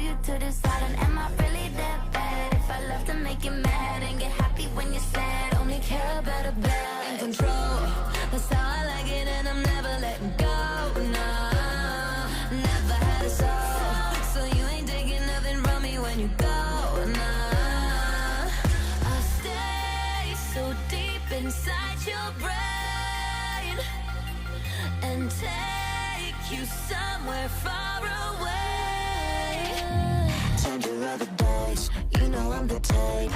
you to decide on am I really that bad? If I love to make you mad and get happy when you're sad, only care about a bad. In control, that's how I like it, and I'm never letting go. No, never had a soul, so you ain't taking nothing from me when you go. No, I'll stay so deep inside your brain and take you somewhere far away. Time to roll the dice, you know I'm the type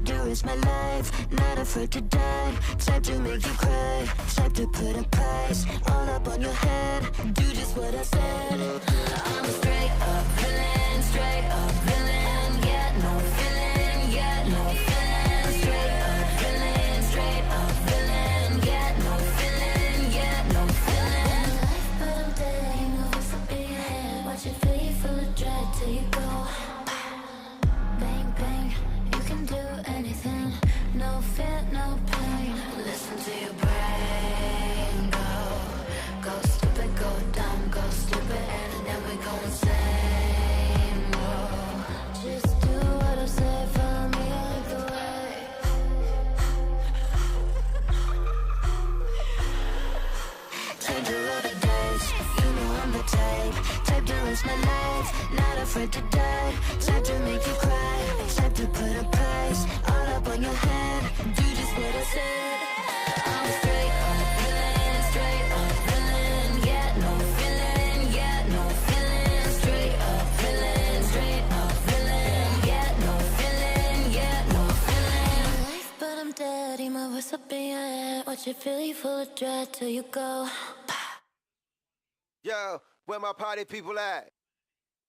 to risk my life, not afraid to die. Type to make you cry, type to put a price all up on your head. Do just what I said. I'm a straight up villain, yeah, no feeling, yeah, no feeling. Straight up villain, yeah, no feeling, yeah, no feeling. But I'm dead, you know what's up in your head. Watch it fill you full of dread till you go. Bang, bang, you can do anything. No fear, no pain. Listen to your brain. Go stupid, go dumb, go stupid, and then we go insane. Whoa. Just do what I say, follow me, I like the way. Time to roll the dice, you know I'm the type to risk my life, not afraid to die. Type to make you cry, type to put a price all up on your head. Do just what I said. I'm straight up villain, yeah, no feeling, yeah, no feeling. Straight up villain, yeah, no feeling, yeah, no feeling. Life, but I'm dead, hear my voice up in your head. Watch it fill you full of dread till you go. Yo, where my party people at?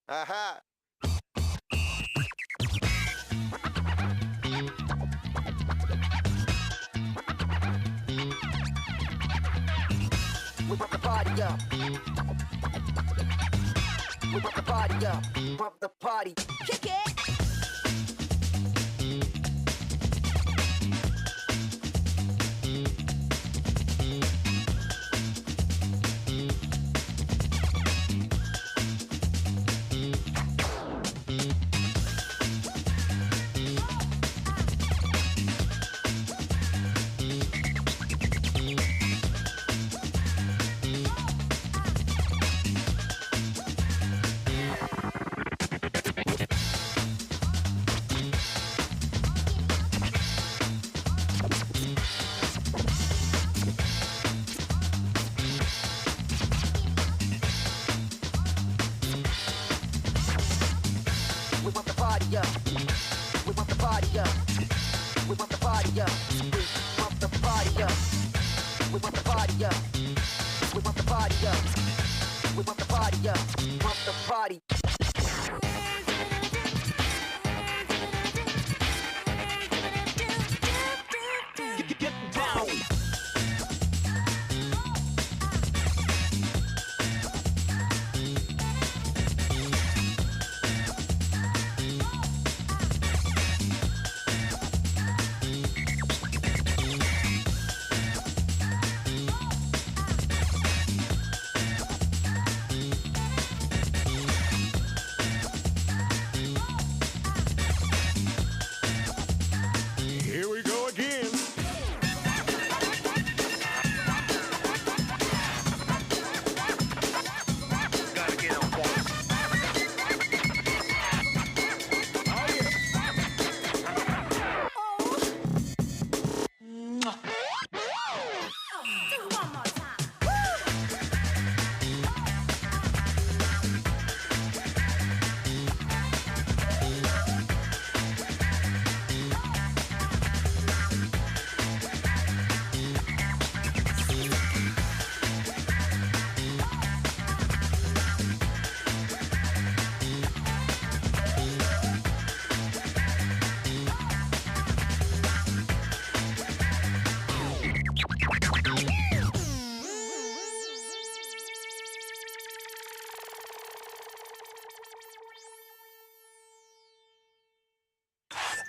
Aha. We pump the party up. We pump the party up. Pump the party. Kick it.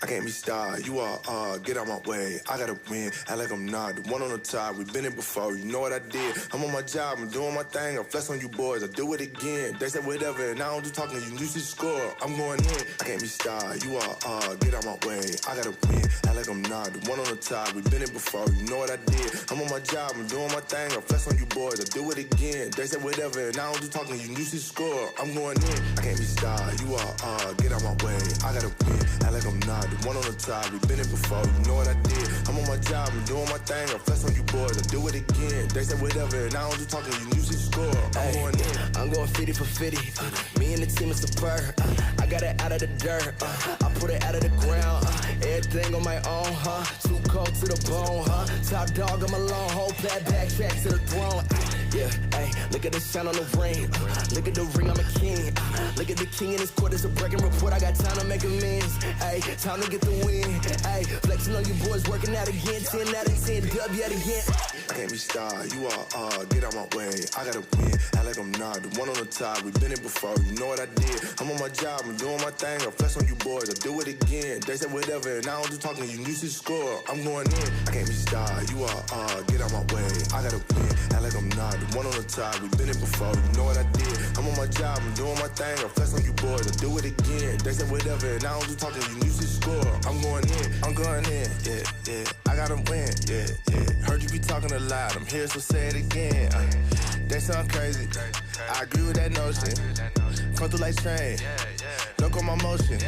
I can't be stopped. You are, get out my way. I gotta win, act like I'm not. The one on the top, we been it before. You know what I did. I'm on my job, I'm doing my thing. I flex on you boys, I do it again. They said whatever, and I don't do talking. You lose your score. I'm going in. I can't be stopped. You are, get out my way. I gotta win, act like I'm not. The one on the top, we been it before. You know what I did. I'm on my job, I'm doing my thing. I flex on you boys, I do it again. They said whatever, and I don't do talking. You lose your score. I'm going in. I can't be stopped. You are, get out my way. I gotta win, act like I'm not. The one on the top, we been it before. You know what I did. I'm on my job, I'm doing my thing. I flex on you boys, I do it again. They said whatever, and I don't do talking. You lose your score. I'm going in. I'm going 50 for 50. Me and the team is superb. I got it out of the dirt. I put it out of the ground. Everything on my own, huh? Too cold to the bone, huh? Top dog, I'm alone. Whole bad backtrack to the throne. Yeah, hey, look at the shine on the ring. Look at the ring, I'm a king. Look at the king in his court, it's a breaking report. I got time to make amends. Hey, time to get the win. Hey, flexing on you boys, working out again. 10 out of 10, dub yet again. I can't be stopped. You are, get out my way. I gotta win, act like I'm not. The one on the top, we been it before. You know what I did. I'm on my job, I'm doing my thing. I flex on you boys, I do it again. They said whatever, and I don't do talking. You lose your score. I'm going in. I can't be stopped. You are, get out my way. I gotta win, act like I'm not. The one on the top, we been it before. You know what I did. I'm on my job, I'm doing my thing. I flex on you boys, I do it again. They said whatever, and I don't do talking. You lose your score. I'm going in. I'm going in. Yeah, yeah. I gotta win. Yeah, yeah. Heard you be talking a lot. I'm here, so say it again. They sound crazy. I agree with that notion. Come through like train. Look on my motion.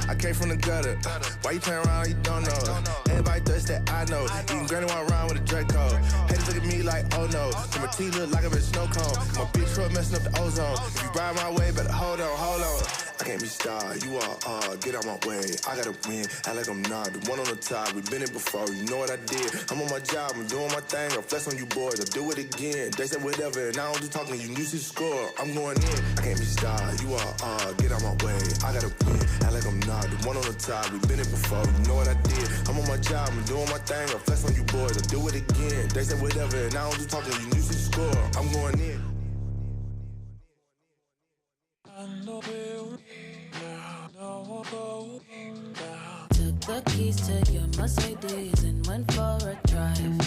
I came from the gutter. Why you playing around? You don't know. Everybody thirst that I know. Eating granny while around with a Draco. Haters look at me like, oh no. So my teeth look like a bitch snow cone. My big truck messing up the ozone. If you ride my way, better hold on, hold on. I can't be stopped. You are, get out my way. I gotta win, act like I'm not. The one on the top, we been it before. You know what I did. I'm on my job, I'm doing my thing. I flex on you boys, I do it again. They said whatever, and I don't do talking. You lose your score. I'm going in. I can't be stopped. You are, get out my way. I gotta win, act like I'm not. The one on the top, we been it before. You know what I did. I'm on my job, I'm doing my thing. I flex on you boys, I do it again. They said whatever, and I don't do talking. You lose your score. I'm going in. Took the keys to your Mercedes and went for a drive.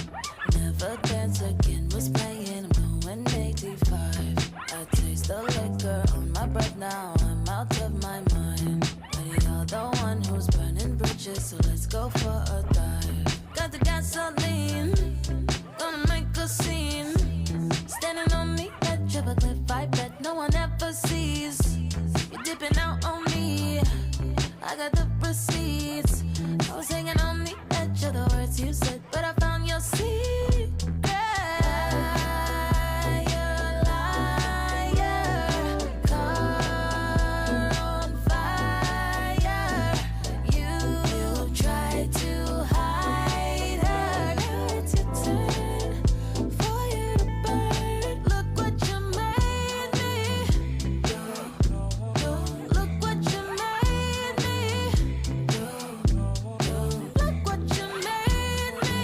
Never Dance Again was playing, I'm going 85. I taste the liquor on my breath now, I'm out of my mind. But you're the one who's burning bridges, so let's go for a dive. Got the gasoline, gonna make a scene. Standing on the edge of a cliff, I bet no one ever sees. You're dipping out on me, I got the receipts. I was hanging on the edge of the words you said, but I found your secret. Liar, liar, car on fire. You tried to hide her. Now it's your turn for you to burn. Look what you made me. Look what you made me. Look what you made me.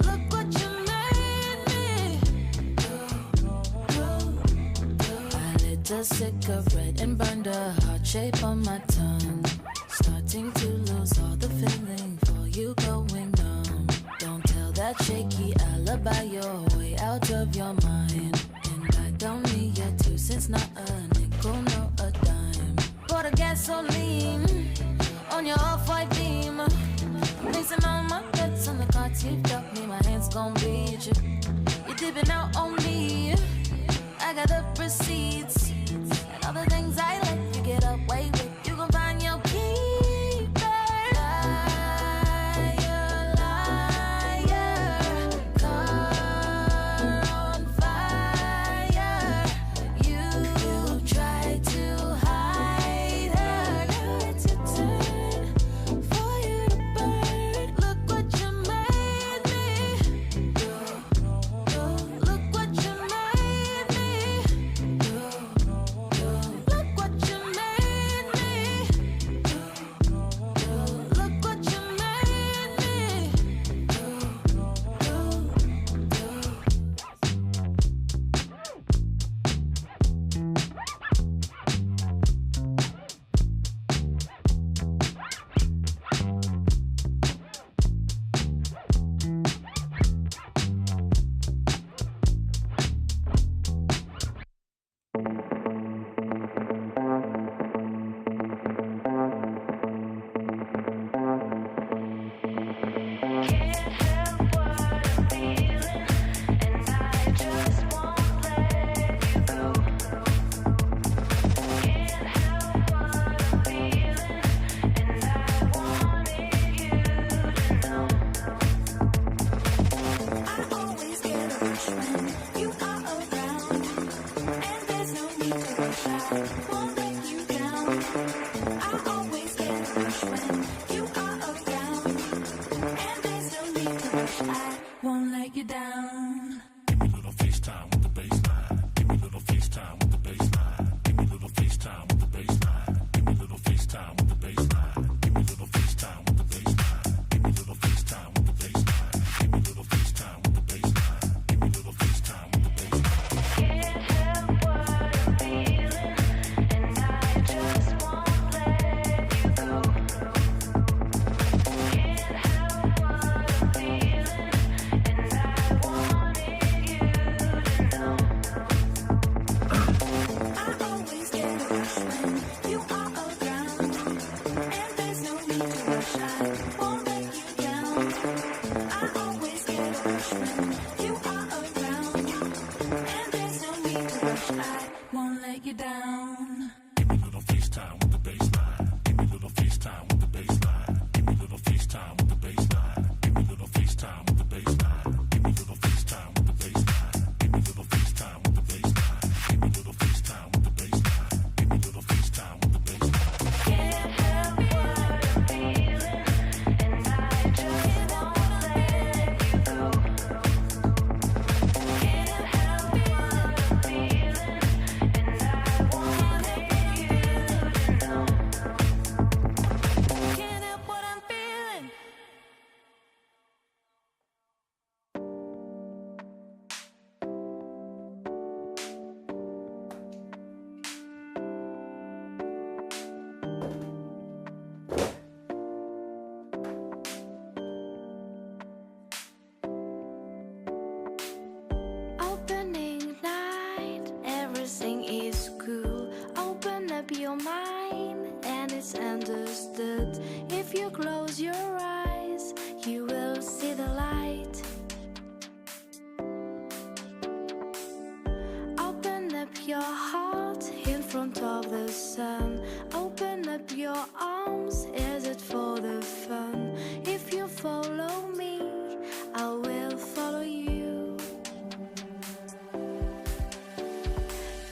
Look what you made me. I lit a cigarette and burned a heart shape on my tongue. Starting to lose all the feeling for you going numb. Don't tell that shaky alibi you're way out of your mind. And I don't need your 2 cents, not a nickel, no a dime. Bought a gasoline on your off-white beam. I'm placing all my bets on the cards you've dealt me. My hands gon' beat you. You're dipping out on me. I got the receipts and all the things I let you get away with. You gon' find your keeper. Liar, liar, car on fire. You tried to hide her. Now it's your turn for you to burn. Look what you made me. Look what you made me. rush. I won't let you down. I always get a rush when you are around. And there's no need to rush. I won't let you down. Give me a little FaceTime with the baseline. Give me a little FaceTime with the baseline. Give me a little FaceTime with the baseline. Give me a little FaceTime with the baseline. Give me a little FaceTime with the baseline. Give me a little FaceTime with the baseline. Give me a little FaceTime with the baseline. Give me a little FaceTime with the baseline. Can't help what I'm feeling, and I just won't let you go. Can't help what I'm feeling, and I wanted you to know. I always get a rush when you are around, and there's no need to rush. I won't let you down. I always get a rush when you are around, and there's no need to rush. I won't let you down. Give me a little FaceTime with the baseline. Give me a little FaceTime with the baseline. Give me a little FaceTime with the baseline. Give me a little FaceTime with the baseline. Give me a little FaceTime with the baseline. Give me a little FaceTime with the baseline. Give me a little FaceTime with the baseline. Give me a little FaceTime with the baseline. Can't help what I'm feeling, and I just won't let you go. Can't help what I'm feeling, and I wanted you to know. Can't help what I'm feeling. Opening night, everything is cool. Open up your mind, and it's understood. If you close your eyes, you will see the light. Open up your heart in front of the sun. Open up your arms, is it for the fun? If you follow me, I will follow you.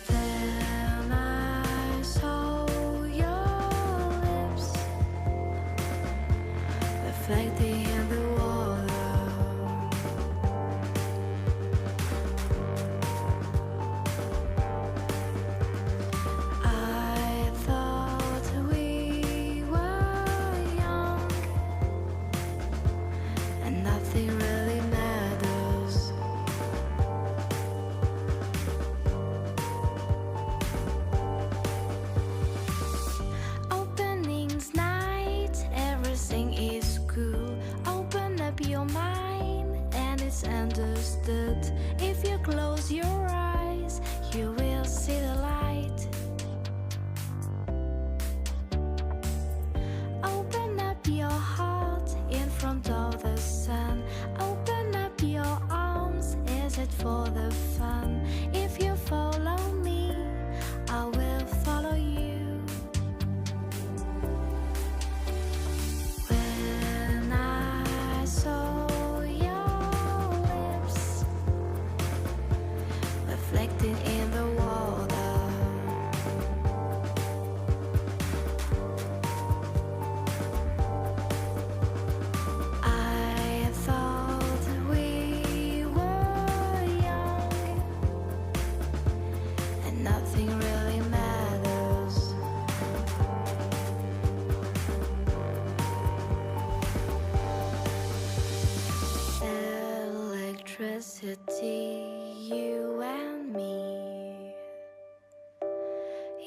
Then I saw your lips reflecting in the water. I thought we were young, and nothing really matters. Openings night, everything is cool. Open up your mind, and it's understood. If you close your eyes, you will see the light. Open up your heart in front of the sun. Open up your arms, is it for the fun? If you follow me, I will follow you. When I saw your lips reflecting in the water, I thought we were young, and nothing really matters. Electricity, you and me.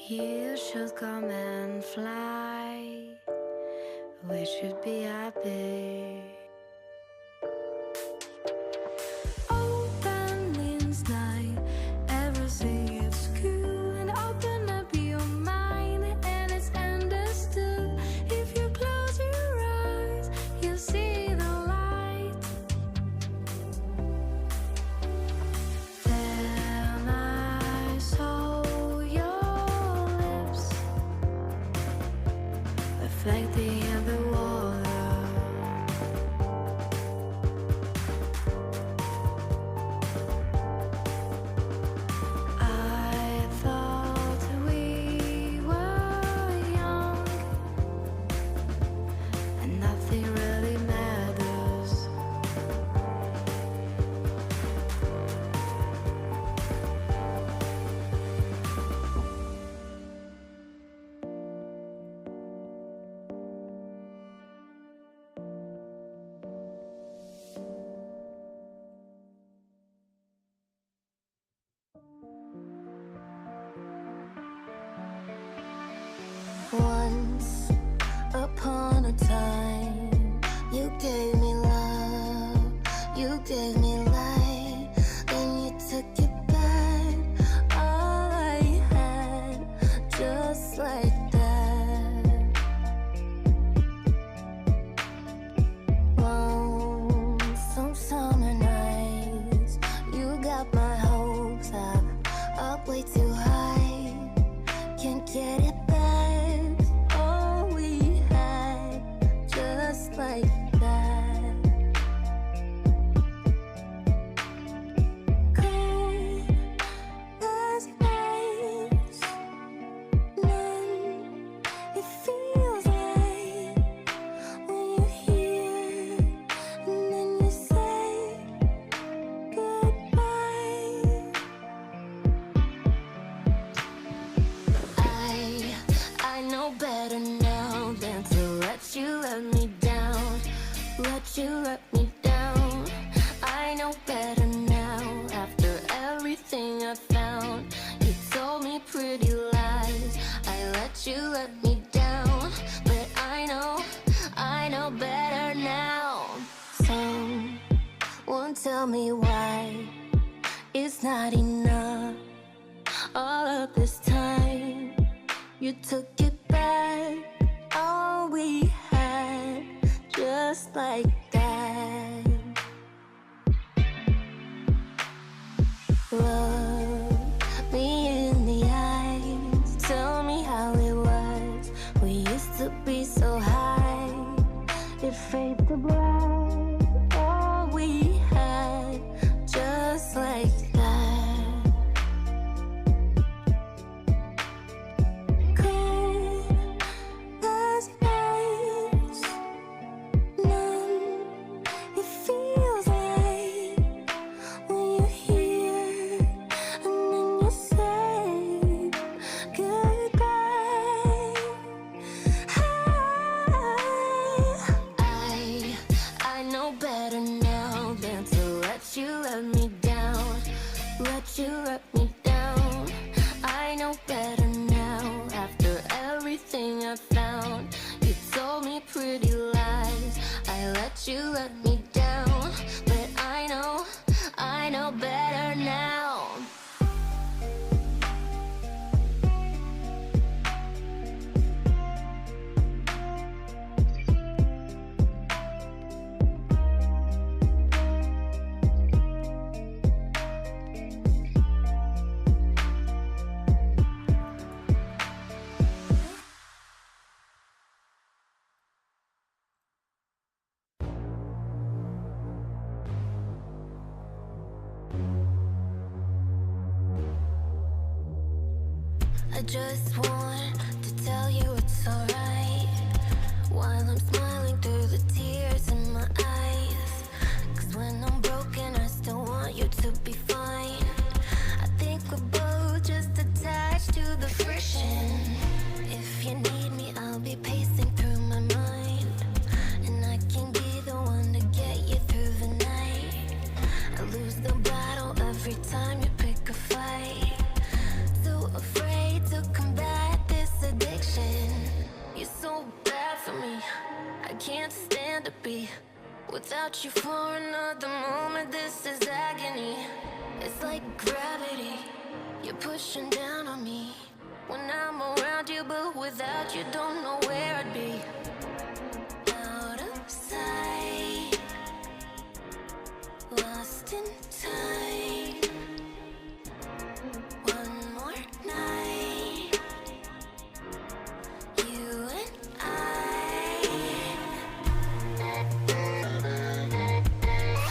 You should come and fly. We should be happy. Openings night, everything is cool. And open up your mind, and it's understood. If you close your eyes, you see the light. Then I saw your lips reflecting in the water. I thought Once upon a time, you gave me love, you gave me light, then you took it back, all I had, just like that. Lonesome summer nights, you got my hopes up way too high, can't get it back. All we had, just like that. Cold as ice, numb. It feels like when you're here, and then you say goodbye. I know better now than to let me down, let me down. I know better now after everything I found. You told me pretty lies, let me down, but I know better now. Someone tell me why it's not enough. All of this time, you took it back, all we had, just like that. Look me in the eyes, tell me how it was. We used to be so high, it fades to black, all we had, just like that. Cold as ice, numb. It feels like when you're here, and then you say goodbye. I know better now than to let me down, let me down. I know better now after everything I found. You told me pretty lies, let me down, but I know better now. I just want to tell you it's alright, while I'm smiling through the tears in my eyes. 'Cause when I'm broken, I still want you to be fine. I think we're both just attached to the friction. If you need me, I'll be pacing through my mind, and I can be the one to get you through the night. I lose the battle every time you pick a fight. Too afraid to combat this addiction. You're so bad for me, I can't stand to be without you for another moment. This is agony, it's like gravity. You're pushing down on me when I'm around you, but without you don't know where I'd be. Out of sight, lost in time. One more night, you and I.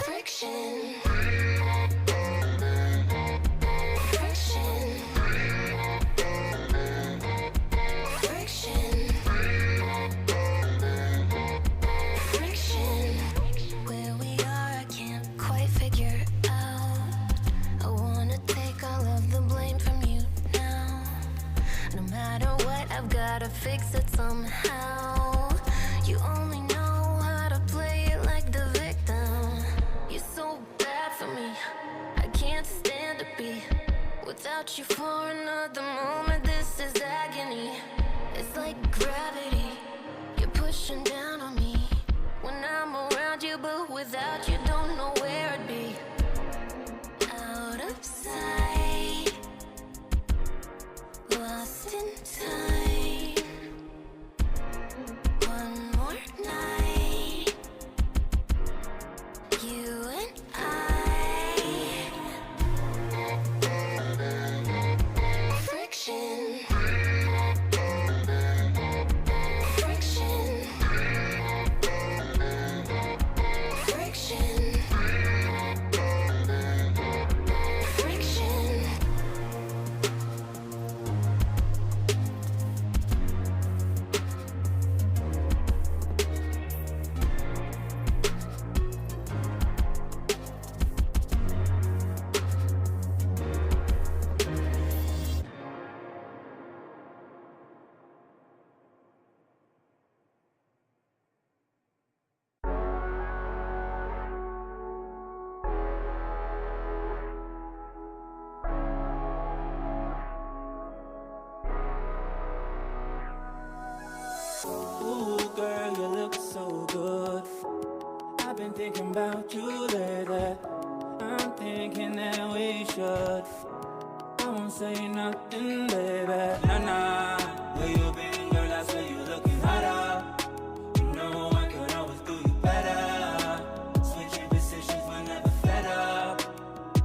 Friction, friction, friction, friction. Where we are, I can't quite figure out. I wanna take all of the blame from you now. No matter what, I've gotta fix it somehow. You only know how to play it like the victim. You're so bad for me, I can't stand to be without you for another moment. This is agony, it's like just in time. One more night, you and I. Friction. Friction. Friction. Friction. Ooh, girl, you look so good. I've been thinking about you lately. I'm thinking that we should. I won't say nothing, baby. Nah, nah. Where you been, girl? I swear you looking hotter. You know I could always do you better. Switching positions whenever fed up.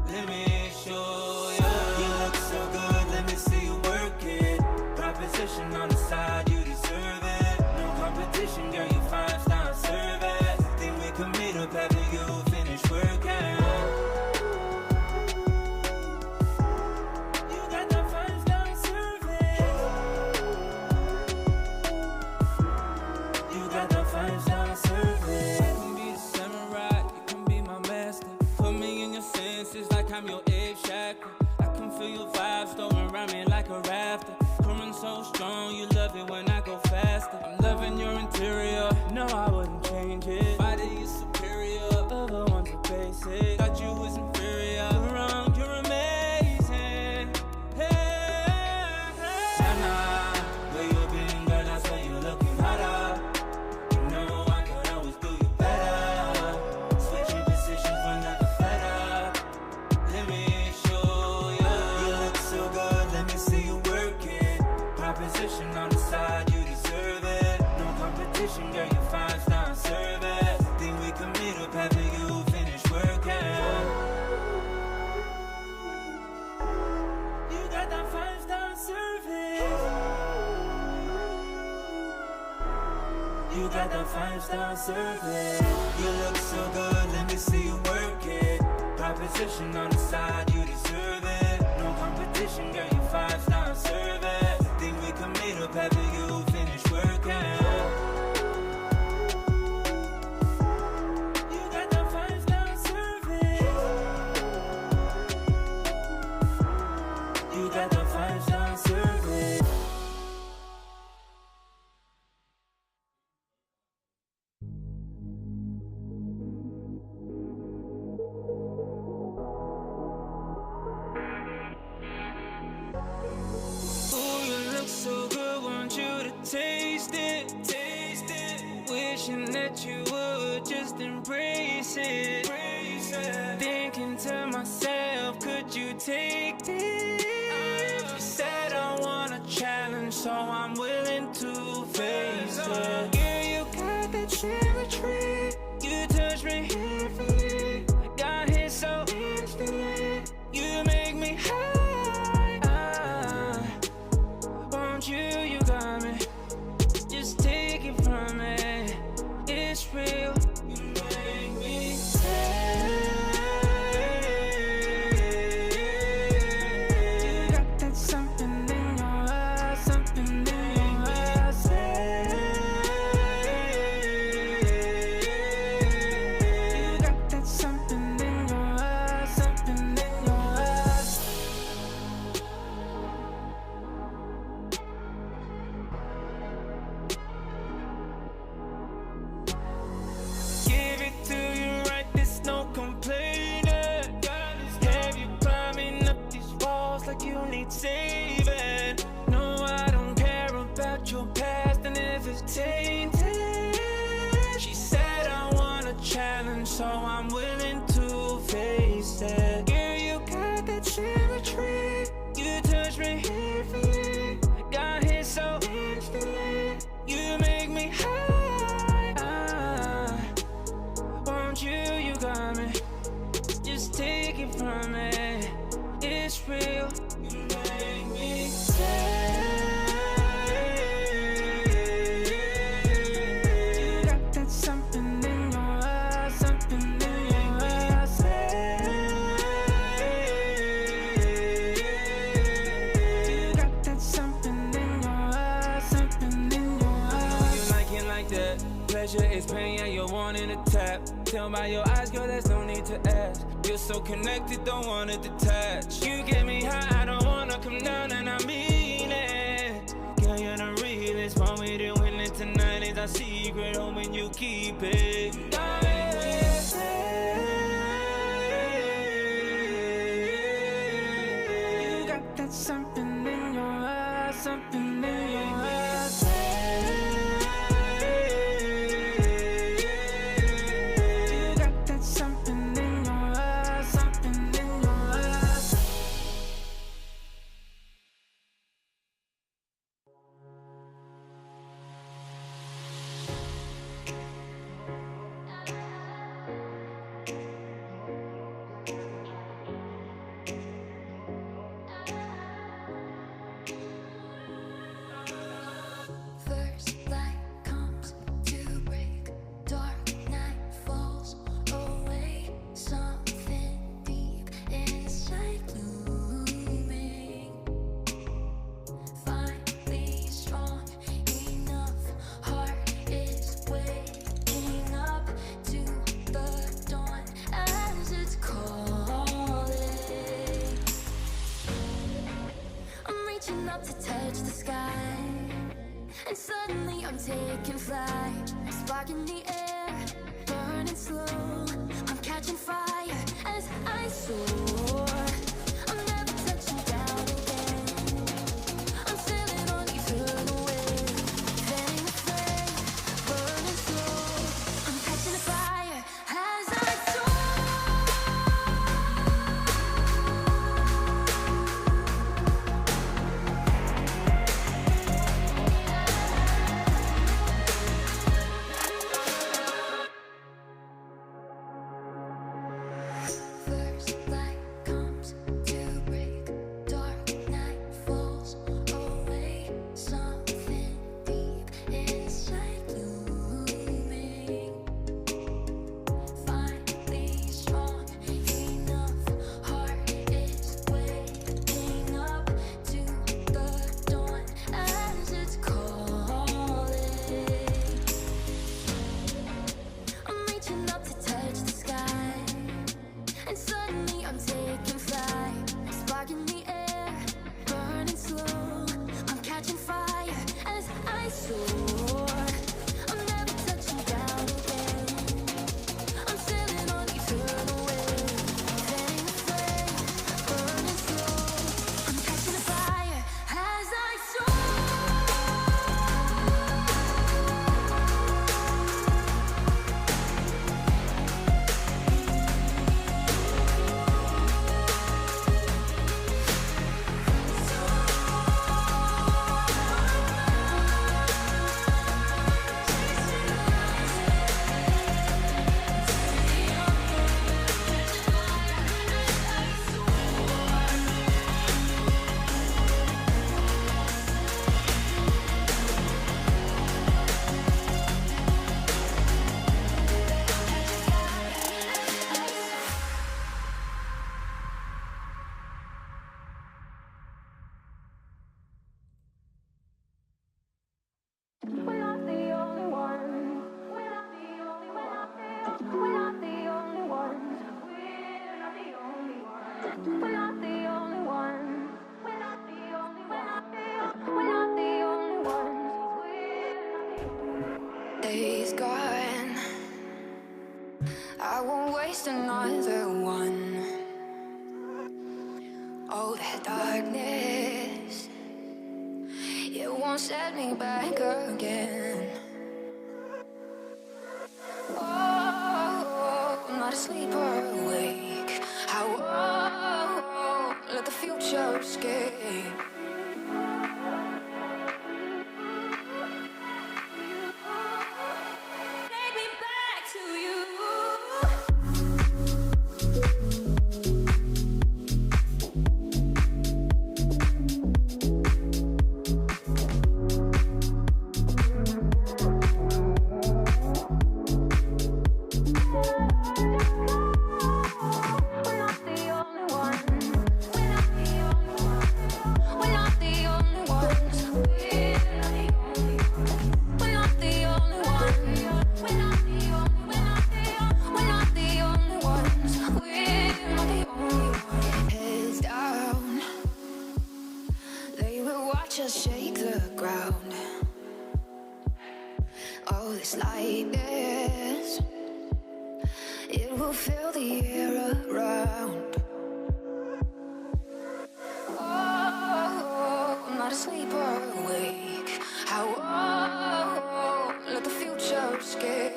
Let me show you. You look so good, let me see you work it. Proposition on the side, you deserve it. No competition, girl, you 5-star service. Think we could meet up after you finish working. You got that 5-star service. You got that 5-star service. I can be the samurai, you can be my master. Put me in your senses like I'm your ape shackle. I can feel your vibes throwing around me like a rafter. Coming so strong, you love it when I go faster. I'm loving your interior, no I wouldn't change it. Body is superior, other ones are basic. Thought you was inferior, you're wrong, you're amazing. Hey, hey. Nah, where you been, girl? I swear you looking hotter. You know I could always do you better. Switching positions whenever fed up. Let me show you. You look so good, let me see you work it. Proposition on the side, you deserve it. No competition, girl, you 5-star service. Think we can meet up after you finish working. You got that 5-star service. You got that 5-star service. You look so good, let me see you work it. Proposition on the side, you deserve it. No competition, girl, you 5-star service. Think we can meet up after you finish working. You got that 5-star service. You got that 5-star service. Ooh, you look so good, want you to taste it, taste it. Wishing that you would just embrace it, embrace it. Thinking to myself, could you take this? You said I want a challenge, so I'm willing to face it. Yeah, you got that symmetry. You touch me heavily, got hit so instantly. You make me high. Want you, you got me. Just take it from me. It's real. You make me you got that something in your eyes, something in your eyes. pleasure is pain, yeah, you're wanting to tap. Tell by your eyes, girl, there's no need to ask. You're so connected, don't wanna detach. You get me high, I don't wanna come down, and I mean it. Girl, you're the realest, want me to win it tonight is our secret, hoping you keep it. You got that something in your eyes, something in your eyes. You got that something in your eyes, something in your eyes. First light comes to break, dark night falls away. Something deep inside looming. Finally strong enough, heart is waking up to the dawn as it's calling. I'm reaching up to touch the sky, and suddenly I'm taking flight. Spark in the air, burning slow. I'm catching fire as I soar. I'm never touching down again. I'm sailing on eternal wind. Fanning the flame, burning slow. I'm catching fire as I soar. First light comes to break, dark night falls away. Something deep inside looming. Finally strong enough, heart is waking up to the dawn as it's calling. I'm reaching up to touch the sky, and suddenly I'm taking flight. Spark in the air, burning slow. I'm catching fire as I soar. I'm never touching down again. I'm sailing on eternal wind. Fanning the flame, burning slow. I'm catching fire as I soar. We're not the only ones. We're not the only ones. We're not the only ones. We're not the only ones. We're not the only ones. We're not the only ones. We're not the only ones. Days gone. I won't waste another one. Oh, that darkness, it won't set me back again. Oh, I'm not asleep or awake. I won't let the future escape. Take me back to you. We're not the only ones. We're not the only ones. shake the ground. Oh, this lightness, it will fill the air around. Oh, I'm not asleep or awake. How let the future escape.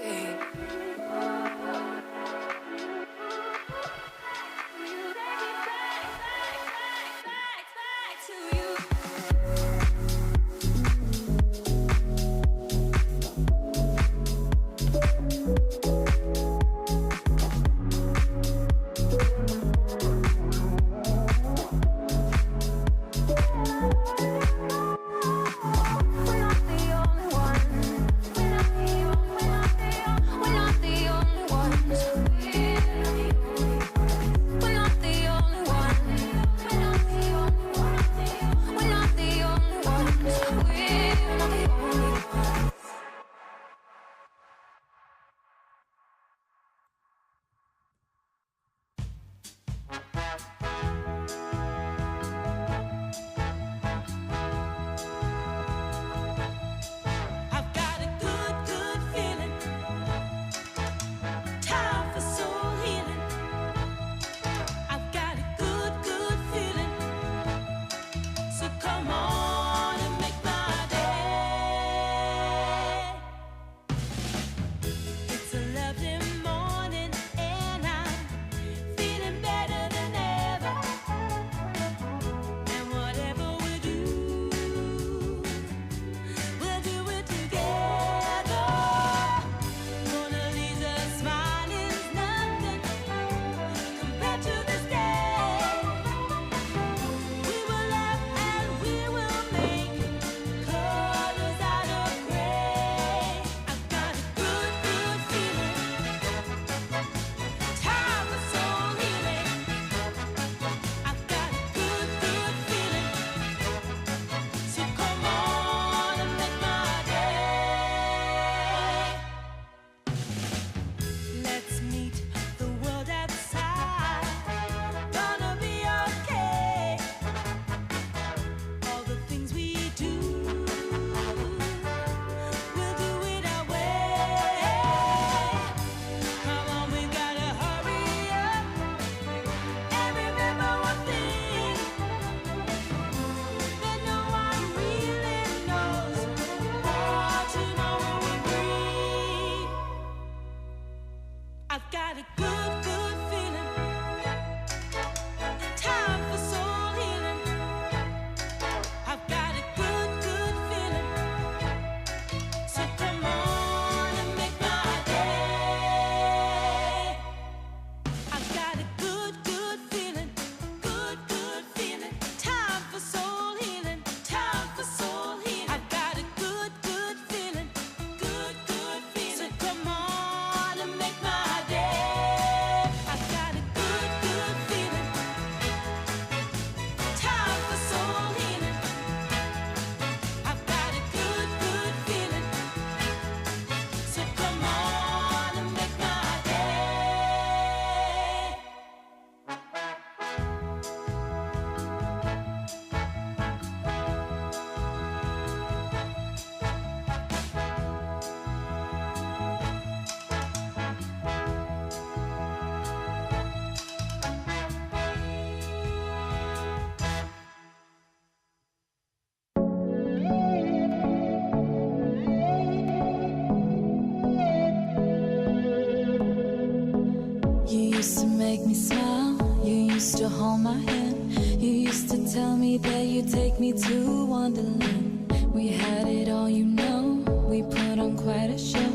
To hold my hand, you used to tell me that you'd take me to Wonderland. We had it all, you know, we put on quite a show.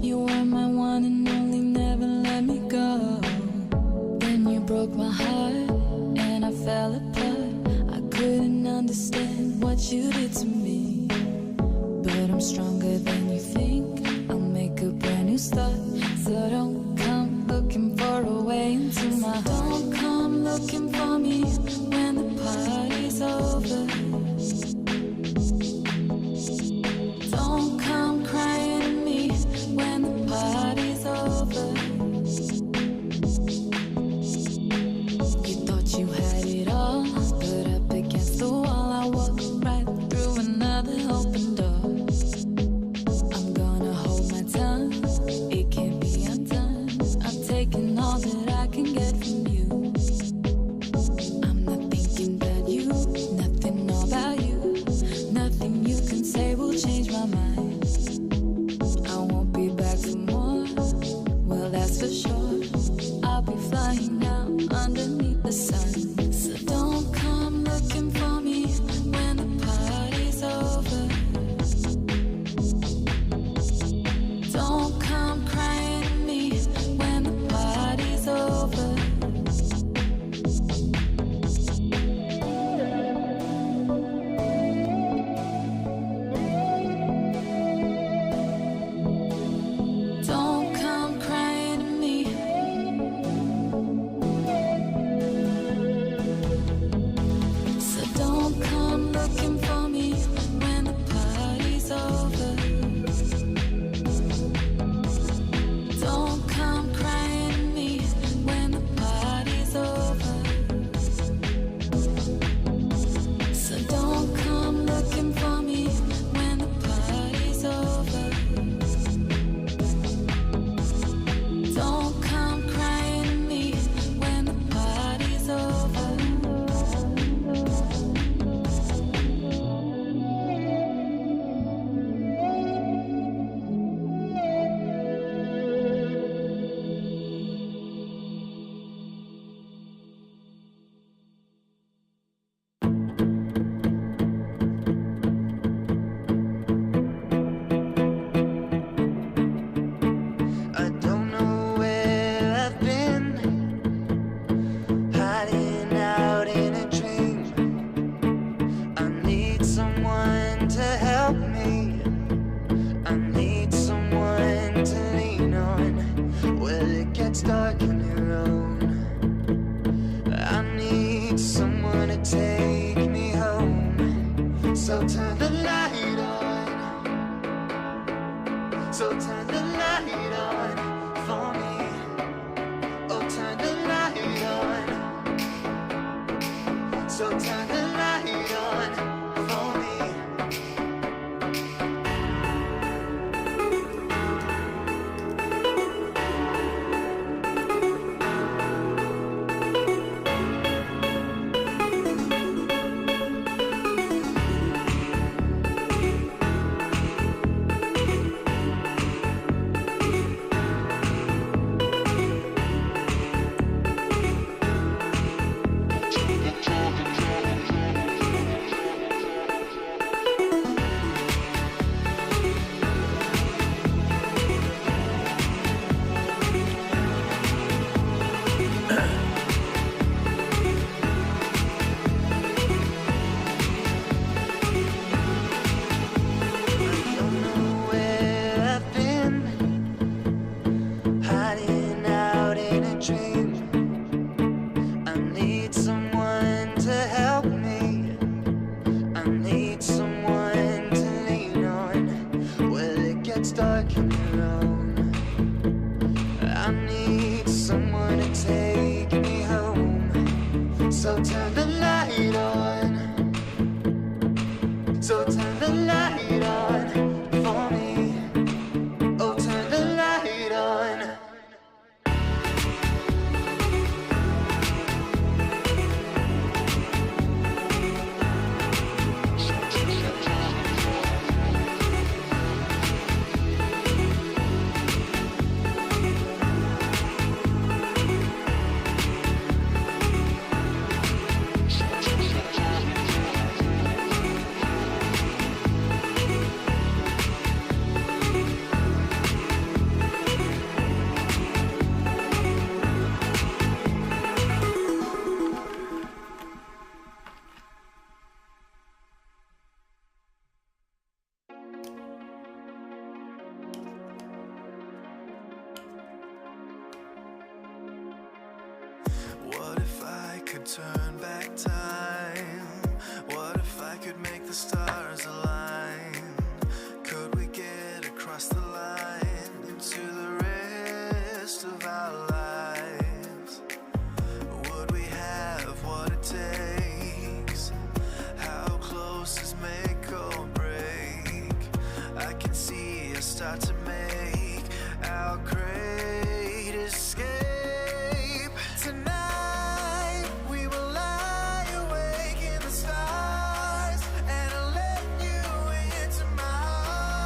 You were my one and only, never let me go. Then you broke my heart and I fell apart. I couldn't understand what you did to me, but I'm stronger than you think. I'll make a brand new start, so don't come looking for a way into my heart. Don't come looking for me when the party's over. Don't come crying to me when the party's over. You thought you had it all, but up against the wall I walked right through and your mind. I won't be back for more, well that's for sure. I'll be flying now underneath the sun. So don't come looking for me when the party's over. Don't come crying to me when the party's over. Don't come crying to me. So don't come looking for me when the party's over. Don't come crying to me when the party's over. So don't come looking for me when the party's over. Don't come crying to me when the party's over. I don't know where I've been, hiding out in a dream. I need someone to help me. I need someone to lean on. Well, it gets dark on your own. I need someone to take me home. So turn the light on. So turn the light on for me. Oh, turn the light on. So turn the light on for me. So turn the light on. So turn the light on for me. Oh, turn the light on. What if I could turn back time? What if I could make the stars align? Could we get across the line into the rest of our lives? Would we have what it takes? How close is make or break? I can see us start to make our great escape. Tonight we will lie awake in the stars, and I'll let you into my heart.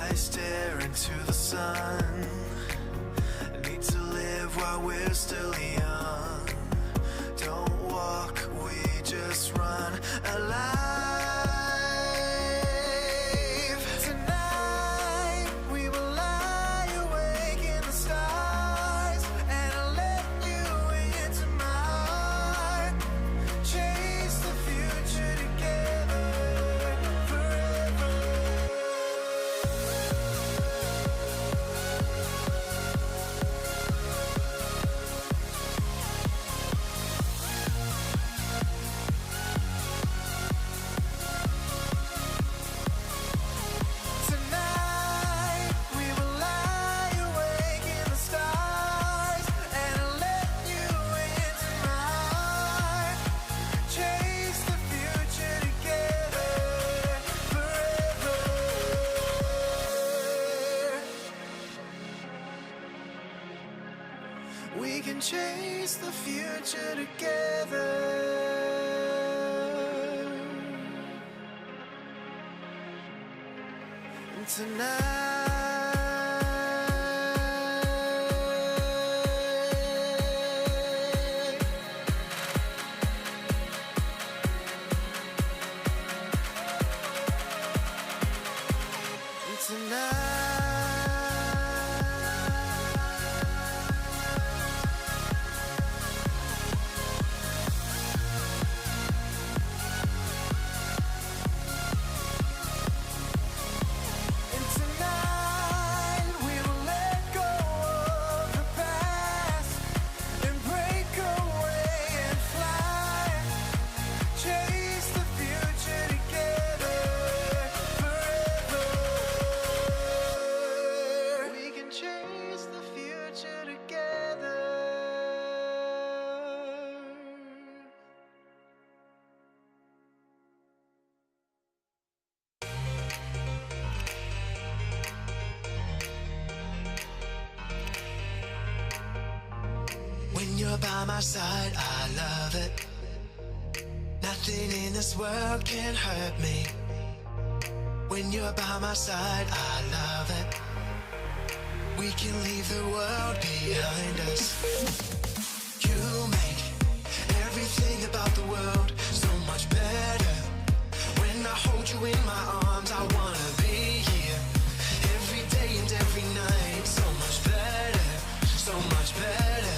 eyes stare into the sun. Need to live while we're still young. Don't walk, we just run alive. Tonight we will lie awake in the stars, and I'll let you into my heart. Chase the future together forever. Tonight we will lie awake in the stars, and I'll let you into my heart. Chase the future together forever. We can chase the future together. Tonight we will let go of the past and break away and fly. Chase the future together forever. We can chase the future together. When you're by my side, I love it. Nothing in this world can hurt me. When you're by my side, I love it. We can leave the world behind us. You make everything about the world so much better. When I hold you in my arms, I wanna be here every day and every night. So much better, so much better.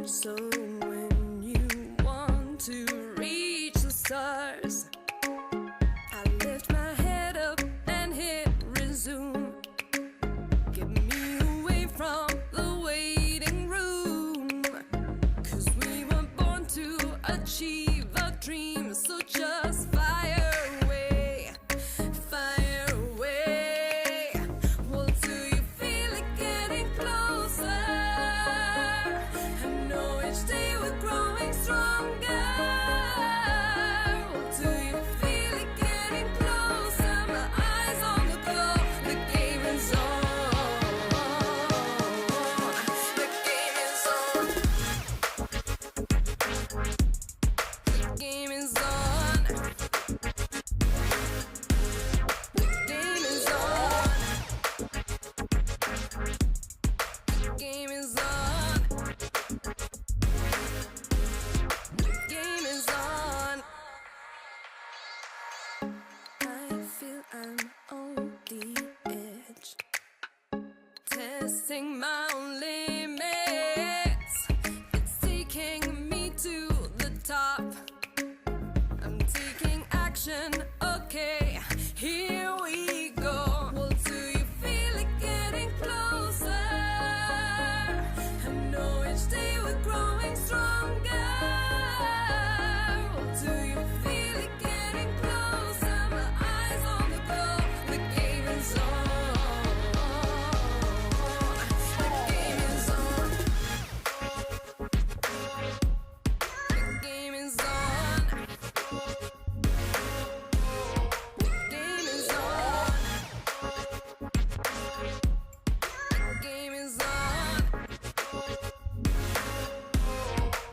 So when you want to reach the stars, I lift my head up and hit resume. Get me away from the waiting room, 'cause we were born to achieve a dream. So just fire away, fire away. Well, do you feel it getting closer? I know each day we're growing stronger. Well, do you feel it getting closer? My eyes on the clock, the game is on. The game is on. The game is on. The game is on. The game is on. The game is on. I feel I'm on the edge, testing my own limits. It's taking me to the top. I'm taking action, okay, here we go. Well, do you feel it getting closer? I know each day we're growing stronger. Well, do you feel it getting closer? My eyes on the clock, the game is on. The game is on. The game is on. The game is on. The game is on.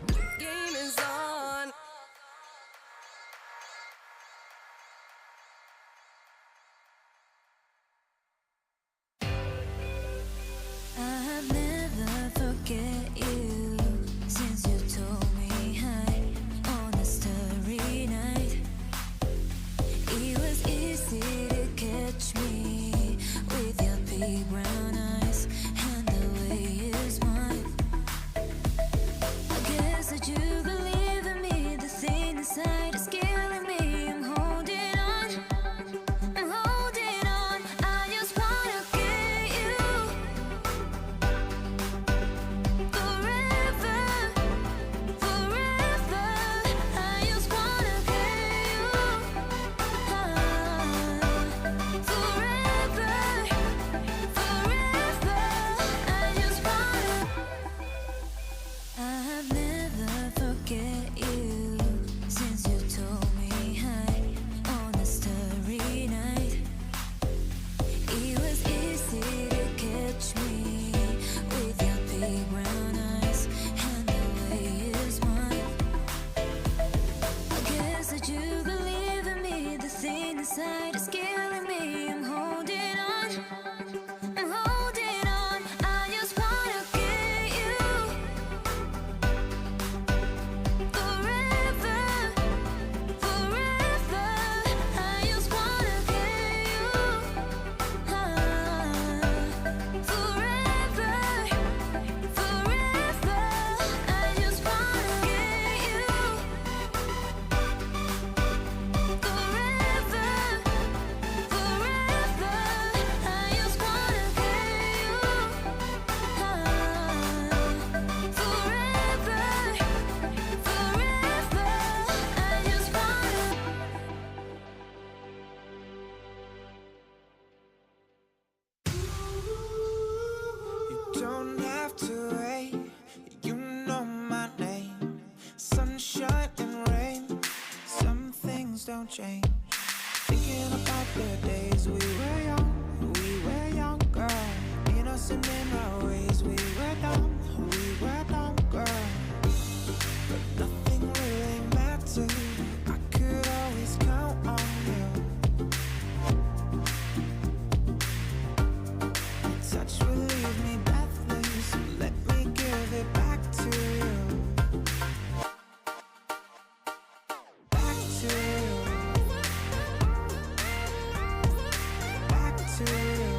The game is on. I've never forget you since you told me hi on a starry night. It was easy to catch me with your big brown eyes and the way you smile. I guess that you believe in me, the thing inside is killing me. I'm holding on, I'm holding on. I just wanna get you forever, forever. I just wanna get you forever, forever. I just wanna. I've never forget you since you told me hi on a starry night. It was easy to catch me with your big brown eyes and the way you smile. I guess that you believe in me, the thing inside is killing me. I'm holding on, I'm holding on. I just wanna get you forever, forever. I just wanna get you forever, forever. I just wanna get you forever, forever. I just wanna get you forever, forever. I just wanna. You don't have to wait, you know my name. Sunshine and rain, some things don't change. Thinking about the days we were young, girl. Innocent in our ways, we were dumb, girl. But nothing really mattered, I could always count on you. Touch will leave me breathless, let me give it back to you. Back to you. Back to you.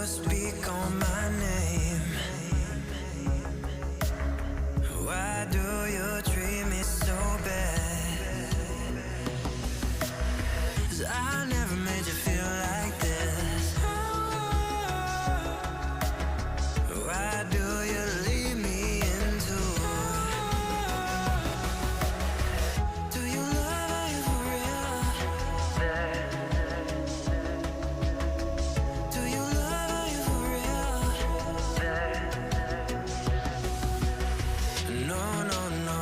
you speak on my name? Why do you treat me so bad? 'Cause I never made you feel like this. Why do you leave me into? Do you love you for real? Do you love you for real? No, no, no,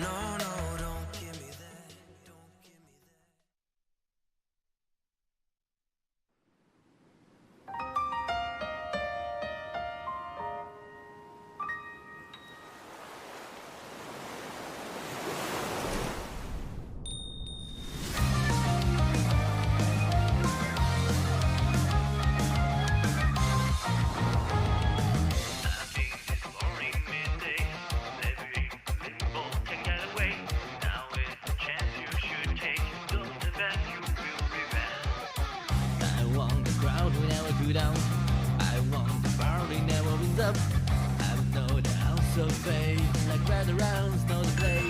no, no, don't give me that. Don't give me that. I want the crowd who never go down. I want the party never ends up. I know the house of fame, like where the rounds know the play.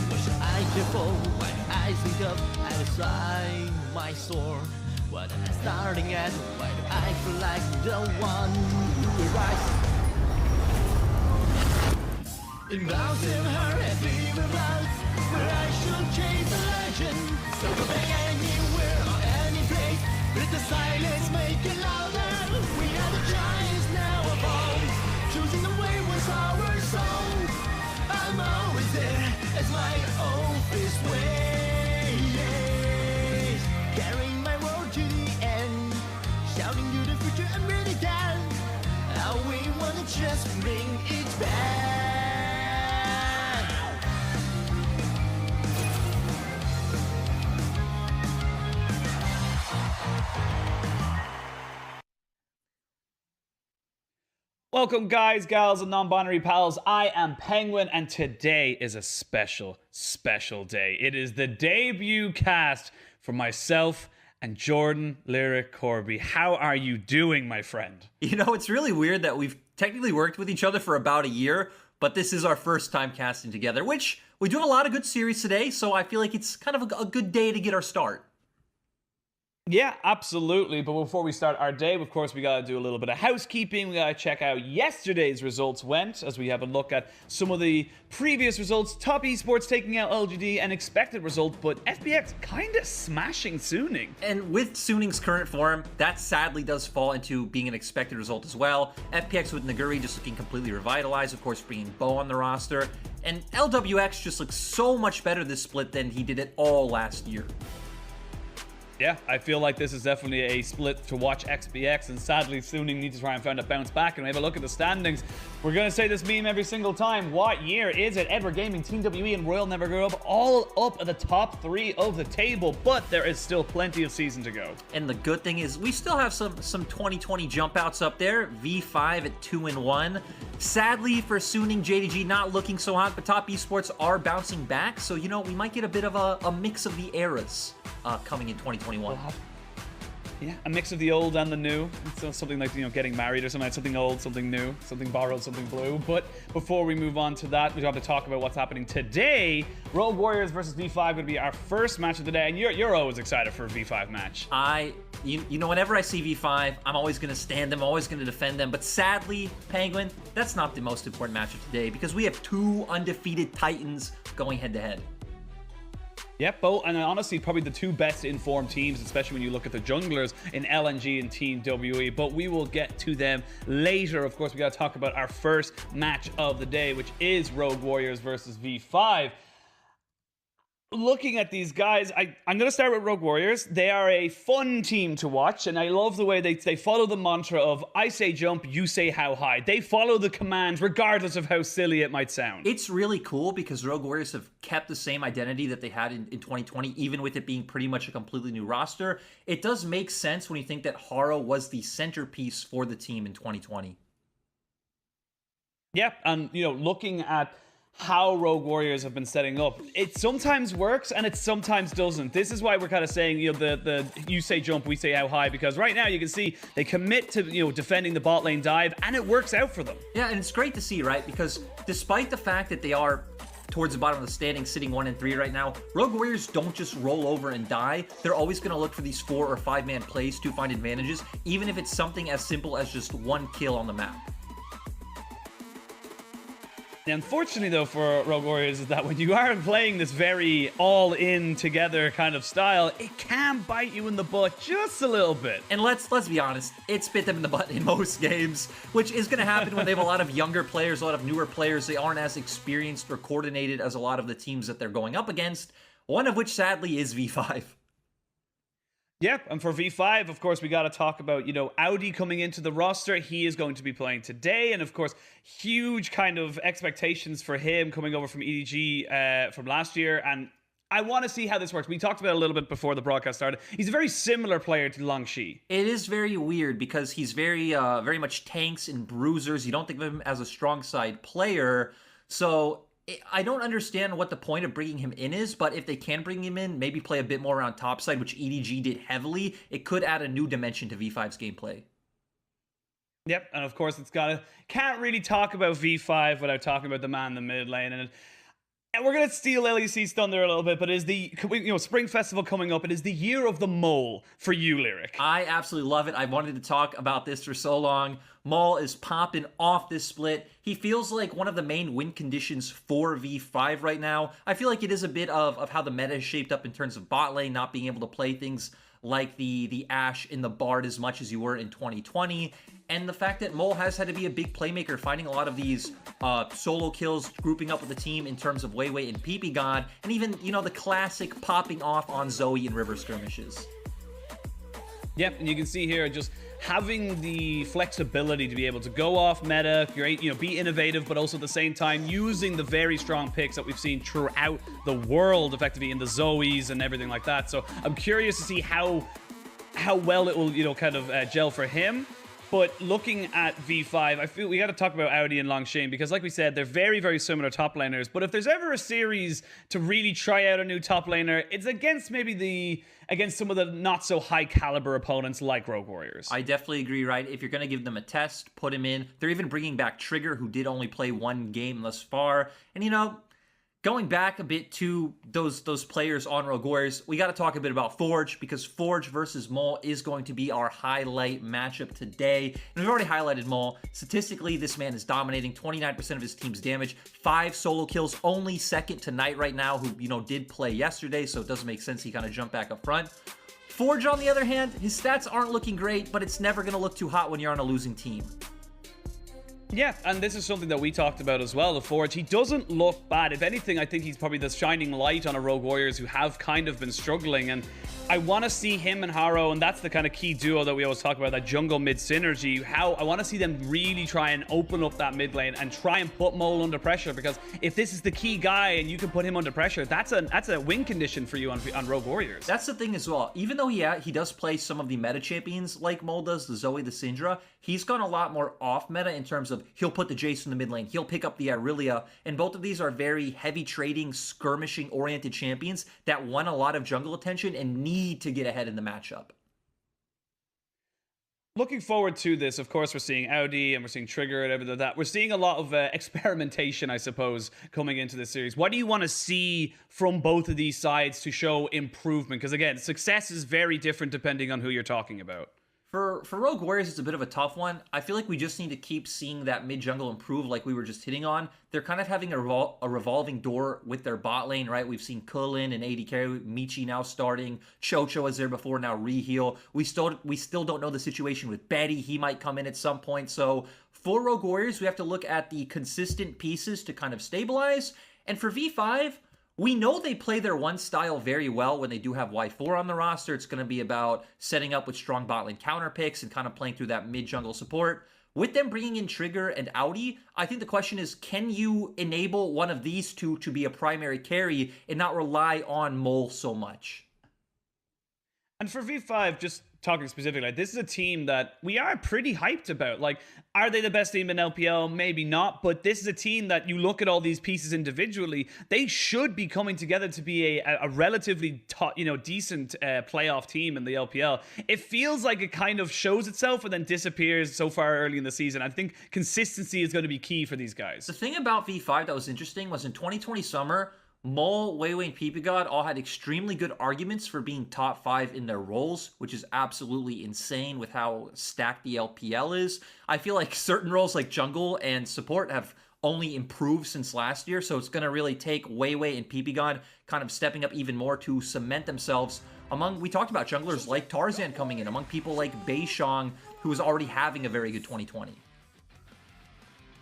What should I care for? Why do I think of? I was trying my sword. What am I starting at? Why do I feel like the one who will rise? Involved in her happy revolts, where I should chase a legend. So go back anywhere or any place. Let the silence make it louder. We are the giants now evolved. Choosing the way was our soul. I'm always there as my office ways. Carrying my word to the end. Shouting to the future I'm ready down. How we wanna just bring it back. Welcome, guys, gals, and non-binary pals. I am Penguin, and today is a special, special day. It is the debut cast for myself and Jordan Lyric Corby. How are you doing, my friend? You know, it's really weird that we've technically worked with each other for about a year, but this is our first time casting together, which we do have a lot of good series today, so I feel like it's kind of a good day to get our start. Yeah, absolutely. But before we start our day, of course, we got to do a little bit of housekeeping. We got to check out yesterday's results went as we have a look at some of the previous results. Top Esports taking out LGD, an expected result, but FPX kind of smashing Suning. And with Suning's current form, that sadly does fall into being an expected result as well. FPX with Naguri just looking completely revitalized, of course, bringing Bo on the roster. And LWX just looks so much better this split than he did it all last year. Yeah, I feel like this is definitely a split to watch XPX, and sadly, Suning need to try and find a bounce back. And we have a look at the standings. We're going to say this meme every single time. What year is it? Edward Gaming, Team WE, and Royal Never Grow Up all up at the top 3 of the table, but there is still plenty of season to go. And the good thing is we still have some 2020 jump outs up there. V5 at 2-1. Sadly for Suning, JDG not looking so hot, but Top Esports are bouncing back. So, you know, we might get a bit of a mix of the eras coming in 2021. Yeah, a mix of the old and the new. So something like, you know, getting married or something, something old, something new, something borrowed, something blue. But before we move on to that, we have to talk about what's happening today. Rogue Warriors versus V5 going to be our first match of the day, and you're always excited for a V5 match. You know, whenever I see V5, I'm always going to stand them, always going to defend them. But sadly, Penguin, that's not the most important match of today because we have 2 undefeated Titans going head-to-head. Yep, both, and honestly, probably the 2 best informed teams, especially when you look at the junglers in LNG and Team WE, but we will get to them later. Of course, we got to talk about our first match of the day, which is Rogue Warriors versus V5. Looking at these guys, I'm going to start with Rogue Warriors. They are a fun team to watch, and I love the way they follow the mantra of, I say jump, you say how high. They follow the command regardless of how silly it might sound. It's really cool because Rogue Warriors have kept the same identity that they had in 2020, even with it being pretty much a completely new roster. It does make sense when you think that Haro was the centerpiece for the team in 2020. Yeah, and, you know, looking at how Rogue Warriors have been setting up. It sometimes works and it sometimes doesn't. This is why we're kind of saying, the you say jump, we say how high, because right now you can see they commit to, defending the bot lane dive, and it works out for them. Yeah, and it's great to see, right? Because despite the fact that they are towards the bottom of the standing, sitting 1 and 3 right now, Rogue Warriors don't just roll over and die. They're always going to look for these 4 or 5 man plays to find advantages, even if it's something as simple as just 1 kill on the map. The unfortunately, though, for Rogue Warriors is that when you are playing this very all-in together kind of style, it can bite you in the butt just a little bit. And let's be honest, it's bit them in the butt in most games, which is going to happen when they have a lot of younger players, a lot of newer players. They aren't as experienced or coordinated as a lot of the teams that they're going up against, one of which, sadly, is V5. Yep, and for V5, of course, we got to talk about, Audi coming into the roster. He is going to be playing today, and of course, huge kind of expectations for him coming over from EDG from last year, and I want to see how this works. We talked about it a little bit before the broadcast started. He's a very similar player to Longxi. It is very weird because he's very much tanks and bruisers. You don't think of him as a strong side player, so I don't understand what the point of bringing him in is, but if they can bring him in, maybe play a bit more around topside, which EDG did heavily, it could add a new dimension to V5's gameplay. Yep, and of course can't really talk about V5 without talking about the man in the mid lane, and we're going to steal LEC's thunder a little bit, but is the Spring Festival coming up? It is the year of the mole for you, Lyric. I absolutely love it. I wanted to talk about this for so long. Maul is popping off this split. He feels like one of the main win conditions for V5 right now. I feel like it is a bit of how the meta is shaped up in terms of bot lane, not being able to play things like the Ashe in the Bard as much as you were in 2020. And the fact that Mole has had to be a big playmaker, finding a lot of these solo kills, grouping up with the team in terms of Weiwei and PP God, and even, the classic popping off on Zoe in river skirmishes. Yep, and you can see here just having the flexibility to be able to go off meta, be innovative, but also at the same time using the very strong picks that we've seen throughout the world, effectively in the Zoes and everything like that. So I'm curious to see how well it will, gel for him. But looking at V5, I feel we got to talk about Audi and Longxi because, like we said, they're very, very similar top laners. But if there's ever a series to really try out a new top laner, it's against against some of the not so high caliber opponents like Rogue Warriors. I definitely agree, right? If you're going to give them a test, put him in. They're even bringing back Trigger, who did only play 1 game thus far. And, going back a bit to those players on Rogue Warriors, we got to talk a bit about Forge, because Forge versus Mole is going to be our highlight matchup today. And we've already highlighted Mole. Statistically, this man is dominating 29% of his team's damage, 5 solo kills, only second to Knight right now, who, did play yesterday, so it doesn't make sense he kind of jumped back up front. Forge, on the other hand, his stats aren't looking great, but it's never going to look too hot when you're on a losing team. Yeah, and this is something that we talked about as well, the Forge. He doesn't look bad. If anything, I think he's probably the shining light on a Rogue Warriors who have kind of been struggling, and I want to see him and Harrow, and that's the kind of key duo that we always talk about, that jungle mid synergy. I want to see them really try and open up that mid lane and try and put Mole under pressure, because if this is the key guy and you can put him under pressure, that's a win condition for you on Rogue Warriors. That's the thing as well. Even though he does play some of the meta champions like Mole does, the Zoe, the Syndra, he's gone a lot more off meta in terms of he'll put the Jace in the mid lane, he'll pick up the Irelia, and both of these are very heavy trading, skirmishing oriented champions that want a lot of jungle attention and need to get ahead in the matchup. Looking forward to this, of course, we're seeing Audi and we're seeing Trigger and everything like that. We're seeing a lot of experimentation, I suppose, coming into this series. What do you want to see from both of these sides to show improvement? Because again, success is very different depending on who you're talking about. For Rogue Warriors, it's a bit of a tough one. I feel like we just need to keep seeing that mid-jungle improve like we were just hitting on. They're kind of having a revolving door with their bot lane, right? We've seen Kulin and AD carry, Michi now starting, Chocho was there before, now Reheal. We still don't know the situation with Betty. He might come in at some point. So for Rogue Warriors, we have to look at the consistent pieces to kind of stabilize. And for V5, we know they play their one style very well when they do have Y4 on the roster. It's going to be about setting up with strong bot lane counter picks and kind of playing through that mid-jungle support. With them bringing in Trigger and Audi, I think the question is, can you enable one of these two to be a primary carry and not rely on Mole so much? And for V5, just talking specifically, like, this is a team that we are pretty hyped about. Like, are they the best team in LPL? Maybe not, but this is a team that you look at all these pieces individually, they should be coming together to be a relatively decent playoff team in the LPL. It feels like it kind of shows itself and then disappears so far early in the season. I think consistency is going to be key for these guys. The thing about V5 that was interesting was in 2020 summer, Mole, Weiwei, and PeePeeGod all had extremely good arguments for being top 5 in their roles, which is absolutely insane with how stacked the LPL is. I feel like certain roles like jungle and support have only improved since last year, so it's going to really take Weiwei and PeePeeGod kind of stepping up even more to cement themselves among, we talked about junglers like Tarzan coming in, among people like Beishang, who is already having a very good 2020.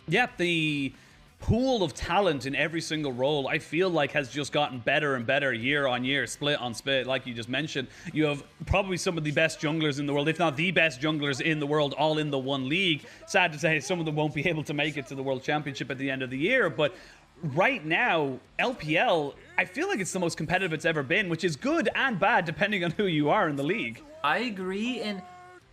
Yep, the pool of talent in every single role, I feel like, has just gotten better and better year on year, split on split, like you just mentioned. You have probably some of the best junglers in the world, if not the best junglers in the world, all in the one league. Sad to say, some of them won't be able to make it to the World Championship at the end of the year, but right now, LPL, I feel like it's the most competitive it's ever been, which is good and bad depending on who you are in the league. I agree, and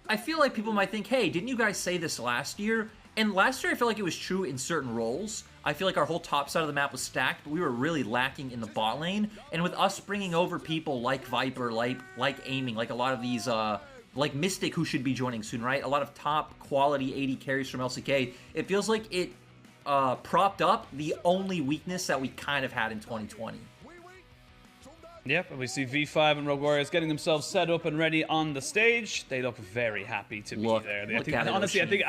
I feel like people might think, hey, didn't you guys say this last year? And last year, I feel like it was true in certain roles. I feel like our whole top side of the map was stacked, but we were really lacking in the bot lane. And with us bringing over people like Viper, like Aiming, like a lot of these, like Mystic, who should be joining soon, right? A lot of top quality AD carries from LCK. It feels like it propped up the only weakness that we kind of had in 2020. Yep, and we see V5 and Rogue Warriors getting themselves set up and ready on the stage. They look very happy to be there. Honestly, I think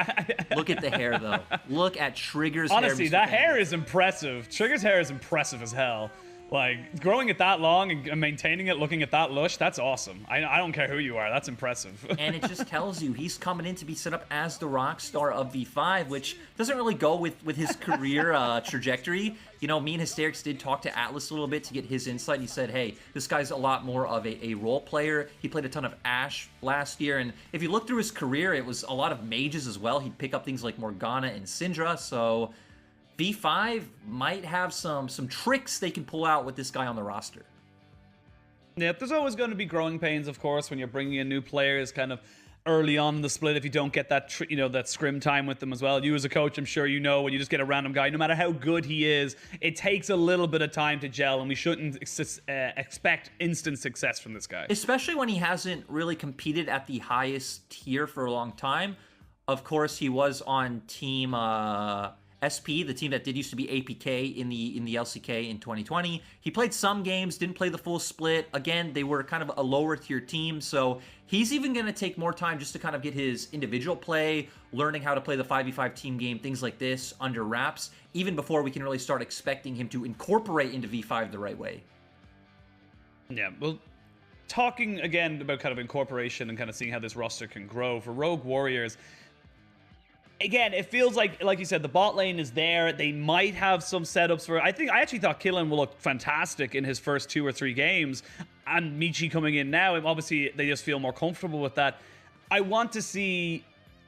look at the hair, though. Look at Trigger's hair. Honestly, that hair is impressive. Trigger's hair is impressive as hell. Like, growing it that long and maintaining it, looking at that lush, that's awesome. I don't care who you are. That's impressive. And it just tells you he's coming in to be set up as the rock star of V5, which doesn't really go with his career trajectory. You know, me and Hysterics did talk to Atlas a little bit to get his insight. He said, hey, this guy's a lot more of a role player. He played a ton of Ashe last year. And if you look through his career, it was a lot of mages as well. He'd pick up things like Morgana and Syndra. So V5 might have some tricks they can pull out with this guy on the roster. Yeah, there's always going to be growing pains, of course, when you're bringing in new players kind of early on in the split if you don't get that that scrim time with them as well. You as a coach, I'm sure you know, when you just get a random guy, no matter how good he is, it takes a little bit of time to gel, and we shouldn't expect instant success from this guy. Especially when he hasn't really competed at the highest tier for a long time. Of course, he was on team SP, the team that used to be APK in the LCK in 2020. He played some games, didn't play the full split. Again, they were kind of a lower tier team, so he's even going to take more time just to kind of get his individual play, learning how to play the 5v5 team game, things like this under wraps, even before we can really start expecting him to incorporate into V5 the right way. Yeah, well, talking again about kind of incorporation and kind of seeing how this roster can grow for Rogue Warriors, again, it feels like you said, the bot lane is there. They might have some setups for... I actually thought Killen will look fantastic in his first 2 or 3 games. And Michi coming in now, and obviously they just feel more comfortable with that. I want to see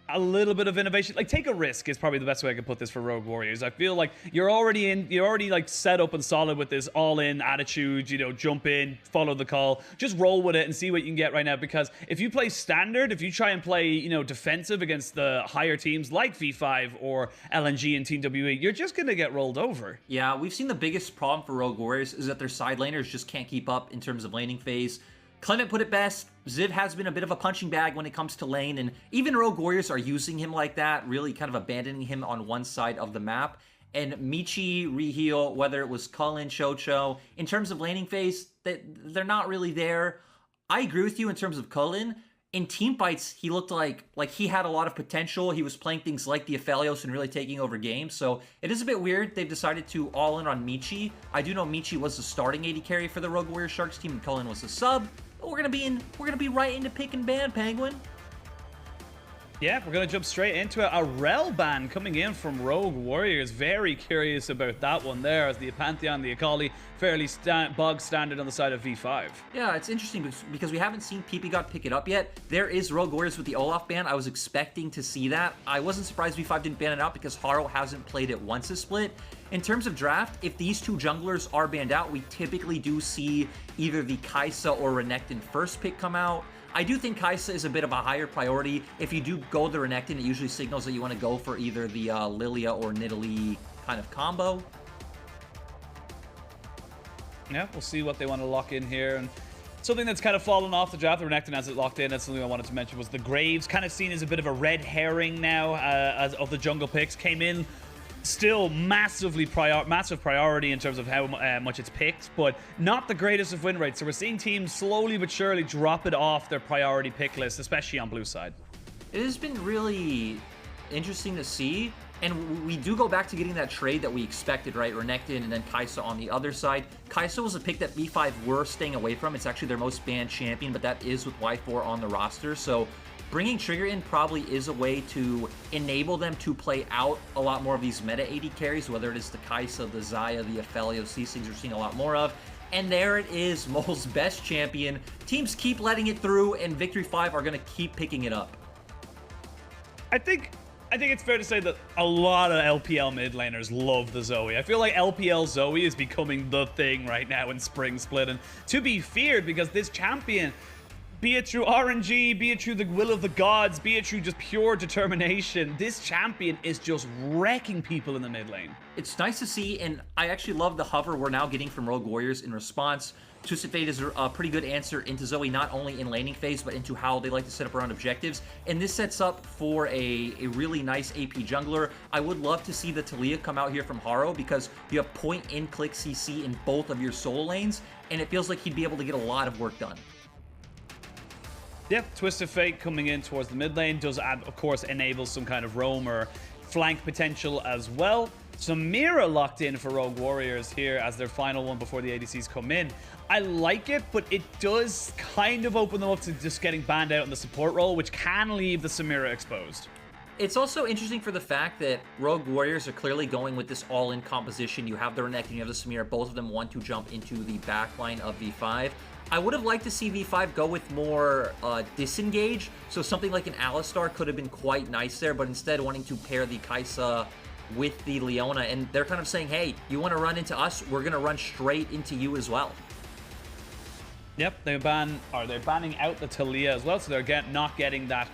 a little bit of innovation. Like, take a risk is probably the best way I could put this for Rogue Warriors. I feel like you're already like set up and solid with this all-in attitude, jump in, follow the call, just roll with it and see what you can get right now. Because if you play standard, if you try and play, defensive against the higher teams like V5 or LNG and Team WE, you're just going to get rolled over. Yeah, we've seen the biggest problem for Rogue Warriors is that their side laners just can't keep up in terms of laning phase. Clement put it best. Ziv has been a bit of a punching bag when it comes to lane, and even Rogue Warriors are using him like that, really kind of abandoning him on one side of the map. And Michi, Reheal, whether it was Cullen, Chocho, in terms of laning phase, they're not really there. I agree with you in terms of Cullen. In team fights, he looked like he had a lot of potential. He was playing things like the Aphelios and really taking over games. So it is a bit weird they've decided to all in on Michi. I do know Michi was the starting AD carry for the Rogue Warriors Sharks team, and Cullen was the sub. We're gonna be right into pick and ban, Penguin. Yeah, we're gonna jump straight into it. A rel ban coming in from Rogue Warriors. Very curious about that one there, as the Pantheon, the Akali, fairly bog standard on the side of V5. Yeah, it's interesting because we haven't seen PeePeeGod pick it up yet. There is Rogue Warriors with the Olaf ban. I was expecting to see that. I wasn't surprised V5 didn't ban it out because Haro hasn't played it once this split. In terms of draft, if these two junglers are banned out, we typically do see either the Kai'Sa or Renekton first pick come out. I do think Kai'Sa is a bit of a higher priority. If you do go the Renekton, it usually signals that you want to go for either the Lilia or Nidalee kind of combo. Yeah, we'll see what they want to lock in here. And something that's kind of fallen off the draft, the Renekton has it locked in. That's something I wanted to mention was the Graves, kind of seen as a bit of a red herring now as of the jungle picks. Came in still massive priority in terms of how much it's picked, but not the greatest of win rates. So we're seeing teams slowly but surely drop it off their priority pick list, especially on blue side. It has been really interesting to see. And we do go back to getting that trade that we expected, right? Renekton and then Kai'Sa on the other side. Kai'Sa was a pick that V5 were staying away from. It's actually their most banned champion, but that is with Y4 on the roster. So bringing Trigger in probably is a way to enable them to play out a lot more of these meta AD carries, whether it is the Kai'Sa, the Xayah, the Aphelios. These things we're seeing a lot more of. And there it is, Mole's best champion. Teams keep letting it through, and Victory 5 are going to keep picking it up. I think it's fair to say that a lot of LPL mid laners love the Zoe. I feel like LPL Zoe is becoming the thing right now in Spring Split, and to be feared because this champion, be it through RNG, be it through the will of the gods, be it through just pure determination, this champion is just wrecking people in the mid lane. It's nice to see, and I actually love the hover we're now getting from Rogue Warriors in response. Twisted Fate is a pretty good answer into Zoe, not only in laning phase, but into how they like to set up around objectives. And this sets up for a really nice AP jungler. I would love to see the Talia come out here from Haro, because you have point and click CC in both of your solo lanes, and it feels like he'd be able to get a lot of work done. Yep, Twisted Fate coming in towards the mid lane does, of course, enable some kind of roam or flank potential as well. Samira locked in for Rogue Warriors here as their final one before the ADCs come in. I like it, but it does kind of open them up to just getting banned out in the support role, which can leave the Samira exposed. It's also interesting for the fact that Rogue Warriors are clearly going with this all-in composition. You have the Renekton, you have the Samira. Both of them want to jump into the backline of V5. I would have liked to see V5 go with more disengage, so something like an Alistar could have been quite nice there, but instead wanting to pair the Kai'Sa with the Leona, and they're kind of saying, hey, you want to run into us, we're going to run straight into you as well. Yep, they're banning out the Talia as well, so they're not getting that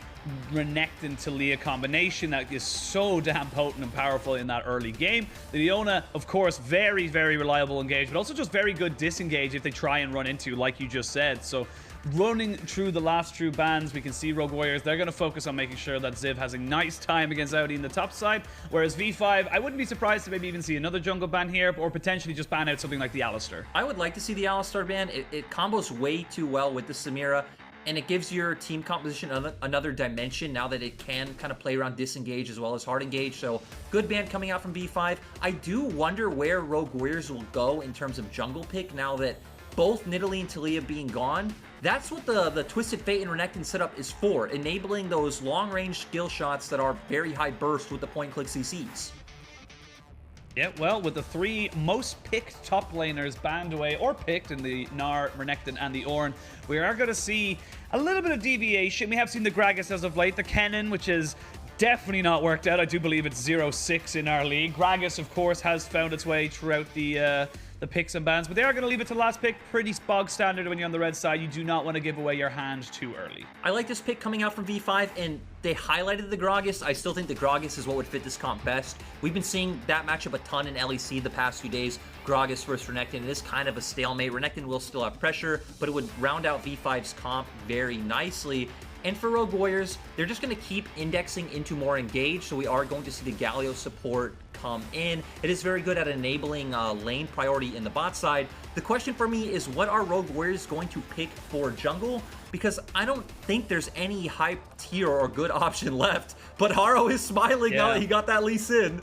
Renekton Talia combination that is so damn potent and powerful in that early game. The Leona, of course, very, very reliable engage, but also just very good disengage if they try and run into, like you just said. So running through the last true bans, we can see Rogue Warriors, they're going to focus on making sure that Ziv has a nice time against Audi in the top side, whereas V5, I wouldn't be surprised to maybe even see another jungle ban here, or potentially just ban out something like the Alistar. I would like to see the Alistar ban. It combos way too well with the Samira, and it gives your team composition another dimension now that it can kind of play around disengage as well as hard engage. So good ban coming out from V5. I do wonder where Rogue Warriors will go in terms of jungle pick now that both Nidalee and Talia being gone. That's what the Twisted Fate and Renekton setup is for, enabling those long-range skill shots that are very high burst with the point-click CCs. Yeah, well, with the three most picked top laners banned away or picked in the Gnar, Renekton, and the Ornn, we are going to see a little bit of deviation. We have seen the Gragas as of late, the Kennen, which is definitely not worked out. I do believe it's 0-6 in our league. Gragas, of course, has found its way throughout the picks and bans, but they are going to leave it to the last pick. Pretty bog standard when you're on the red side. You do not want to give away your hand too early. I like this pick coming out from V5, and they highlighted the Gragas. I still think the Gragas is what would fit this comp best. We've been seeing that matchup a ton in LEC the past few days. Gragas versus Renekton. It is kind of a stalemate. Renekton will still have pressure, but it would round out V5's comp very nicely. And for Rogue Warriors, they're just going to keep indexing into more engage, so we are going to see the Galio support come in. It is very good at enabling lane priority in the bot side. The question for me is, what are Rogue Warriors going to pick for jungle? Because I don't think there's any high tier or good option left, but Haro is smiling now that he got that Lee Sin.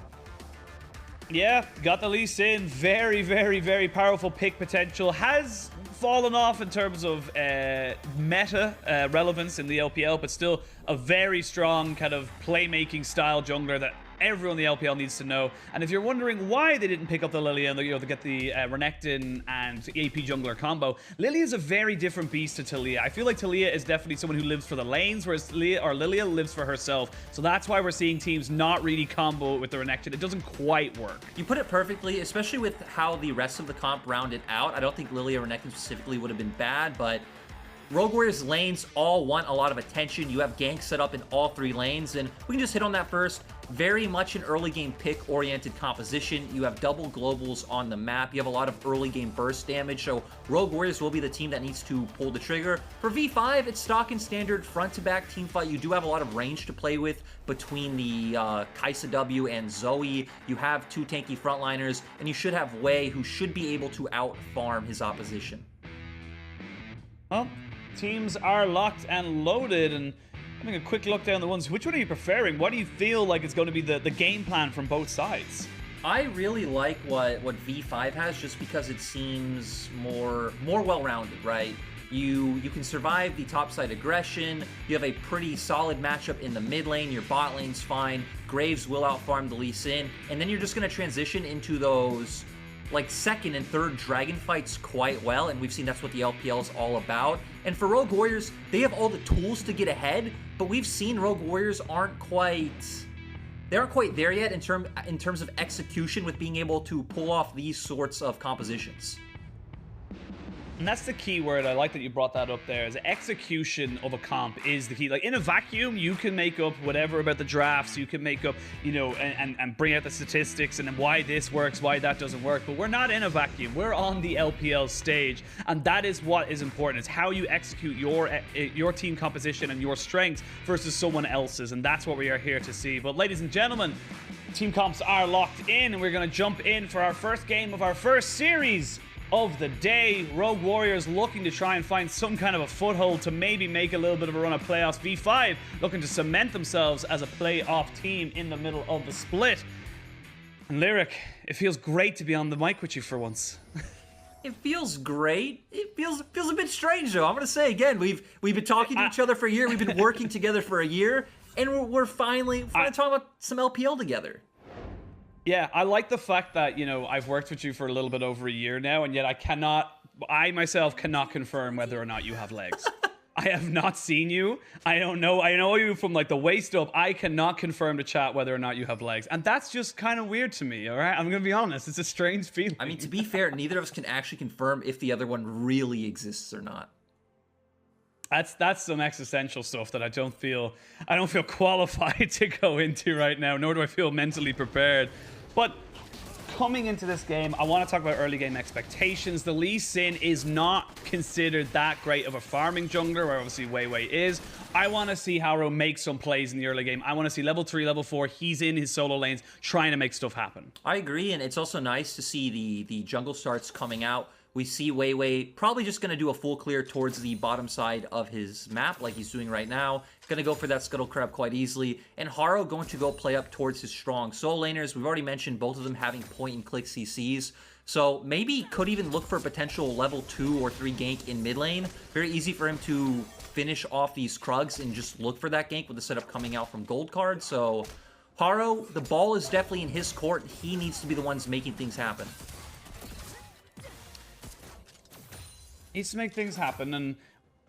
Yeah, got the Lee Sin. Very, very, very powerful pick potential. Has fallen off in terms of meta relevance in the LPL, but still a very strong kind of playmaking style jungler that everyone in the LPL needs to know. And if you're wondering why they didn't pick up the Lilia and to get the Renekton and AP jungler combo, Lilia is a very different beast to Talia. I feel like Talia is definitely someone who lives for the lanes, whereas Lilia lives for herself. So that's why we're seeing teams not really combo with the Renekton. It doesn't quite work. You put it perfectly, especially with how the rest of the comp rounded out. I don't think Lilia Renekton specifically would have been bad, but Rogue Warriors lanes all want a lot of attention. You have ganks set up in all 3 lanes, and we can just hit on that first. Very much an early game pick-oriented composition. You have double globals on the map. You have a lot of early game burst damage, so Rogue Warriors will be the team that needs to pull the trigger. For V5, it's stock and standard front-to-back team fight. You do have a lot of range to play with between the Kai'Sa W and Zoe. You have 2 tanky frontliners, and you should have Wei, who should be able to out-farm his opposition. Well, teams are locked and loaded, and having a quick look down the ones. Which one are you preferring? What do you feel like is going to be the game plan from both sides? I really like what V5 has, just because it seems more well-rounded, right? You can survive the topside aggression. You have a pretty solid matchup in the mid lane. Your bot lane's fine. Graves will outfarm the Lee Sin, and then you're just going to transition into those like second and third dragon fights quite well, and we've seen that's what the LPL is all about. And for Rogue Warriors, they have all the tools to get ahead, but we've seen Rogue Warriors aren't quite there yet in terms of execution with being able to pull off these sorts of compositions. And that's the key word. I like that you brought that up there. Is execution of a comp is the key. Like in a vacuum, you can make up whatever about the drafts. You can make up, you know, and bring out the statistics and why this works, why that doesn't work. But we're not in a vacuum. We're on the LPL stage, and that is what is important. It's how you execute your team composition and your strengths versus someone else's, and that's what we are here to see. But ladies and gentlemen, team comps are locked in, and we're going to jump in for our first game of our first series of the day. Rogue Warriors looking to try and find some kind of a foothold to maybe make a little bit of a run at playoffs. V5 looking to cement themselves as a playoff team in the middle of the split. And Lyric, it feels great to be on the mic with you for once. It feels great. It feels a bit strange though. I'm gonna say again, we've been talking to each other for a year. We've been working together for a year, and we're finally talking about some LPL together. Yeah, I like the fact that, you know, I've worked with you for a little bit over a year now, and yet I myself cannot confirm whether or not you have legs. I have not seen you. I don't know. I know you from like the waist up. I cannot confirm to chat whether or not you have legs. And that's just kind of weird to me, all right? I'm going to be honest. It's a strange feeling. I mean, to be fair, neither of us can actually confirm if the other one really exists or not. That's some existential stuff that I don't feel qualified to go into right now, nor do I feel mentally prepared. But coming into this game, I want to talk about early game expectations. The Lee Sin is not considered that great of a farming jungler, where obviously Wei is. I want to see Haro make some plays in the early game. I want to see level 3, level 4. He's in his solo lanes trying to make stuff happen. I agree, and it's also nice to see the jungle starts coming out. We see Wei probably just going to do a full clear towards the bottom side of his map like he's doing right now. Going to go for that Scuttle Crab quite easily. And Haro going to go play up towards his strong solo laners. We've already mentioned both of them having point-and-click CCs. So maybe could even look for a potential level 2 or 3 gank in mid lane. Very easy for him to finish off these Krugs and just look for that gank with the setup coming out from gold card. So Haro, the ball is definitely in his court. He needs to be the ones making things happen. Needs to make things happen, and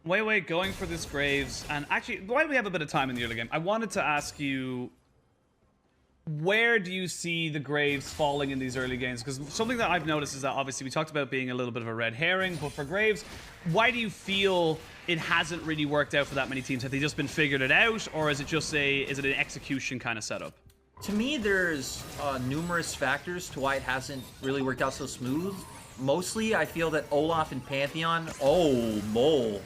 Wei going for this Graves. And actually, while we have a bit of time in the early game, I wanted to ask you, where do you see the Graves falling in these early games? Because something that I've noticed is that obviously we talked about being a little bit of a red herring, but for Graves, why do you feel it hasn't really worked out for that many teams? Have they just been figured it out, or is it just is it an execution kind of setup? To me, there's numerous factors to why it hasn't really worked out so smooth. Mostly, I feel that Olaf and Pantheon... Oh, Mole.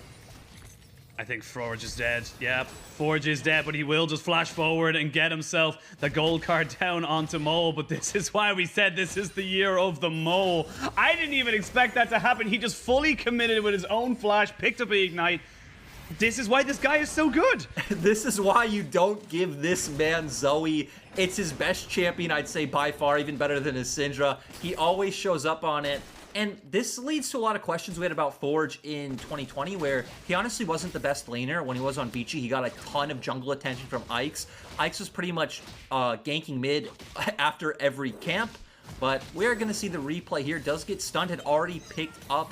I think Forge is dead. Yep, Forge is dead, but he will just flash forward and get himself the gold card down onto Mole. But this is why we said this is the year of the Mole. I didn't even expect that to happen. He just fully committed with his own flash, picked up the Ignite. This is why this guy is so good. This is why you don't give this man Zoe. It's his best champion, I'd say, by far, even better than his Syndra. He always shows up on it. And this leads to a lot of questions we had about Forge in 2020, where he honestly wasn't the best laner. When he was on Beachy, he got a ton of jungle attention from Ike's. Ike's was pretty much ganking mid after every camp. But we're going to see the replay here. Does get stunned, had already picked up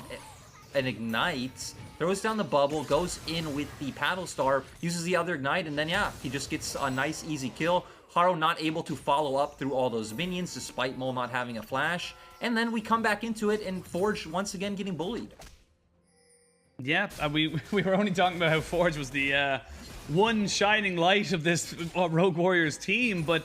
an Ignite. Throws down the bubble, goes in with the Paddle Star, uses the other Ignite, and then, yeah, he just gets a nice, easy kill. Haro not able to follow up through all those minions, despite Mole not having a flash. And then we come back into it, and Forge once again getting bullied. Yeah, we were only talking about how Forge was the one shining light of this Rogue Warriors team, but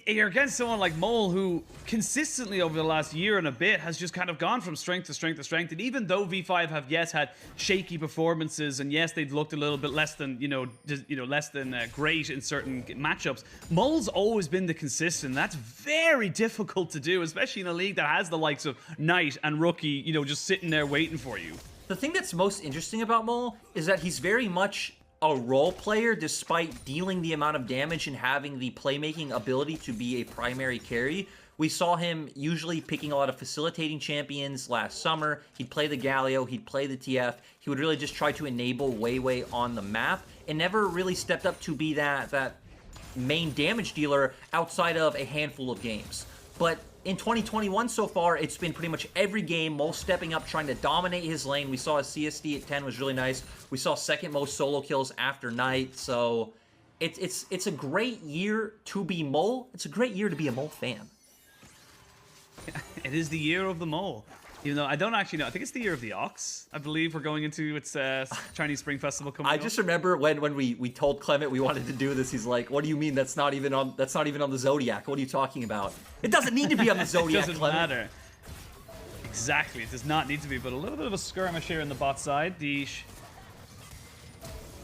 you're against someone like Mole, who consistently over the last year and a bit has just kind of gone from strength to strength to strength. And even though V5 have, yes, had shaky performances, and yes, they've looked a little bit less than, less than great in certain matchups, Mole's always been the consistent. That's very difficult to do, especially in a league that has the likes of Knight and Rookie, just sitting there waiting for you. The thing that's most interesting about Mole is that he's very much a role player, despite dealing the amount of damage and having the playmaking ability to be a primary carry. We saw him usually picking a lot of facilitating champions last summer. He'd play the Galio, he'd play the TF. He would really just try to enable Weiwei on the map, and never really stepped up to be that main damage dealer outside of a handful of games. But in 2021 so far, it's been pretty much every game, Mole stepping up, trying to dominate his lane. We saw his CSD at 10 was really nice. We saw second most solo kills after Knight. So it's a great year to be Mole. It's a great year to be a Mole fan. It is the year of the Mole. Even though I don't actually know. I think it's the year of the Ox. I believe we're going into its Chinese Spring Festival coming up. I just remember when we told Clement we wanted to do this, he's like, "What do you mean that's not even on the Zodiac? What are you talking about? It doesn't need to be on the Zodiac." It doesn't Clement. matter. Exactly, it does not need to be. But a little bit of a skirmish here in the bot side. The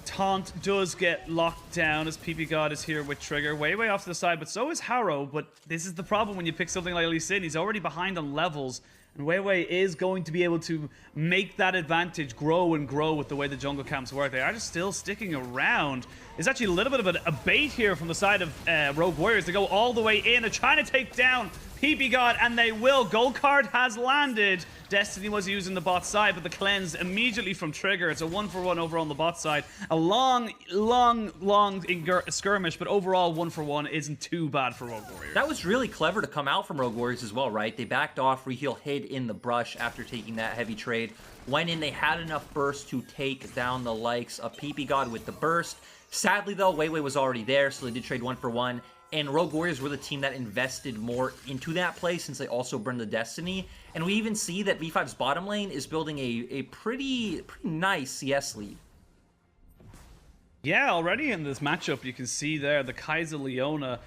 taunt does get locked down as PP God is here with Trigger. Way off to the side, but so is Harrow. But this is the problem when you pick something like Lee Sin. He's already behind on levels. And Weiwei is going to be able to make that advantage grow and grow with the way the jungle camps work. They are just still sticking around. There's actually a little bit of a bait here from the side of Rogue Warriors to go all the way in. They're trying to take down PP God, and they will. Gold card has landed. Destiny was using the bot side, but the cleanse immediately from Trigger. It's a 1-for-1 over on the bot side. A long skirmish, but overall 1-for-1 isn't too bad for Rogue Warriors. That was really clever to come out from Rogue Warriors as well, right? They backed off, Reheal hid in the brush after taking that heavy trade. Went in, they had enough burst to take down the likes of PP God with the burst. Sadly though, Weiwei was already there, so they did trade 1-for-1. And Rogue Warriors were the team that invested more into that play, since they also burned the Destiny. And we even see that V5's bottom lane is building a pretty nice CS lead. Yeah, already in this matchup, you can see there the Kaiser Leona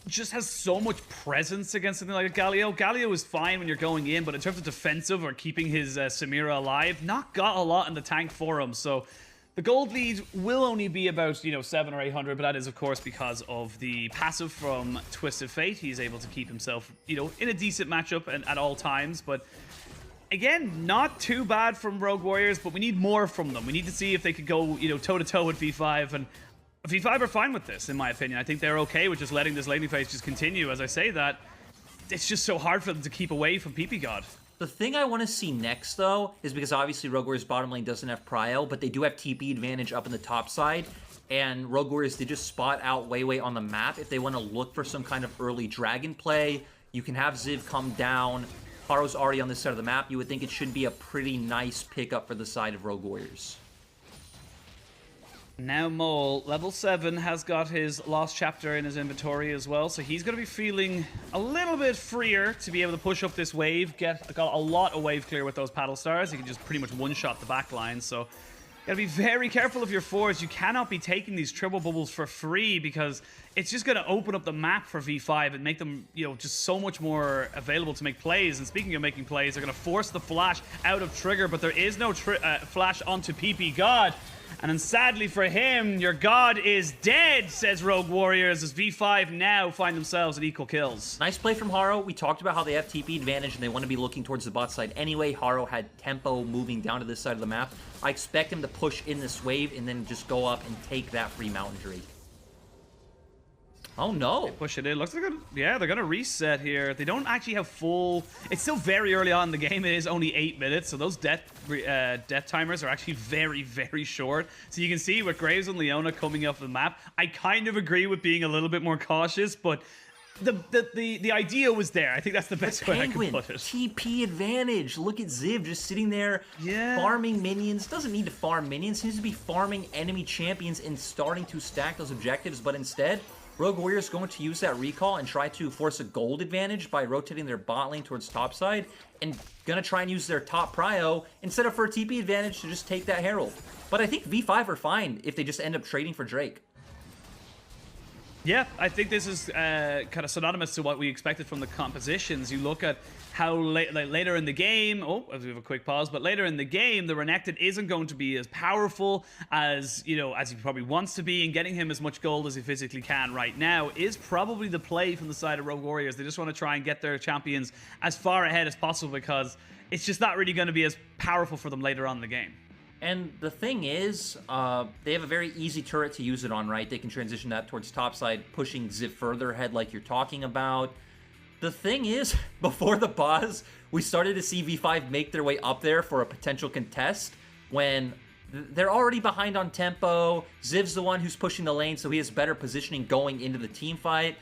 just has so much presence against something like a Galio. Galio is fine when you're going in, but in terms of defensive or keeping his Samira alive, not got a lot in the tank for him. So the gold lead will only be about, 700 or 800, but that is, of course, because of the passive from Twisted Fate. He's able to keep himself, in a decent matchup and at all times. But again, not too bad from Rogue Warriors, but we need more from them. We need to see if they could go, toe-to-toe with V5. And V5 are fine with this, in my opinion. I think they're okay with just letting this laning phase just continue. As I say that, it's just so hard for them to keep away from PP God. The thing I want to see next, though, is because obviously Rogue Warriors' bottom lane doesn't have Prio, but they do have TP advantage up in the top side, and Rogue Warriors did just spot out Weiwei on the map. If they want to look for some kind of early dragon play, you can have Ziv come down. Haro's already on this side of the map. You would think it should be a pretty nice pickup for the side of Rogue Warriors. Now Mole, level 7, has got his Lost Chapter in his inventory as well, so he's going to be feeling a little bit freer to be able to push up this wave, got a lot of wave clear with those paddle stars. He can just pretty much one-shot the back line, so you gotta be very careful of your forwards. You cannot be taking these triple bubbles for free, because it's just going to open up the map for V5 and make them, just so much more available to make plays. And speaking of making plays, they're going to force the flash out of Trigger, but there is no flash onto PP God. And then sadly for him, your god is dead, says Rogue Warriors, as V5 now find themselves at equal kills. Nice play from Haro. We talked about how they have TP advantage and they want to be looking towards the bot side anyway. Haro had tempo moving down to this side of the map. I expect him to push in this wave and then just go up and take that free Mountain Drake. Oh no. Push it in. Looks like they're gonna reset here. They don't actually have full. It's still very early on in the game. It is only 8 minutes, so those death timers are actually very, very short. So you can see with Graves and Leona coming off the map, I kind of agree with being a little bit more cautious, but the idea was there. I think that's the best way I can put it. TP advantage. Look at Ziv just sitting there farming minions. Doesn't need to farm minions. Seems to be farming enemy champions and starting to stack those objectives, but instead, Rogue Warriors going to use that recall and try to force a gold advantage by rotating their bot lane towards topside, and gonna try and use their top prio instead of for a TP advantage to just take that Herald. But I think V5 are fine if they just end up trading for Drake. Yeah, I think this is kind of synonymous to what we expected from the compositions. You look at how later in the game, we have a quick pause, but later in the game, the Renekton isn't going to be as powerful as, as he probably wants to be, and getting him as much gold as he physically can right now is probably the play from the side of Rogue Warriors. They just want to try and get their champions as far ahead as possible because it's just not really going to be as powerful for them later on in the game. And the thing is, they have a very easy turret to use it on, right? They can transition that towards topside, pushing Ziv further ahead like you're talking about. The thing is, before the pause, we started to see V5 make their way up there for a potential contest when they're already behind on tempo. Ziv's the one who's pushing the lane, so he has better positioning going into the team fight.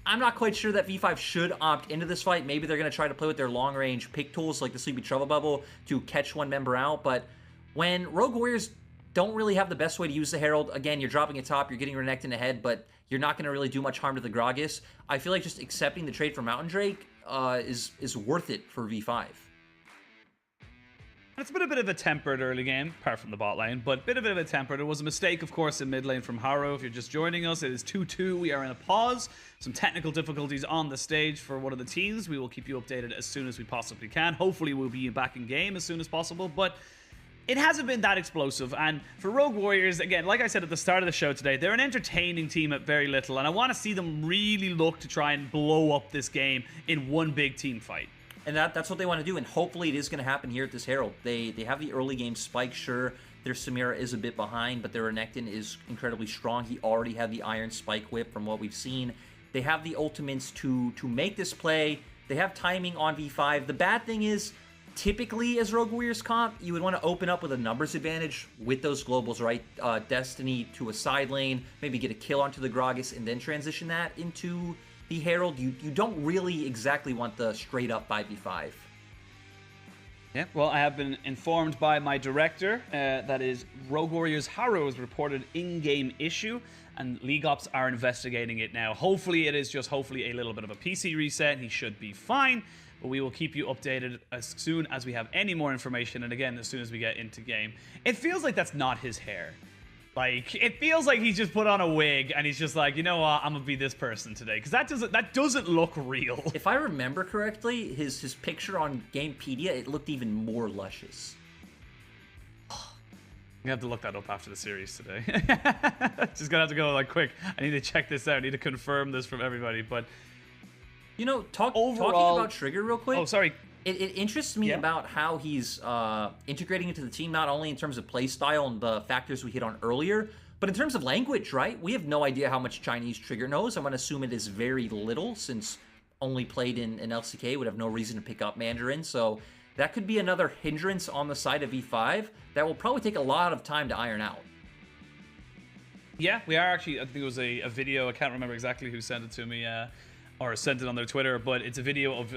I'm not quite sure that V5 should opt into this fight. Maybe they're going to try to play with their long-range pick tools like the Sleepy Trouble Bubble to catch one member out, but when Rogue Warriors don't really have the best way to use the Herald, again, you're dropping it top, you're getting Renekton ahead, but you're not going to really do much harm to the Gragas. I feel like just accepting the trade for Mountain Drake is worth it for V5. It's been a bit of a tempered early game, apart from the bot lane, but a bit of a tempered. It was a mistake, of course, in mid lane from Haro. If you're just joining us, it is 2-2. We are in a pause. Some technical difficulties on the stage for one of the teams. We will keep you updated as soon as we possibly can. Hopefully, we'll be back in game as soon as possible, but it hasn't been that explosive. And for Rogue Warriors, again, like I said at the start of the show today, they're an entertaining team at very little, and I want to see them really look to try and blow up this game in one big team fight. And that's what they want to do, and hopefully it is going to happen here at this Herald. They have the early game spike, sure. Their Samira is a bit behind, but their Renekton is incredibly strong. He already had the Iron Spike Whip from what we've seen. They have the ultimates to make this play. They have timing on V5. The bad thing is, typically, as Rogue Warriors comp, you would want to open up with a numbers advantage with those globals, right? Destiny to a side lane, maybe get a kill onto the Gragas, and then transition that into the Herald. You don't really exactly want the straight-up 5v5. Yeah, well, I have been informed by my director that is Rogue Warriors Haro's reported in-game issue, and League Ops are investigating it now. Hopefully, it is just a little bit of a PC reset. He should be fine. But we will keep you updated as soon as we have any more information, and again, as soon as we get into game. It feels like that's not his hair. Like, it feels like he's just put on a wig, and he's just like, you know what, I'm gonna be this person today. Because that doesn't look real. If I remember correctly, his picture on Gamepedia, it looked even more luscious. I'm gonna have to look that up after the series today. Just gonna have to go, like, quick. I need to check this out. I need to confirm this from everybody, but talking about Trigger real quick. Oh, sorry. It interests me about how he's integrating into the team, not only in terms of play style and the factors we hit on earlier, but in terms of language, right? We have no idea how much Chinese Trigger knows. I'm going to assume it is very little, since only played in LCK, would have no reason to pick up Mandarin. So that could be another hindrance on the side of E5 that will probably take a lot of time to iron out. Yeah, we are actually, I think it was a video, I can't remember exactly who sent it to me, or sent it on their Twitter, but it's a video of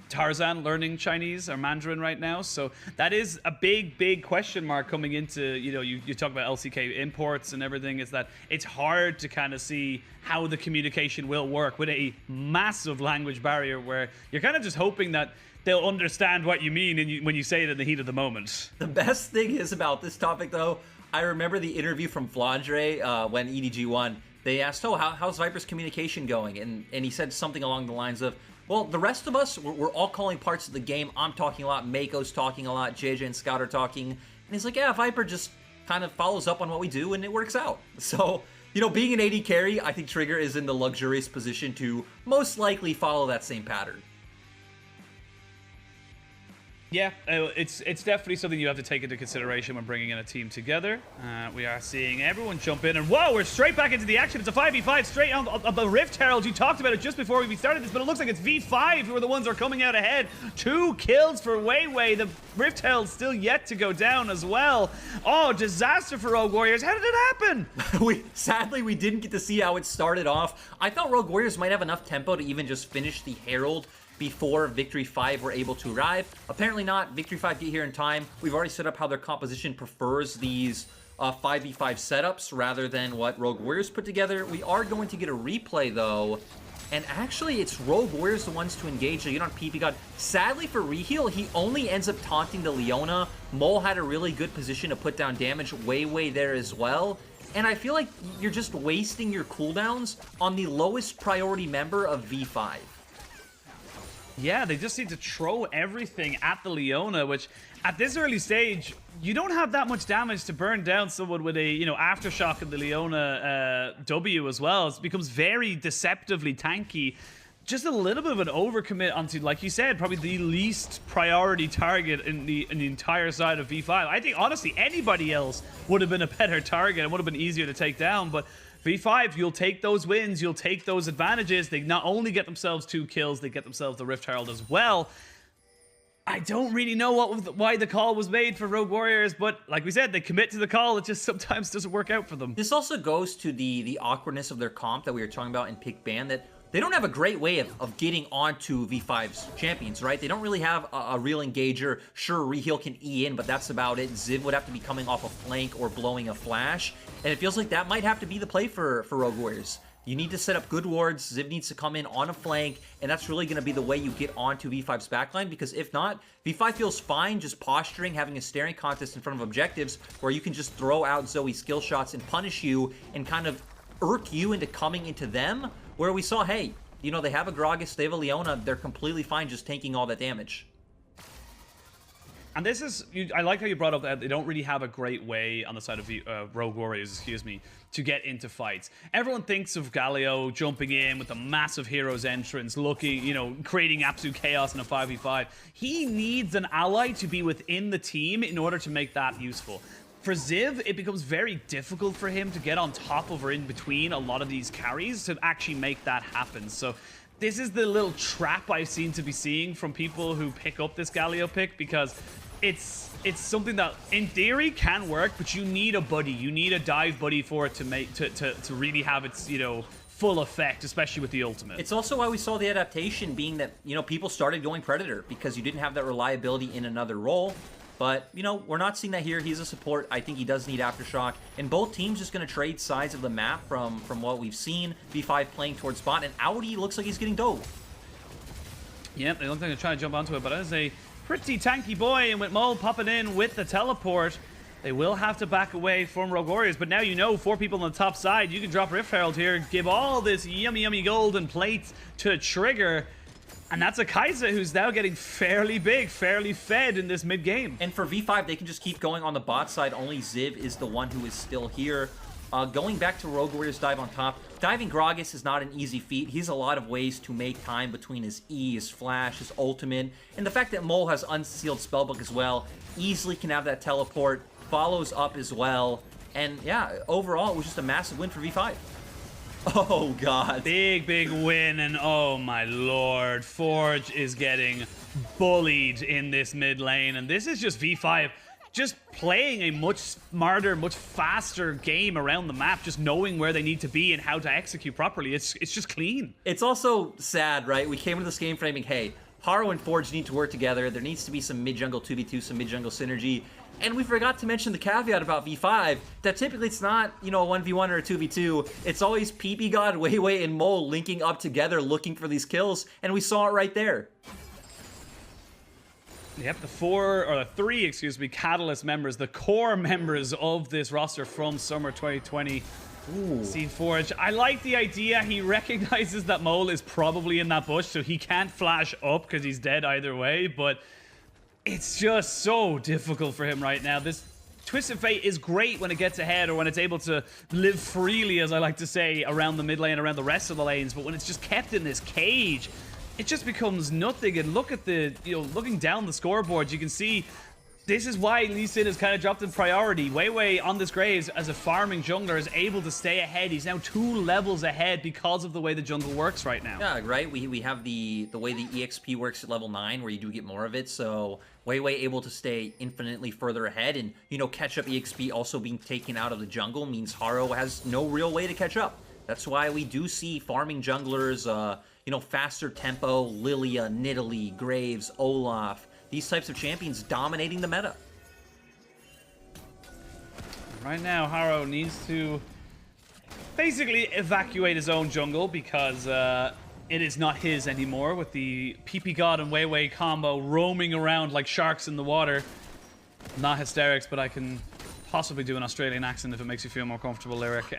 Tarzan learning Chinese or Mandarin right now. So that is a big question mark coming into, you talk about LCK imports and everything, is that it's hard to kind of see how the communication will work with a massive language barrier where you're kind of just hoping that they'll understand what you mean when you say it in the heat of the moment. The best thing is about this topic, though, I remember the interview from Flandre when EDG won. They asked, how's Viper's communication going? And he said something along the lines of, well, the rest of us, we're all calling parts of the game. I'm talking a lot, Mako's talking a lot, JJ and Scout are talking. And he's like, yeah, Viper just kind of follows up on what we do and it works out. So, being an AD carry, I think Trigger is in the luxurious position to most likely follow that same pattern. Yeah, it's definitely something you have to take into consideration when bringing in a team together. We are seeing everyone jump in, and whoa, we're straight back into the action. It's a 5v5 straight on the Rift Herald. You talked about it just before we started this, but it looks like it's V5 who are the ones who are coming out ahead. 2 kills for Weiwei. The Rift Herald still yet to go down as well. Oh, disaster for Rogue Warriors. How did it happen? Sadly, we didn't get to see how it started off. I thought Rogue Warriors might have enough tempo to even just finish the Herald before Victory 5 were able to arrive. Apparently not. Victory 5 get here in time. We've already set up how their composition prefers these 5v5 setups rather than what Rogue Warriors put together. We are going to get a replay though, and actually it's Rogue Warriors the ones to engage. They get on PP God. Sadly for Reheal, he only ends up taunting the Leona. Mole had a really good position to put down damage. Weiwei there as well. And I feel like you're just wasting your cooldowns on the lowest priority member of V5. Yeah, they just need to throw everything at the Leona, which at this early stage, you don't have that much damage to burn down someone with a, aftershock of the Leona W as well. It becomes very deceptively tanky. Just a little bit of an overcommit onto, like you said, probably the least priority target in the entire side of V5. I think, honestly, anybody else would have been a better target and would have been easier to take down, but V5, you'll take those wins, you'll take those advantages. They not only get themselves 2 kills, they get themselves the Rift Herald as well. I don't really know why the call was made for Rogue Warriors, but like we said, they commit to the call. It just sometimes doesn't work out for them. This also goes to the awkwardness of their comp that we were talking about in Pick Ban, that they don't have a great way of getting onto V5's champions, right? They don't really have a real engager. Sure, Reheal can E in, but that's about it. Ziv would have to be coming off a flank or blowing a flash, and it feels like that might have to be the play for Rogue Warriors. You need to set up good wards. Ziv needs to come in on a flank, and that's really going to be the way you get onto V5's backline, because if not, V5 feels fine just posturing, having a staring contest in front of objectives where you can just throw out Zoe's skill shots and punish you and kind of irk you into coming into them, where we saw, hey, they have a Gragas, they have a Leona, they're completely fine just tanking all that damage. And this is, I like how you brought up that they don't really have a great way on the side of Rogue Warriors, to get into fights. Everyone thinks of Galio jumping in with a massive hero's entrance, looking, creating absolute chaos in a 5v5. He needs an ally to be within the team in order to make that useful. For Ziv, it becomes very difficult for him to get on top of or in between a lot of these carries to actually make that happen. So this is the little trap I seem to be seeing from people who pick up this Galio pick, because it's something that in theory can work, but you need a buddy. You need a dive buddy for it to really have its, full effect, especially with the ultimate. It's also why we saw the adaptation being that, people started going Predator because you didn't have that reliability in another role. But, we're not seeing that here. He's a support. I think he does need Aftershock. And both teams just going to trade sides of the map from what we've seen. V5 playing towards bot, and Audi looks like he's getting dove. Yep, they look like they're trying to jump onto it, but as a pretty tanky boy, and with Mole popping in with the teleport, they will have to back away from Rogue Warriors. But now 4 people on the top side. You can drop Rift Herald here, give all this yummy golden plates to Trigger. And that's a Kai'Sa who's now getting fairly big, fairly fed in this mid-game. And for V5, they can just keep going on the bot side. Only Ziv is the one who is still here. Going back to Rogue Warriors dive on top, diving Gragas is not an easy feat. He has a lot of ways to make time between his E, his flash, his ultimate. And the fact that Mole has unsealed spellbook as well, easily can have that teleport, follows up as well. And yeah, overall, it was just a massive win for V5. Oh, God. Big win, and oh, my lord. Forge is getting bullied in this mid lane, and this is just V5 just playing a much smarter, much faster game around the map, just knowing where they need to be and how to execute properly. It's just clean. It's also sad, right? We came into this game framing, hey, Haro and Forge need to work together. There needs to be some mid-jungle 2v2, some mid-jungle synergy. And we forgot to mention the caveat about V5, that typically it's not, a 1v1 or a 2v2. It's always PP God, Weiwei, and Mole linking up together looking for these kills, and we saw it right there. Yep, the 3 Catalyst members, the core members of this roster from Summer 2020. Ooh. See Forge. I like the idea. He recognizes that Mole is probably in that bush, so he can't flash up because he's dead either way, but it's just so difficult for him right now. This Twisted Fate is great when it gets ahead or when it's able to live freely, as I like to say, around the mid lane, around the rest of the lanes, but when it's just kept in this cage, it just becomes nothing. And look at the, looking down the scoreboard, you can see this is why Lee Sin has kind of dropped in priority. Wei Wei on this Graves as a farming jungler is able to stay ahead. He's now 2 levels ahead because of the way the jungle works right now. Yeah, right. We have the way the EXP works at level 9 where you do get more of it. So Wei Wei able to stay infinitely further ahead, and catch up EXP also being taken out of the jungle means Haro has no real way to catch up. That's why we do see farming junglers, faster tempo, Lilia, Nidalee, Graves, Olaf, these types of champions dominating the meta. Right now, Haro needs to basically evacuate his own jungle because it is not his anymore with the PP God and Wei Wei combo roaming around like sharks in the water. Not hysterics, but I can possibly do an Australian accent if it makes you feel more comfortable, Lyric.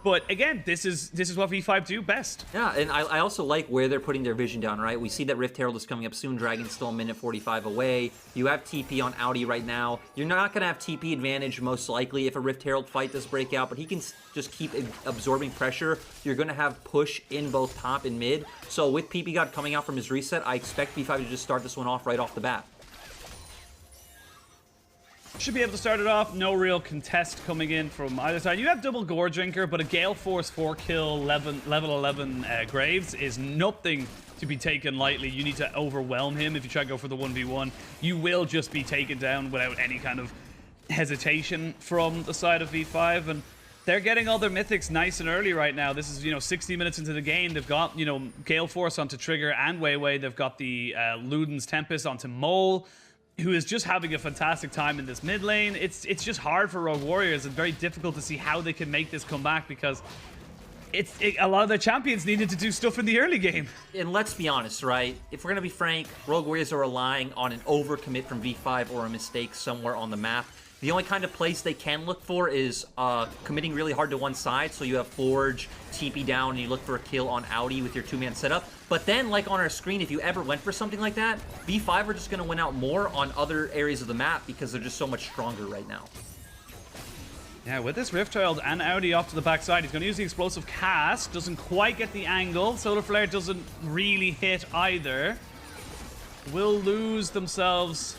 But again, this is what V5 do best. Yeah, and I also like where they're putting their vision down, right? We see that Rift Herald is coming up soon. Dragon's still a minute 45 away. You have TP on Audi right now. You're not going to have TP advantage most likely if a Rift Herald fight does break out, but he can just keep absorbing pressure. You're going to have push in both top and mid. So with PP God coming out from his reset, I expect V5 to just start this one off right off the bat. Should be able to start it off. No real contest coming in from either side. You have double Gore Drinker, but a Gale Force 4-kill level 11 Graves is nothing to be taken lightly. You need to overwhelm him if you try to go for the 1v1. You will just be taken down without any kind of hesitation from the side of V5. And they're getting all their mythics nice and early right now. This is, 60 minutes into the game. They've got, Gale Force onto Trigger and Wei Wei. They've got the Luden's Tempest onto Mole, who is just having a fantastic time in this mid lane. It's just hard for Rogue Warriors and very difficult to see how they can make this come back because a lot of their champions needed to do stuff in the early game. And let's be honest, right? If we're going to be frank, Rogue Warriors are relying on an overcommit from V5 or a mistake somewhere on the map. The only kind of place they can look for is committing really hard to one side. So you have Forge, TP down, and you look for a kill on Audi with your 2-man setup. But then, like on our screen, if you ever went for something like that, V5 are just going to win out more on other areas of the map because they're just so much stronger right now. Yeah, with this Rift Child and Audi off to the backside, he's going to use the explosive cast. Doesn't quite get the angle. Solar Flare doesn't really hit either. Will lose themselves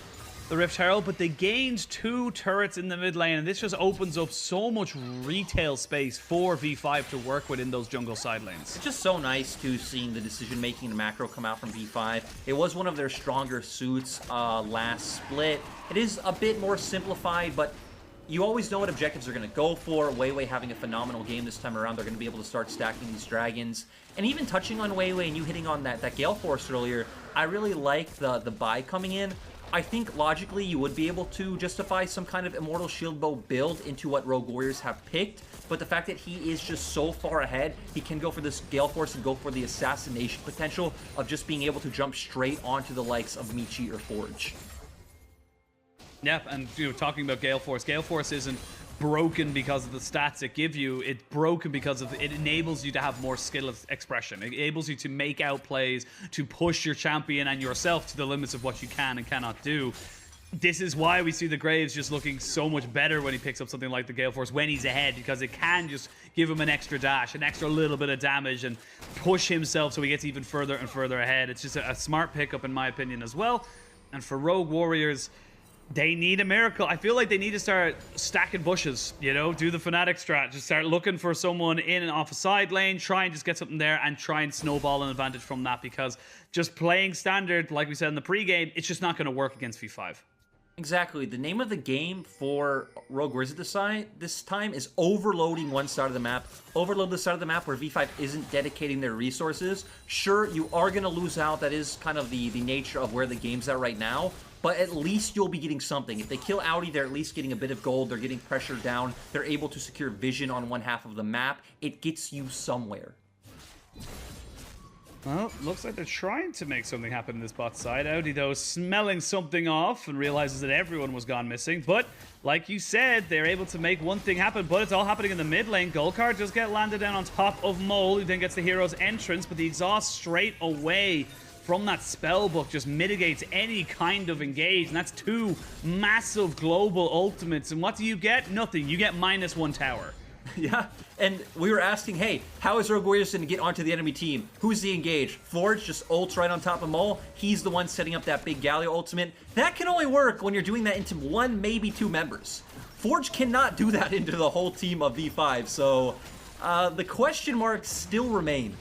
the Rift Herald, but they gained 2 turrets in the mid lane, and this just opens up so much retail space for V5 to work with in those jungle side lanes. It's just so nice to seeing the decision-making and macro come out from V5. It was one of their stronger suits last split. It is a bit more simplified, but you always know what objectives they're going to go for. Wei Wei having a phenomenal game this time around. They're going to be able to start stacking these dragons. And even touching on Wei Wei and you hitting on that Gale Force earlier, I really like the buy coming in. I think logically you would be able to justify some kind of Immortal Shield Bow build into what Rogue Warriors have picked, but the fact that he is just so far ahead, he can go for this Gale Force and go for the assassination potential of just being able to jump straight onto the likes of Michi or Forge. Yep, and talking about Gale Force isn't broken because of the stats it give you. It's broken because of it enables you to have more skill expression. It enables you to make out plays, to push your champion and yourself to the limits of what you can and cannot do. This is why we see the Graves just looking so much better when he picks up something like the Gale Force when he's ahead, because it can just give him an extra dash, an extra little bit of damage, and push himself so he gets even further and further ahead. It's just a smart pickup in my opinion as well. And for Rogue Warriors, they need a miracle. I feel like they need to start stacking bushes, do the Fnatic strat. Just start looking for someone in and off a side lane, try and just get something there and try and snowball an advantage from that, because just playing standard, like we said in the pregame, it's just not going to work against V5. Exactly. The name of the game for Rogue Warriors this time is overloading one side of the map. Overload the side of the map where V5 isn't dedicating their resources. Sure, you are going to lose out. That is kind of the nature of where the game's at right now. But at least you'll be getting something. If they kill Audi, they're at least getting a bit of gold. They're getting pressure down. They're able to secure vision on one half of the map. It gets you somewhere. Well, looks like they're trying to make something happen in this bot side. Audi, though, smelling something off and realizes that everyone was gone missing. But, like you said, they're able to make one thing happen, but it's all happening in the mid lane. Golkar does get landed down on top of Mole, who then gets the hero's entrance, but the exhaust straight away from that spellbook just mitigates any kind of engage, and that's 2 massive global ultimates. And what do you get? Nothing. You get -1 tower. Yeah, and we were asking, hey, how is Rogue Warriors going to get onto the enemy team? Who's the engaged? Forge just ults right on top of Mole. He's the one setting up that big Galio ultimate. That can only work when you're doing that into one, maybe two members. Forge cannot do that into the whole team of V5, so the question marks still remain.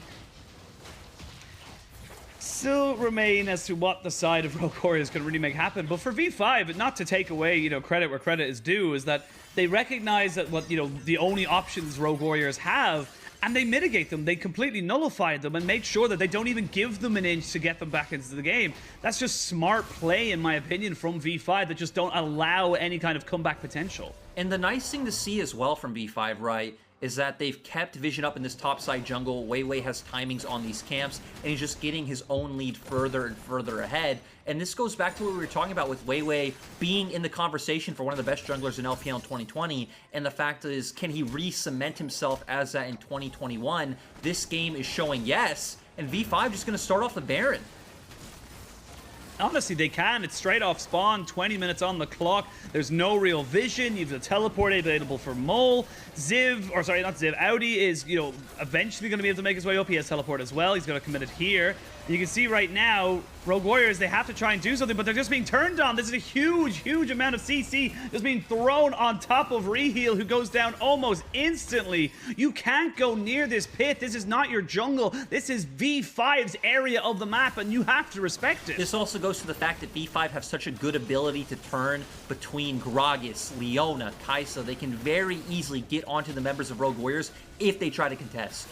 Still remain as to what the side of Rogue Warriors can really make happen. But for V5, not to take away, credit where credit is due, is that they recognize that what, the only options Rogue Warriors have, and they mitigate them. They completely nullified them and made sure that they don't even give them an inch to get them back into the game. That's just smart play, in my opinion, from V5 that just don't allow any kind of comeback potential. And the nice thing to see as well from V5, right, is that they've kept vision up in this topside jungle. Weiwei has timings on these camps, and he's just getting his own lead further and further ahead. And this goes back to what we were talking about with Weiwei being in the conversation for one of the best junglers in LPL in 2020, and the fact is, can he re-cement himself as that in 2021? This game is showing yes, and V5 just going to start off the Baron. Honestly, they can. It's straight off spawn, 20 minutes on the clock. There's no real vision. You have the teleport available for Mole. Audi is, eventually going to be able to make his way up. He has teleport as well. He's going to commit it here. You can see right now, Rogue Warriors, they have to try and do something, but they're just being turned on. This is a huge, huge amount of CC just being thrown on top of Reheal, who goes down almost instantly. You can't go near this pit. This is not your jungle. This is V5's area of the map, and you have to respect it. This also goes to the fact that V5 have such a good ability to turn between Gragas, Leona, Kai'Sa. They can very easily get onto the members of Rogue Warriors if they try to contest.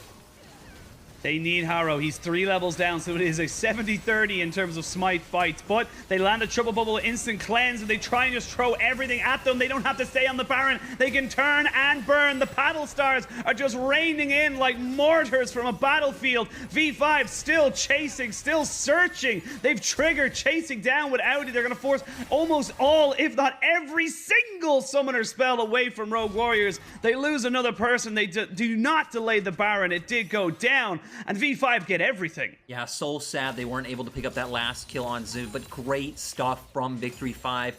They need Harrow. He's 3 levels down, so it is a 70-30 in terms of smite fights. But they land a triple bubble instant cleanse, and they try and just throw everything at them. They don't have to stay on the Baron. They can turn and burn. The paddle stars are just raining in like mortars from a battlefield. V5 still chasing, still searching. They've triggered chasing down with Audi. They're going to force almost all, if not every single summoner spell away from Rogue Warriors. They lose another person. They do not delay the Baron. It did go down. And V5 get everything. Yeah, so sad they weren't able to pick up that last kill on Ziv, but great stuff from Victory 5.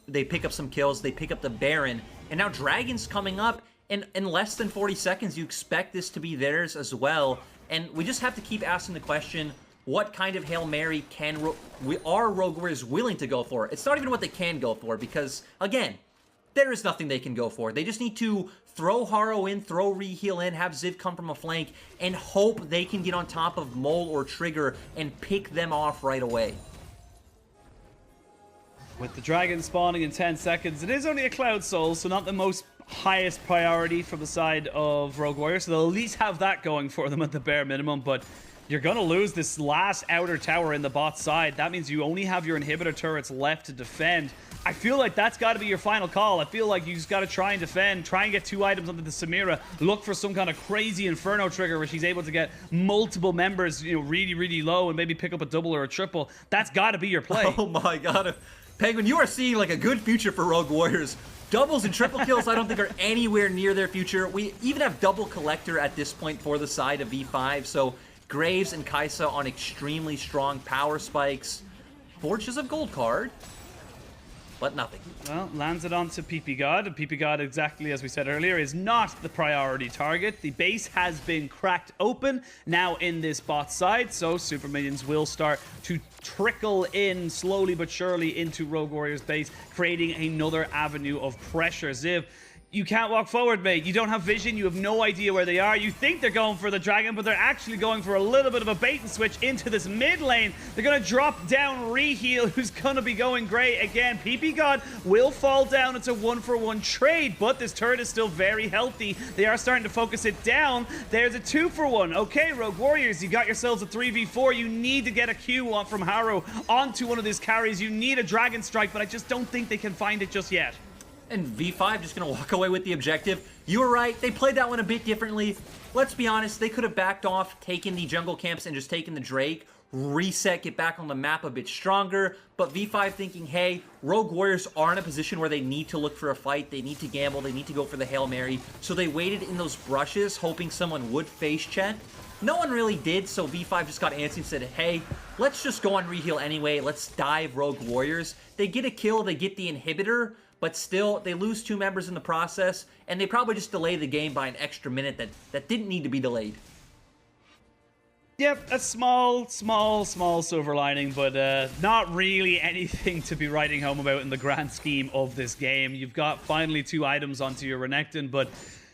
They pick up some kills, they pick up the Baron, and now Dragon's coming up, and in less than 40 seconds, you expect this to be theirs as well. And we just have to keep asking the question, what kind of Hail Mary are Rogue Warriors willing to go for? It's not even what they can go for, because, again, there is nothing they can go for. They just need to throw Harrow in, throw Reheal in, have Ziv come from a flank, and hope they can get on top of Mole or Trigger and pick them off right away. With the Dragon spawning in 10 seconds, it is only a Cloud Soul, so not the most highest priority from the side of Rogue Warriors, so they'll at least have that going for them at the bare minimum, but you're going to lose this last outer tower in the bot side. That means you only have your inhibitor turrets left to defend. I feel like that's got to be your final call. I feel like you just got to try and defend, try and get 2 items onto the Samira, look for some kind of crazy Inferno trigger where she's able to get multiple members, really, really low and maybe pick up a double or a triple. That's got to be your play. Oh my god. Penguin, you are seeing like a good future for Rogue Warriors. Doubles and triple kills I don't think are anywhere near their future. We even have double collector at this point for the side of V5, so Graves and Kai'Sa on extremely strong power spikes. Forges of gold card, but nothing. Well, lands it onto PP God. And PP God, exactly as we said earlier, is not the priority target. The base has been cracked open now in this bot side, so super minions will start to trickle in slowly but surely into Rogue Warriors base, creating another avenue of pressure. Ziv, you can't walk forward, mate. You don't have vision. You have no idea where they are. You think they're going for the dragon, but they're actually going for a little bit of a bait and switch into this mid lane. They're going to drop down Reheal, who's going to be going great again. PP God will fall down. It's a 1-for-1 trade, but this turret is still very healthy. They are starting to focus it down. There's a 2-for-1. Okay, Rogue Warriors, you got yourselves a 3v4. You need to get a Q on from Harrow onto one of these carries. You need a Dragon Strike, but I just don't think they can find it just yet. And V5 just going to walk away with the objective. You were right. They played that one a bit differently. Let's be honest. They could have backed off, taken the jungle camps, and just taken the Drake. Reset, get back on the map a bit stronger. But V5 thinking, hey, Rogue Warriors are in a position where they need to look for a fight. They need to gamble. They need to go for the Hail Mary. So they waited in those brushes, hoping someone would face check. No one really did, so V5 just got antsy and said, hey, let's just go on Reheal anyway. Let's dive Rogue Warriors. They get a kill. They get the inhibitor. but still, they lose 2 members in the process, and they probably just delay the game by an extra minute that didn't need to be delayed. Yep, a small silver lining, but not really anything to be writing home about in the grand scheme of this game. You've got finally 2 items onto your Renekton, but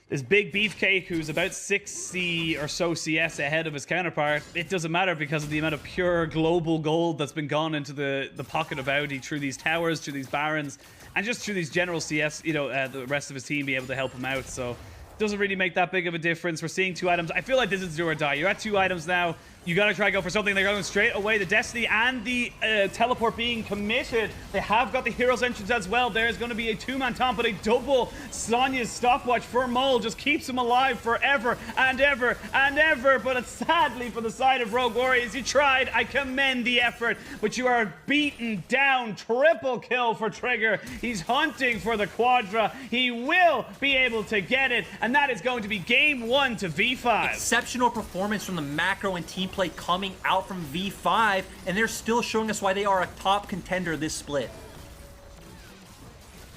this big beefcake who's about 60 or so CS ahead of his counterpart, it doesn't matter because of the amount of pure global gold that's been gone into the pocket of Audi through these towers, through these barons, and just through these general CS, the rest of his team be able to help him out. So doesn't really make that big of a difference. We're seeing 2 items. I feel like this is do or die. You're at 2 items now. You got to try to go for something. They're going straight away. The Destiny and the teleport being committed. They have got the Hero's Entrance as well. There's going to be a 2-man taunt, but a double Sonya's stopwatch for Mole just keeps him alive forever and ever and ever. But it's sadly for the side of Rogue Warriors. You tried. I commend the effort, but you are beaten down. Triple kill for Trigger. He's hunting for the Quadra. He will be able to get it, and that is going to be game 1 to V5. Exceptional performance from the macro and team play coming out from V5, and they're still showing us why they are a top contender this split.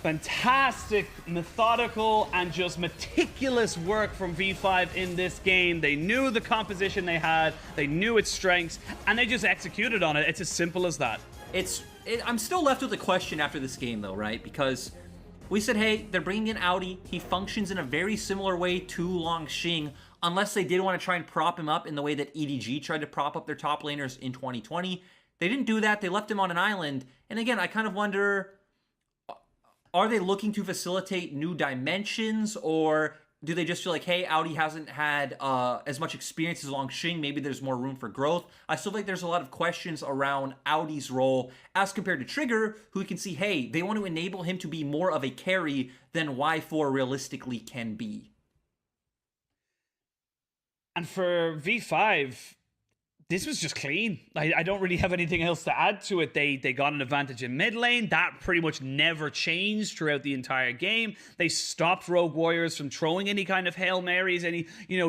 Fantastic, methodical, and just meticulous work from V5 in this game. They knew the composition they had, they knew its strengths, and they just executed on it. It's as simple as that. I'm still left with a question after this game, though, right? Because we said, hey, they're bringing in Audi. He functions in a very similar way to Longxing, unless they did want to try and prop him up in the way that EDG tried to prop up their top laners in 2020. They didn't do that. They left him on an island. And again, I kind of wonder, are they looking to facilitate new dimensions, or do they just feel like, hey, Audi hasn't had as much experience as Longxing, maybe there's more room for growth? I still think there's a lot of questions around Audi's role as compared to Trigger, who we can see, hey, they want to enable him to be more of a carry than Y4 realistically can be. And for V5, this was just clean. I don't really have anything else to add to it. They got an advantage in mid lane. That pretty much never changed throughout the entire game. They stopped Rogue Warriors from throwing any kind of Hail Marys, any,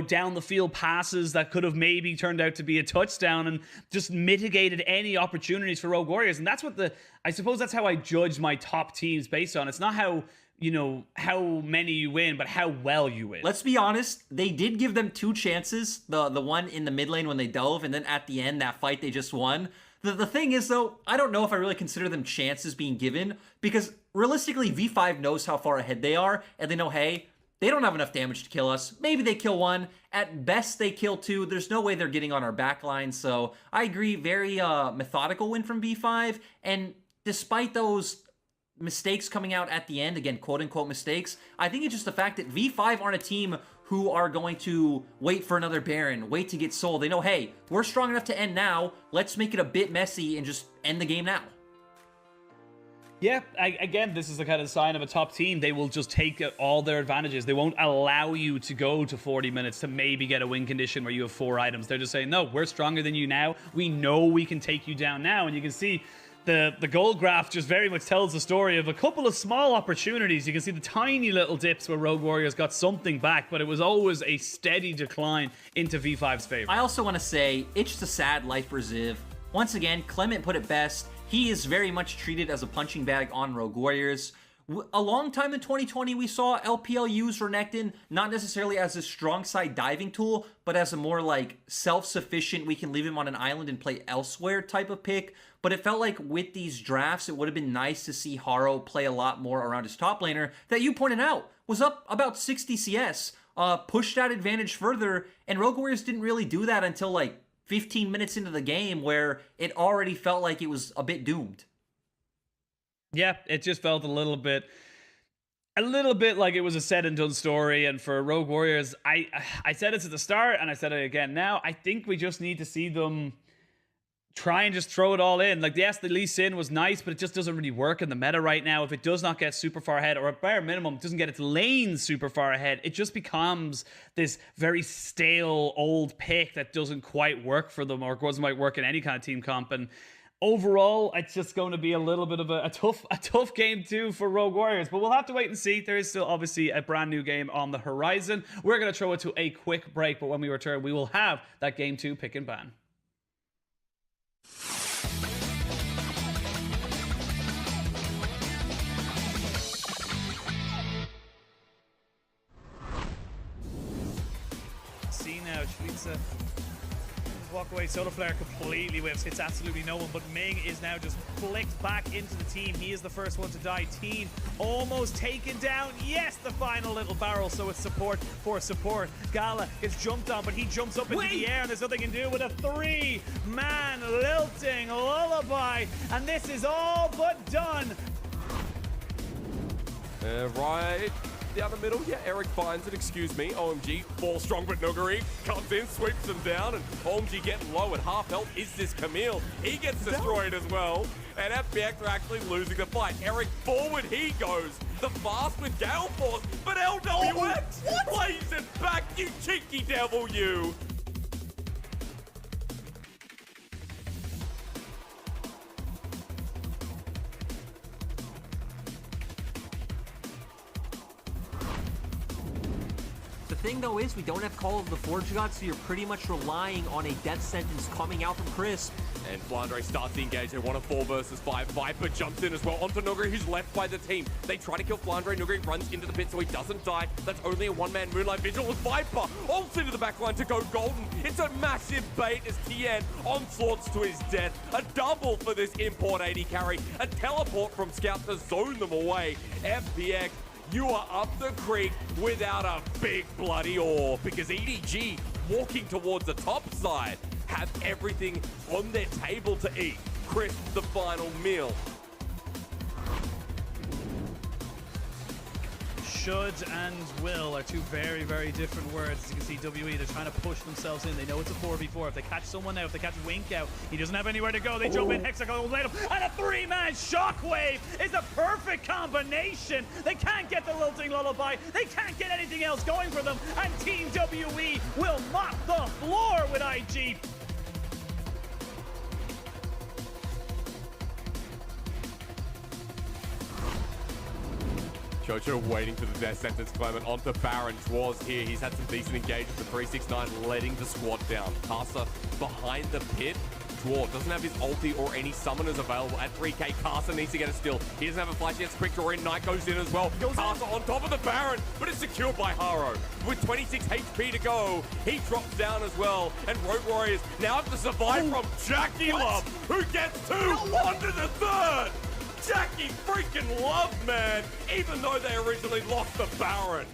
down the field passes that could have maybe turned out to be a touchdown, and just mitigated any opportunities for Rogue Warriors. And that's what I suppose that's how I judge my top teams based on. It's not how many you win, but how well you win. Let's be honest, they did give them 2 chances. The one in the mid lane when they dove, and then at the end, that fight they just won. The thing is, though, I don't know if I really consider them chances being given, because realistically, V5 knows how far ahead they are, and they know, hey, they don't have enough damage to kill us. Maybe they kill 1. At best, they kill 2. There's no way they're getting on our backline. So I agree, very methodical win from V5. And despite those mistakes coming out at the end, again, quote-unquote mistakes, I think it's just the fact that V5 aren't a team who are going to wait for another Baron, wait to get sold. They know, hey, we're strong enough to end now. Let's make it a bit messy and just end the game now. Yeah, again, this is the kind of sign of a top team. They will just take all their advantages. They won't allow you to go to 40 minutes to maybe get a win condition where you have 4 items. They're just saying, no, we're stronger than you now. We know we can take you down now. And you can see the gold graph just very much tells the story of a couple of small opportunities. You can see the tiny little dips where Rogue Warriors got something back, but it was always a steady decline into V5's favor. I also want to say, it's just a sad life for Ziv. Once again, Clement put it best. He is very much treated as a punching bag on Rogue Warriors. A long time in 2020, we saw LPL use Renekton, not necessarily as a strong side diving tool, but as a more like self-sufficient, we can leave him on an island and play elsewhere type of pick. But it felt like with these drafts, it would have been nice to see Haro play a lot more around his top laner that you pointed out was up about 60 CS, pushed that advantage further, and Rogue Warriors didn't really do that until like 15 minutes into the game, where it already felt like it was a bit doomed. Yeah, it just felt a little bit like it was a said and done story. And for Rogue Warriors, I said it at the start and I said it again now. I think we just need to see them try and just throw it all in. Like, yes, the Lee Sin was nice, but it just doesn't really work in the meta right now. If it does not get super far ahead, or at bare minimum, doesn't get its lane super far ahead, it just becomes this very stale old pick that doesn't quite work for them, or doesn't quite work in any kind of team comp. And overall, it's just going to be a little bit of a tough game too for Rogue Warriors. But we'll have to wait and see. There is still obviously a brand new game on the horizon. We're going to throw it to a quick break, but when we return, we will have that game 2 pick and ban. Schwitzer walk away. Solar Flare completely whiffs, hits absolutely no one, but Ming is now just flicked back into the team. He is the first one to die. Teen almost taken down. Yes, the final little barrel, so it's support for support. Gala gets jumped on, but he jumps up into the air, and there's nothing he can do with a 3-man lilting lullaby, and this is all but done. Right down the middle, yeah, Eric finds it, excuse me. OMG, fall strong, but Nuguri comes in, sweeps them down, and OMG getting low at half health. Is this Camille? He gets destroyed as well, and FPX are actually losing the fight. Eric forward he goes, the fast with Gale Force, but LWX plays it back, you cheeky devil, you! The thing though is we don't have Call of the Forge God, so you're pretty much relying on a death sentence coming out from Crisp. And Flandre starts the engage. They want a 4 versus 5. Viper jumps in as well onto Nuguri, who's left by the team. They try to kill Flandre. Nuguri runs into the pit so he doesn't die. That's only a one-man Moonlight Vigil with Viper. Ults into the backline to go golden. It's a massive bait as Tien onslaughts to his death. A double for this import 80 carry. A teleport from Scout to zone them away. FPX, you are up the creek without a big bloody ore, because EDG walking towards the top side have everything on their table to eat. Crisp the final meal. Should and will are two very, very different words. As you can see, WE, they're trying to push themselves in. They know it's a 4v4. If they catch someone now, if they catch Wink out, he doesn't have anywhere to go. They jump in, Hexagon will lay him, and a 3-man Shockwave is a perfect combination. They can't get the lilting lullaby. They can't get anything else going for them, and Team WE will mop the floor with IG. Jojo waiting for the death sentence. Clement onto Baron. Dwarves here. He's had some decent engagement. The 369 letting the squad down. Casa behind the pit. Dwarf doesn't have his ulti or any summoners available at 3k. Casa needs to get a steal. He doesn't have a flash yet. Quick draw in. Knight goes in as well. Casa on top of the Baron, but it's secured by Haro. With 26 HP to go, he drops down as well. And Rogue Warriors now have to survive from Jackie Love, who gets 2 onto the 3rd. Jackie freaking Love, man, even though they originally lost the Baron.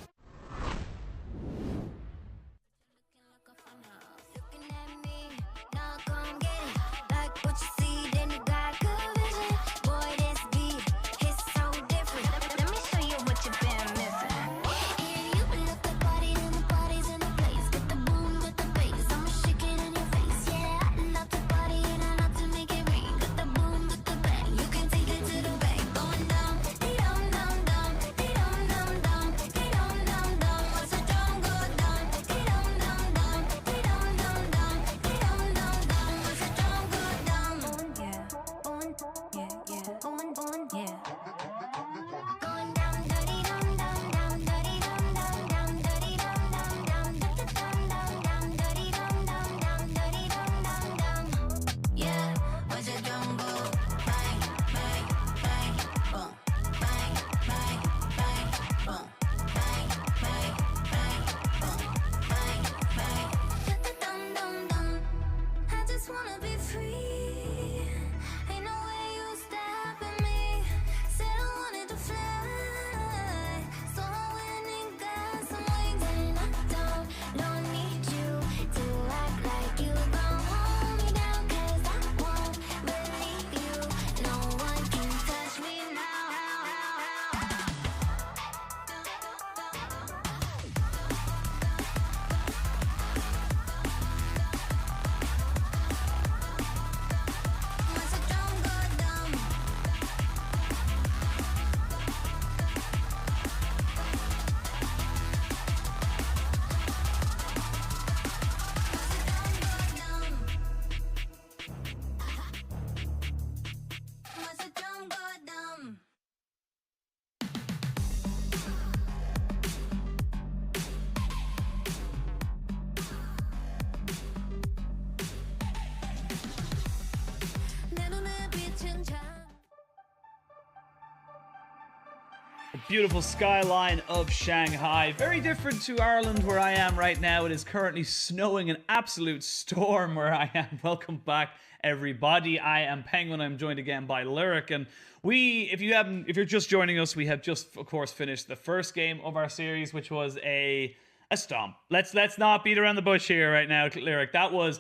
Beautiful skyline of Shanghai. Very different to Ireland where I am right now. It is currently snowing, an absolute storm where I am. Welcome back, everybody. I am Penguin. I'm joined again by Lyric, and if you're just joining us, we have just, of course, finished the first game of our series, which was a stomp. Let's not beat around the bush here right now, Lyric. That was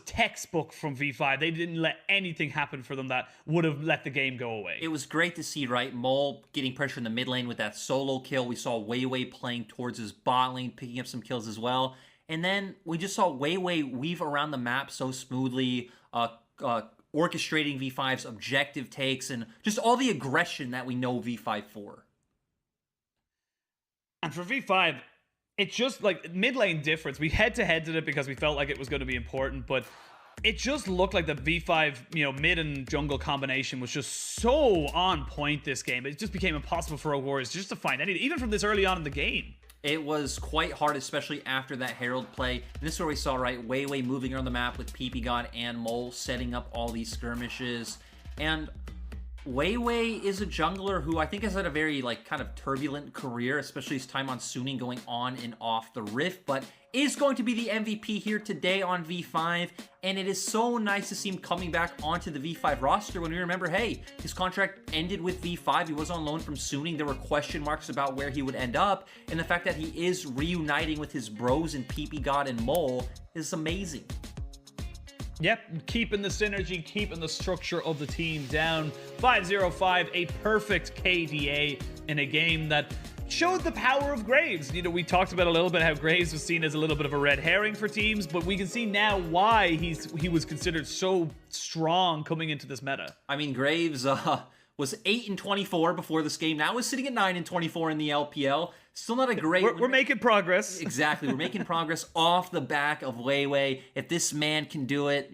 textbook from V5. They didn't let anything happen for them that would have let the game go away. It was great to see, right? Mole getting pressure in the mid lane with that solo kill. We saw Weiwei playing towards his bot lane, picking up some kills as well. And then we just saw Weiwei weave around the map so smoothly, orchestrating V5's objective takes and just all the aggression that we know V5 for. And for V5, it's just like mid lane difference. We head-to-headed it because we felt like it was going to be important, but it just looked like the V5, mid and jungle combination was just so on point this game. It just became impossible for Rogue Warriors just to find anything, even from this early on in the game. It was quite hard, especially after that Herald play. And this is where we saw, right, Weiwei moving around the map with PP God and Mole setting up all these skirmishes. And Weiwei is a jungler who I think has had a very, kind of turbulent career, especially his time on Suning going on and off the Rift, but is going to be the MVP here today on V5, and it is so nice to see him coming back onto the V5 roster when we remember, hey, his contract ended with V5, he was on loan from Suning, there were question marks about where he would end up, and the fact that he is reuniting with his bros in PP God and Mole is amazing. Yep, keeping the synergy, keeping the structure of the team down. 5-0-5, a perfect KDA in a game that showed the power of Graves. We talked about a little bit how Graves was seen as a little bit of a red herring for teams, but we can see now why he was considered so strong coming into this meta. I mean, Graves was 8-24 before this game. Now is sitting at 9-24 in the LPL. Still not a great... We're making progress. Exactly. We're making progress off the back of Weiwei. If this man can do it,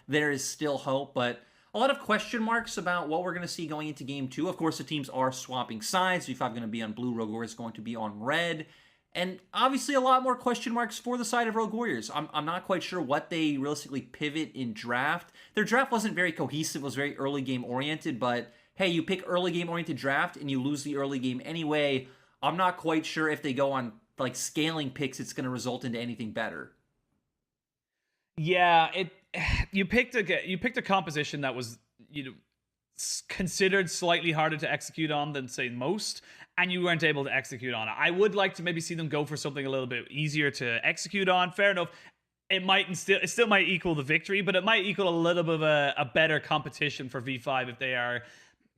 there is still hope. But a lot of question marks about what we're going to see going into Game 2. Of course, the teams are swapping sides. V5 going to be on blue, Rogue Warriors going to be on red. And obviously a lot more question marks for the side of Rogue Warriors. I'm not quite sure what they realistically pivot in draft. Their draft wasn't very cohesive. It was very early game oriented. But hey, you pick early game oriented draft and you lose the early game anyway. I'm not quite sure if they go on scaling picks, it's going to result into anything better. Yeah, you picked a composition that was considered slightly harder to execute on than say most, and you weren't able to execute on it. I would like to maybe see them go for something a little bit easier to execute on. Fair enough. It still might equal the victory, but it might equal a little bit of a better competition for V5 if they are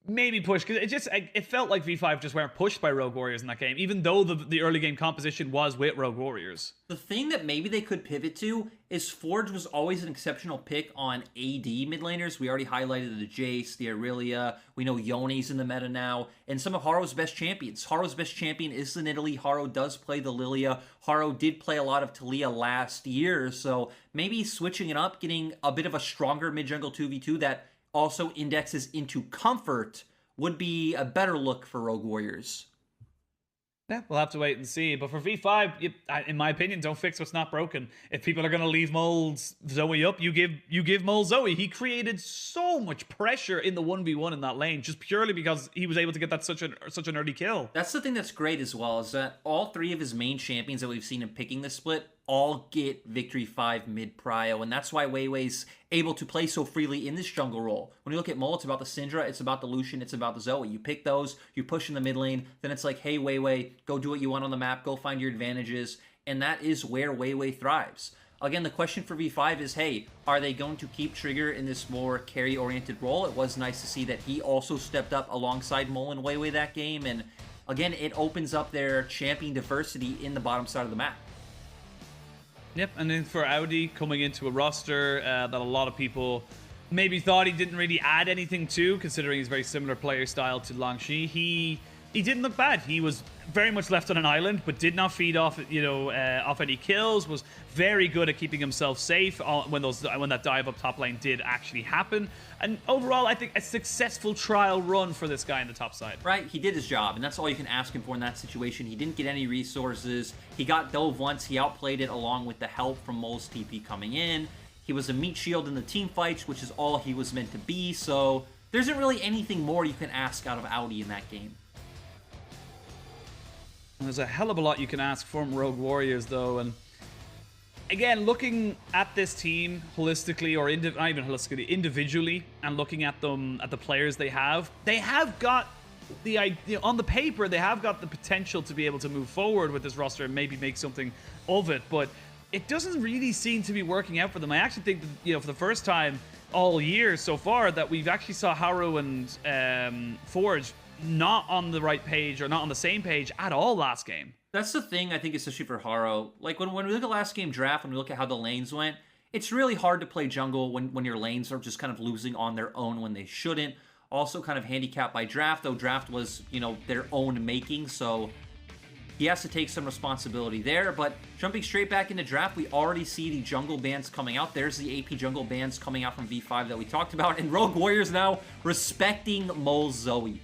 maybe pushed, because it felt like V5 just weren't pushed by Rogue Warriors in that game, even though the early game composition was with Rogue Warriors. The thing that maybe they could pivot to is Forge was always an exceptional pick on AD mid laners. We already highlighted the Jace, the Aurelia. We know Yoni's in the meta now, and some of Haro's best champions. Haro's best champion is the Nidalee. Haro does play the Lilia. Haro did play a lot of Talia last year, so maybe switching it up, getting a bit of a stronger mid-jungle 2v2 that also indexes into comfort would be a better look for Rogue Warriors. Yeah, we'll have to wait and see. But for V5, in my opinion, don't fix what's not broken. If people are going to leave Mole's Zoe up, you give Mole Zoe. He created so much pressure in the 1v1 in that lane, just purely because he was able to get that such an early kill. That's the thing that's great as well, is that all three of his main champions that we've seen him picking this split all get Victory 5 mid-prio, and that's why Weiwei's able to play so freely in this jungle role. When you look at Mole, it's about the Syndra, it's about the Lucian, it's about the Zoe. You pick those, you push in the mid lane, then it's like, hey, Weiwei, go do what you want on the map, go find your advantages, and that is where Weiwei thrives. Again, the question for V5 is, hey, are they going to keep Trigger in this more carry-oriented role? It was nice to see that he also stepped up alongside Mole and Weiwei that game, and again, it opens up their champion diversity in the bottom side of the map. Yep, and then for Audi coming into a roster that a lot of people maybe thought he didn't really add anything to, considering his very similar player style to Langshi, he didn't look bad. He was very much left on an island, but did not feed off off any kills. Was very good at keeping himself safe when that dive up top lane did actually happen. And overall, I think a successful trial run for this guy in the top side. Right, he did his job, and that's all you can ask him for in that situation. He didn't get any resources. He got dove once. He outplayed it along with the help from Mole's TP coming in. He was a meat shield in the team fights, which is all he was meant to be. So there isn't really anything more you can ask out of Audi in that game. There's a hell of a lot you can ask from Rogue Warriors, though, and again, looking at this team holistically, or not even holistically, individually, and looking at them, at the players they have got the idea on the paper. They have got the potential to be able to move forward with this roster and maybe make something of it, but it doesn't really seem to be working out for them. I actually think that, for the first time all year so far, that we've actually saw Haru and Forge not on the right page, or not on the same page at all last game. That's the thing, I think, especially for Haro. Like, when we look at last game draft, when we look at how the lanes went, it's really hard to play jungle when your lanes are just kind of losing on their own when they shouldn't. Also kind of handicapped by draft, though draft was, their own making, so he has to take some responsibility there. But jumping straight back into draft, we already see the jungle bans coming out. There's the AP jungle bans coming out from V5 that we talked about, and Rogue Warriors now respecting Mole Zoe.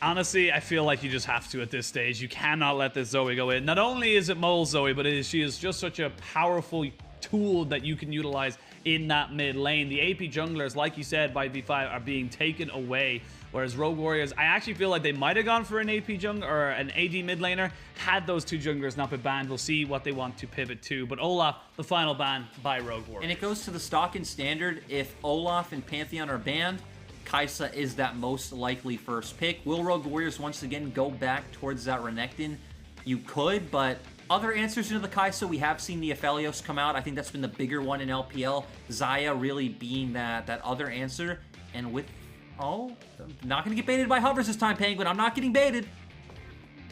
Honestly, I feel like you just have to at this stage. You cannot let this Zoe go in. Not only is it Mole Zoe, but she is just such a powerful tool that you can utilize in that mid lane. The AP junglers, like you said, by V5 are being taken away, whereas Rogue Warriors, I actually feel like they might have gone for an AP jungler or an AD mid laner had those two junglers not been banned. We'll see what they want to pivot to. But Olaf, the final ban by Rogue Warriors. And it goes to the stock and standard. If Olaf and Pantheon are banned, Kai'Sa is that most likely first pick. Will Rogue Warriors once again go back towards that Renekton? You could, but other answers into the Kai'Sa, we have seen the Aphelios come out. I think that's been the bigger one in LPL. Xayah really being that other answer. And with... Oh, I'm not going to get baited by hovers this time, Penguin. I'm not getting baited.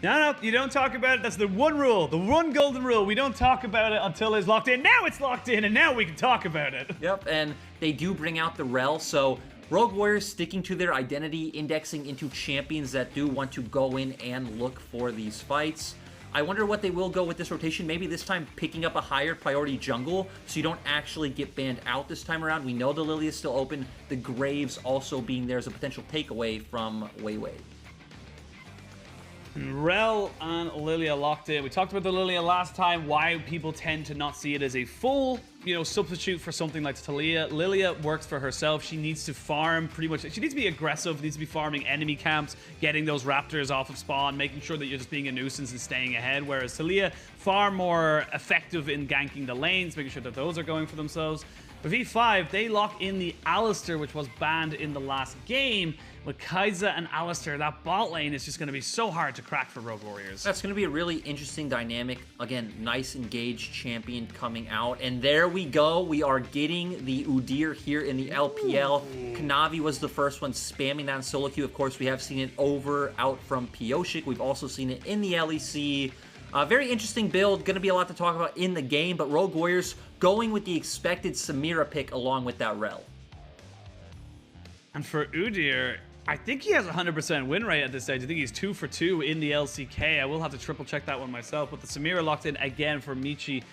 No, you don't talk about it. That's the one rule, the one golden rule. We don't talk about it until it's locked in. Now it's locked in, and now we can talk about it. Yep, and they do bring out the Rel, so Rogue Warriors sticking to their identity, indexing into champions that do want to go in and look for these fights. I wonder what they will go with this rotation. Maybe this time picking up a higher priority jungle so you don't actually get banned out this time around. We know the Lily is still open. The Graves also being there as a potential takeaway from Wei Wei. Rel and Lilia locked in. We talked about the Lilia last time, why people tend to not see it as a full, substitute for something like Talia. Lilia works for herself. She needs to farm pretty much. She needs to be aggressive, needs to be farming enemy camps, getting those raptors off of spawn, making sure that you're just being a nuisance and staying ahead. Whereas Talia, far more effective in ganking the lanes, making sure that those are going for themselves. For V5, they lock in the Alistair, which was banned in the last game. With Kai'Sa and Alistair, that bot lane is just going to be so hard to crack for Rogue Warriors. That's going to be a really interesting dynamic. Again, nice engaged champion coming out. And there we go. We are getting the Udyr here in the LPL. Kanavi was the first one spamming that in solo queue. Of course, we have seen it out from Pioshik. We've also seen it in the LEC. Very interesting build. Going to be a lot to talk about in the game. But Rogue Warriors going with the expected Samira pick along with that Rel. And for Udyr, I think he has a 100% win rate at this stage. I think he's 2 for 2 in the LCK. I will have to triple check that one myself. But the Samira locked in again for Michi.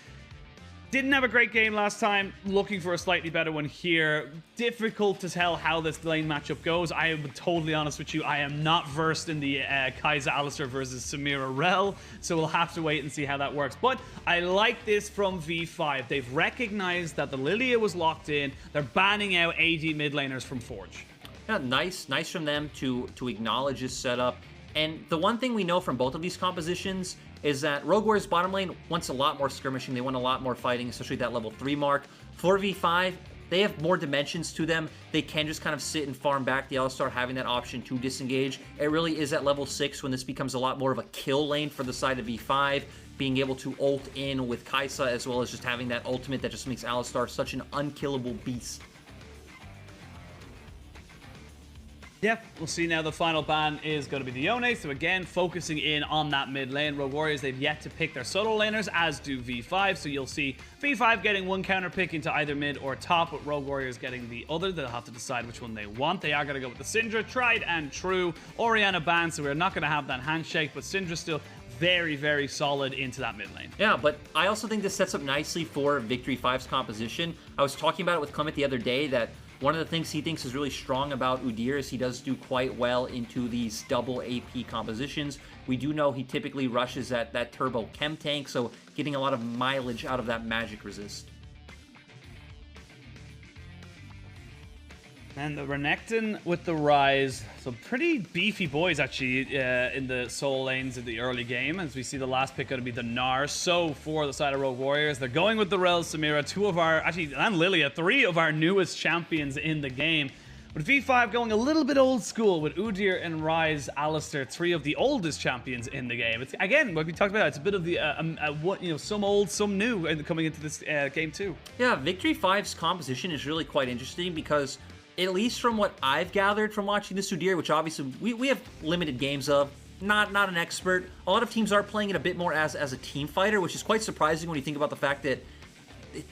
Didn't have a great game last time. Looking for a slightly better one here. Difficult to tell how this lane matchup goes. I am totally honest with you. I am not versed in the Kai'Sa Alistair versus Samira Rel. So we'll have to wait and see how that works. But I like this from V5. They've recognized that the Lilia was locked in. They're banning out AD mid laners from Forge. Yeah, nice from them to acknowledge this setup. And the one thing we know from both of these compositions is that Rogue Warriors bottom lane wants a lot more skirmishing. They want a lot more fighting, especially that level 3 mark. For V5, they have more dimensions to them. They can just kind of sit and farm back the Alistar, having that option to disengage. It really is at level 6 when this becomes a lot more of a kill lane for the side of V5, being able to ult in with Kai'Sa, as well as just having that ultimate that just makes Alistar such an unkillable beast. Yep, we'll see now. The final ban is going to be the Yone. So again, focusing in on that mid lane. Rogue Warriors, they've yet to pick their solo laners, as do V5. So you'll see V5 getting one counter pick into either mid or top, with Rogue Warriors getting the other. They'll have to decide which one they want. They are going to go with the Syndra, tried and true. Orianna banned, so we're not going to have that handshake, but Syndra's still very, very solid into that mid lane. Yeah, but I also think this sets up nicely for Victory 5's composition. I was talking about it with Clement the other day that one of the things he thinks is really strong about Udyr is he does do quite well into these double AP compositions. We do know he typically rushes at that turbo chem tank, so getting a lot of mileage out of that magic resist. And the Renekton with the Rise. Some pretty beefy boys, actually, in the soul lanes in the early game. As we see the last pick going to be the Gnar. So for the side of Rogue Warriors, they're going with the Rel, Samira, two of our, actually, and Lilia, three of our newest champions in the game. But V5 going a little bit old school with Udyr and Rise, Alistair, three of the oldest champions in the game. It's, again, what we talked about, it's a bit of the, some old, some new coming into this game too. Yeah, Victory 5's composition is really quite interesting because, at least from what I've gathered from watching this Udyr, which obviously we have limited games of, not an expert. A lot of teams are playing it a bit more as a team fighter, which is quite surprising when you think about the fact that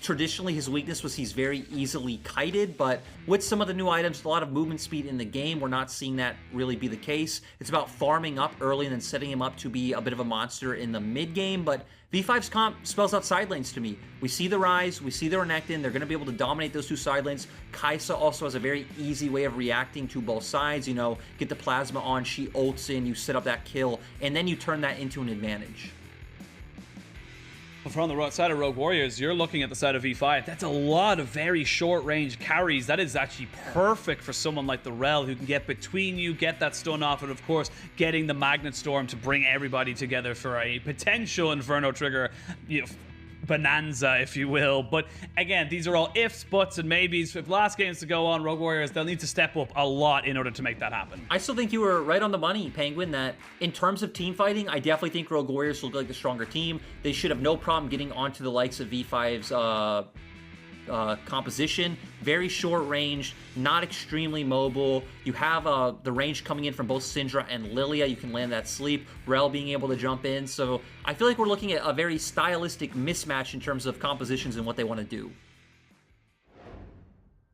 traditionally his weakness was he's very easily kited, but with some of the new items, a lot of movement speed in the game, we're not seeing that really be the case. It's about farming up early and then setting him up to be a bit of a monster in the mid game, but V5's comp spells out side lanes to me. We see the Rise, we see the Renekton, they're going to be able to dominate those two side lanes. Kai'Sa also has a very easy way of reacting to both sides, get the plasma on, she ults in, you set up that kill, and then you turn that into an advantage. From the side of Rogue Warriors, you're looking at the side of V5. That's a lot of very short-range carries. That is actually perfect for someone like the Rel, who can get between you, get that stun off, and of course, getting the Magnet Storm to bring everybody together for a potential Inferno trigger, bonanza, if you will. But again, these are all ifs, buts, and maybes. If last game's to go on, Rogue Warriors, they'll need to step up a lot in order to make that happen. I still think you were right on the money, Penguin, that in terms of team fighting, I definitely think Rogue Warriors look like the stronger team. They should have no problem getting onto the likes of V5's composition. Very short range, not extremely mobile. You have the range coming in from both Syndra and Lilia. You can land that sleep. Rel being able to jump in. So I feel like we're looking at a very stylistic mismatch in terms of compositions and what they want to do.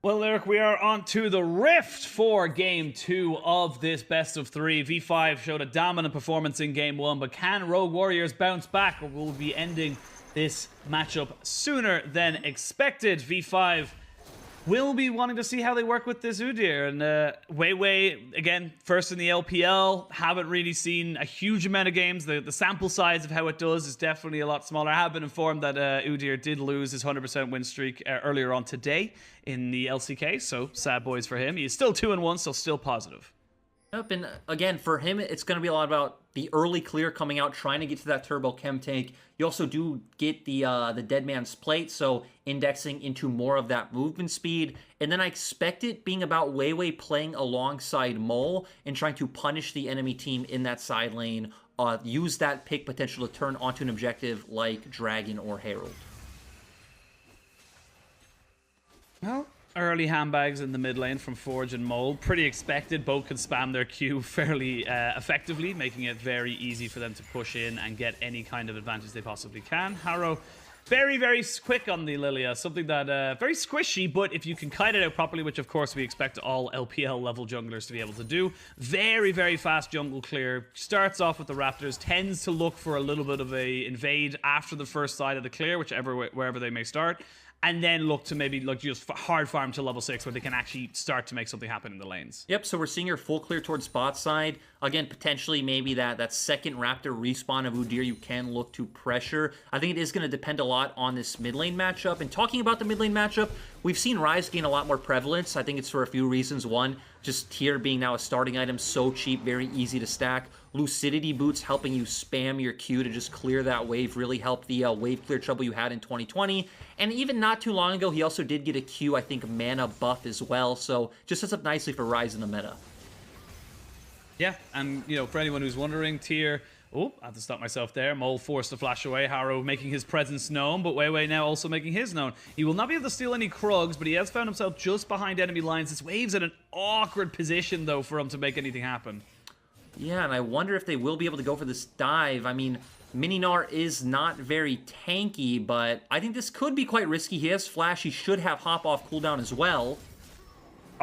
Well, Eric, we are on to the Rift for Game 2 of this best of 3. V5 showed a dominant performance in Game 1, but can Rogue Warriors bounce back, or will we be ending this matchup sooner than expected? V5 will be wanting to see how they work with this Udyr. And Wei, again, first in the LPL, haven't really seen a huge amount of games. The sample size of how it does is definitely a lot smaller. I have been informed that Udyr did lose his 100% win streak earlier on today in the LCK, so sad boys for him. He's still 2-1, so still positive. Yep, and again, for him, it's going to be a lot about the early clear coming out, trying to get to that turbo chem tank. You also do get the Dead Man's Plate, so indexing into more of that movement speed. And then I expect it being about Wei playing alongside Mole and trying to punish the enemy team in that side lane. Use that pick potential to turn onto an objective like Dragon or Herald. Well, early handbags in the mid lane from Forge and Mole. Pretty expected. Both can spam their Q fairly effectively, making it very easy for them to push in and get any kind of advantage they possibly can. Harrow, very, very quick on the Lilia. Something that, very squishy, but if you can kite it out properly, which of course we expect all LPL level junglers to be able to do, very, very fast jungle clear. Starts off with the Raptors, tends to look for a little bit of a invade after the first side of the clear, wherever they may start. And then look to maybe just hard farm to level 6 where they can actually start to make something happen in the lanes. Yep, so we're seeing her full clear towards bot side. Again, potentially maybe that second Raptor respawn of Udyr you can look to pressure. I think it is going to depend a lot on this mid lane matchup. And talking about the mid lane matchup, we've seen Ryze gain a lot more prevalence. I think it's for a few reasons. One, just tier being now a starting item, so cheap, very easy to stack. Lucidity boots helping you spam your Q to just clear that wave, really helped the wave clear trouble you had in 2020. And even not too long ago, he also did get a Q, I think, mana buff as well. So just sets up nicely for Ryze in the meta. Yeah, and for anyone who's wondering, tier... Oh, I have to stop myself there. Mole forced to flash away. Harrow making his presence known, but Wei now also making his known. He will not be able to steal any Krugs, but he has found himself just behind enemy lines. This wave's in an awkward position, though, for him to make anything happen. Yeah, and I wonder if they will be able to go for this dive. I mean, Mininar is not very tanky, but I think this could be quite risky. He has flash. He should have hop-off cooldown as well.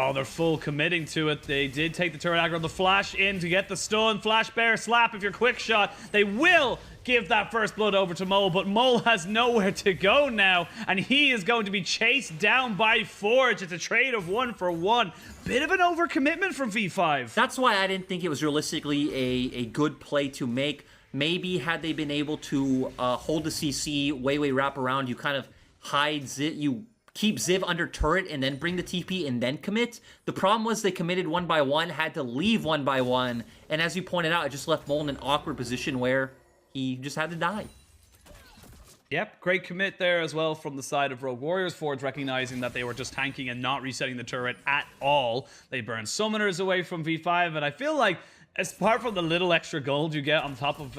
Oh, they're full committing to it. They did take the turret aggro, the flash in to get the stun. Flash bear slap if you're quick shot. They will give that first blood over to Mole, but Mole has nowhere to go now, and he is going to be chased down by Forge. It's a trade of 1-for-1. Bit of an overcommitment from V5. That's why I didn't think it was realistically a good play to make. Maybe had they been able to hold the CC, Wei wrap around, you kind of hides it, you keep Ziv under turret and then bring the TP and then commit. The problem was they committed 1x1, had to leave 1x1, and as you pointed out, it just left Mole in an awkward position where he just had to die. Yep, great commit there as well from the side of Rogue Warriors. Forge recognizing that they were just tanking and not resetting the turret at all. They burned summoners away from V5, and I feel like, apart from the little extra gold you get on top of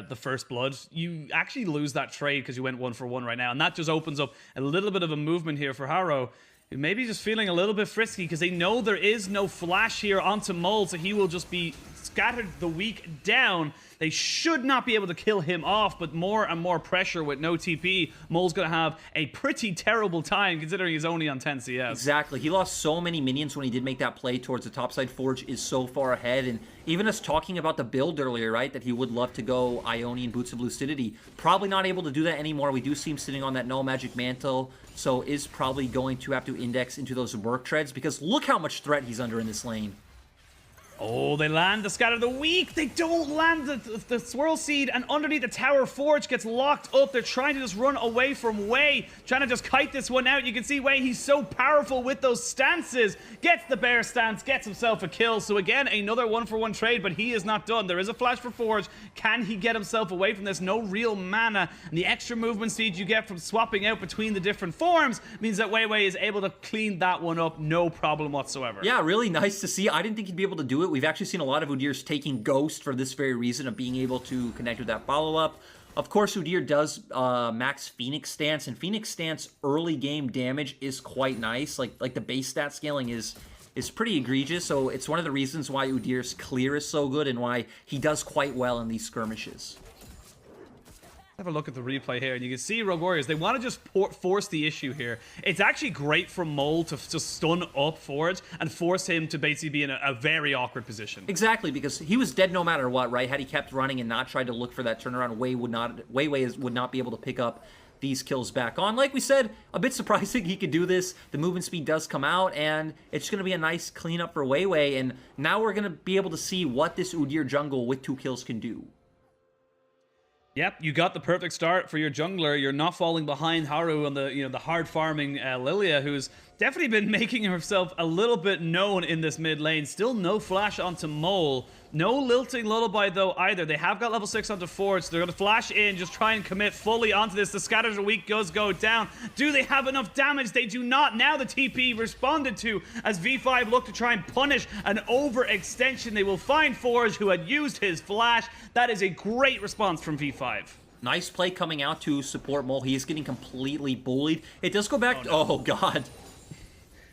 the first blood, you actually lose that trade because you went 1-for-1 right now. And that just opens up a little bit of a movement here for Harrow, who maybe just feeling a little bit frisky because they know there is no flash here onto Mole, so he will just be scattered the weak down. They should not be able to kill him off, but more and more pressure with no TP. Mole's going to have a pretty terrible time considering he's only on 10 CS. Exactly. He lost so many minions when he did make that play towards the top side. Forge is so far ahead, and even us talking about the build earlier, right, that he would love to go Ionian Boots of Lucidity. Probably not able to do that anymore. We do see him sitting on that Null Magic Mantle, so is probably going to have to index into those Merc Treads because look how much threat he's under in this lane. Oh, they land the Scatter the Weak. They don't land the Swirl Seed, and underneath the tower, Forge gets locked up. They're trying to just run away from Wei, trying to just kite this one out. You can see Wei, he's so powerful with those stances. Gets the bear stance, gets himself a kill. So again, another 1-for-1 trade, but he is not done. There is a flash for Forge. Can he get himself away from this? No real mana, and the extra movement speed you get from swapping out between the different forms means that Wei is able to clean that one up, no problem whatsoever. Yeah, really nice to see. I didn't think he'd be able to do it. We've actually seen a lot of Udyr's taking Ghost for this very reason of being able to connect with that follow-up. Of course, Udyr does max Phoenix Stance, and Phoenix Stance early game damage is quite nice. Like the base stat scaling is pretty egregious, so it's one of the reasons why Udyr's clear is so good and why he does quite well in these skirmishes. Have a look at the replay here, and you can see Rogue Warriors, they want to just force the issue here. It's actually great for Mole to just stun up Forge and force him to basically be in a very awkward position. Exactly, because he was dead no matter what, right? Had he kept running and not tried to look for that turnaround, Wei would not be able to pick up these kills back on. Like we said, a bit surprising he could do this. The movement speed does come out, and it's going to be a nice cleanup for Wei, and now we're going to be able to see what this Udyr jungle with 2 kills can do. Yep, you got the perfect start for your jungler. You're not falling behind Haru on the hard farming Lilia, who's definitely been making herself a little bit known in this mid lane. Still no flash onto Mole. No lilting Lullaby though either. They have got level 6 onto Forge. So they're going to flash in, just try and commit fully onto this. The Scatters are weak, go down. Do they have enough damage? They do not. Now the TP responded to as V5 look to try and punish an overextension. They will find Forge, who had used his flash. That is a great response from V5. Nice play coming out to support Mole. He is getting completely bullied. It does go back to... Oh, God.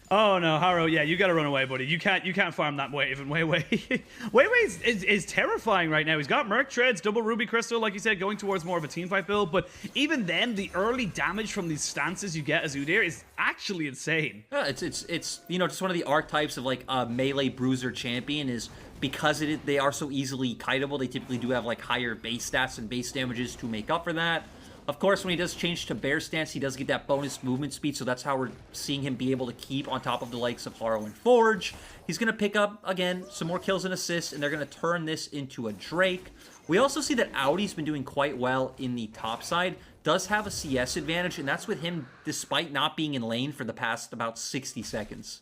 Oh no, Haro, yeah, you gotta run away, buddy. You can't farm that wave, and Wei is terrifying right now. He's got Merc Treads, double Ruby Crystal, like you said, going towards more of a teamfight build, but even then, the early damage from these stances you get as Udyr is actually insane. Yeah, it's just one of the archetypes of like a melee bruiser champion is because they are so easily kiteable, they typically do have like higher base stats and base damages to make up for that. Of course, when he does change to Bear Stance, he does get that bonus movement speed, so that's how we're seeing him be able to keep on top of the likes of Haro and Forge. He's going to pick up, again, some more kills and assists, and they're going to turn this into a Drake. We also see that Audi's been doing quite well in the top side, does have a CS advantage, and that's with him despite not being in lane for the past about 60 seconds.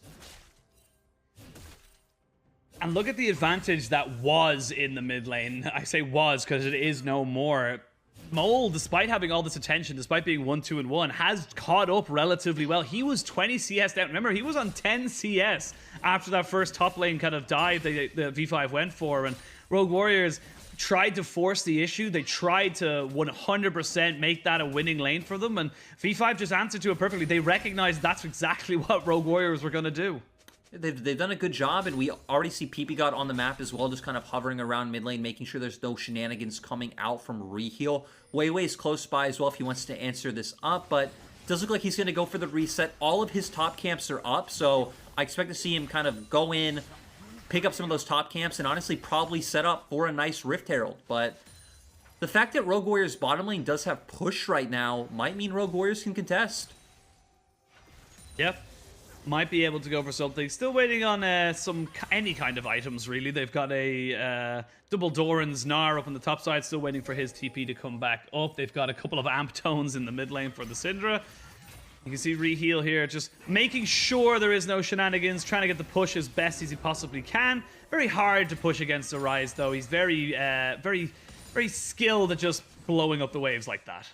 And look at the advantage that was in the mid lane. I say was because it is no more. Mole, despite having all this attention, despite being 1-2-1, has caught up relatively well. He was 20 CS down. Remember, he was on 10 CS after that first top lane kind of dive the V5 went for. And Rogue Warriors tried to force the issue. They tried to 100% make that a winning lane for them. And V5 just answered to it perfectly. They recognized that's exactly what Rogue Warriors were going to do. They've done a good job, and we already see PP-God on the map as well, just kind of hovering around mid lane, making sure there's no shenanigans coming out from reheal. Wei is close by as well if he wants to answer this up, but it does look like he's going to go for the reset. All of his top camps are up, so I expect to see him kind of go in, pick up some of those top camps, and honestly probably set up for a nice Rift Herald. But the fact that Rogue Warriors bottom lane does have push right now might mean Rogue Warriors can contest. Yep. Might be able to go for something. Still waiting on any kind of items, really. They've got a double Doran's Gnar up on the top side, still waiting for his TP to come back up. They've got a couple of amp tones in the mid lane for the Syndra. You can see Reheal here just making sure there is no shenanigans, trying to get the push as best as he possibly can. Very hard to push against the Rise, though. He's very skilled at just blowing up the waves like that.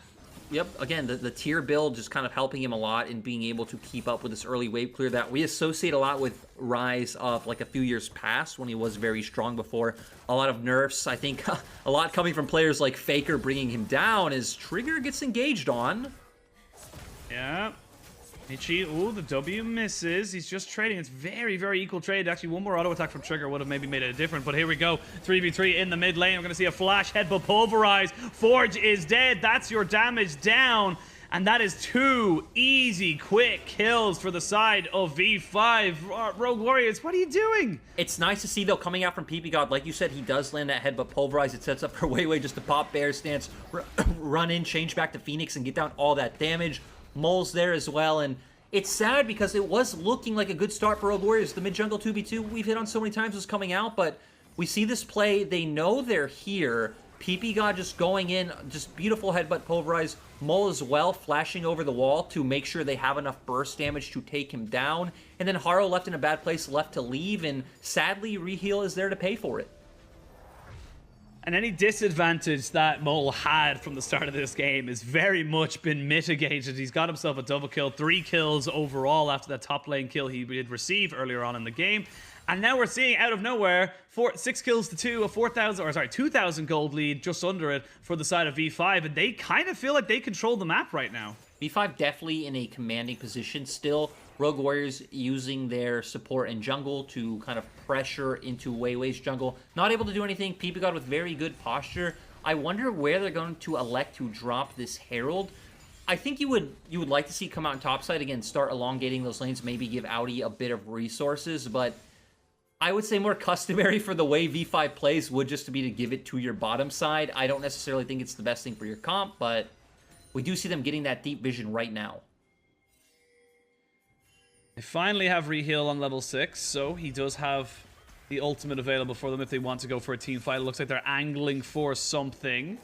Yep, again, the tier build just kind of helping him a lot in being able to keep up with this early wave clear that we associate a lot with Rise of like a few years past when he was very strong before. A lot of nerfs, I think a lot coming from players like Faker bringing him down as Trigger gets engaged on. Yeah. Michi, ooh, the W misses. He's just trading. It's very, very equal trade. Actually, one more auto attack from Trigger would have maybe made it different. But here we go. 3v3 in the mid lane. We're going to see a flash headbutt pulverize. Forge is dead. That's your damage down. And that is 2 easy, quick kills for the side of V5. Rogue Warriors, what are you doing? It's nice to see, though, coming out from PP God. Like you said, he does land that headbutt pulverize. It sets up for Weiwei just to pop bear stance, run in, change back to Phoenix, and get down all that damage. Mole's there as well, and it's sad because it was looking like a good start for Rogue Warriors. The mid-jungle 2v2 we've hit on so many times was coming out, but we see this play. They know they're here. PP God just going in, just beautiful headbutt pulverize. Mole as well, flashing over the wall to make sure they have enough burst damage to take him down. And then Haro left in a bad place, left to leave, and sadly, Reheal is there to pay for it. And any disadvantage that Mole had from the start of this game has very much been mitigated. He's got himself a double kill, 3 kills overall after that top lane kill he did receive earlier on in the game. And now we're seeing out of nowhere 6 kills to 2, a 2,000 gold lead, just under it for the side of V5. And they kind of feel like they control the map right now. V5 definitely in a commanding position still. Rogue Warriors using their support in jungle to kind of pressure into Weiwei's jungle. Not able to do anything. PP God with very good posture. I wonder where they're going to elect to drop this Herald. I think you would like to see come out on top side again, start elongating those lanes, maybe give Audi a bit of resources, but I would say more customary for the way V5 plays would just to be to give it to your bottom side. I don't necessarily think it's the best thing for your comp, but we do see them getting that deep vision right now. They finally have Reheal on level 6, so he does have the ultimate available for them if they want to go for a team fight. It looks like they're angling for something.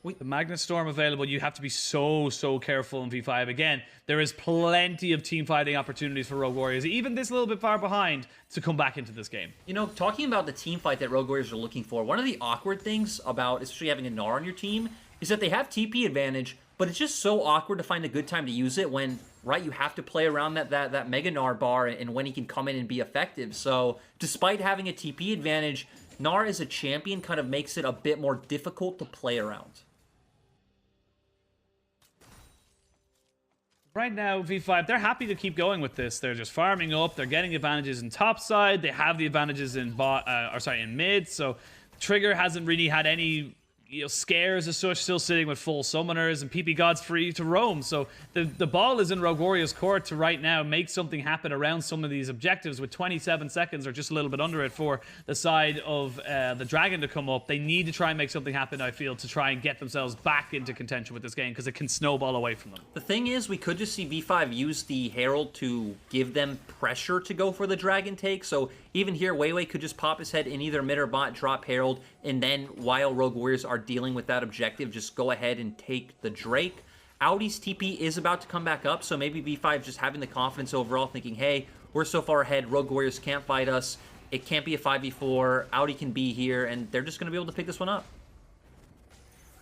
The Magnet Storm available. You have to be so careful in V5. Again, there is plenty of team fighting opportunities for Rogue Warriors, even this little bit far behind, to come back into this game. You know, talking about the team fight that Rogue Warriors are looking for, one of the awkward things about especially having a Gnar on your team is that they have TP advantage, but it's just so awkward to find a good time to use it when, right, you have to play around that Mega Gnar bar and when he can come in and be effective. So despite having a TP advantage, Gnar as a champion kind of makes it a bit more difficult to play around. Right now, V5, they're happy to keep going with this. They're just farming up. They're getting advantages in top side. They have the advantages in in mid. So Trigger hasn't really had any scares as such, still sitting with full summoners, and PP God's free to roam. So the ball is in Rogue Warriors' court to right now make something happen around some of these objectives with 27 seconds or just a little bit under it for the side of the Dragon to come up. They need to try and make something happen, I feel, to try and get themselves back into contention with this game because it can snowball away from them. The thing is, we could just see V5 use the Herald to give them pressure to go for the Dragon take. So even here, Weiwei could just pop his head in either mid or bot, drop Herald, and then while Rogue Warriors are dealing with that objective, just go ahead and take the Drake. Audi's TP is about to come back up, so maybe V5 just having the confidence overall, thinking, hey, we're so far ahead, Rogue Warriors can't fight us, it can't be a 5v4, Audi can be here, and they're just going to be able to pick this one up.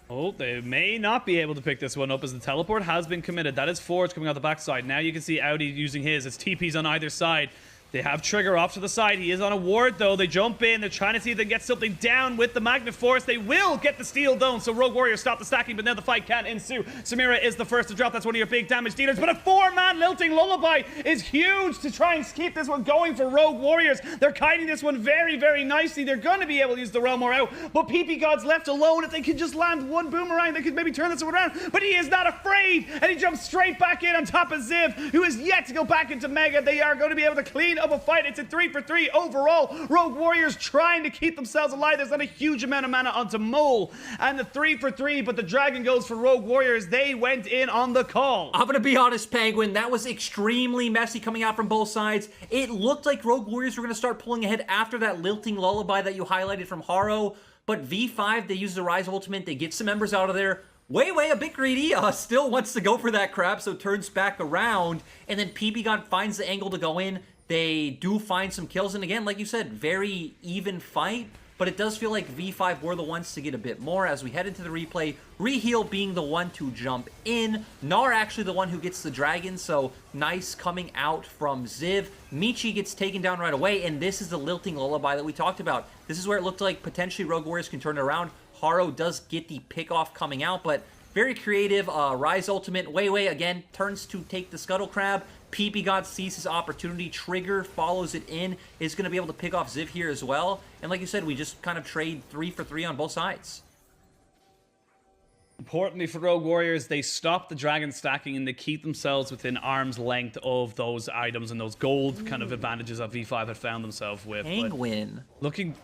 Oh, they may not be able to pick this one up as the teleport has been committed. That is Forge coming out the backside. Now you can see Audi using his. It's TPs on either side. They have Trigger off to the side. He is on a ward, though. They jump in. They're trying to see if they can get something down with the Magnet Force. They will get the steal down, so Rogue Warriors stop the stacking, but now the fight can ensue. Samira is the first to drop. That's one of your big damage dealers, but a 4-man Lilting Lullaby is huge to try and keep this one going for Rogue Warriors. They're kiting this one very nicely. They're going to be able to use the Realm War out, but PP God's left alone. If they can just land one boomerang, they could maybe turn this one around, but he is not afraid, and he jumps straight back in on top of Ziv, who is yet to go back into Mega. They are going to be able to clean up a fight. It's a 3-for-3 overall. Rogue Warriors trying to keep themselves alive. There's not a huge amount of mana onto Mole. And the 3-for-3, but the Dragon goes for Rogue Warriors. They went in on the call. I'm going to be honest, Penguin. That was extremely messy coming out from both sides. It looked like Rogue Warriors were going to start pulling ahead after that Lilting Lullaby that you highlighted from Haro. But V5, they use the Rise ultimate. They get some members out of there. Way a bit greedy, still wants to go for that grab, so turns back around, and then PB finds the angle to go in. They do find some kills, and again, like you said, very even fight, but it does feel like V5 were the ones to get a bit more as we head into the replay. Reheal being the one to jump in. Gnar actually the one who gets the dragon, so nice coming out from Ziv. Michi gets taken down right away, and this is the lilting lullaby that we talked about. This is where it looked like potentially Rogue Warriors can turn it around. Haro does get the pick off coming out, but very creative. Rise ultimate. Wei again turns to take the Scuttle Crab. PP God sees his opportunity. Trigger follows it in. Is going to be able to pick off Ziv here as well. And like you said, we just kind of trade 3 for 3 on both sides. Importantly for Rogue Warriors, they stop the dragon stacking and they keep themselves within arm's length of those items and those gold kind of advantages that V5 had found themselves with. Penguin,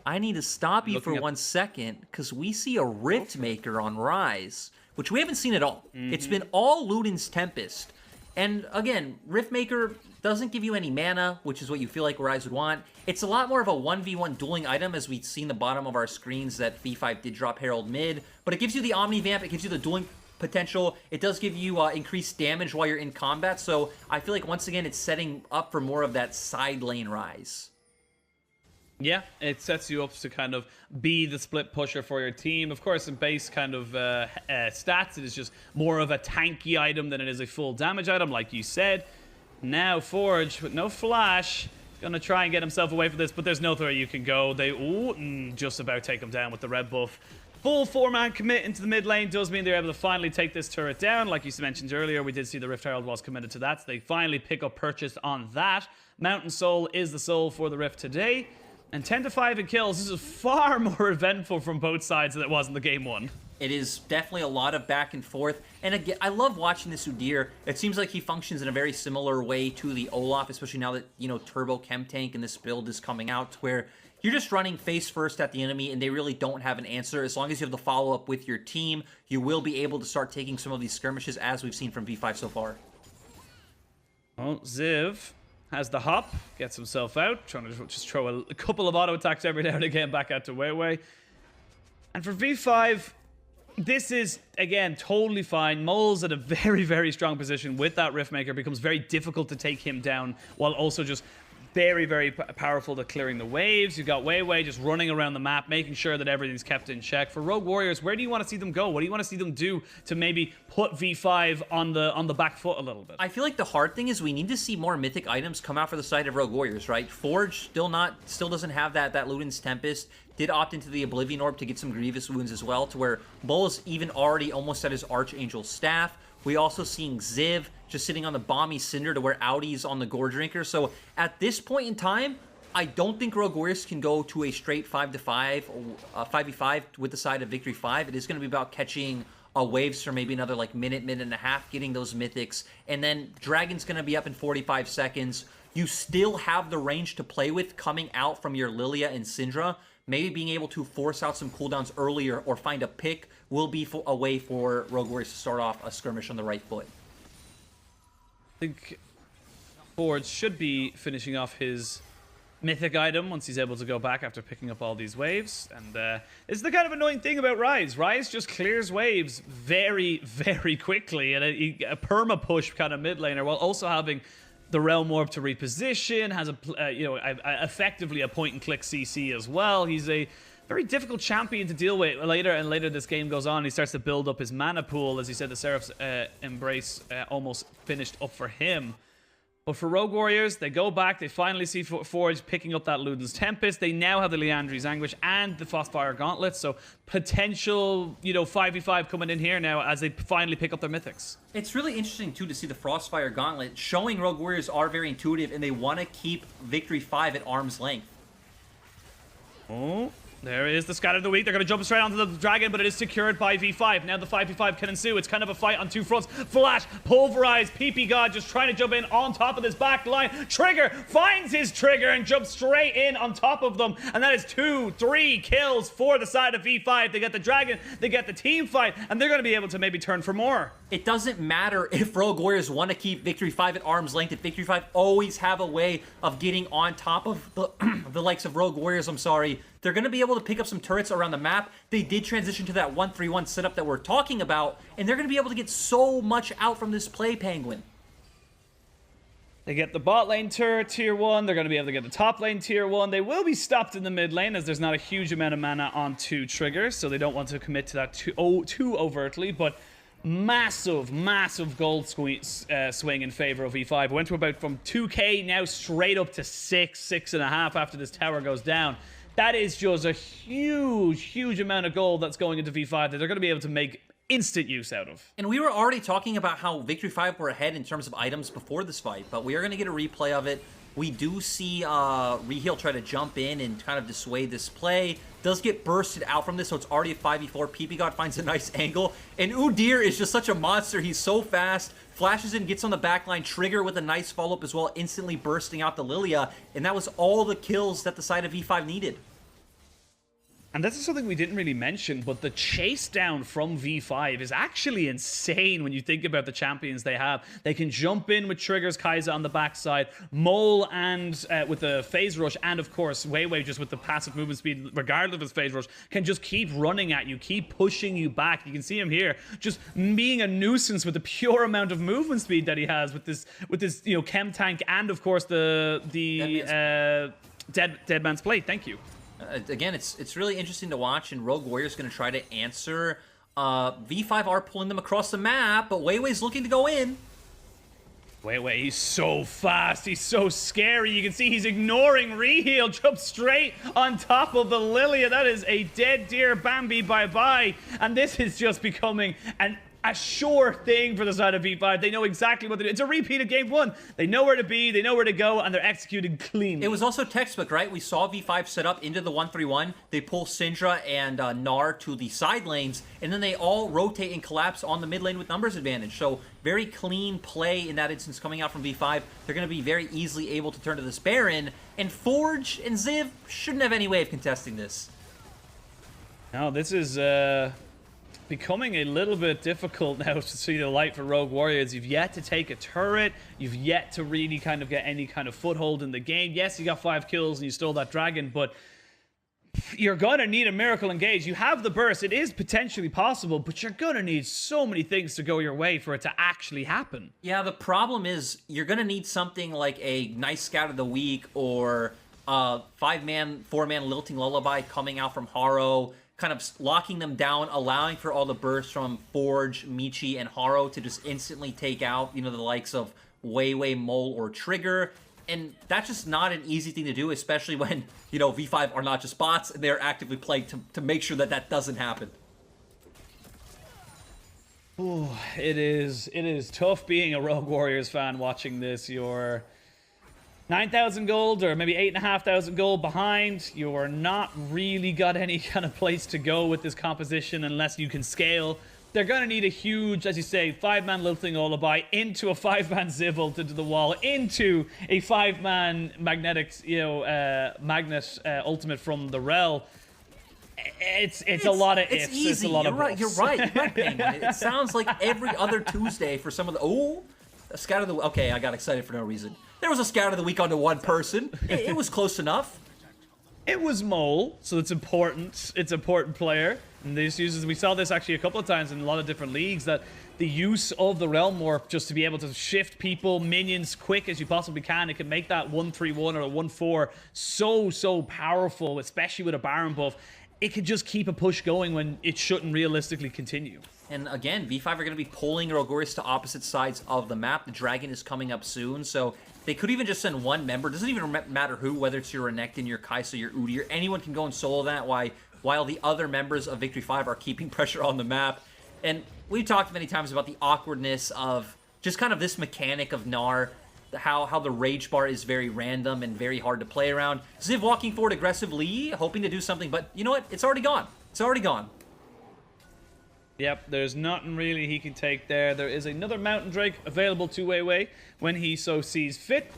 I need to stop you for 1 second because we see a Rift Maker on Rise, which we haven't seen at all. It's been all Luden's Tempest. And again, Riftmaker doesn't give you any mana, which is what you feel like Rise would want. It's a lot more of a 1v1 dueling item, as we've seen the bottom of our screens that V5 did drop Herald mid. But it gives you the Omni Vamp, it gives you the dueling potential. It does give you increased damage while you're in combat. So I feel like, once again, it's setting up for more of that side lane Rise. Yeah, it sets you up to kind of be the split pusher for your team. Of course, in base kind of stats, it is just more of a tanky item than it is a full damage item, like you said. Now Forge, with no flash, gonna try and get himself away from this, but there's nowhere you can go. They just about take him down with the red buff. Full 4-man commit into the mid lane does mean they're able to finally take this turret down. Like you mentioned earlier, we did see the Rift Herald was committed to that, so they finally pick up purchase on that. Mountain Soul is the soul for the Rift today. And 10-5 in kills. This is far more eventful from both sides than it was in the game one. It is definitely a lot of back and forth. And again, I love watching this Udyr. It seems like he functions in a very similar way to the Olaf, especially now that, you know, Turbo Chem Tank and this build is coming out, where you're just running face first at the enemy and they really don't have an answer. As long as you have the follow-up with your team, you will be able to start taking some of these skirmishes, as we've seen from V5 so far. Well, Ziv has the hop, gets himself out, trying to just throw a couple of auto attacks every now and again back out to Wei. And for V5, this is, again, totally fine. Mole's at a very strong position with that Riftmaker. Becomes very difficult to take him down, while also just very powerful at clearing the waves. You've got Wei just running around the map, making sure that everything's kept in check. For Rogue Warriors, where do you want to see them go? What do you want to see them do to maybe put V5 on the back foot a little bit? I feel like the hard thing is we need to see more mythic items come out for the side of Rogue Warriors, right? Forge still doesn't have that Luden's Tempest. Did opt into the Oblivion Orb to get some Grievous Wounds as well, to where Bull is even already almost at his Archangel's Staff. We also seeing Ziv just sitting on the Balmy Cinder to where Audi's on the Gore Drinker. So at this point in time, I don't think Rogue Warriors can go to a straight 5-5, 5v5 with the side of Victory 5. It is going to be about catching waves for maybe another like minute and a half, getting those mythics. And then Dragon's going to be up in 45 seconds. You still have the range to play with coming out from your Lilia and Syndra. Maybe being able to force out some cooldowns earlier or find a pick will be a way for Rogue Warriors to start off a skirmish on the right foot. I think Forge should be finishing off his mythic item once he's able to go back after picking up all these waves. And it's the kind of annoying thing about Rise. Rise just clears waves very quickly, and a perma push kind of mid laner, while also having the Realm Orb to reposition, has effectively a point-and-click CC as well. He's a very difficult champion to deal with later, and later this game goes on. He starts to build up his mana pool. As he said, the Seraph's Embrace almost finished up for him. But for Rogue Warriors, they go back. They finally see Forge picking up that Luden's Tempest. They now have the Liandry's Anguish and the Frostfire Gauntlet. So potential, 5v5 coming in here now as they finally pick up their mythics. It's really interesting, too, to see the Frostfire Gauntlet showing Rogue Warriors are very intuitive and they want to keep Victory 5 at arm's length. Oh, there is the Scatter of the Week. They're going to jump straight onto the Dragon, but it is secured by V5. Now the 5v5 can ensue. It's kind of a fight on two fronts. Flash, Pulverize, PP God just trying to jump in on top of this back line. Trigger finds his trigger and jumps straight in on top of them. And that is 2-3 kills for the side of V5. They get the Dragon, they get the team fight, and they're going to be able to maybe turn for more. It doesn't matter if Rogue Warriors want to keep Victory 5 at arm's length. If Victory 5 always have a way of getting on top of the likes of Rogue Warriors, they're going to be able to pick up some turrets around the map. They did transition to that 1-3-1 setup that we're talking about, and they're going to be able to get so much out from this play, Penguin. They get the bot lane turret tier 1. They're going to be able to get the top lane tier 1. They will be stopped in the mid lane as there's not a huge amount of mana on 2 triggers, so they don't want to commit to that too overtly, but massive gold swing in favor of V5. Went to about from 2k now straight up to 6.5 after this tower goes down. That is just a huge amount of gold that's going into V5 that they're going to be able to make instant use out of. And we were already talking about how Victory 5 were ahead in terms of items before this fight, but we are going to get a replay of it. We do see Reheal try to jump in and kind of dissuade this play. Does get bursted out from this, so it's already a 5v4. PP God finds a nice angle, and Udyr is just such a monster. He's so fast, flashes in, gets on the backline, Trigger with a nice follow-up as well, instantly bursting out the Lilia, and that was all the kills that the side of V5 needed. And this is something we didn't really mention, but the chase down from V5 is actually insane when you think about the champions they have. They can jump in with Triggers, Kai'Sa on the backside, Mole and with the phase rush, and of course Weiwei just with the passive movement speed, regardless of his phase rush, can just keep running at you, keep pushing you back. You can see him here just being a nuisance with the pure amount of movement speed that he has with this chem tank, and of course the Dead Man's Plate. Thank you. Again, it's really interesting to watch, and Rogue Warrior's going to try to answer. V5 are pulling them across the map, but Weiwei's looking to go in. Weiwei, he's so fast, he's so scary. You can see he's ignoring Reheal, jump straight on top of the Lilia. That is a dead deer. Bambi, bye-bye. And this is just becoming a sure thing for the side of V5. They know exactly what to do. It's a repeat of game 1. They know where to be, they know where to go, and they're executing cleanly. It was also textbook, right? We saw V5 set up into the 1-3-1. They pull Syndra and Gnar to the side lanes, and then they all rotate and collapse on the mid lane with numbers advantage. So very clean play in that instance coming out from V5. They're going to be very easily able to turn to this Baron, and Forge and Ziv shouldn't have any way of contesting this. No, this is becoming a little bit difficult now to see the light for Rogue Warriors. You've yet to take a turret. You've yet to really kind of get any kind of foothold in the game. Yes, you got 5 kills and you stole that dragon, but you're going to need a miracle engage. You have the burst. It is potentially possible, but you're going to need so many things to go your way for it to actually happen. Yeah, the problem is you're going to need something like a nice Scout of the Week or 5-man, 4-man Lilting Lullaby coming out from Haro, kind of locking them down, allowing for all the bursts from Forge, Michi, and Haro to just instantly take out, the likes of Weiwei, Mole, or Trigger. And that's just not an easy thing to do, especially when, V5 are not just bots, and they're actively playing to make sure that that doesn't happen. Ooh, it is tough being a Rogue Warriors fan watching this. You're 9,000 gold or maybe 8,500 gold behind. You're not really got any kind of place to go with this composition unless you can scale. They're going to need a huge, as you say, 5-man Lilting Lullaby into a 5-man Zivult into the wall, into a 5-man magnetic, magnet ultimate from the Rel. It's a lot of ifs. Easy. It's a lot of buffs. You're right, Penguin. It sounds like every other Tuesday for some of the... a Scout of the... Okay, I got excited for no reason. There was a Scout of the Week onto one person. It was close enough. It was Mole, so it's important. It's an important player. And this uses, we saw this actually a couple of times in a lot of different leagues, that the use of the Realm Warp just to be able to shift people, minions, quick as you possibly can. It can make that 1-3-1 or a 1-4 so powerful, especially with a Baron buff. It could just keep a push going when it shouldn't realistically continue. And again, V5 are going to be pulling Rogue Warriors to opposite sides of the map. The Dragon is coming up soon, so they could even just send one member. It doesn't even matter who, whether it's your Renekton, your Kai'Sa, your Udyr. Anyone can go and solo that while the other members of Victory 5 are keeping pressure on the map. And we've talked many times about the awkwardness of just kind of this mechanic of Gnar, how the Rage Bar is very random and very hard to play around. Ziv walking forward aggressively, hoping to do something, but you know what? It's already gone. It's already gone. Yep, there's nothing really he can take there. There is another Mountain Drake available to Weiwei when he so sees fit.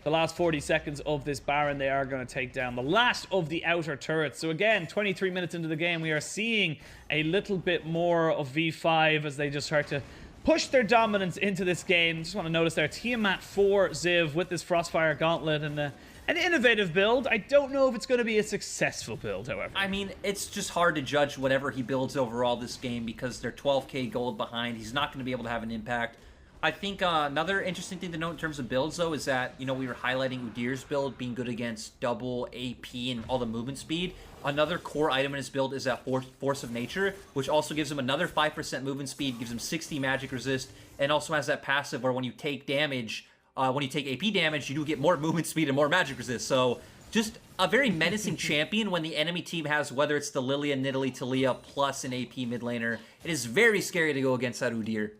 The last 40 seconds of this Baron, they are going to take down the last of the outer turrets. So again, 23 minutes into the game, we are seeing a little bit more of V5 as they just start to push their dominance into this game. Just want to notice there, Tiamat for Ziv with this Frostfire Gauntlet and an innovative build. I don't know if it's going to be a successful build, however. I mean, it's just hard to judge whatever he builds overall this game because they're 12k gold behind. He's not going to be able to have an impact. I think another interesting thing to note in terms of builds, though, is that, you know, we were highlighting Udir's build being good against double AP and all the movement speed. Another core item in his build is that Force of Nature, which also gives him another 5% movement speed, gives him 60 magic resist, and also has that passive where when you take damage, when you take AP damage, you do get more movement speed and more magic resist. So just a very menacing champion when the enemy team has, whether it's the Lilia, Nidalee, Talia, plus an AP mid laner. It is very scary to go against that Udyr.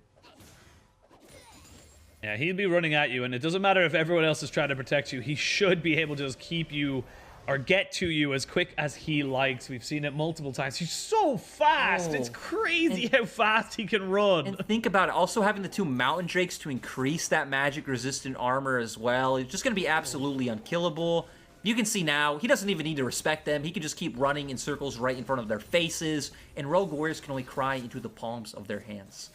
Yeah, he'd be running at you, and it doesn't matter if everyone else is trying to protect you. He should be able to just keep you or get to you as quick as he likes. We've seen it multiple times. He's so fast. It's crazy how fast he can run. And think about it. Also having the 2 Mountain Drakes to increase that magic resistant armor as well. It's just going to be absolutely unkillable. You can see now, he doesn't even need to respect them. He can just keep running in circles right in front of their faces. And Rogue Warriors can only cry into the palms of their hands.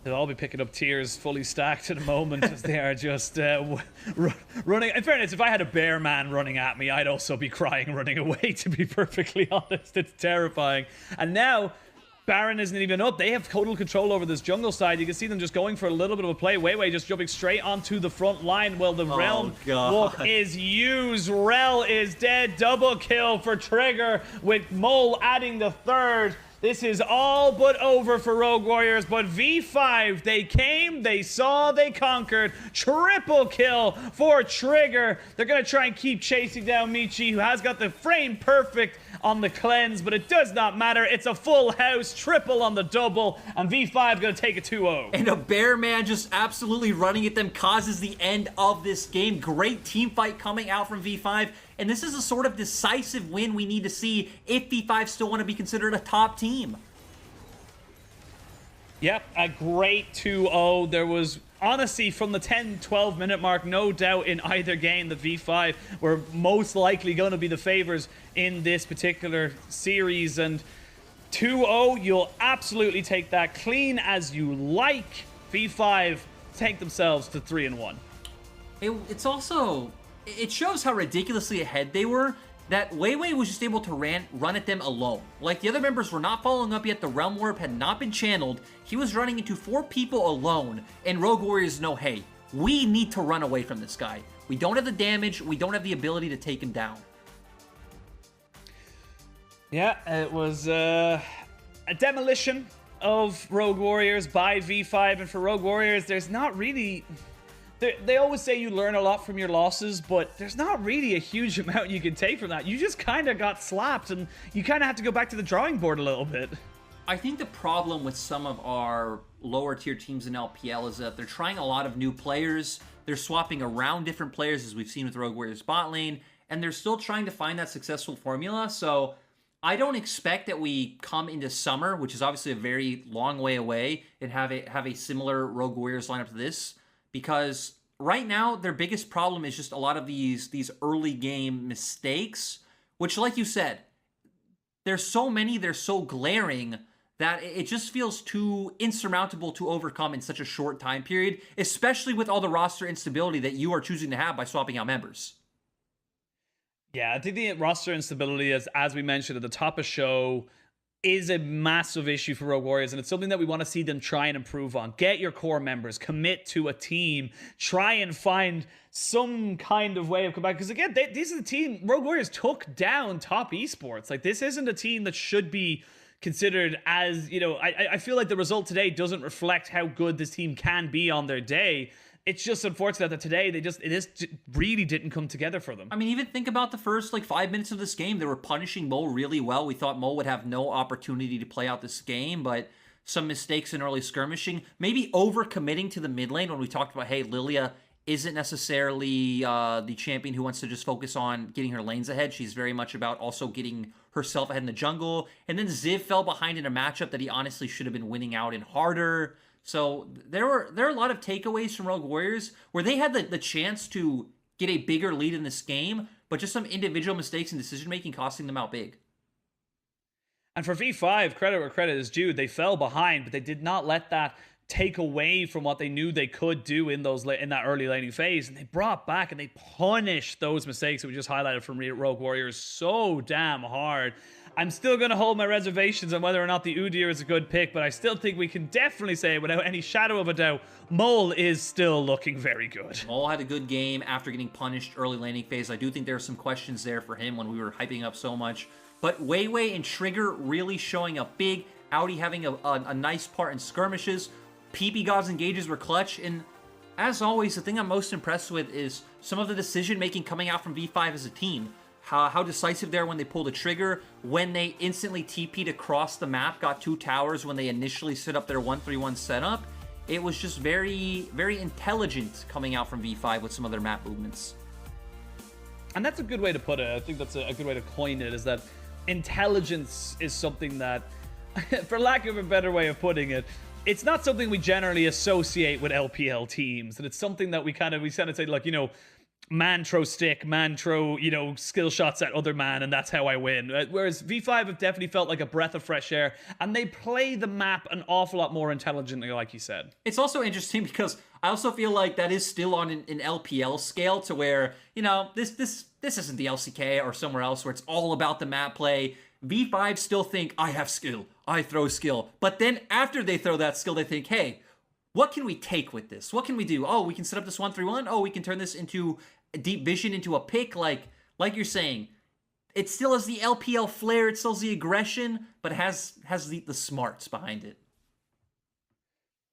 They'll all be picking up tears fully stacked at the moment as they are just running. In fairness, if I had a bear man running at me, I'd also be crying running away, to be perfectly honest. It's terrifying. And now, Baron isn't even up. They have total control over this jungle side. You can see them just going for a little bit of a play. Wei just jumping straight onto the front line while the Realm Walk is used. Rel is dead. Double kill for Trigger with Mole adding the 3rd. This is all but over for Rogue Warriors, but V5, they came, they saw, they conquered. Triple kill for Trigger. They're going to try and keep chasing down Michi, who has got the frame perfect on the cleanse, but it does not matter. It's a full house, triple on the double, and V5 going to take a 2-0. And a bear man just absolutely running at them causes the end of this game. Great team fight coming out from V5. And this is a sort of decisive win we need to see if V5 still want to be considered a top team. Yep, a great 2-0. There was, honestly, from the 10-12 minute mark, no doubt in either game that V5 were most likely going to be the favors in this particular series. And 2-0, you'll absolutely take that clean as you like. V5 take themselves to 3-1. It's also... It shows how ridiculously ahead they were that Wei was just able to run at them alone. Like, the other members were not following up yet. The Realm Warp had not been channeled. He was running into 4 people alone. And Rogue Warriors know, hey, we need to run away from this guy. We don't have the damage. We don't have the ability to take him down. Yeah, it was a demolition of Rogue Warriors by V5. And for Rogue Warriors, there's not really... They always say you learn a lot from your losses, but there's not really a huge amount you can take from that. You just kind of got slapped, and you kind of have to go back to the drawing board a little bit. I think the problem with some of our lower tier teams in LPL is that they're trying a lot of new players. They're swapping around different players, as we've seen with Rogue Warriors bot lane, and they're still trying to find that successful formula. So I don't expect that we come into summer, which is obviously a very long way away, and have a similar Rogue Warriors lineup to this. Because right now, their biggest problem is just a lot of these early game mistakes, which, like you said, there's so many, they're so glaring that it just feels too insurmountable to overcome in such a short time period, especially with all the roster instability that you are choosing to have by swapping out members. Yeah, I think the roster instability, as we mentioned at the top of show, is a massive issue for Rogue Warriors, and it's something that we want to see them try and improve on. Get your core members, commit to a team, try and find some kind of way of coming back. Because again, these are the team, Rogue Warriors took down top esports. Like, this isn't a team that should be considered as, you know, I feel like the result today doesn't reflect how good this team can be on their day. It's just unfortunate that today it really didn't come together for them. I mean, even think about the first 5 minutes of this game. They were punishing Mo really well. We thought Mo would have no opportunity to play out this game, but some mistakes in early skirmishing. Maybe over-committing to the mid lane when we talked about, hey, Lilia isn't necessarily the champion who wants to just focus on getting her lanes ahead. She's very much about also getting herself ahead in the jungle. And then Ziv fell behind in a matchup that he honestly should have been winning out in harder. So there are a lot of takeaways from Rogue Warriors where they had the chance to get a bigger lead in this game, but just some individual mistakes and decision-making costing them out big. And for V5, credit where credit is due, they fell behind, but they did not let that take away from what they knew they could do in that early laning phase, and they brought back and they punished those mistakes that we just highlighted from Rogue Warriors so damn hard. I'm still going to hold my reservations on whether or not the Udyr is a good pick, but I still think we can definitely say, without any shadow of a doubt, Mole is still looking very good. Mole had a good game after getting punished early laning phase. I do think there are some questions there for him when we were hyping up so much. But Weiwei and Trigger really showing up big. Audi having a nice part in skirmishes. PP God's engages were clutch. And as always, the thing I'm most impressed with is some of the decision-making coming out from V5 as a team. How decisive they are when they pull the trigger, when they instantly TP'd across the map, got 2 towers when they initially set up their 1-3-1 setup. It was just very, very intelligent coming out from V5 with some of their map movements. And that's a good way to put it. I think that's a good way to coin it, is that intelligence is something that, for lack of a better way of putting it, it's not something we generally associate with LPL teams. And it's something that we kind of say, like, you know, man throw stick, man throw, you know, skill shots at other man, and that's how I win. Whereas V5 have definitely felt like a breath of fresh air, and they play the map an awful lot more intelligently, like you said. It's also interesting because I also feel like that is still on an LPL scale, to where, you know, this isn't the LCK or somewhere else where it's all about the map play. V5 still think, I have skill, I throw skill. But then after they throw that skill, they think, hey, what can we take with this? What can we do? Oh, we can set up this 1-3-1. Oh, we can turn this into a deep vision, into a pick. Like you're saying, it still has the LPL flair, it still has the aggression, but has the smarts behind it.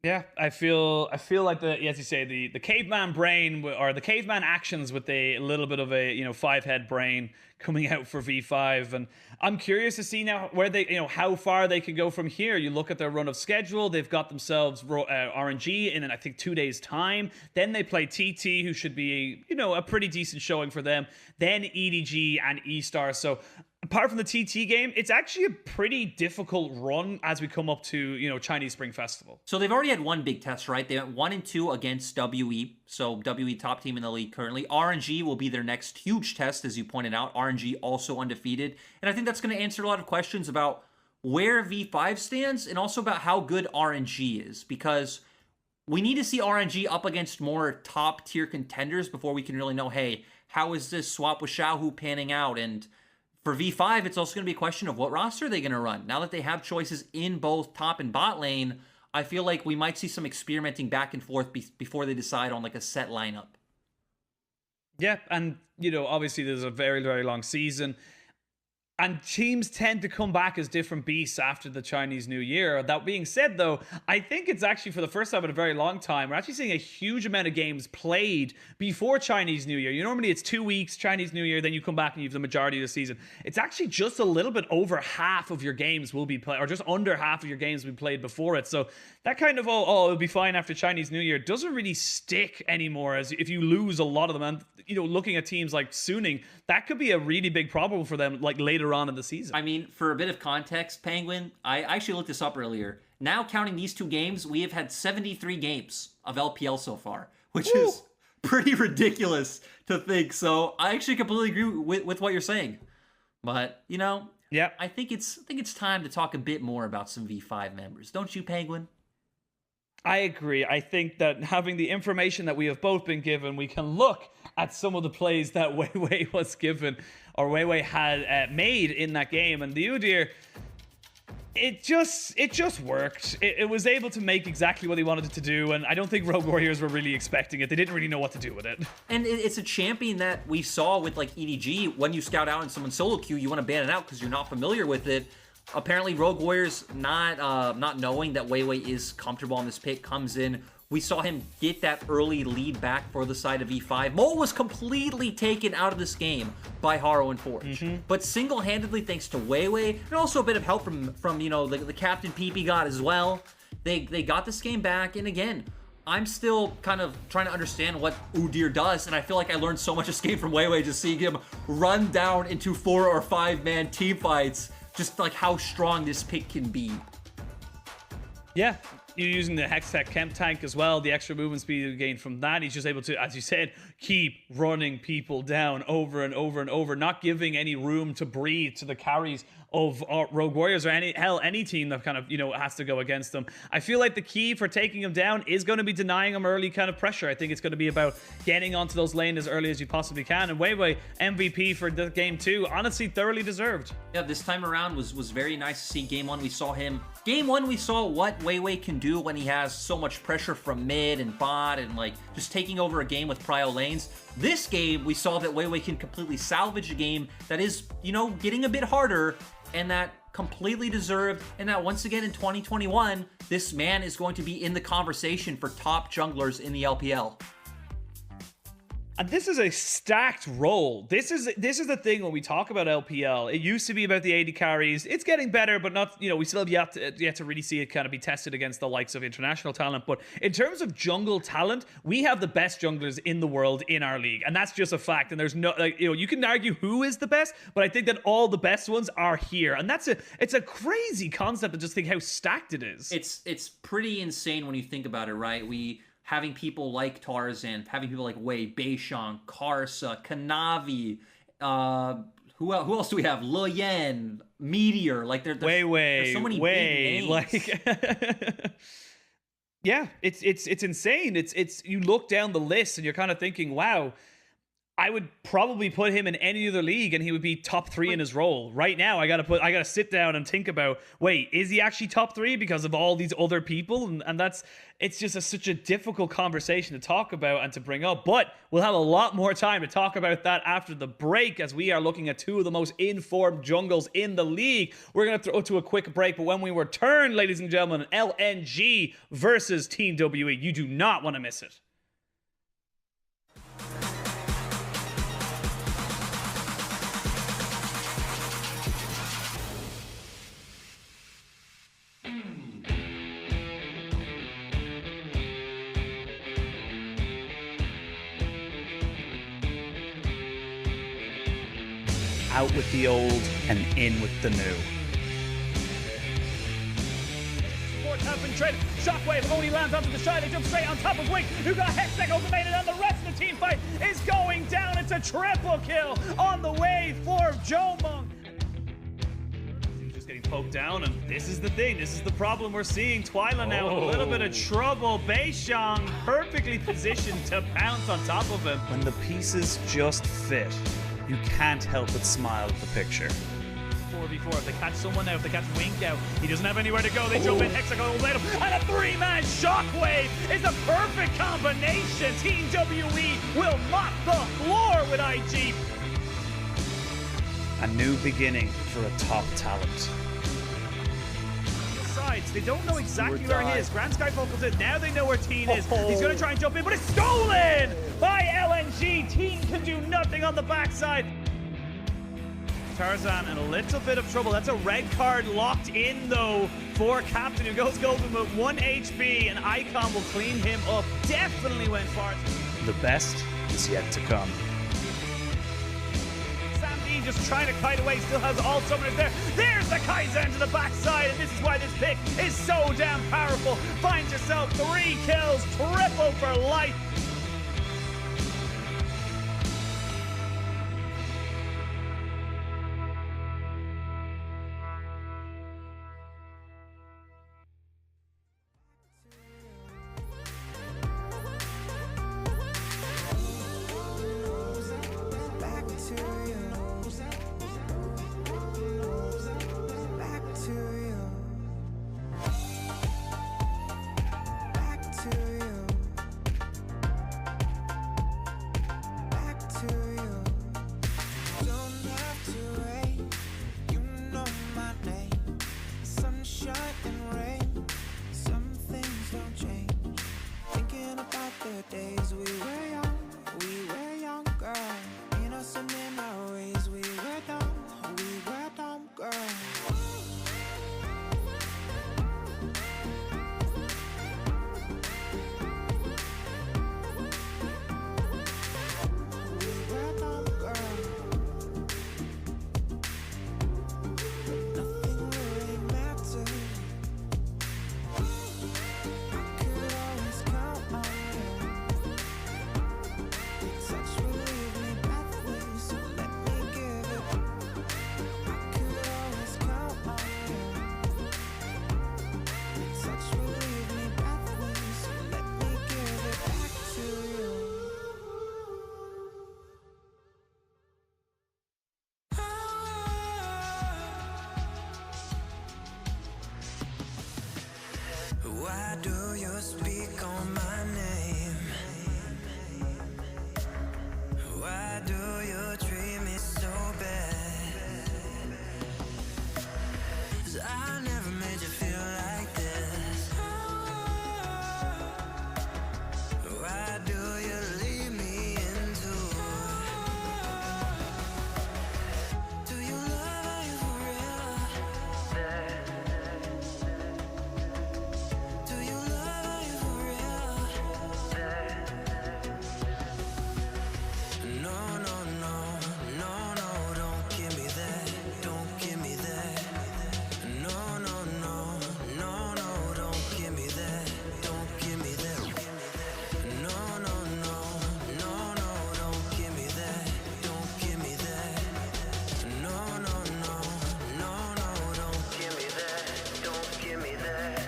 Yeah, I feel like as you say, the caveman brain, or the caveman actions, with a little bit of a, you know, 5-head brain coming out for V5, and I'm curious to see now where they, you know, how far they can go from here. You look at their run of schedule; they've got themselves RNG in, I think, 2 days' time. Then they play TT, who should be, you know, a pretty decent showing for them. Then EDG and E-Star. So apart from the TT game, it's actually a pretty difficult run as we come up to, you know, Chinese Spring Festival. So they've already had one big test, right? They went 1-2 against WE. So WE top team in the league currently. RNG will be their next huge test, as you pointed out. RNG also undefeated. And I think that's going to answer a lot of questions about where V5 stands, and also about how good RNG is. Because we need to see RNG up against more top tier contenders before we can really know, hey, how is this swap with Xiaohu panning out? And for V5, it's also going to be a question of what roster they're going to run. Now that they have choices in both top and bot lane, I feel like we might see some experimenting back and forth before they decide on like a set lineup. Yeah, and, you know, obviously there's a very, very long season, and teams tend to come back as different beasts after the Chinese New Year. That being said, though, I think it's actually, for the first time in a very long time, we're actually seeing a huge amount of games played before Chinese New Year. Normally it's 2 weeks, Chinese New Year, then you come back and you have the majority of the season. It's actually just a little bit over half of your games will be played, or just under half of your games will be played before it. So that kind of, it'll be fine after Chinese New Year, doesn't really stick anymore, as if you lose a lot of them. And, you know, looking at teams like Suning, that could be a really big problem for them, like later on in the season. I mean, for a bit of context, Penguin, I actually looked this up earlier. Now, counting these 2 games, we have had 73 games of LPL so far, which is pretty ridiculous to think. So I actually completely agree with what you're saying. But, you know, yeah, I think it's time to talk a bit more about some V5 members. Don't you, Penguin? I agree. I think that having the information that we have both been given, we can look at some of the plays that Weiwei was given, or Weiwei had made in that game. And the Udyr, it just worked. It was able to make exactly what he wanted it to do, and I don't think Rogue Warriors were really expecting it. They didn't really know what to do with it. And it's a champion that we saw with, like, EDG. When you scout out in someone's solo queue, you want to ban it out because you're not familiar with it. Apparently, Rogue Warriors, not knowing that Weiwei is comfortable on this pick, comes in. We saw him get that early lead back for the side of E5. Mole was completely taken out of this game by Haro and Forge. But single-handedly, thanks to Weiwei, and also a bit of help from you know, the captain PP God as well, they got this game back. And again, I'm still kind of trying to understand what Udyr does, and I feel like I learned so much this game from Weiwei, just seeing him run down into 4 or 5 man team fights. Just like how strong this pick can be. Yeah, you're using the Hextech Chem Tank as well, the extra movement speed you gain from that. He's just able to, as you said, keep running people down over and over and over, not giving any room to breathe to the carries Rogue Warriors or any team that kind of, has to go against them. I feel like the key for taking him down is going to be denying him early kind of pressure. I think it's going to be about getting onto those lanes as early as you possibly can. And Weiwei, MVP for the game 2, honestly thoroughly deserved. Yeah, this time around was very nice to see. Game 1 we saw him. Game 1 we saw what Weiwei can do when he has so much pressure from mid and bot and like just taking over a game with prio lanes. This game we saw that Weiwei can completely salvage a game that is, getting a bit harder, and that completely deserved, and that once again in 2021, this man is going to be in the conversation for top junglers in the LPL. And this is a stacked role. This is the thing when we talk about LPL. It used to be about the AD carries. It's getting better, but not, we still have yet to really see it kind of be tested against the likes of international talent. But in terms of jungle talent, we have the best junglers in the world in our league. And that's just a fact. And there's no, you can argue who is the best, but I think that all the best ones are here. And it's a crazy concept to just think how stacked it is. It's pretty insane when you think about it, right? Having people like Tarzan, having people like Wei, Beishang, Karsa, Kanavi, who else do we have? Lian, Meteor, like there's so many big names. Yeah, it's insane. It's you look down the list and you're kind of thinking, wow, I would probably put him in any other league and he would be top 3 in his role. Right now, I gotta sit down and think about, wait, is he actually top 3 because of all these other people? And it's just such a difficult conversation to talk about and to bring up. But we'll have a lot more time to talk about that after the break, as we are looking at 2 of the most informed jungles in the league. We're gonna throw to a quick break, but when we return, ladies and gentlemen, LNG versus Team WE. You do not want to miss it. Out with the old and in with the new. Support has been traded. Shockwave only lands onto the side. They jump straight on top of Wing, who got Hextech ultimated, and the rest of the team fight is going down. It's a triple kill on the way for Jomung. He's just getting poked down, and this is the thing. This is the problem we're seeing. Twyla now with a little bit of trouble. Beishang perfectly positioned to pounce on top of him. When the pieces just fit, you can't help but smile at the picture. 4v4, if they catch someone now, if they catch Wink out, he doesn't have anywhere to go. They jump in, Hexagon will him, and a 3-man Shockwave is a perfect combination. Team WE will mop the floor with IG. A new beginning for a top talent. They don't know exactly where he is. Grand Sky focused it. Now they know where Teen is. He's going to try and jump in, but it's stolen by LNG. Teen can do nothing on the backside. Tarzan in a little bit of trouble. That's a red card locked in, though, for Captain, who goes golden with 1 HP, and Icon will clean him up. Definitely went far. The best is yet to come. Just trying to kite away, still has all summoners there. There's the Kaizen to the backside, and this is why this pick is so damn powerful. Find yourself 3 kills, triple for life. Why do you speak on my name? Why do you treat me so bad? 'Cause I never made you feel like this. Why do you leave me into? Do you love me for real? Do you love me for real? No, no, no, no, no, don't give me that, don't give me that. No, no, no, no, no, don't give me that, don't give me that. No, no, no, no, no, don't give me that, don't give me that. No, no, no, no, no, don't give me that, don't give me that.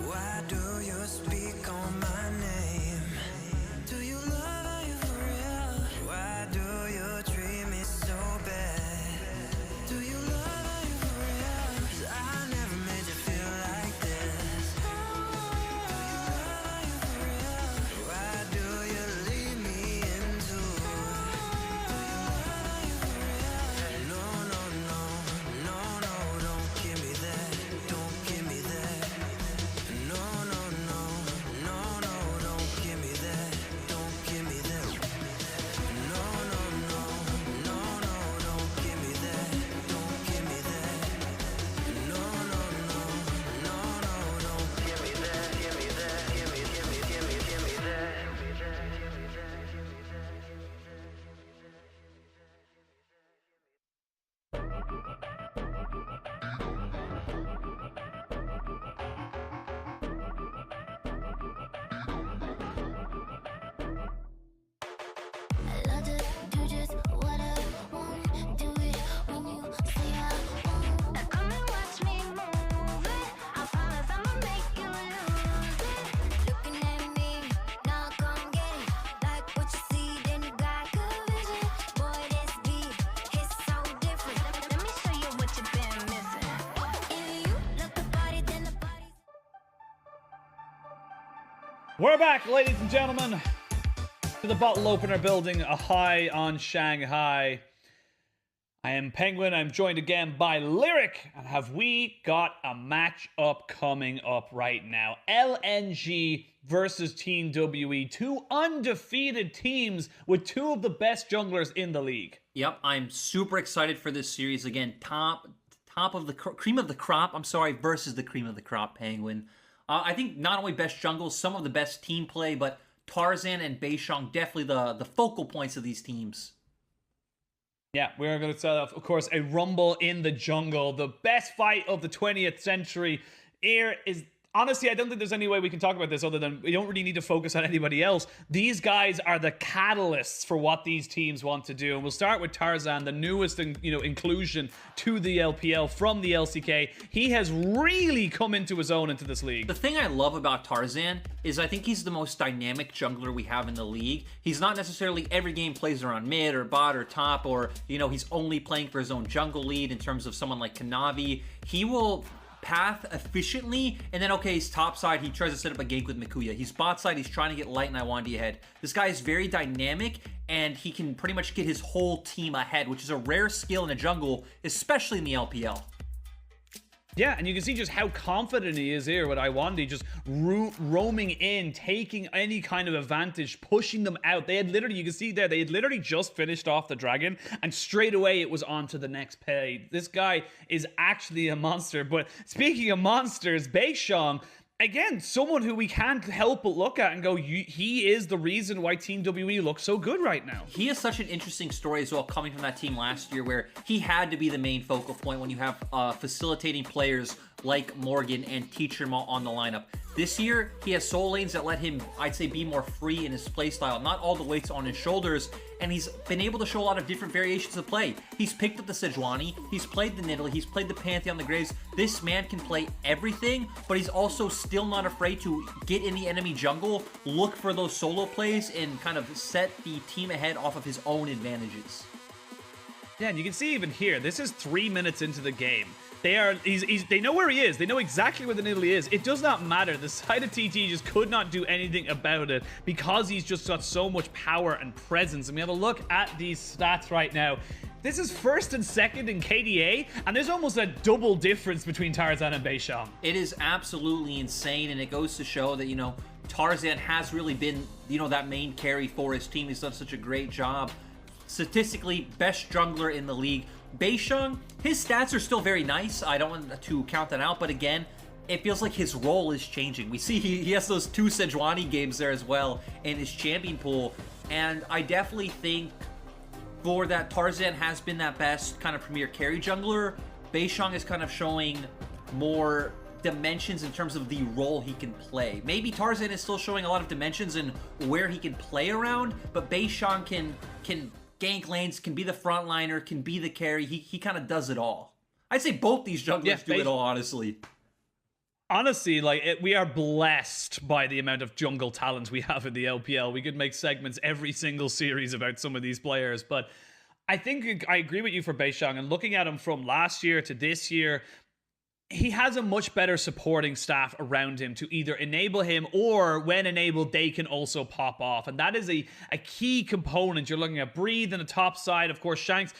Why do you speak on my name? Do you love me for real? Why do you treat me so bad? Do you love me for real? 'Cause I never made you feel like this. Do you love me for real? Why do you leave me into? Do you love me for real? No, no, no, no, no, don't give me that, don't give me that. No, no, no, no, no, don't give me that, don't give me that. No, no, no, no, no, don't give me that, don't give me that. No, no, no, no, no, don't give me that, give me that, give me that. I love to do just what I want. Do it when you say I won't. Now come and watch me move it. I promise I'ma make you lose it. Looking at me, now come get it. Like what you see, then you got good vision. Boy, this beat is so different. Let me show you what you've been missing. If you love the body, then the body's. We're back, ladies and gentlemen, to the bottle opener building a high on Shanghai. I am Penguin. I'm joined again by Lyric. And have we got a match up coming up right now? LNG versus Team WE. Two undefeated teams with two of the best junglers in the league. Yep, I'm super excited for this series. Again, top of the cream of the crop. I'm sorry, versus the cream of the crop, Penguin. I think not only best jungles, some of the best team play, but Tarzan and Beishang definitely the focal points of these teams. Yeah, we're going to set up, of course, a rumble in the jungle. The best fight of the 20th century. Here is... Honestly, I don't think there's any way we can talk about this other than we don't really need to focus on anybody else. These guys are the catalysts for what these teams want to do. And we'll start with Tarzan, the newest inclusion to the LPL from the LCK. He has really come into his own into this league. The thing I love about Tarzan is I think he's the most dynamic jungler we have in the league. He's not necessarily every game plays around mid or bot or top, or he's only playing for his own jungle lead in terms of someone like Kanavi. He will path efficiently, and then his top side he tries to set up a gank with Mikuya. He's bot side, he's trying to get Light and Iwandi ahead. This guy is very dynamic, and he can pretty much get his whole team ahead, which is a rare skill in a jungle, especially in the LPL. Yeah, and you can see just how confident he is here with Iwandi just roaming in, taking any kind of advantage, pushing them out. They had literally, you can see there, they had literally just finished off the dragon, and straight away it was on to the next pay. This guy is actually a monster. But speaking of monsters, Beishang, again, someone who we can't help but look at and go, he is the reason why Team WE looks so good right now. He is such an interesting story as well, coming from that team last year where he had to be the main focal point when you have facilitating players like Morgan and Teacher on the lineup. This year, he has soul lanes that let him, I'd say, be more free in his playstyle. Not all the weight's on his shoulders, and he's been able to show a lot of different variations of play. He's picked up the Sejuani, he's played the Nidalee, he's played the Pantheon, the Graves. This man can play everything, but he's also still not afraid to get in the enemy jungle, look for those solo plays, and kind of set the team ahead off of his own advantages. Yeah, and you can see even here, this is 3 minutes into the game. They know where he is. They know exactly where the Nidalee is. It does not matter. The side of TT just could not do anything about it because he's just got so much power and presence. And we have a look at these stats right now. This is first and second in KDA, and there's almost a double difference between Tarzan and Beishang. It is absolutely insane, and it goes to show that, Tarzan has really been, that main carry for his team. He's done such a great job. Statistically, best jungler in the league. Beishang, his stats are still very nice. I don't want to count that out, but again, it feels like his role is changing. We see he has those 2 Sejuani games there as well in his champion pool, and I definitely think for that Tarzan has been that best kind of premier carry jungler. Beishang is kind of showing more dimensions in terms of the role he can play. Maybe Tarzan is still showing a lot of dimensions in where he can play around, but Beishang can gank lanes, can be the frontliner, can be the carry. He kind of does it all. I'd say both these junglers do it all, honestly. Honestly, we are blessed by the amount of jungle talent we have in the LPL. We could make segments every single series about some of these players, but I think I agree with you for Beishang, and looking at him from last year to this year, he has a much better supporting staff around him to either enable him, or when enabled, they can also pop off. And that is a key component. You're looking at Breathe in the top side. Of course, Shanks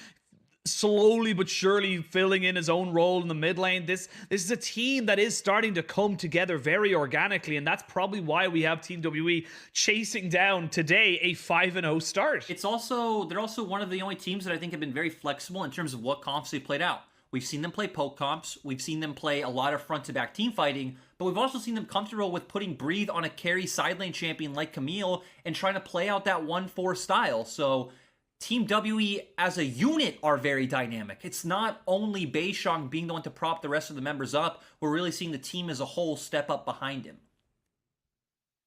slowly but surely filling in his own role in the mid lane. This is a team that is starting to come together very organically, and that's probably why we have Team WE chasing down today a 5-0 start. They're also one of the only teams that I think have been very flexible in terms of what comps they played out. We've seen them play poke comps, we've seen them play a lot of front-to-back team fighting, but we've also seen them comfortable with putting Breathe on a carry side lane champion like Camille and trying to play out that 1-4 style. So Team WE as a unit are very dynamic. It's not only Beishang being the one to prop the rest of the members up, we're really seeing the team as a whole step up behind him.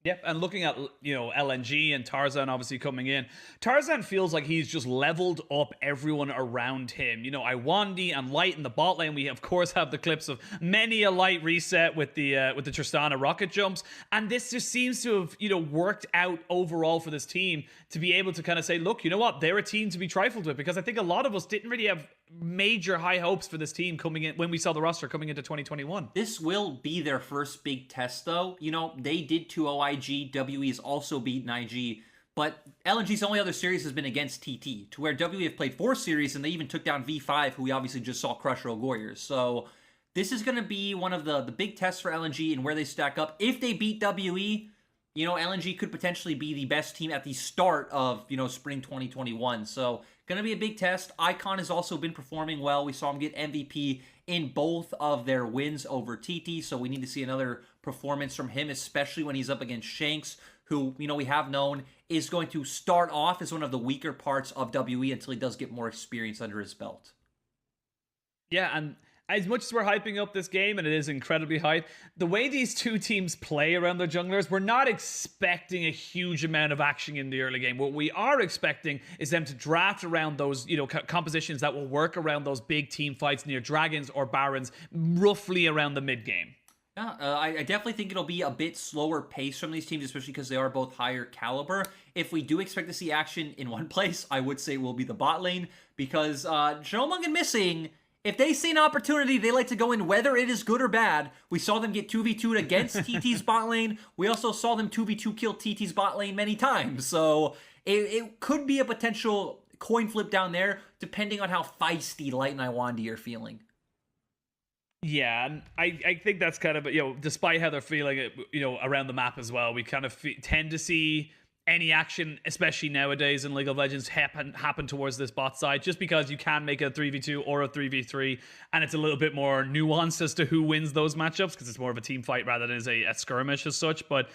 Yep, and looking at, LNG and Tarzan obviously coming in, Tarzan feels like he's just leveled up everyone around him. Iwandi and Light in the bot lane. We, of course, have the clips of many a Light reset with the Tristana rocket jumps. And this just seems to have, worked out overall for this team to be able to kind of say, look, you know what? They're a team to be trifled with, because I think a lot of us didn't really have major high hopes for this team coming in when we saw the roster coming into 2021. This will be their first big test, though. They did 2-0 IG. WE has also beaten IG, but LNG's only other series has been against TT, to where WE have played 4 series, and they even took down V5, who we obviously just saw crush Rogue Warriors. So this is going to be one of the big tests for LNG and where they stack up. If they beat WE, LNG could potentially be the best team at the start of, spring 2021. So going to be a big test. Icon has also been performing well. We saw him get MVP in both of their wins over TT, so we need to see another performance from him, especially when he's up against Shanks, who, we have known is going to start off as one of the weaker parts of WE until he does get more experience under his belt. Yeah, and as much as we're hyping up this game, and it is incredibly hype, the way these two teams play around their junglers, we're not expecting a huge amount of action in the early game. What we are expecting is them to draft around those, compositions that will work around those big team fights near Dragons or Barons, roughly around the mid game. Yeah, I definitely think it'll be a bit slower pace from these teams, especially because they are both higher caliber. If we do expect to see action in one place, I would say it will be the bot lane, because Jerome and Missing, if they see an opportunity, they like to go in whether it is good or bad. We saw them get 2v2'd against TT's bot lane. We also saw them 2v2 kill TT's bot lane many times. So it could be a potential coin flip down there, depending on how feisty Light and Iwandi are feeling. Yeah, and I think that's kind of, despite how they're feeling, around the map as well, we kind of tend to see any action, especially nowadays in League of Legends, happen towards this bot side, just because you can make a 3v2 or a 3v3, and it's a little bit more nuanced as to who wins those matchups, because it's more of a team fight rather than a skirmish as such. But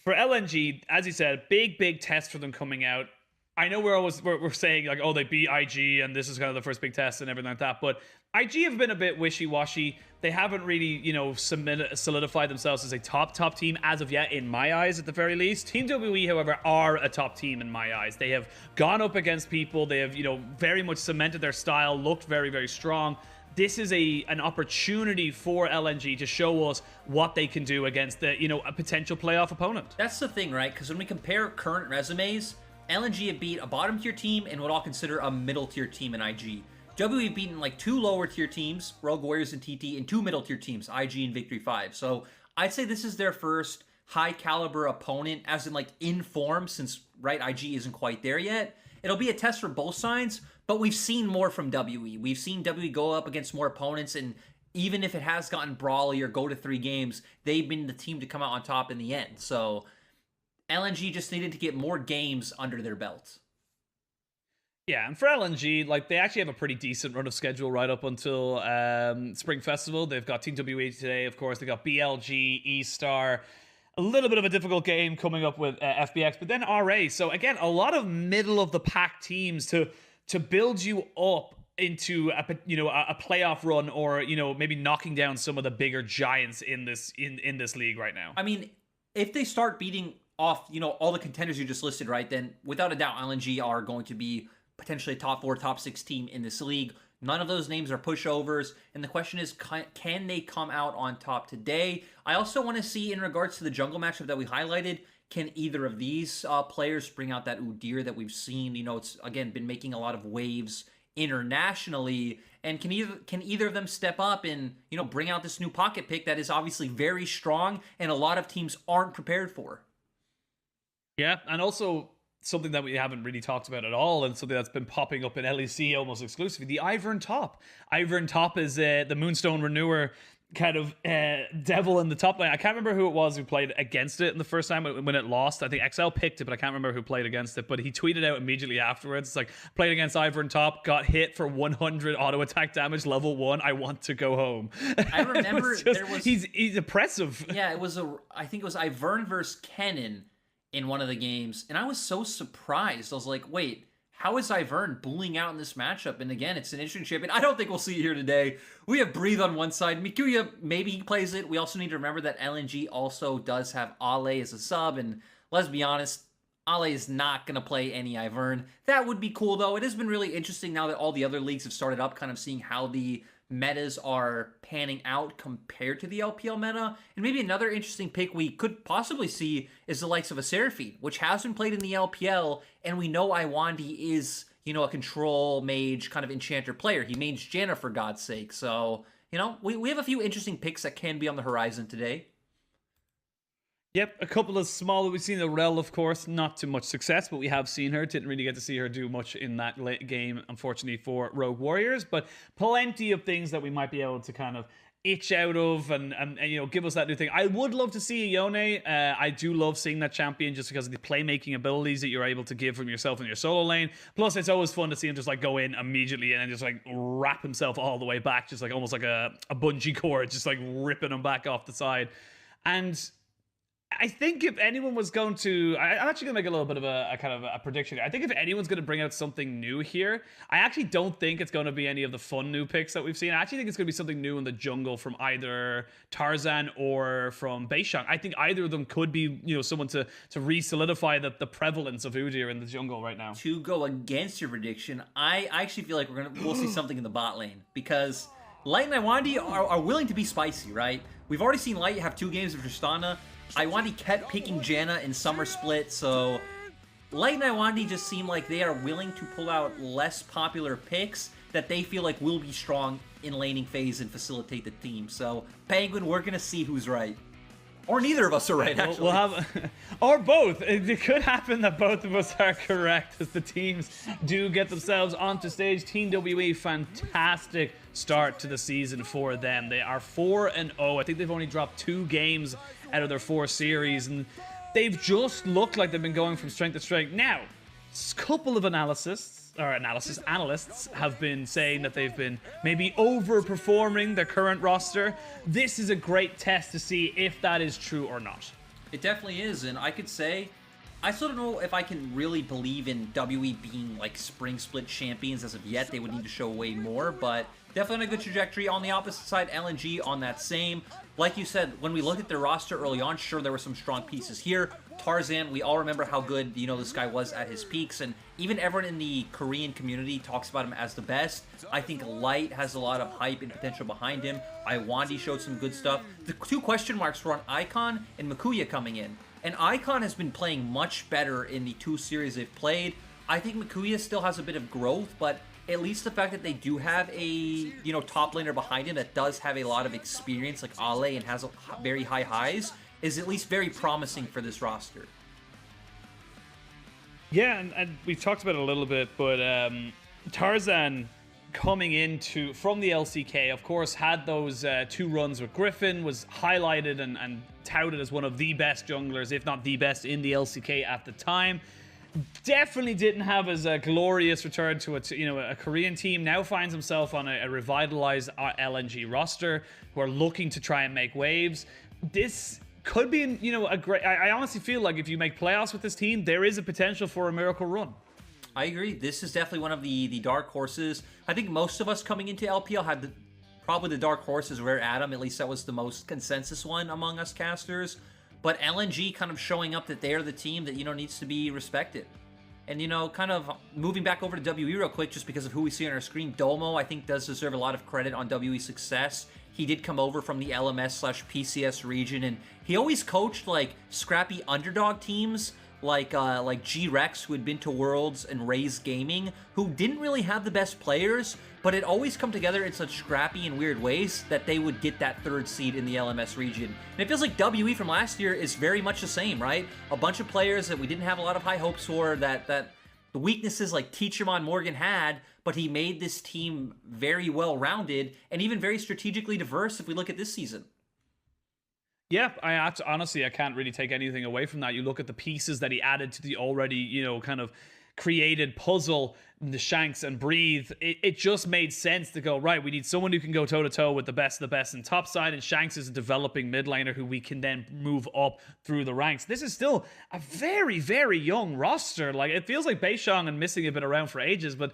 for LNG, as you said, big test for them coming out. I know we're saying like, oh, they beat IG and this is kind of the first big test and everything like that, but IG have been a bit wishy-washy. They haven't really, solidified themselves as a top team as of yet, in my eyes, at the very least. Team WE, however, are a top team in my eyes. They have gone up against people. They have, very much cemented their style, looked very, very strong. This is an opportunity for LNG to show us what they can do against a potential playoff opponent. That's the thing, right? Because when we compare current resumes, LNG have beat a bottom-tier team and what I'll consider a middle-tier team in IG. WE have beaten like 2 lower-tier teams, Rogue Warriors and TT, and 2 middle-tier teams, IG and Victory 5. So I'd say this is their first high-caliber opponent, as in like in form, since IG isn't quite there yet. It'll be a test for both sides, but we've seen more from WE. We've seen WE go up against more opponents, and even if it has gotten brawly or go to 3 games, they've been the team to come out on top in the end. So LNG just needed to get more games under their belts. Yeah, and for LNG, like, they actually have a pretty decent run of schedule right up until Spring Festival. They've got Team WE today, of course. They've got BLG, E-Star. A little bit of a difficult game coming up with FBX, but then RA. So again, a lot of middle-of-the-pack teams to build you up into a playoff run, or maybe knocking down some of the bigger giants in this league right now. I mean, if they start beating off all the contenders you just listed, right, then without a doubt LNG are going to be potentially a top 4, top 6 team in this league. None of those names are pushovers, and the question is, can they come out on top today? I also want to see, in regards to the jungle matchup that we highlighted, can either of these players bring out that Udyr that we've seen? It's, again, been making a lot of waves internationally, and can either of them step up and, bring out this new pocket pick that is obviously very strong and a lot of teams aren't prepared for? Yeah, and also something that we haven't really talked about at all, and something that's been popping up in LEC almost exclusively, the Ivern Top. Ivern Top is the Moonstone Renewer kind of devil in the top lane. I can't remember who it was who played against it in the first time when it lost. I think XL picked it, but I can't remember who played against it. But he tweeted out immediately afterwards, it's like, played against Ivern Top, got hit for 100 auto attack damage, level 1. I want to go home. I remember he's impressive. Yeah, I think it was Ivern versus Kennen in one of the games, and I was so surprised. I was like, wait, how is Ivern bullying out in this matchup? And again, it's an interesting champion. I don't think we'll see it here today. We have Breathe on one side. Mikuya, maybe he plays it. We also need to remember that LNG also does have Ale as a sub, and let's be honest, Ale is not going to play any Ivern. That would be cool, though. It has been really interesting now that all the other leagues have started up, kind of seeing how the metas are panning out compared to the LPL meta. And maybe another interesting pick we could possibly see is the likes of a Seraphine, which has been played in the LPL, and we know Iwandi is, a control mage kind of enchanter player. He mains Janna, for God's sake. So, we have a few interesting picks that can be on the horizon today. Yep, a couple of small. We've seen the Rel, of course, not too much success, but we have seen her. Didn't really get to see her do much in that late game, unfortunately, for Rogue Warriors, but plenty of things that we might be able to kind of itch out of and give us that new thing. I would love to see Yone. I do love seeing that champion just because of the playmaking abilities that you're able to give from yourself in your solo lane. Plus, it's always fun to see him just like go in immediately and then just like wrap himself all the way back, just like almost like a bungee cord, just like ripping him back off the side. And I think if anyone was going to, I'm actually going to make a little bit of a kind of a prediction. I think if anyone's going to bring out something new here, I actually don't think it's going to be any of the fun new picks that we've seen. I actually think it's going to be something new in the jungle from either Tarzan or from Beishang. I think either of them could be, someone to re-solidify the prevalence of Udyr in the jungle right now. To go against your prediction, I actually feel like we'll see something in the bot lane, because Light and Iwandi are willing to be spicy, right? We've already seen Light have 2 games of Tristana. Iwandi kept picking Janna in Summer Split, so Light and Iwandi just seem like they are willing to pull out less popular picks that they feel like will be strong in laning phase and facilitate the team. So, Penguin, we're going to see who's right. Or neither of us are right, actually. We'll have, or both. It could happen that both of us are correct as the teams do get themselves onto stage. Team WE, fantastic start to the season for them. They are 4-0. I think they've only dropped 2 games out of their 4 series, and they've just looked like they've been going from strength to strength. Now, a couple of analysts have been saying that they've been maybe overperforming their current roster. This is a great test to see if that is true or not. It definitely is, and I could say I still don't know if I can really believe in WE being like spring split champions as of yet. They would need to show way more, but definitely on a good trajectory. On the opposite side, LNG on that same. Like you said, when we looked at their roster early on, sure, there were some strong pieces here. Tarzan, we all remember how good, this guy was at his peaks, and even everyone in the Korean community talks about him as the best. I think Light has a lot of hype and potential behind him. Iwandi showed some good stuff. The two question marks were on Icon and Makuya coming in. And Icon has been playing much better in the 2 series they've played. I think Makuya still has a bit of growth, but at least the fact that they do have a, top laner behind him that does have a lot of experience, like Ale, and has very high highs, is at least very promising for this roster. Yeah, and we've talked about it a little bit, but Tarzan coming from the LCK, of course, had those 2 runs with Griffin, was highlighted and touted as one of the best junglers, if not the best in the LCK at the time. Definitely didn't have as a glorious return to a Korean team. Now finds himself on a revitalized LNG roster who are looking to try and make waves. This could be, a great. I honestly feel like if you make playoffs with this team, there is a potential for a miracle run. I agree. This is definitely one of the dark horses. I think most of us coming into LPL had probably the dark horses were Adam. At least that was the most consensus one among us casters. But LNG kind of showing up that they're the team that, needs to be respected. And, kind of moving back over to WE real quick, just because of who we see on our screen, Domo, I think, does deserve a lot of credit on WE's success. He did come over from the LMS/PCS region, and he always coached, like, scrappy underdog teams, like G-Rex, who had been to Worlds, and Raze Gaming, who didn't really have the best players, but it always come together in such scrappy and weird ways that they would get that 3rd seed in the LMS region. And it feels like WE from last year is very much the same, right? A bunch of players that we didn't have a lot of high hopes for, that the weaknesses like Teachermon Morgan had, but he made this team very well-rounded and even very strategically diverse if we look at this season. Yeah, honestly, I can't really take anything away from that. You look at the pieces that he added to the already, kind of created puzzle, the Shanks and Breathe. It just made sense to go, right, we need someone who can go toe-to-toe with the best of the best in top side, and Shanks is a developing mid laner who we can then move up through the ranks. This is still a very, very young roster. Like, it feels like Beishang and Missing have been around for ages, but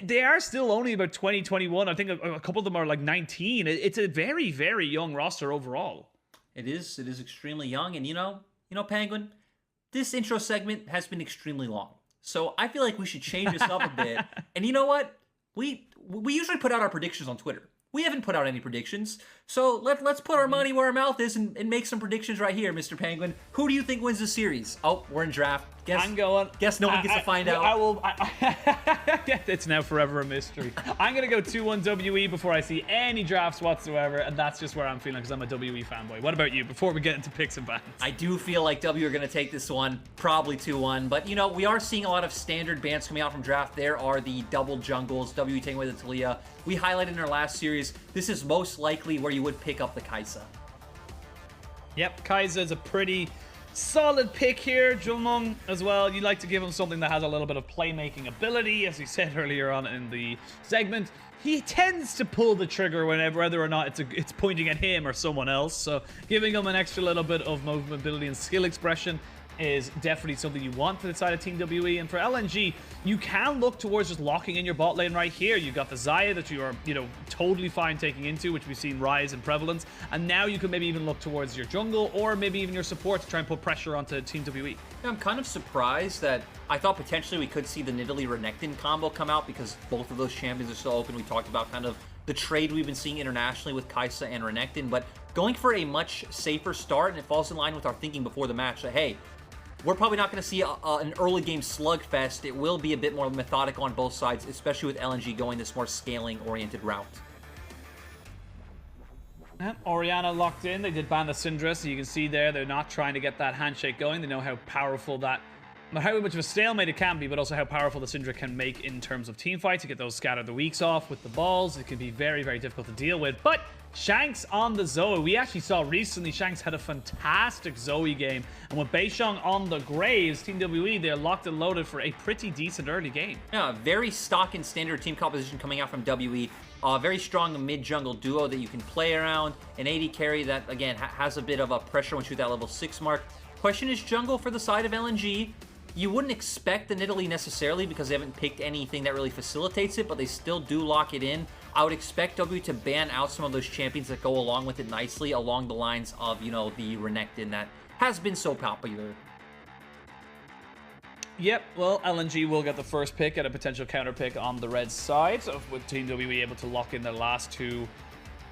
they are still only about 20, 21. I think a couple of them are like 19. It's a very, very young roster overall. It is extremely young, and Penguin, this intro segment has been extremely long. So I feel like we should change this up a bit. And you know what? We usually put out our predictions on Twitter. We haven't put out any predictions. So let's put our money where our mouth is and make some predictions right here, Mr. Penguin. Who do you think wins the series? Oh, we're in draft. I'm going. Guess no one gets to find out. It's now forever a mystery. I'm going to go 2-1 WE before I see any drafts whatsoever, and that's just where I'm feeling because I'm a WE fanboy. What about you, before we get into picks and bans? I do feel like W are going to take this one, probably 2-1, but we are seeing a lot of standard bans coming out from draft. There are the double jungles, WE taking away the Talia. We highlighted in our last series, this is most likely where you would pick up the Kai'Sa. Yep, Kai'Sa is a pretty solid pick here. Julmung as well. You like to give him something that has a little bit of playmaking ability, as we said earlier on in the segment. He tends to pull the trigger whether or not it's pointing at him or someone else. So giving him an extra little bit of movement ability and skill expression is definitely something you want for the side of Team WE. And for LNG, you can look towards just locking in your bot lane right here. You've got the Xayah that you are, totally fine taking into, which we've seen rise in prevalence. And now you can maybe even look towards your jungle or maybe even your support to try and put pressure onto Team WE. I'm kind of surprised that I thought potentially we could see the Nidalee Renekton combo come out because both of those champions are still open. We talked about kind of the trade we've been seeing internationally with Kai'Sa and Renekton, but going for a much safer start, and it falls in line with our thinking before the match that, hey, we're probably not going to see an early game slugfest. It will be a bit more methodical on both sides, especially with LNG going this more scaling-oriented route. Orianna locked in. They did ban the Syndra, so you can see there they're not trying to get that handshake going. They know how powerful how much of a stalemate it can be, but also how powerful the Syndra can make in terms of team fights. To get those scatter the weaks off with the balls, it can be very, very difficult to deal with. But Shanks on the Zoe. We actually saw recently Shanks had a fantastic Zoe game. And with Beishang on the Graves, Team WE, they're locked and loaded for a pretty decent early game. Yeah, very stock and standard team composition coming out from WE. Very strong mid-jungle duo that you can play around. An AD carry that, again, has a bit of a pressure once you hit that level 6 mark. Question is jungle for the side of LNG. You wouldn't expect the Nidalee necessarily because they haven't picked anything that really facilitates it, but they still do lock it in. I would expect W to ban out some of those champions that go along with it nicely along the lines of, you know, the Renekton that has been so popular. Yep, well, LNG will get the first pick at a potential counter pick on the red side, so with Team WWE able to lock in their last two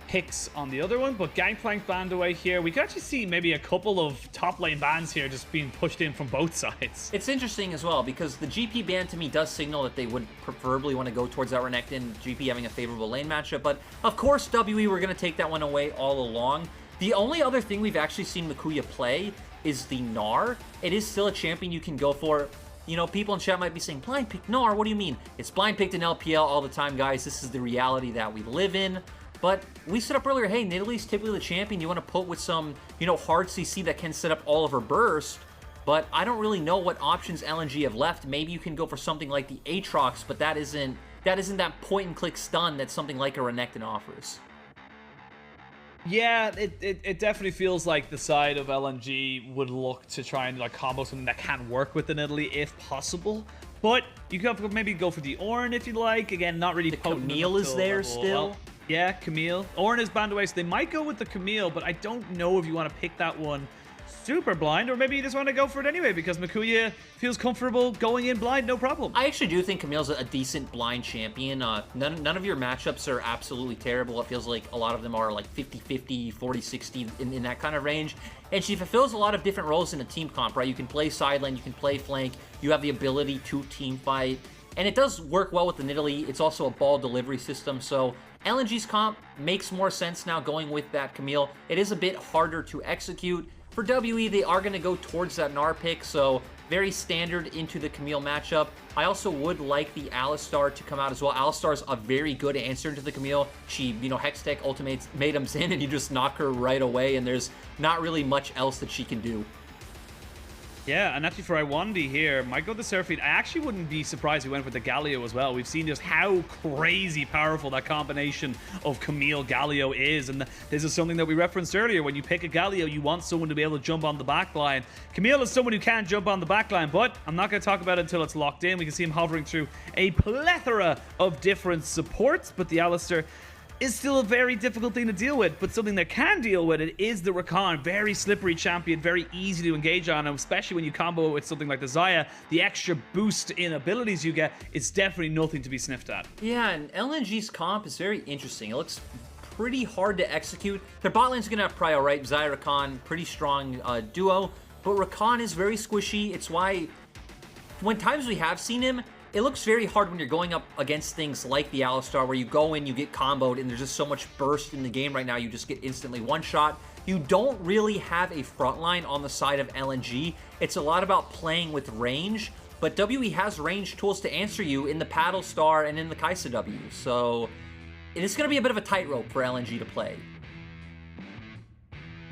picks on the other one. But Gangplank banned away here. We could actually see maybe a couple of top lane bans here just being pushed in from both sides. It's interesting as well because the GP ban to me does signal that they would preferably want to go towards that Renekton, GP having a favorable lane matchup. But of course, WE were going to take that one away all along. The only other thing we've actually seen Makuya play is the Gnar. It is still a champion you can go for. You know, people in chat might be saying, blind pick Gnar, what do you mean? It's blind picked in LPL all the time, guys. This is the reality that we live in. But we said up earlier, hey, Nidalee's typically the champion you want to put with some, you know, hard CC that can set up all of her burst. But I don't really know what options LNG have left. Maybe you can go for something like the Aatrox, but that isn't that point-and-click stun that something like a Renekton offers. Yeah, it definitely feels like the side of LNG would look to try and like combo something that can work with the Nidalee if possible. But you could maybe go for the Ornn if you like. Again, not really potent. Camille is there level. still. Well, yeah, Camille. Ornn is banned away, so they might go with the Camille, but I don't know if you want to pick that one super blind, or maybe you just want to go for it anyway because Makuya feels comfortable going in blind, no problem. I actually do think Camille's a decent blind champion. None of your matchups are absolutely terrible. It feels like a lot of them are like 50-50, 40-60 in that kind of range. And she fulfills a lot of different roles in a team comp, right? You can play side lane, you can play flank, you have the ability to team fight. And it does work well with the Nidalee. It's also a ball delivery system, so LNG's comp makes more sense now going with that Camille. It is a bit harder to execute. For WE, they are going to go towards that Gnar pick, so very standard into the Camille matchup. I also would like the Alistar to come out as well. Alistar's a very good answer to the Camille. She, you know, Hextech ultimates Maidom's in, and you just knock her right away, and there's not really much else that she can do. Yeah, and actually for Iwandi here, might go the Seraphine. I actually wouldn't be surprised if we went with the Galio as well. We've seen just how crazy powerful that combination of Camille Galio is, and this is something that we referenced earlier. When you pick a Galio, you want someone to be able to jump on the back line. Camille is someone who can jump on the back line, but I'm not going to talk about it until it's locked in. We can see him hovering through a plethora of different supports, but the Alistair is still a very difficult thing to deal with, but something that can deal with it is the Rakan. Very slippery champion, very easy to engage on, and especially when you combo it with something like the Xayah, the extra boost in abilities you get, it's definitely nothing to be sniffed at. Yeah, and LNG's comp is very interesting. It looks pretty hard to execute. Their bot lane's gonna have prio, right? Xayah, Rakan, pretty strong duo, but Rakan is very squishy. It's why when times we have seen him, it looks very hard when you're going up against things like the Alistar, where you go in, you get comboed, and there's just so much burst in the game right now, you just get instantly one-shot. You don't really have a frontline on the side of LNG. It's a lot about playing with range, but WE has range tools to answer you in the Paddle Star and in the Kaisa W, so it's going to be a bit of a tightrope for LNG to play.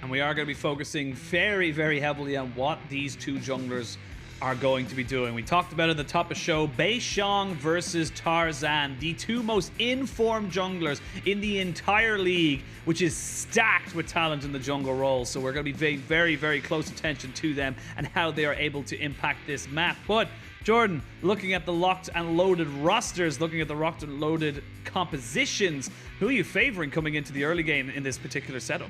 And we are going to be focusing very, very heavily on what these two junglers are going to be doing. We talked about it at the top of the show, Beishang versus Tarzan, the two most informed junglers in the entire league, which is stacked with talent in the jungle role. So we're going to be paying very, very close attention to them and how they are able to impact this map. But Jordan, looking at the locked and loaded rosters, looking at the locked and loaded compositions, who are you favoring coming into the early game in this particular setup?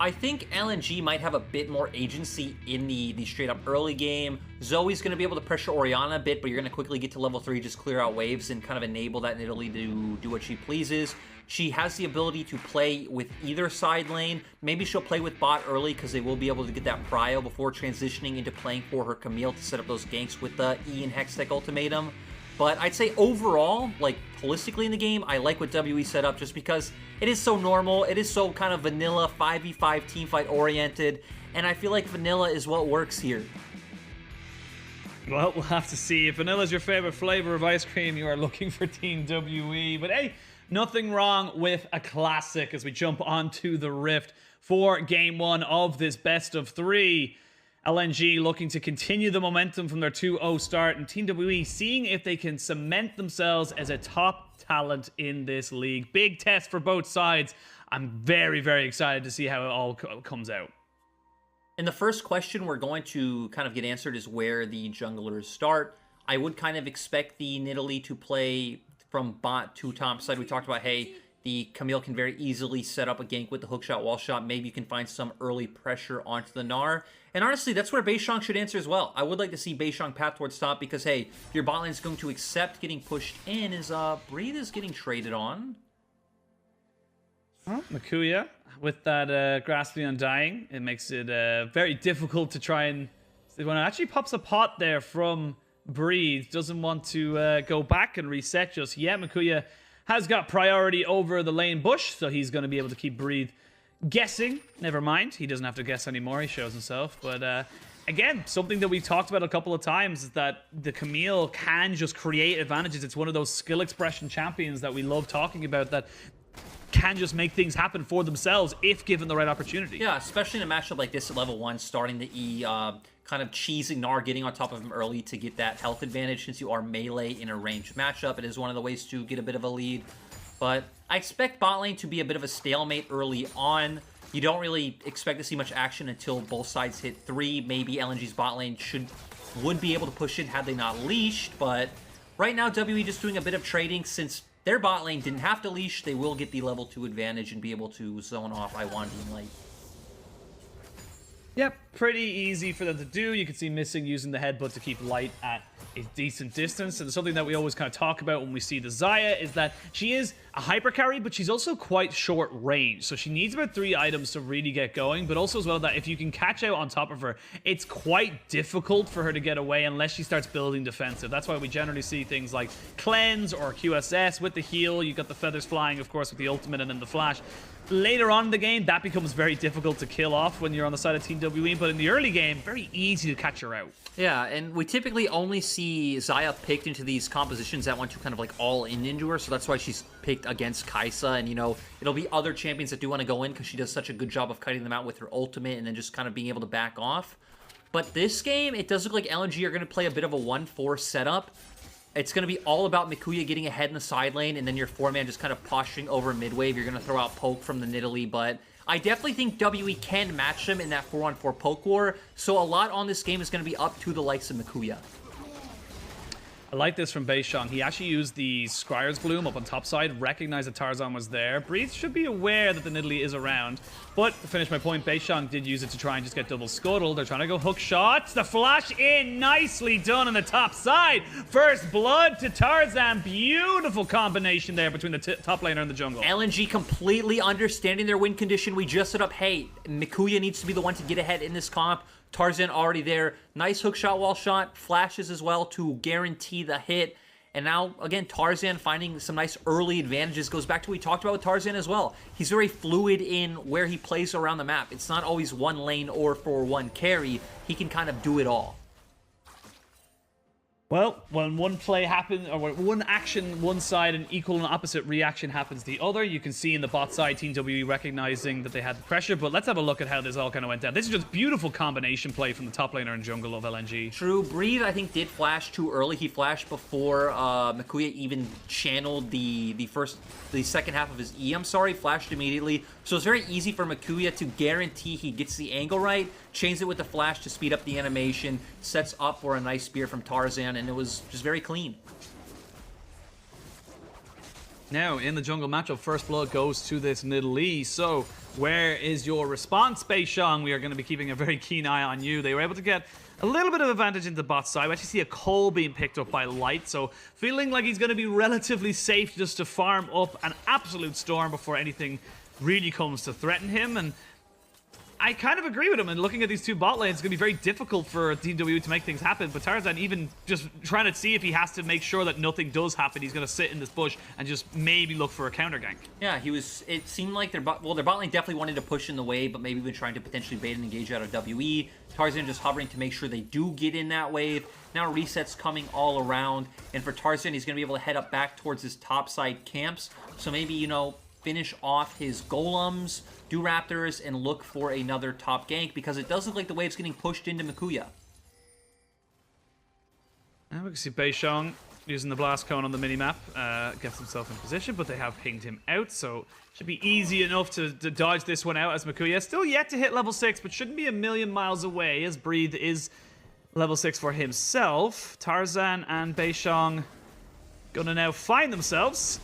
I think LNG might have a bit more agency in the straight up early game. Zoe's going to be able to pressure Orianna a bit, but you're going to quickly get to level 3, just clear out waves and kind of enable that Nidalee to do what she pleases. She has the ability to play with either side lane. Maybe she'll play with bot early because they will be able to get that prio before transitioning into playing for her Camille to set up those ganks with the E and Hextech ultimatum. But I'd say overall, like holistically in the game, I like what WE set up just because it is so normal. It is so kind of vanilla 5v5 teamfight oriented. And I feel like vanilla is what works here. Well, we'll have to see. If vanilla is your favorite flavor of ice cream, you are looking for Team WE. But hey, nothing wrong with a classic as we jump onto the Rift for Game 1 of this best of 3. LNG looking to continue the momentum from their 2-0 start, and Team WE seeing if they can cement themselves as a top talent in this league. Big test for both sides. I'm very, very excited to see how it all comes out. And the first question we're going to kind of get answered is where the junglers start. I would kind of expect the Nidalee to play from bot to top side. We talked about, hey, the Camille can very easily set up a gank with the hookshot, wall shot. Maybe you can find some early pressure onto the Gnar. And honestly, that's where Beishang should answer as well. I would like to see Beishang path towards top because, hey, if your bot lane is going to accept getting pushed in, is Breathe is getting traded on. Well, Makuya, with that Grasping Undying, it makes it very difficult to try and... When it actually pops a pot there from Breathe, doesn't want to go back and reset just yet. Makuya has got priority over the lane bush, so he's going to be able to keep Breathe guessing. Never mind, he doesn't have to guess anymore, he shows himself. But again, something that we've talked about a couple of times is that the Camille can just create advantages. It's one of those skill expression champions that we love talking about that can just make things happen for themselves if given the right opportunity. Yeah, especially in a matchup like this at level 1, starting the E, kind of cheesing Gnar, getting on top of him early to get that health advantage since you are melee in a ranged matchup. It is one of the ways to get a bit of a lead. But I expect bot lane to be a bit of a stalemate early on. You don't really expect to see much action until both sides hit 3. Maybe LNG's bot lane would be able to push in had they not leashed, but right now WE just doing a bit of trading since their bot lane didn't have to leash. They will get the level 2 advantage and be able to zone off Iwandi and Light. Yep, pretty easy for them to do. You can see Missing using the headbutt to keep Light at a decent distance. And something that we always kind of talk about when we see the Xayah is that she is a hyper carry, but she's also quite short range. So she needs about 3 items to really get going, but also as well that if you can catch out on top of her, it's quite difficult for her to get away unless she starts building defensive. That's why we generally see things like Cleanse or QSS with the heal. You got the feathers flying, of course, with the ultimate and then the flash. Later on in the game, that becomes very difficult to kill off when you're on the side of Team WE, but in the early game, very easy to catch her out. Yeah, and we typically only see Xayah picked into these compositions that want to kind of like all in into her, so that's why she's picked against Kai'Sa, and you know, it'll be other champions that do want to go in because she does such a good job of cutting them out with her ultimate and then just kind of being able to back off. But this game, it does look like LNG are going to play a bit of a 1-4 setup. It's going to be all about Makuya getting ahead in the side lane, and then your 4-man just kind of posturing over mid-wave. You're going to throw out poke from the Nidalee, but I definitely think WE can match them in that 4-on-4 poke war, so a lot on this game is going to be up to the likes of Makuya. I like this from Beishang. He actually used the Scryer's Bloom up on top side, recognized that Tarzan was there. Breathe should be aware that the Nidalee is around. But to finish my point, Beishang did use it to try and just get double scuttled. They're trying to go hook shots. The flash in, nicely done on the top side. First blood to Tarzan. Beautiful combination there between the top laner and the jungle. LNG completely understanding their win condition. We just set up, hey, Makuya needs to be the one to get ahead in this comp. Tarzan already there. Nice hook shot, wall shot, flashes as well to guarantee the hit. And now, again, Tarzan finding some nice early advantages. Goes back to what we talked about with Tarzan as well. He's very fluid in where he plays around the map. It's not always one lane or for one carry. He can kind of do it all. Well, when one play happens, or when one action one side and equal and opposite reaction happens the other, you can see in the bot side Team WE recognizing that they had the pressure, but let's have a look at how this all kind of went down. This is just beautiful combination play from the top laner and jungle of LNG. True. Breathe, I think, did flash too early. He flashed before Makuya even channeled the second half of his E. Flashed immediately. So it's very easy for Makuya to guarantee he gets the angle right, chains it with the flash to speed up the animation, sets up for a nice spear from Tarzan, and it was just very clean. Now, in the jungle matchup, first blood goes to this Nidalee. So, where is your response, Beishang? We are going to be keeping a very keen eye on you. They were able to get a little bit of advantage into the bot side. We actually see a Cole being picked up by Light, so feeling like he's going to be relatively safe just to farm up an absolute storm before anything really comes to threaten him. And I kind of agree with him, and looking at these two bot lanes, it's going to be very difficult for Team WE to make things happen, but Tarzan even just trying to see if he has to make sure that nothing does happen, he's going to sit in this bush and just maybe look for a counter gank. Yeah, it seemed like their bot lane definitely wanted to push in the wave, but maybe even trying to potentially bait and engage out of WE. Tarzan just hovering to make sure they do get in that wave. Now resets coming all around, and for Tarzan, he's going to be able to head up back towards his top side camps, so maybe, you know, finish off his golems, do raptors, and look for another top gank, because it does look like the wave's getting pushed into Makuya. Now we can see Beishang using the blast cone on the minimap. Gets himself in position, but they have pinged him out, so should be easy enough to dodge this one out as Makuya. Still yet to hit level 6, but shouldn't be a million miles away as Breathe is level 6 for himself. Tarzan and Beishang gonna now find themselves.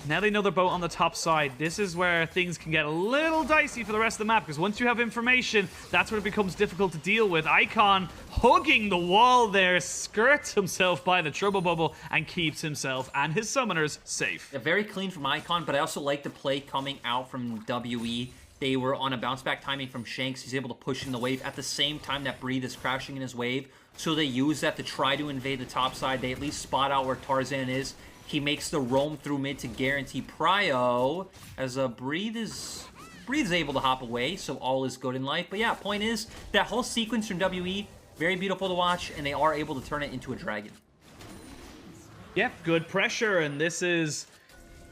Now they know they're both on the top side. This is where things can get a little dicey for the rest of the map, because once you have information, that's when it becomes difficult to deal with. Icon hugging the wall there, skirts himself by the trouble bubble, and keeps himself and his summoners safe. Yeah, very clean from Icon, but I also like the play coming out from WE. They were on a bounce back timing from Shanks. He's able to push in the wave at the same time that Breathe is crashing in his wave. So they use that to try to invade the top side. They at least spot out where Tarzan is. He makes the roam through mid to guarantee prio, as Breathe's able to hop away, so all is good in life. But yeah, point is, that whole sequence from WE, very beautiful to watch, and they are able to turn it into a dragon. Yeah, good pressure, and this is...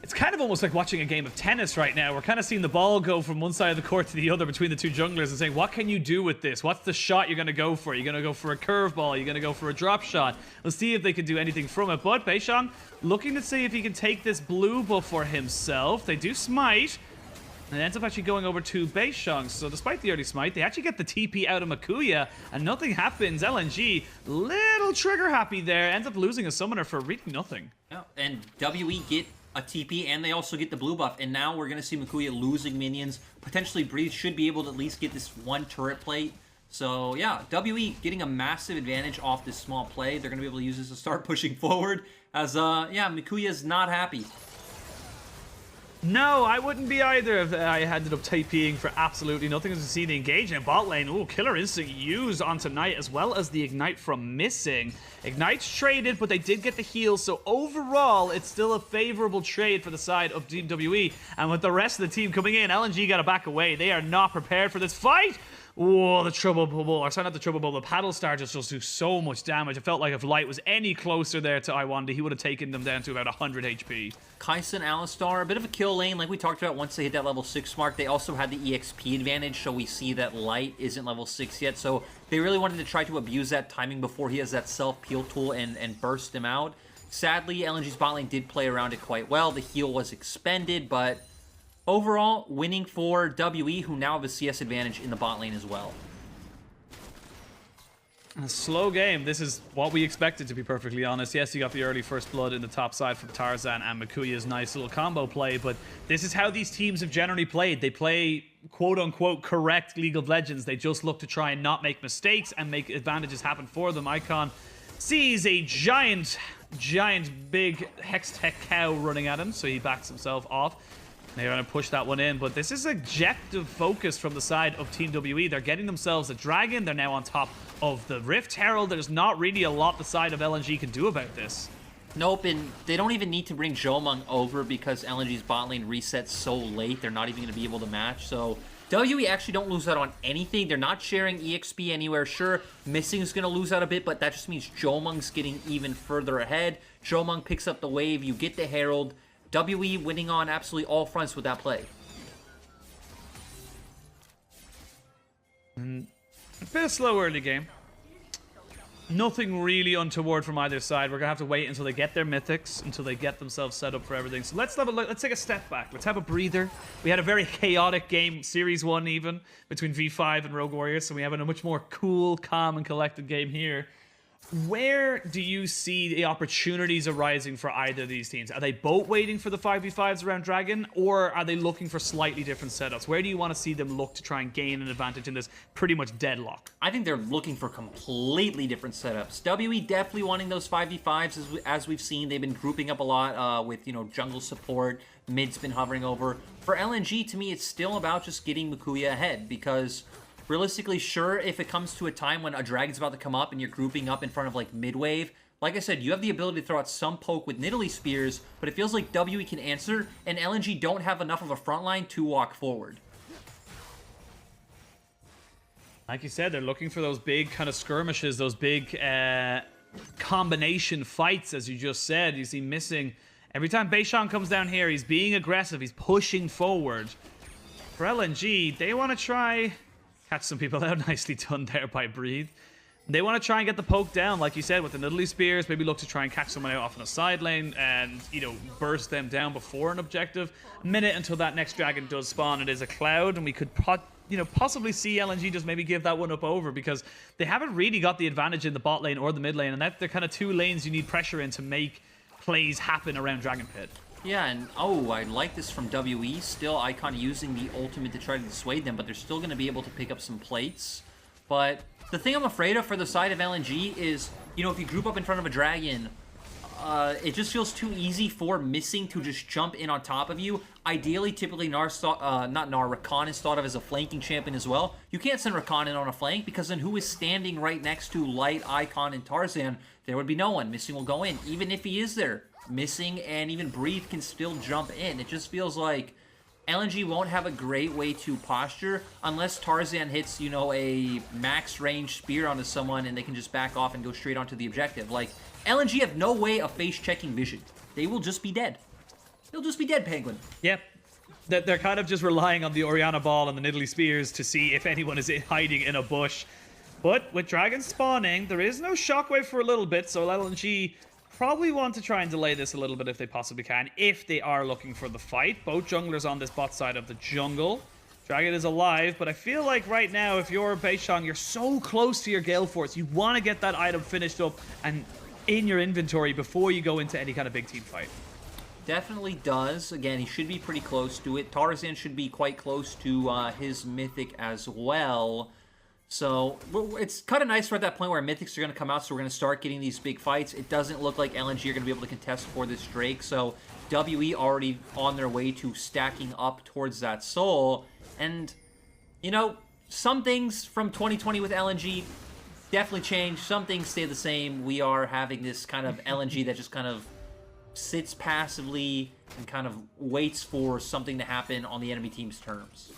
It's kind of almost like watching a game of tennis right now. We're kind of seeing the ball go from one side of the court to the other between the two junglers and saying, what can you do with this? What's the shot you're going to go for? You're going to go for a curveball? You're going to go for a drop shot? Let's see if they can do anything from it. But Beishang looking to see if he can take this blue buff for himself. They do smite. And it ends up actually going over to Beishang. So despite the early smite, they actually get the TP out of Makuya, and nothing happens. LNG, little trigger happy there. Ends up losing a summoner for really nothing. Yeah, and WE get a TP, and they also get the blue buff, and now we're going to see Makuya losing minions. Potentially Breathe should be able to at least get this one turret plate. So yeah, WE getting a massive advantage off this small play. They're going to be able to use this to start pushing forward, as yeah, Makuya's not happy. No, I wouldn't be either if I ended up TPing for absolutely nothing. As you see the engage in bot lane. Ooh, Killer Instinct used onto Knight, as well as the Ignite from Missing. Ignite's traded, but they did get the heal, so overall, it's still a favorable trade for the side of Team WE. And with the rest of the team coming in, LNG got to back away. They are not prepared for this fight. Whoa, the trouble bubble, or sorry, not the trouble bubble, the paddle star just do so much damage. It felt like if Light was any closer there to Iwanda, he would have taken them down to about 100 HP. Kai'Sa and Alistar, a bit of a kill lane, like we talked about once they hit that level 6 mark. They also had the EXP advantage, so we see that Light isn't level 6 yet. So they really wanted to try to abuse that timing before he has that self-peel tool and burst him out. Sadly, LNG's bot lane did play around it quite well. The heal was expended, but overall, winning for WE, who now have a CS advantage in the bot lane as well. A slow game. This is what we expected, to be perfectly honest. Yes, you got the early first blood in the top side from Tarzan and Makuya's nice little combo play, but this is how these teams have generally played. They play quote-unquote correct League of Legends. They just look to try and not make mistakes and make advantages happen for them. Icon sees a giant big Hextech cow running at him, so he backs himself off. They're going to push that one in, but this is objective focus from the side of Team WE. They're getting themselves a dragon. They're now on top of the Rift Herald. There's not really a lot the side of LNG can do about this. Nope, and they don't even need to bring Zhomeng over because LNG's bot lane resets so late. They're not even going to be able to match. So WE actually don't lose out on anything. They're not sharing EXP anywhere. Sure, Missing is going to lose out a bit, but that just means Zhomeng's getting even further ahead. Zhomeng picks up the wave. You get the Herald. WE winning on absolutely all fronts with that play. A bit of slow early game. Nothing really untoward from either side. We're going to have to wait until they get their mythics, until they get themselves set up for everything. So let's have a look. Let's take a step back. Let's have a breather. We had a very chaotic game, Series 1 even, between V5 and Rogue Warriors. So we have a much more cool, calm, and collected game here. Where do you see the opportunities arising for either of these teams? Are they both waiting for the 5v5s around Dragon, or are they looking for slightly different setups? Where do you want to see them look to try and gain an advantage in this pretty much deadlock? I think they're looking for completely different setups. WE definitely wanting those 5v5s, as we've seen. They've been grouping up a lot with, you know, jungle support. Mid's been hovering over. For LNG, to me, it's still about just getting Makuya ahead, because realistically, sure, if it comes to a time when a dragon's about to come up and you're grouping up in front of, like, mid-wave, like I said, you have the ability to throw out some poke with Nidalee Spears, but it feels like WE can answer, and LNG don't have enough of a front line to walk forward. Like you said, they're looking for those big kind of skirmishes, those big combination fights, as you just said. You see Missing. Every time Beishang comes down here, he's being aggressive, he's pushing forward. For LNG, they want to try... catch some people out. Nicely done there by Breathe. They want to try and get the poke down, like you said, with the Nidalee Spears. Maybe look to try and catch someone out off on a side lane and, you know, burst them down before an objective. A minute until that next dragon does spawn. It is a cloud, and we could, possibly see LNG just maybe give that one up over, because they haven't really got the advantage in the bot lane or the mid lane, and they're kind of two lanes you need pressure in to make plays happen around Dragon Pit. Yeah, and I like this from WE. Still, Icon using the ultimate to try to dissuade them, but they're still going to be able to pick up some plates. But the thing I'm afraid of for the side of LNG is, you know, if you group up in front of a dragon, it just feels too easy for Missing to just jump in on top of you. Ideally, typically Rakan is thought of as a flanking champion as well. You can't send Rakan in on a flank, because then who is standing right next to Light, Icon, and Tarzan? There would be no one. Missing will go in. Even if he is there, Missing and even Breathe can still jump in. It just feels like LNG won't have a great way to posture unless Tarzan hits, you know, a max range spear onto someone and they can just back off and go straight onto the objective. Like, LNG have no way of face checking vision. They will just be dead. They'll just be dead, Penguin. Yep. They're kind of just relying on the Orianna Ball and the Nidalee Spears to see if anyone is hiding in a bush. But with dragons spawning, there is no shockwave for a little bit, so LNG probably want to try and delay this a little bit if they possibly can, if they are looking for the fight. Both junglers on this bot side of the jungle. Dragon is alive, but I feel like right now, if you're Beishang, you're so close to your Gale Force. You want to get that item finished up and in your inventory before you go into any kind of big team fight. Definitely does. Again, he should be pretty close to it. Tarzan should be quite close to his Mythic as well. So it's kind of nice we're at that point where Mythics are going to come out, so we're going to start getting these big fights. It doesn't look like LNG are going to be able to contest for this Drake, so WE already on their way to stacking up towards that Soul. And, you know, some things from 2020 with LNG definitely changed. Some things stay the same. We are having this kind of LNG that just kind of sits passively and kind of waits for something to happen on the enemy team's terms.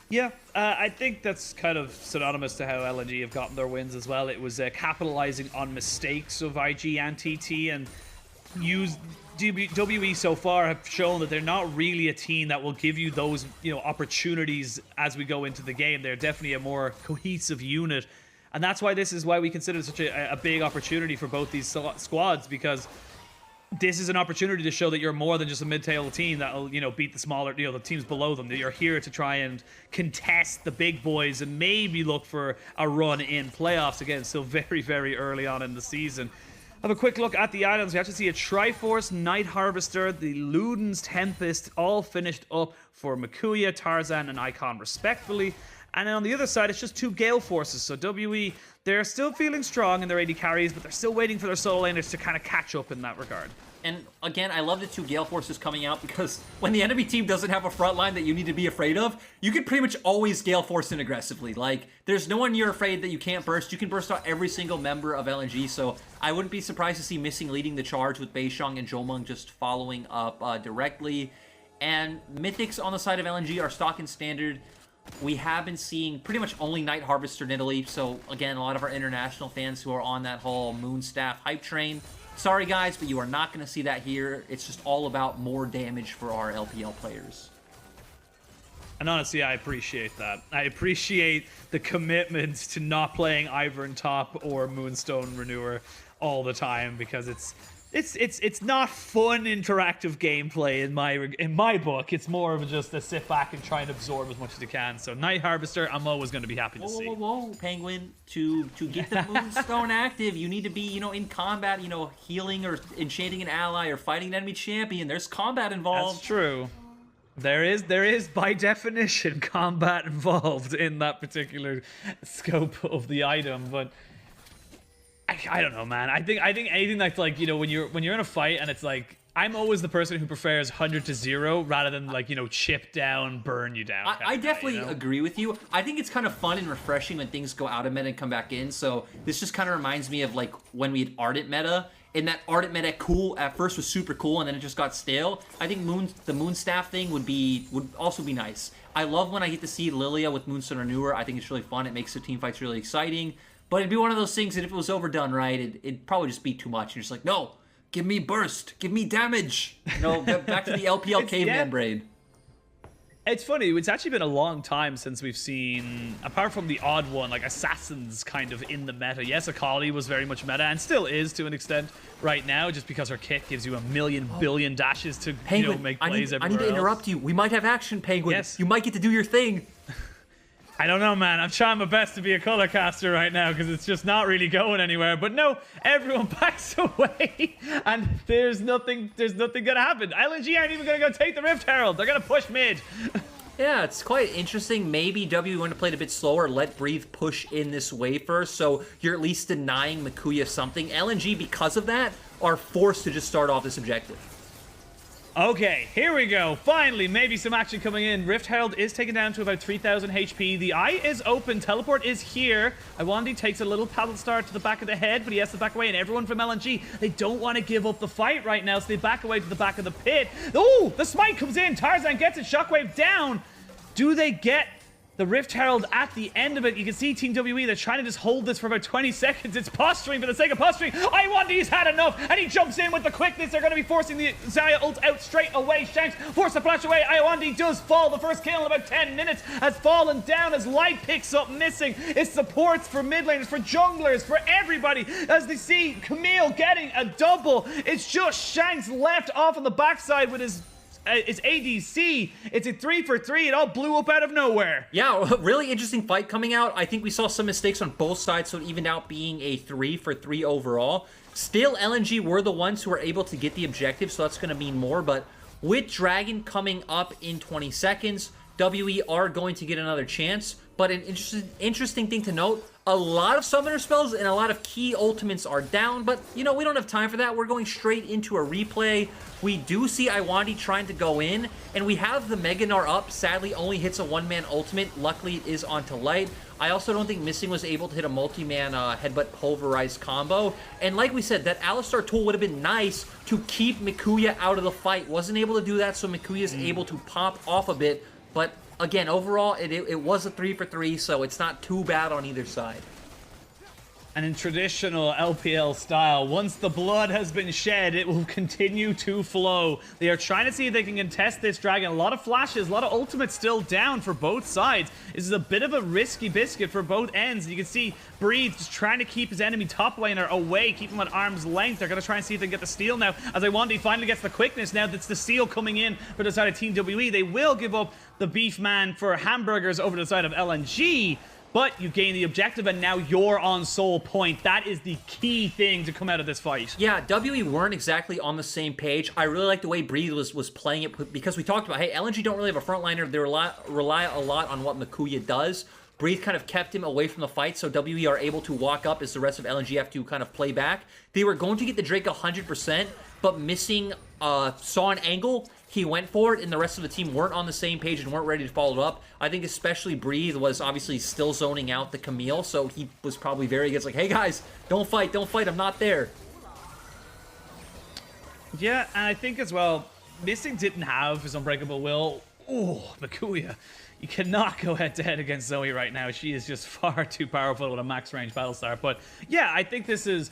Yeah, I think that's kind of synonymous to how LNG have gotten their wins as well. It was capitalizing on mistakes of IG and TT, and WE so far have shown that they're not really a team that will give you those, you know, opportunities as we go into the game. They're definitely a more cohesive unit, and that's why this is why we consider it such a big opportunity for both these squads, because this is an opportunity to show that you're more than just a mid-table team that'll, you know, beat the smaller, you know, the teams below them. That you're here to try and contest the big boys and maybe look for a run in playoffs. Again, still very, very early on in the season. Have a quick look at the items. We have to see a Triforce, Night Harvester, the Luden's Tempest, all finished up for Makuya, Tarzan, and Icon respectively. And then on the other side, it's just two Gale Forces. So WE, they're still feeling strong in their AD carries, but they're still waiting for their solo laners to kind of catch up in that regard. And again, I love the two Gale Forces coming out, because when the enemy team doesn't have a front line that you need to be afraid of, you can pretty much always Gale Force in aggressively. Like, there's no one you're afraid that you can't burst. You can burst out every single member of LNG, so I wouldn't be surprised to see Missing leading the charge with Beishang and Jomung just following up directly. And Mythics on the side of LNG are stock and standard. We have been seeing pretty much only Night Harvester Nidalee, so again, a lot of our international fans who are on that whole Moonstaff hype train, sorry guys, but you are not going to see that here. It's just all about more damage for our LPL players. And honestly, I appreciate that. I appreciate the commitment to not playing Ivern Top or Moonstone Renewer all the time, because it's not fun interactive gameplay in my book. It's more of just a sit back and try and absorb as much as you can. So Night Harvester, I'm always going to be happy to see. Whoa, Penguin! To get the Moonstone active, you need to be, you know, in combat, you know, healing or enchanting an ally or fighting an enemy champion. There's combat involved. That's true. There is by definition combat involved in that particular scope of the item, but I don't know, man. I think anything that's like, you know, when you're in a fight and it's like, I'm always the person who prefers 100 to 0 rather than, like, you know, chip down, burn you down. I definitely agree with you. I think it's kind of fun and refreshing when things go out of meta and come back in. So this just kind of reminds me of, like, when we had Ardent meta. And that Ardent meta cool at first was super cool, and then it just got stale. I think the Moonstaff thing would also be nice. I love when I get to see Lilia with Moonstone Renewer. I think it's really fun. It makes the team fights really exciting. But it'd be one of those things that if it was overdone right, it'd probably just be too much. You're just like, no, give me burst, give me damage. You know, back to the LPL caveman brain. It's funny, it's actually been a long time since we've seen, apart from the odd one, like Assassins kind of in the meta. Yes, Akali was very much meta, and still is to an extent right now, just because her kit gives you a million billion dashes to make plays everywhere I need to interrupt you. We might have action, Penguin. Yes. You might get to do your thing. I don't know, man. I'm trying my best to be a color caster right now because it's just not really going anywhere. But no, everyone backs away, and there's nothing gonna happen. LNG aren't even gonna go take the Rift Herald. They're gonna push mid. Yeah, it's quite interesting. Maybe W want to play it a bit slower, let Breathe push in this wave first, so you're at least denying Makuya something. LNG, because of that, are forced to just start off this objective. Okay, here we go. Finally, maybe some action coming in. Rift Herald is taken down to about 3,000 HP. The eye is open. Teleport is here. Iwandi takes a little paddle star to the back of the head, but he has to back away. And everyone from LNG, they don't want to give up the fight right now, so they back away to the back of the pit. Oh, the smite comes in. Tarzan gets it. Shockwave down. Do they get the Rift Herald at the end of it? You can see Team WE, they're trying to just hold this for about 20 seconds. It's posturing for the sake of posturing. Iwandi's had enough, and he jumps in with the quickness. They're going to be forcing the Xayah ult out straight away. Shanks force the flash away. Iwandi does fall. The first kill in about 10 minutes has fallen down as Light picks up missing. It's supports for mid laners, for junglers, for everybody. As they see Camille getting a double, it's just Shanks left off on the backside with his ADC. It's a 3-for-3. It all blew up out of nowhere. Yeah, really interesting fight coming out. I think we saw some mistakes on both sides, so it evened out being a 3-for-3 overall. Still, LNG were the ones who were able to get the objective, so that's going to mean more. But with Dragon coming up in 20 seconds, WE are going to get another chance. But an interesting thing to note, a lot of summoner spells and a lot of key ultimates are down, but, we don't have time for that. We're going straight into a replay. We do see Iwandi trying to go in, and we have the Meganar up. Sadly, only hits a one-man ultimate. Luckily, it is onto Light. I also don't think Missing was able to hit a multi-man headbutt pulverized combo. And like we said, that Alistar tool would have been nice to keep Makuya out of the fight. Wasn't able to do that, so Makuya is able to pop off a bit, but again, overall, it was a 3-for-3, so it's not too bad on either side. And in traditional LPL style, once the blood has been shed, it will continue to flow. They are trying to see if they can contest this dragon. A lot of flashes, a lot of ultimates still down for both sides. This is a bit of a risky biscuit for both ends. You can see Breathe just trying to keep his enemy top laner away, keep him at arm's length. They're going to try and see if they can get the steal now. As Iwandi finally gets the quickness now, that's the steal coming in for the side of Team WE. They will give up the beef man for hamburgers over the side of LNG. But you gain the objective, and now you're on soul point. That is the key thing to come out of this fight. Yeah, WE weren't exactly on the same page. I really like the way Breathe was playing it, because we talked about, hey, LNG don't really have a frontliner. They rely a lot on what Makuya does. Breathe kind of kept him away from the fight, so WE are able to walk up as the rest of LNG have to kind of play back. They were going to get the Drake 100%, but Missing saw an angle. He went for it, and the rest of the team weren't on the same page and weren't ready to follow it up. I think especially Breathe was obviously still zoning out the Camille, so he was probably very against, like, hey guys, don't fight, I'm not there. Yeah, and I think as well, Missing didn't have his Unbreakable Will. Oh, Makuya. You cannot go head-to-head against Zoe right now. She is just far too powerful with a max-range Battlestar. But yeah, I think this is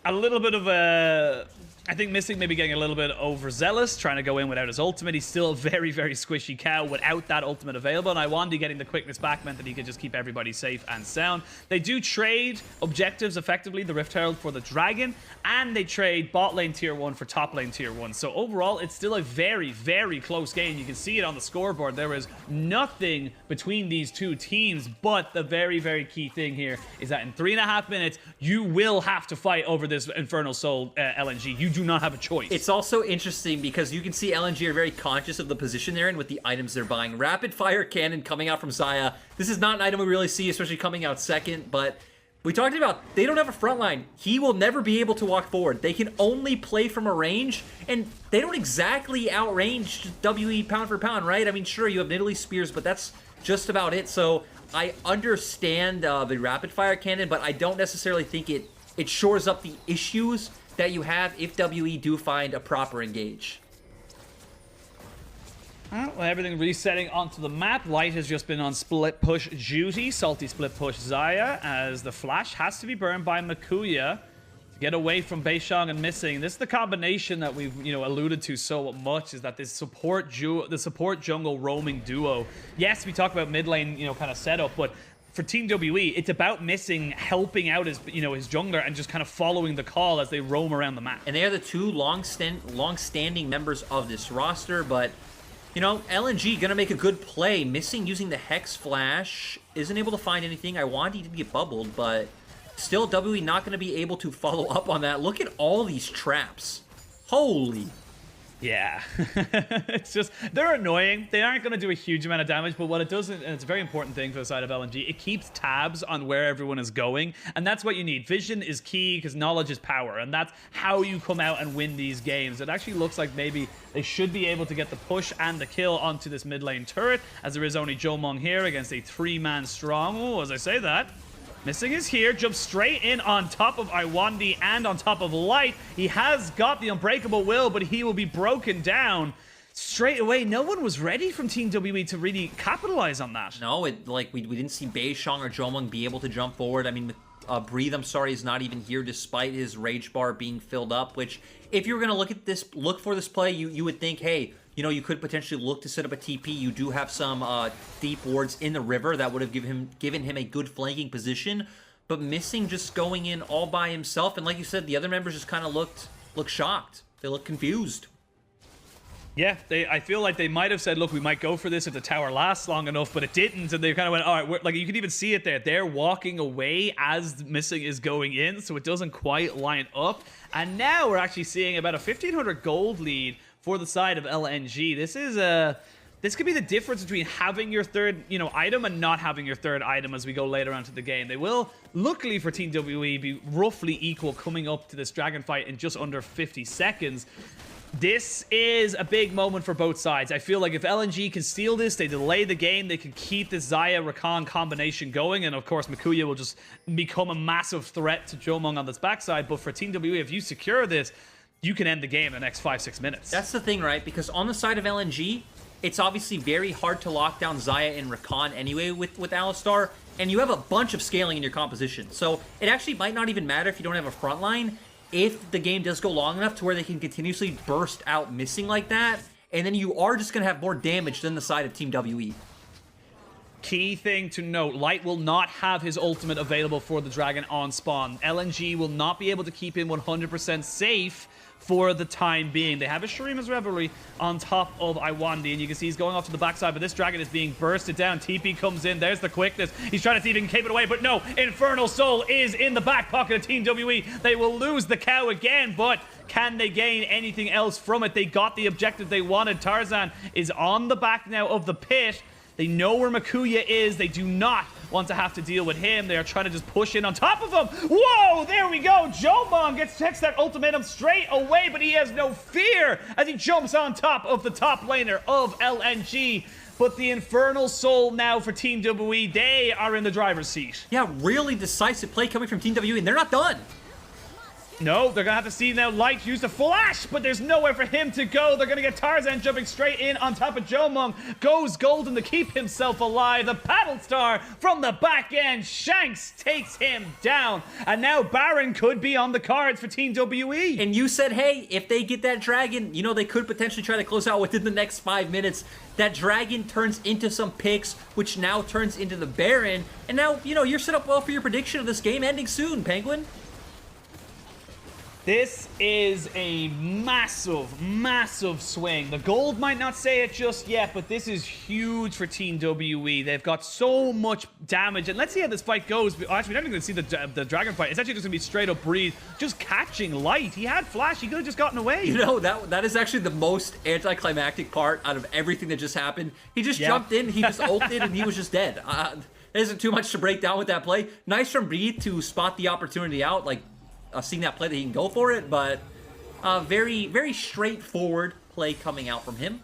a little bit of a... I think Missing maybe getting a little bit overzealous, trying to go in without his ultimate. He's still a very, very squishy cow without that ultimate available. And Iwandi getting the quickness back meant that he could just keep everybody safe and sound. They do trade objectives effectively, the Rift Herald for the Dragon, and they trade bot lane tier 1 for top lane tier 1. So overall, it's still a very, very close game. You can see it on the scoreboard. There is nothing between these two teams, but the very, very key thing here is that in 3.5 minutes, you will have to fight over this Infernal Soul LNG. You do not have a choice. It's also interesting because you can see LNG are very conscious of the position they're in with the items they're buying. Rapid fire cannon coming out from Xayah. This is not an item we really see, especially coming out second, but we talked about they don't have a front line. He will never be able to walk forward. They can only play from a range, and they don't exactly outrange WE pound for pound, right? I mean, sure, you have Nidalee Spears, but that's just about it. So I understand the rapid fire cannon, but I don't necessarily think it shores up the issues that you have if WE do find a proper engage. Well, everything resetting onto the map. Light has just been on split push duty. Salty split push Xayah as the flash has to be burned by Makuya. Get away from Beishang and Missing. This is the combination that we've, alluded to so much, is that this support jungle roaming duo. Yes, we talk about mid lane, kind of setup, but for Team WE, it's about Missing helping out his jungler and just kind of following the call as they roam around the map. And they are the two long-standing members of this roster, but LNG gonna make a good play. Missing using the Hex Flash, isn't able to find anything. I want he to get bubbled, but still, WE not going to be able to follow up on that. Look at all these traps. Holy. Yeah. It's just, they're annoying. They aren't going to do a huge amount of damage, but what it does, and it's a very important thing for the side of LNG, it keeps tabs on where everyone is going, and that's what you need. Vision is key, because knowledge is power, and that's how you come out and win these games. It actually looks like maybe they should be able to get the push and the kill onto this mid lane turret, as there is only Jomong here against a 3-man strong. Oh, as I say that, Missing is here, jumps straight in on top of Iwandi and on top of Light. He has got the Unbreakable Will, but he will be broken down straight away. No one was ready from Team WE to really capitalize on that. No, we didn't see Beishang or Jomong be able to jump forward. I mean, Breathe, I'm sorry, is not even here despite his rage bar being filled up, which if you were going to look for this play, you would think, hey, you could potentially look to set up a TP. You do have some deep wards in the river that would have given him a good flanking position. But Missing just going in all by himself. And like you said, the other members just kind of looked shocked. They looked confused. Yeah, I feel like they might have said, look, we might go for this if the tower lasts long enough, but it didn't. And they kind of went, all right, you can even see it there. They're walking away as Missing is going in, so it doesn't quite line up. And now we're actually seeing about a 1,500 gold lead for the side of LNG. This could be the difference between having your third, item and not having your third item as we go later on to the game. They will, luckily for Team WE, be roughly equal coming up to this dragon fight in just under 50 seconds. This is a big moment for both sides. I feel like if LNG can steal this, they delay the game, they can keep this Xayah-Rakan combination going, and of course Mikuya will just become a massive threat to Jomong on this backside. But for Team WE, if you secure this, you can end the game in the next 5-6 minutes. That's the thing, right? Because on the side of LNG, it's obviously very hard to lock down Xayah and Rakan anyway with Alistar, and you have a bunch of scaling in your composition. So it actually might not even matter if you don't have a front line, if the game does go long enough to where they can continuously burst out Missing like that, and then you are just going to have more damage than the side of Team WE. Key thing to note, Light will not have his ultimate available for the dragon on spawn. LNG will not be able to keep him 100% safe for the time being. They have a Shurima's Rivalry on top of Iwandi, and you can see he's going off to the backside, but this dragon is being bursted down. TP comes in, there's the quickness. He's trying to see if he can keep it away, but no, Infernal Soul is in the back pocket of Team WE. They will lose the cow again, but can they gain anything else from it? They got the objective they wanted. Tarzan is on the back now of the pit. They know where Mikuya is. They do not want to have to deal with him. They are trying to just push in on top of him. Whoa, there we go. Jomong takes that ultimatum straight away, but he has no fear as he jumps on top of the top laner of LNG. But the Infernal Soul now for Team WE, they are in the driver's seat. Yeah, really decisive play coming from Team WE, and they're not done. No, they're going to have to see now Light use the flash, but there's nowhere for him to go. They're going to get Tarzan jumping straight in on top of Jomong. Goes golden to keep himself alive. The Paddle Star from the back end. Shanks takes him down. And now Baron could be on the cards for Team WE. And you said, hey, if they get that dragon, they could potentially try to close out within the next 5 minutes. That dragon turns into some picks, which now turns into the Baron. And now, you're set up well for your prediction of this game ending soon, Penguin. This is a massive, massive swing. The gold might not say it just yet, but this is huge for Team WE. They've got so much damage, and let's see how this fight goes. Actually, we're not even going to see the dragon fight. It's actually just going to be straight up Breathe, just catching Light. He had flash. He could have just gotten away. That is actually the most anticlimactic part out of everything that just happened. He just jumped in, he just ulted, and he was just dead. There isn't too much to break down with that play. Nice from Breathe to spot the opportunity out, seeing that play that he can go for it, but very, very straightforward play coming out from him.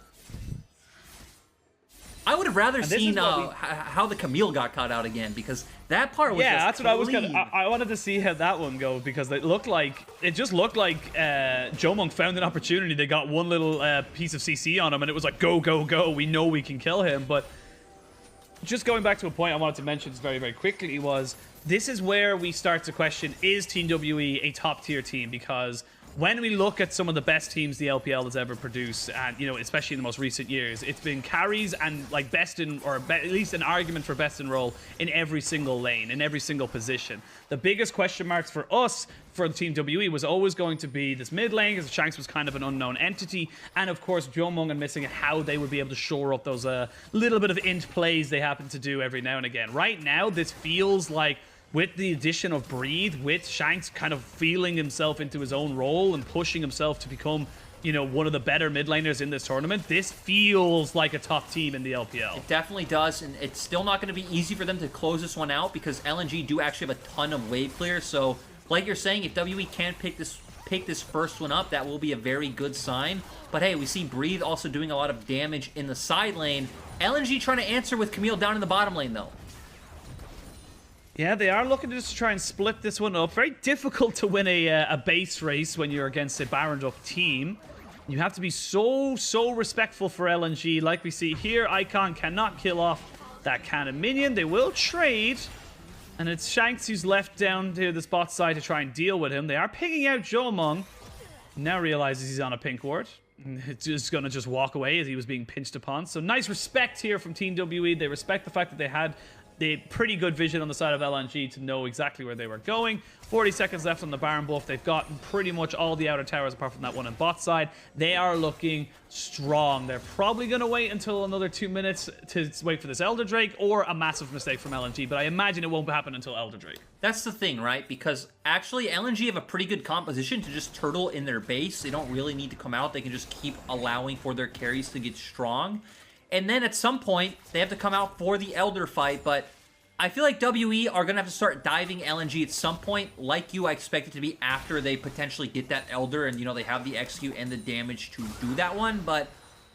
I would have rather seen how the Camille got caught out again, because that part was that's what I was I wanted to see how that one go, because it just looked like Jomong found an opportunity. They got one little piece of CC on him, and it was like, go, go, go. We know we can kill him. But just going back to a point I wanted to mention very, very quickly was this is where we start to question, is Team WE a top-tier team? Because when we look at some of the best teams the LPL has ever produced, and especially in the most recent years, it's been carries and like best in, or at least an argument for best in role in every single lane, in every single position. The biggest question marks for us, for the Team WE, was always going to be this mid lane, because Shanks was kind of an unknown entity, and of course Jomung and Missing, how they would be able to shore up those little bit of int plays they happen to do every now and again. Right now, this feels like, with the addition of Breathe, with Shanks kind of feeling himself into his own role and pushing himself to become, one of the better mid laners in this tournament, this feels like a top team in the LPL. It definitely does, and it's still not going to be easy for them to close this one out because LNG do actually have a ton of wave clear. So, like you're saying, if WE can't pick this first one up, that will be a very good sign. But hey, we see Breathe also doing a lot of damage in the side lane. LNG trying to answer with Camille down in the bottom lane, though. Yeah, they are looking to just try and split this one up. Very difficult to win a base race when you're against a Baron up team. You have to be so respectful for LNG. Like we see here, Icon cannot kill off that cannon minion. They will trade. And it's Shanks who's left down to the bot side to try and deal with him. They are picking out Jomung. Now realizes he's on a pink ward. It's just going to just walk away as he was being pinched upon. So nice respect here from Team WE. They respect the fact that they had the pretty good vision on the side of LNG to know exactly where they were going. 40 seconds left on the Baron buff. They've gotten pretty much all the outer towers apart from that one on bot side. They are looking strong. They're probably going to wait until another 2 minutes to wait for this Elder Drake, or a massive mistake from LNG, but I imagine it won't happen until Elder Drake. That's the thing, right? Because actually LNG have a pretty good composition to just turtle in their base. They don't really need to come out. They can just keep allowing for their carries to get strong. And then at some point, they have to come out for the Elder fight, but I feel like WE are going to have to start diving LNG at some point. Like you, I expect it to be after they potentially get that Elder and, they have the execute and the damage to do that one. But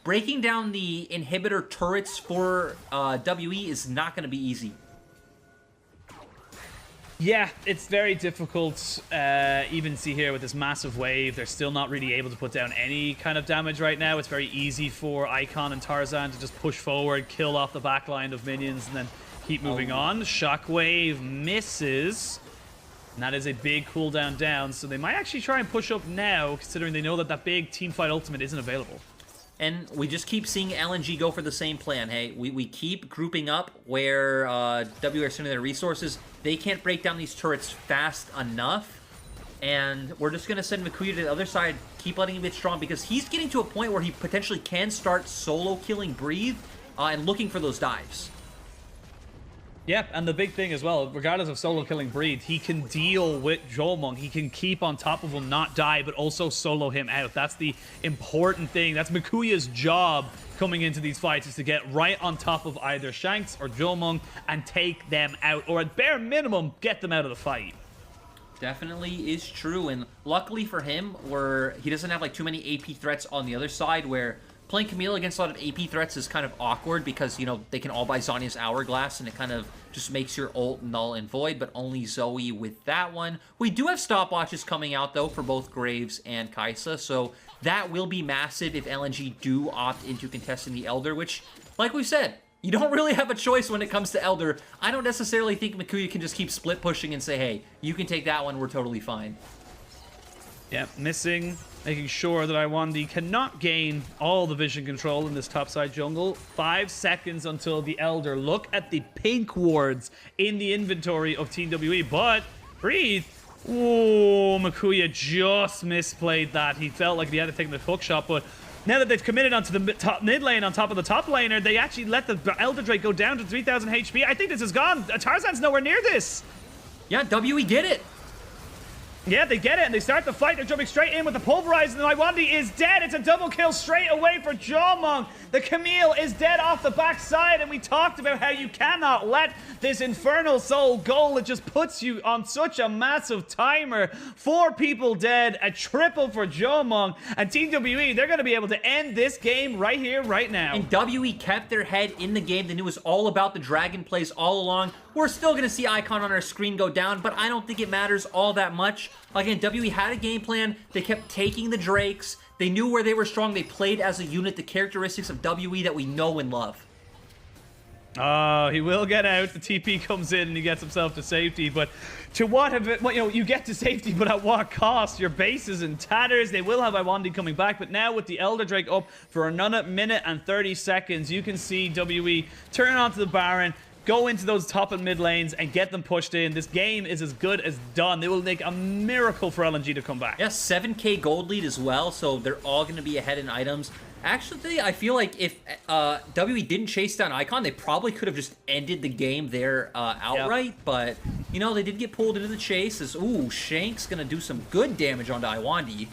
breaking down the inhibitor turrets for WE is not going to be easy. Yeah, it's very difficult. Even see here with this massive wave, they're still not really able to put down any kind of damage right now. It's very easy for Icon and Tarzan to just push forward, kill off the backline of minions, and then keep moving on. Shockwave misses. And that is a big cooldown down, so they might actually try and push up now, considering they know that that big teamfight ultimate isn't available. And we just keep seeing LNG go for the same plan, hey? We keep grouping up where W are sending their resources. They can't break down these turrets fast enough. And we're just going to send Mikuya to the other side, keep letting him get strong, because he's getting to a point where he potentially can start solo killing Breathe and looking for those dives. Yep, and the big thing as well, regardless of solo killing Breed, he can deal with Jomung. He can keep on top of him, not die, but also solo him out. That's the important thing. That's Mikuya's job coming into these fights, is to get right on top of either Shanks or Jomung and take them out, or at bare minimum, get them out of the fight. Definitely is true, and luckily for him, where he doesn't have like too many AP threats on the other side, where playing Camille against a lot of AP threats is kind of awkward because, they can all buy Zhonya's Hourglass and it kind of just makes your ult null and void, but only Zoe with that one. We do have stopwatches coming out, though, for both Graves and Kai'Sa, so that will be massive if LNG do opt into contesting the Elder, which, like we said, you don't really have a choice when it comes to Elder. I don't necessarily think Mikuya can just keep split pushing and say, hey, you can take that one, we're totally fine. Yep, missing, making sure that Iwandi cannot gain all the vision control in this topside jungle. 5 seconds until the Elder. Look at the pink wards in the inventory of Team WE, but Breathe. Oh, Mikuya just misplayed that. He felt like he had to take the hook shot, but now that they've committed onto the top mid lane on top of the top laner, they actually let the Elder Drake go down to 3,000 HP. I think this is gone. Tarzan's nowhere near this. Yeah, WE get it. Yeah, they get it, and they start the fight. They're jumping straight in with the Pulverize, and Iwandi is dead. It's a double kill straight away for Jomung. The Camille is dead off the backside, and we talked about how you cannot let this Infernal Soul goal. It just puts you on such a massive timer. 4 people dead, a triple for Jomung, and Team WE, they're going to be able to end this game right here, right now. And WE kept their head in the game. They knew it was all about the dragon plays all along. We're still going to see Icon on our screen go down, but I don't think it matters all that much. Again, WE had a game plan. They kept taking the Drakes. They knew where they were strong. They played as a unit, the characteristics of WE that we know and love. Oh, he will get out. The TP comes in and he gets himself to safety. But to what have it? Well, you know, you get to safety, but at what cost? Your base is in tatters. They will have Iwandi coming back, but now with the Elder Drake up for another minute and 30 seconds, you can see WE turn onto the Baron, go into those top and mid lanes and get them pushed in. This game is as good as done. They will make a miracle for LNG to come back. Yeah, 7k gold lead as well, so they're all going to be ahead in items. Actually, I feel like if WE didn't chase down Icon, they probably could have just ended the game there outright. Yep. But, you know, they did get pulled into the chase. Ooh, Shank's going to do some good damage onto Iwandi.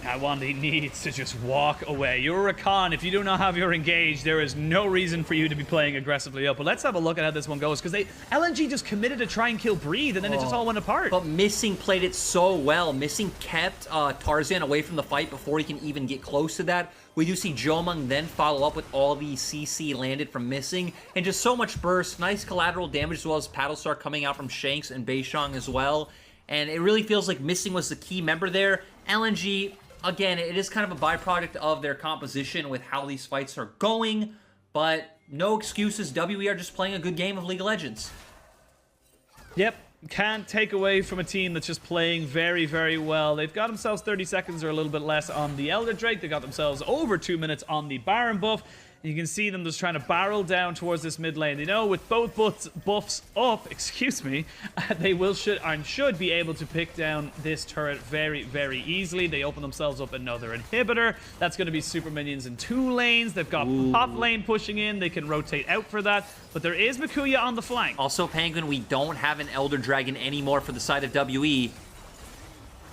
Iwandi needs to just walk away. You're a Rakan. If you do not have your engage, there is no reason for you to be playing aggressively up. But let's have a look at how this one goes, because LNG just committed to try and kill Breathe, and then it just all went apart. But Missing played it so well. Missing kept Tarzan away from the fight before he can even get close to that. We do see Jomung then follow up with all the CC landed from Missing, and just so much burst. Nice collateral damage, as well as Paddlestar coming out from Shanks and Beishang as well. And it really feels like Missing was the key member there. LNG, again, it is kind of a byproduct of their composition with how these fights are going, but no excuses. WE are just playing a good game of League of Legends. Yep. Can't take away from a team that's just playing very, very well. They've got themselves 30 seconds or a little bit less on the Elder Drake. They got themselves over 2 minutes on the Baron buff. You can see them just trying to barrel down towards this mid lane. They know with both buffs up, they should be able to pick down this turret very, very easily. They open themselves up another inhibitor. That's going to be super minions in 2 lanes. They've got top lane pushing in. They can rotate out for that. But there is Makuya on the flank. Also, Penguin, we don't have an Elder Dragon anymore for the side of WE.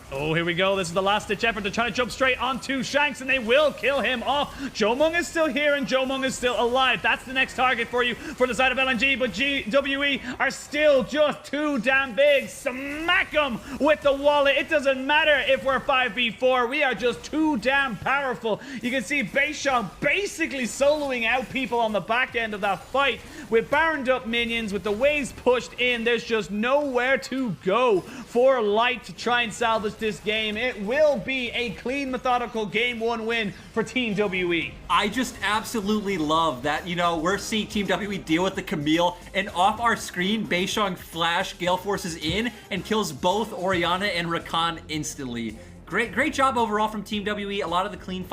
Oh, here we go. This is the last-ditch effort. They're trying to jump straight onto Shanks, and they will kill him off. Jomung is still here, and Jomung is still alive. That's the next target for you for the side of LNG, but WE are still just too damn big. Smack them with the wallet. It doesn't matter if we're 5v4. We are just too damn powerful. You can see Beishang basically soloing out people on the back end of that fight with Baroned up minions, with the waves pushed in. There's just nowhere to go for Light to try and salvage this game. It will be a clean, methodical game 1 win for Team WE. I just absolutely love that, you know, we're seeing Team WE deal with the Camille, and off our screen, Beishang flash Gale Forces in and kills both Orianna and Rakan instantly. Great job overall from Team WE. A lot of the clean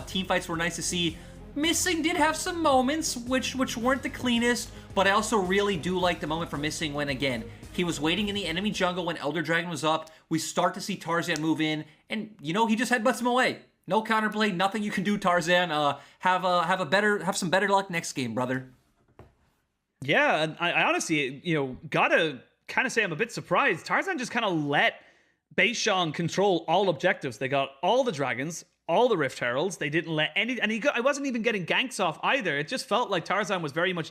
team fights were nice to see. Missing did have some moments which weren't the cleanest, but I also really do like the moment for Missing when, again, he was waiting in the enemy jungle when Elder Dragon was up. We start to see Tarzan move in, and, you know, he just headbutts him away. No counterplay, nothing you can do, Tarzan. Have some better luck next game, brother. Yeah, and I honestly, you know, gotta kind of say I'm a bit surprised. Tarzan just kind of let Beishang control all objectives. They got all the dragons, all the Rift Heralds. They didn't let any, and I wasn't even getting ganks off either. It just felt like Tarzan was very much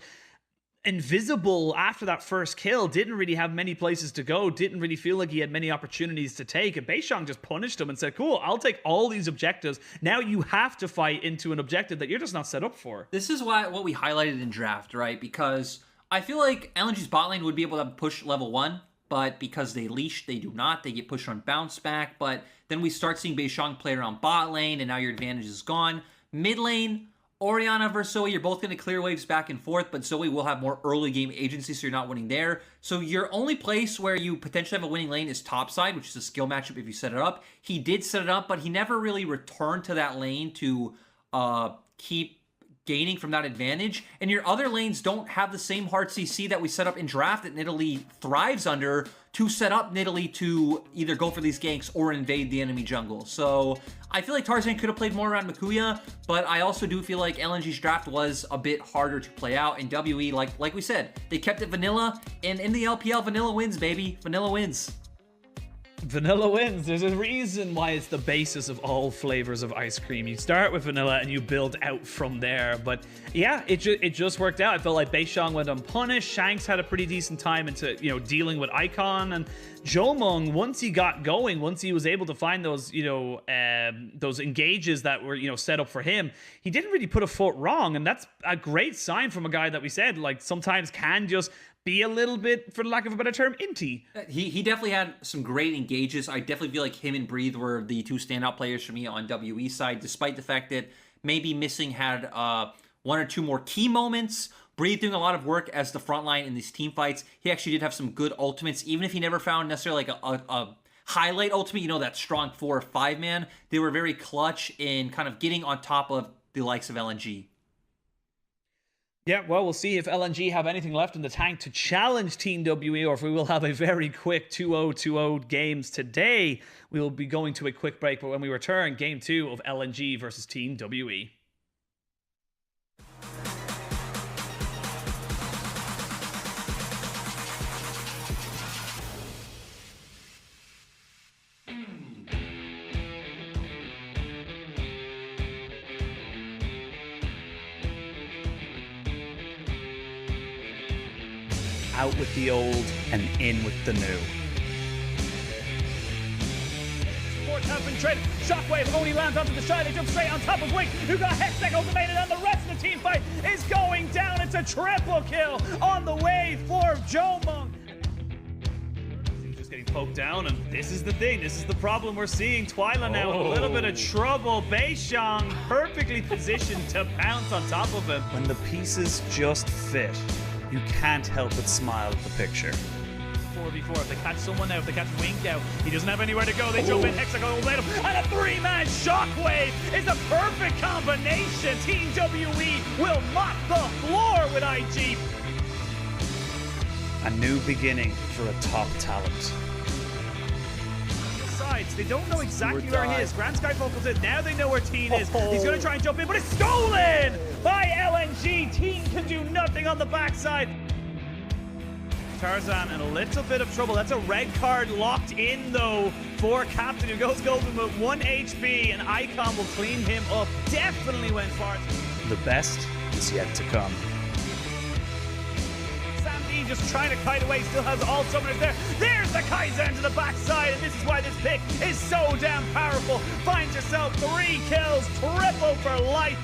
invisible after that first kill, didn't really have many places to go, didn't really feel like he had many opportunities to take, and Beishang just punished him and said, cool, I'll take all these objectives. Now you have to fight into an objective that you're just not set up for. This is what we highlighted in draft, right? Because I feel like LNG's bot lane would be able to push level 1, but because they leash, they do not. They get pushed on bounce back, but then we start seeing Beishang play around bot lane, and now your advantage is gone. Mid lane, Orianna versus Zoe, you're both going to clear waves back and forth, but Zoe will have more early game agency, so you're not winning there. So your only place where you potentially have a winning lane is topside, which is a skill matchup if you set it up. He did set it up, but he never really returned to that lane to keep gaining from that advantage. And your other lanes don't have the same hard CC that we set up in draft that Nidalee thrives under to set up Nidalee to either go for these ganks or invade the enemy jungle. So I feel like Tarzan could have played more around Makuya, but I also do feel like LNG's draft was a bit harder to play out. And WE, like we said, they kept it vanilla, and in the LPL, vanilla wins, baby. Vanilla wins. Vanilla wins. There's a reason why it's the basis of all flavors of ice cream. You start with vanilla and you build out from there. But yeah, it just worked out. I felt like Beishang went unpunished. Shanks had a pretty decent time into, you know, dealing with Icon, and Jomung, once he got going, once he was able to find those, you know, those engages that were, you know, set up for him, he didn't really put a foot wrong, and that's a great sign from a guy that we said, like, sometimes can just be a little bit, for lack of a better term, inty. He definitely had some great engages. I definitely feel like him and Breathe were the two standout players for me on WE side, despite the fact that maybe Missing had one or two more key moments. Breathe doing a lot of work as the front line in these team fights. He actually did have some good ultimates, even if he never found necessarily like a highlight ultimate, you know, that strong 4 or 5 man. They were very clutch in kind of getting on top of the likes of LNG. Yeah, well, we'll see if LNG have anything left in the tank to challenge Team WE, or if we will have a very quick 2-0 games today. We will be going to a quick break, but when we return, Game 2 of LNG versus Team WE. Out with the old and in with the new. Support has been traded. Shockwave only lands onto the side. They jump straight on top of Wing, who got Hextech ultimated, and the rest of the team fight is going down. It's a triple kill on the way for Jomung. He's just getting poked down, and this is the thing. This is the problem we're seeing. Twyla now with a little bit of trouble. Beishang perfectly positioned to pounce on top of him. When the pieces just fit, you can't help but smile at the picture. 4v4, if they catch someone out, if they catch Wink out, he doesn't have anywhere to go. They jump in, Hexagon will blade him, and a 3-man Shockwave is a perfect combination. Team WE will mop the floor with IG. A new beginning for a top talent. They don't know exactly where he is. Grand Sky focus it. Now they know where Teen is. He's going to try and jump in, but it's stolen by LNG. Teen can do nothing on the backside. Tarzan in a little bit of trouble. That's a red card locked in, though, for Captain, who goes golden with 1 HP, and Icon will clean him up. Definitely went far. The best is yet to come. Just trying to kite away, still has all summoners there. There's the Kaizen to the backside, and this is why this pick is so damn powerful. Find yourself 3 kills, triple for life.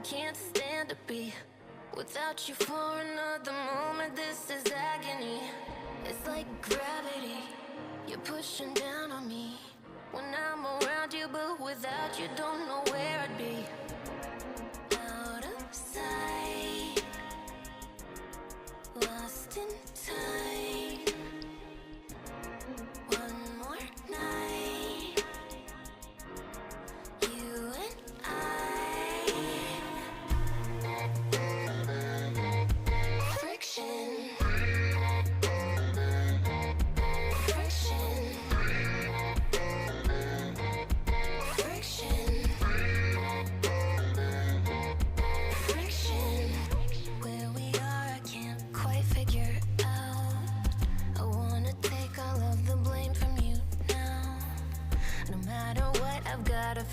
Can't stand to be without you for another moment. This is agony. It's like gravity. You're pushing down on me when I'm around you, but without you, don't know where I'd be. Out of sight, lost in time. One more night, you and I.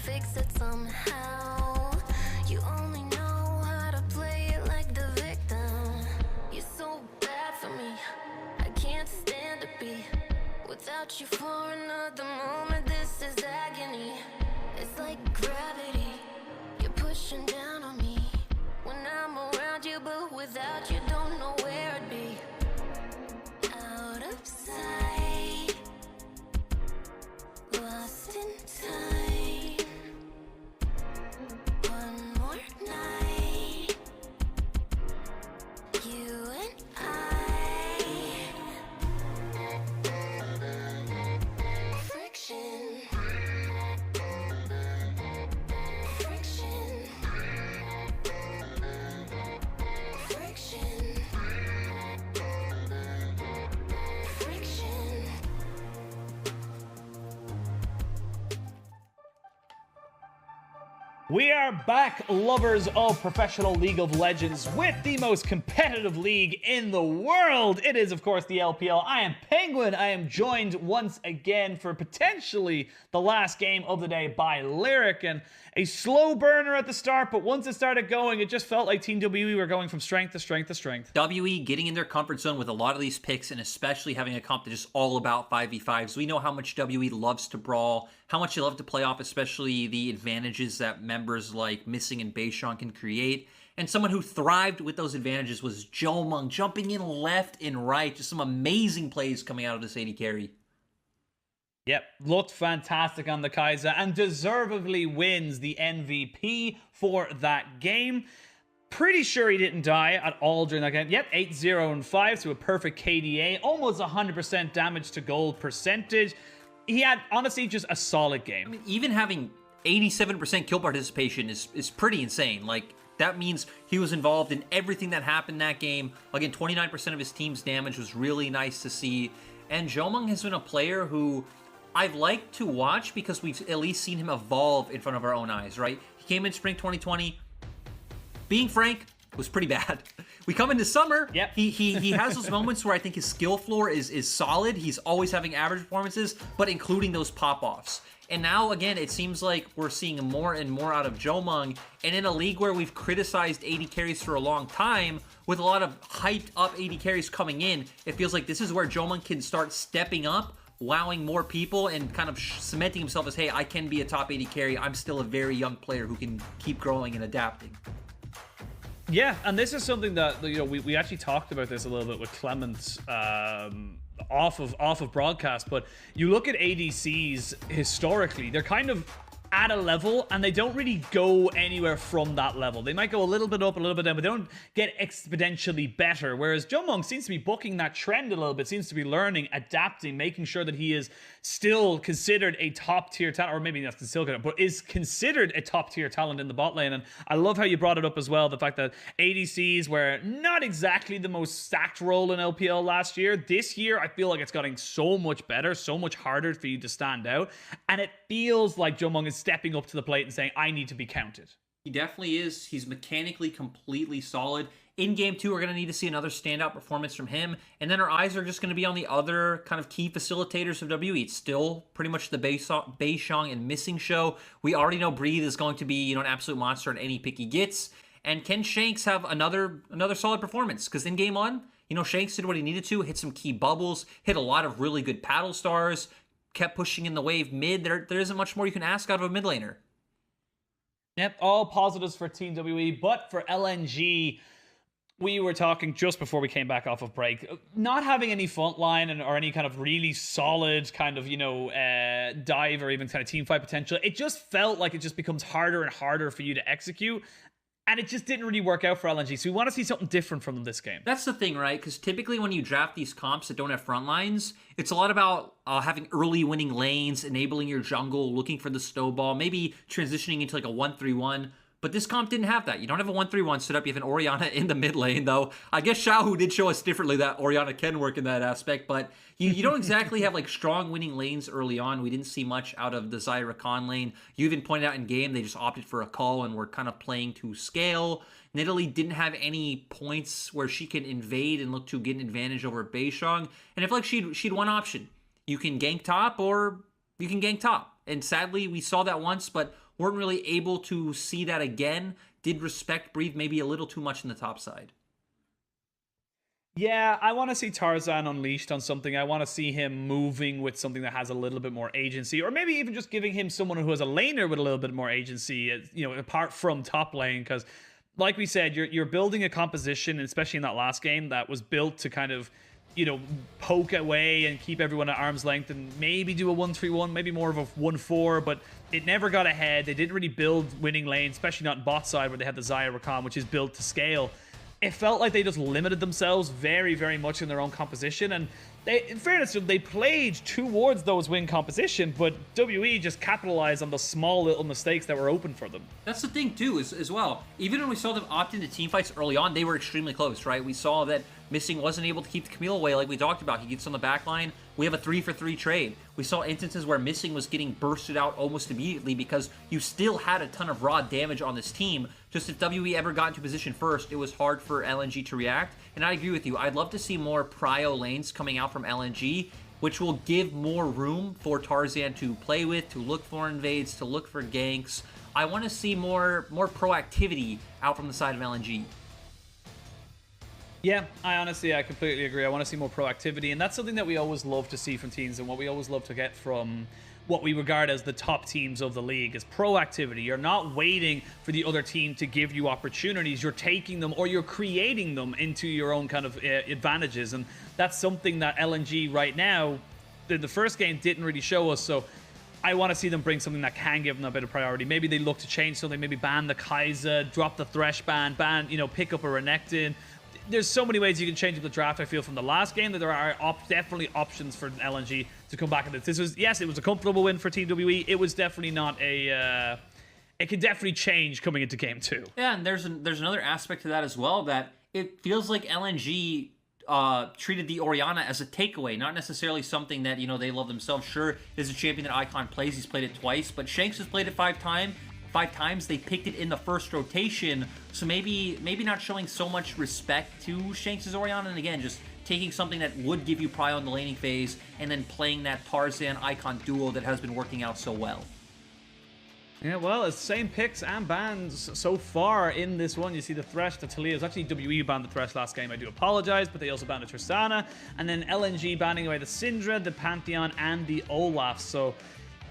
Fix it somehow. You only know how to play it like the victim. You're so bad for me. I can't stand to be without you for another moment. This is agony. It's like gravity. You're pushing down on me when I'm around you, but without you, don't know where I'd be. Out of sight, lost in time. We are back, lovers of professional League of Legends, with the most competitive league in the world. It is, of course, the LPL. I am Penguin. I am joined once again for potentially the last game of the day by Lyric. And a slow burner at the start, but once it started going, it just felt like Team WE were going from strength to strength to strength. WE getting in their comfort zone with a lot of these picks, and especially having a comp that is all about 5v5s. We know how much WE loves to brawl, how much you love to play off, especially the advantages that members like Missing and Beishang can create. And someone who thrived with those advantages was Jomung, jumping in left and right. Just some amazing plays coming out of this AD carry. Yep, looked fantastic on the Kaiser and deservedly wins the MVP for that game. Pretty sure he didn't die at all during that game. Yep, 8-0 and 5, so a perfect KDA. Almost 100% damage to gold percentage. He had, honestly, just a solid game. I mean, even having 87% kill participation is pretty insane. Like, that means he was involved in everything that happened that game. Again, 29% of his team's damage was really nice to see. And Jomung has been a player who I've liked to watch because we've at least seen him evolve in front of our own eyes, right? He came in spring 2020. Being frank, was pretty bad. We come into summer, yep. he has those moments where I think his skill floor is solid. He's always having average performances, but including those pop-offs. And now, again, it seems like we're seeing more and more out of Jomung. And in a league where we've criticized AD carries for a long time, with a lot of hyped up AD carries coming in, it feels like this is where Jomung can start stepping up, wowing more people, and kind of cementing himself as, hey, I can be a top AD carry. I'm still a very young player who can keep growing and adapting. Yeah, and this is something that, you know, we actually talked about this a little bit with Clement off of broadcast, but you look at ADCs historically, they're kind of at a level and they don't really go anywhere from that level. They might go a little bit up, a little bit down, but they don't get exponentially better. Whereas Jomung seems to be bucking that trend a little bit, seems to be learning, adapting, making sure that he is still considered a top tier talent, or maybe not still good, but is considered a top tier talent in the bot lane. And I love how you brought it up as well, the fact that ADCs were not exactly the most stacked role in LPL last year. This year, I feel like it's getting so much better, so much harder for you to stand out. And it feels like Jomung is stepping up to the plate and saying, I need to be counted. He definitely is. He's mechanically completely solid. In Game 2, we're going to need to see another standout performance from him. And then our eyes are just going to be on the other kind of key facilitators of WE. It's still pretty much the Beishang and Missing show. We already know Breathe is going to be, you know, an absolute monster in any pick he gets. And can Shanks have another solid performance? Because in Game 1, you know, Shanks did what he needed to, hit some key bubbles, hit a lot of really good paddle stars, kept pushing in the wave mid. There isn't much more you can ask out of a mid laner. Yep, all positives for Team WE, but for LNG, we were talking just before we came back off of break, not having any front line or any kind of really solid kind of, you know, dive or even kind of team fight potential. It just felt like it just becomes harder and harder for you to execute. And it just didn't really work out for LNG. So we want to see something different from them this game. That's the thing, right? Because typically when you draft these comps that don't have front lines, it's a lot about having early winning lanes, enabling your jungle, looking for the snowball, maybe transitioning into like a 1-3-1. But this comp didn't have that. You don't have a 1-3-1 set up. You have an Orianna in the mid lane, though. I guess Xiaohu did show us differently that Orianna can work in that aspect, but you don't exactly have like strong winning lanes early on. We didn't see much out of the Zyra Khan lane. You even pointed out in game, they just opted for a call and were kind of playing to scale. Nidalee didn't have any points where she can invade and look to get an advantage over Beishang. And I feel like she'd one option. You can gank top or you can gank top. And sadly, we saw that once, but weren't really able to see that again. Did respect Breathe maybe a little too much in the top side. Yeah, I want to see Tarzan unleashed on something. I want to see him moving with something that has a little bit more agency, or maybe even just giving him someone who has a laner with a little bit more agency, you know, apart from top lane. Because, like we said, you're building a composition, especially in that last game, that was built to kind of, you know, poke away and keep everyone at arm's length and maybe do a 1-3-1, maybe more of a 1-4, but it never got ahead. They didn't really build winning lanes, especially not in bot side where they had the Zyra Khan, which is built to scale. It felt like they just limited themselves very, very much in their own composition. And they, in fairness to them, they played towards those win composition, but WE just capitalized on the small little mistakes that were open for them. That's the thing, too, as well. Even when we saw them opt into teamfights early on, they were extremely close, right? We saw that Missing wasn't able to keep the Camille away like we talked about. He gets on the back line. We have a 3-for-3 trade. We saw instances where Missing was getting bursted out almost immediately because you still had a ton of raw damage on this team. Just if WE ever got into position first, it was hard for LNG to react. And I agree with you. I'd love to see more prio lanes coming out from LNG, which will give more room for Tarzan to play with, to look for invades, to look for ganks. I want to see more proactivity out from the side of LNG. Yeah, I completely agree. I want to see more proactivity, and that's something that we always love to see from teams, and what we always love to get from what we regard as the top teams of the league, is proactivity. You're not waiting for the other team to give you opportunities. You're taking them, or you're creating them into your own kind of advantages. And that's something that LNG right now, the first game didn't really show us. So I want to see them bring something that can give them a bit of priority. Maybe they look to change something, maybe ban the Kaiser, drop the Thresh ban, pick up a Renekton. There's so many ways you can change up the draft, I feel, from the last game, that there are definitely options for LNG to come back at this. This was, yes, it was a comfortable win for Team WE. It was definitely not a... it can definitely change coming into game 2. Yeah, and there's another aspect to that as well, that it feels like LNG treated the Orianna as a takeaway, not necessarily something that, they love themselves. Sure, there's a champion that Icon plays. He's played it twice, but Shanks has played it 5 times. They picked it in the first rotation, so maybe not showing so much respect to Shanks' Orianna, and again, just taking something that would give you prio in the laning phase, and then playing that Tarzan Icon duo that has been working out so well. Yeah, well, it's the same picks and bans so far in this one. You see the Thresh, the Talia. It was actually WE banned the Thresh last game. I do apologize, but they also banned the Tristana. And then LNG banning away the Syndra, the Pantheon, and the Olaf. So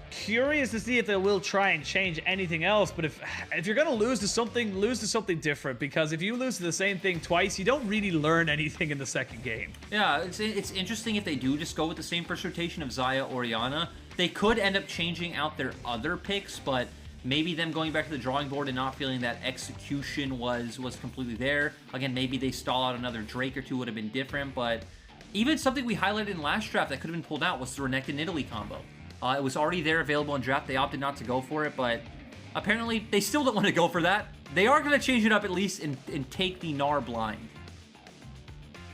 curious to see if they will try and change anything else. But if you're going to lose to something different. Because if you lose to the same thing twice, you don't really learn anything in the second game. Yeah, it's interesting if they do just go with the same first rotation of Xayah, Orianna. They could end up changing out their other picks, but maybe them going back to the drawing board and not feeling that execution was completely there. Again, maybe they stall out another Drake or two would have been different, but even something we highlighted in last draft that could have been pulled out was the Renekton Italy combo. It was already there available in draft. They opted not to go for it, but apparently they still don't want to go for that. They are going to change it up at least and take the Gnar blind.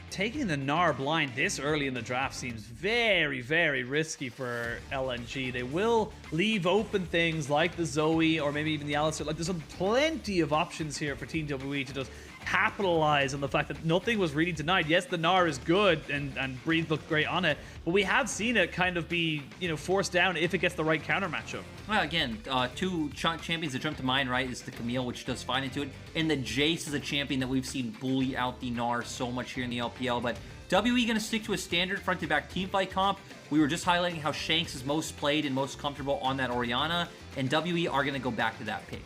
Taking the Gnar blind this early in the draft seems very, very risky for LNG. They will leave open things like the Zoe or maybe even the Alistair. Like, there's plenty of options here for Team WE to just capitalize on the fact that nothing was really denied. Yes, the Gnar is good and Breathe looked great on it, but we have seen it kind of be, forced down if it gets the right counter matchup. Well, again, 2 champions that jump to mind, right, is the Camille, which does fine into it, and the Jace is a champion that we've seen bully out the Gnar so much here in the LPL, but WE going to stick to a standard front-to-back teamfight comp. We were just highlighting how Shanks is most played and most comfortable on that Orianna, and WE are going to go back to that pick.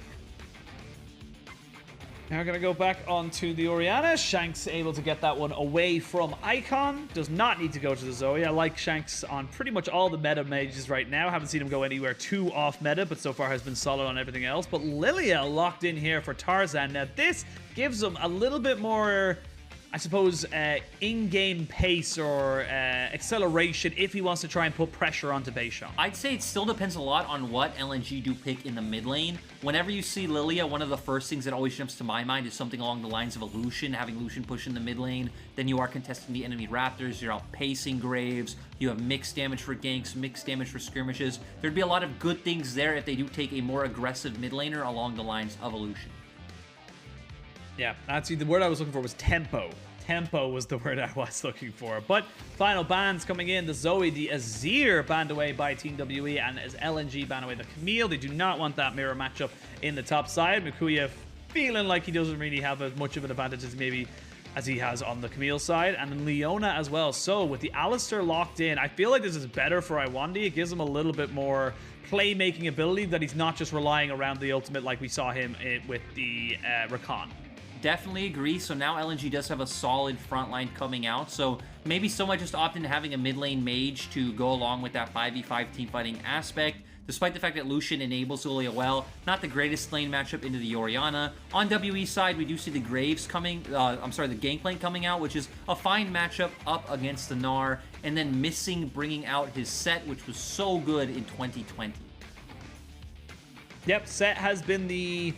Now we're going to go back onto the Orianna. Shanks able to get that one away from Icon. Does not need to go to the Zoe. I like Shanks on pretty much all the meta mages right now. Haven't seen him go anywhere too off meta, but so far has been solid on everything else. But Lilia locked in here for Tarzan. Now this gives him a little bit more, I suppose, in-game pace or acceleration if he wants to try and put pressure onto Beishang. I'd say it still depends a lot on what LNG do pick in the mid lane. Whenever you see Lilia, one of the first things that always jumps to my mind is something along the lines of a Lucian, having Lucian push in the mid lane. Then you are contesting the enemy Raptors, you're outpacing Graves, you have mixed damage for ganks, mixed damage for skirmishes. There'd be a lot of good things there if they do take a more aggressive mid laner along the lines of a Lucian. Yeah, actually, the word I was looking for was tempo. Tempo was the word I was looking for. But final bans coming in. The Zoe, the Azir banned away by Team WE, and as LNG banned away the Camille. They do not want that mirror matchup in the top side. Mikuya feeling like he doesn't really have as much of an advantage as he has on the Camille side. And then Leona as well. So with the Alistair locked in, I feel like this is better for Iwandi. It gives him a little bit more playmaking ability, that he's not just relying around the ultimate like we saw him with the Rakan. Definitely agree. So now LNG does have a solid front line coming out. So maybe someone just opt into having a mid lane mage to go along with that 5v5 team fighting aspect. Despite the fact that Lucian enables Lilia well, not the greatest lane matchup into the Orianna. On WE side, we do see the Graves coming, the Gangplank coming out, which is a fine matchup up against the Gnar, and then missing bringing out his set, which was so good in 2020. Yep, set has been the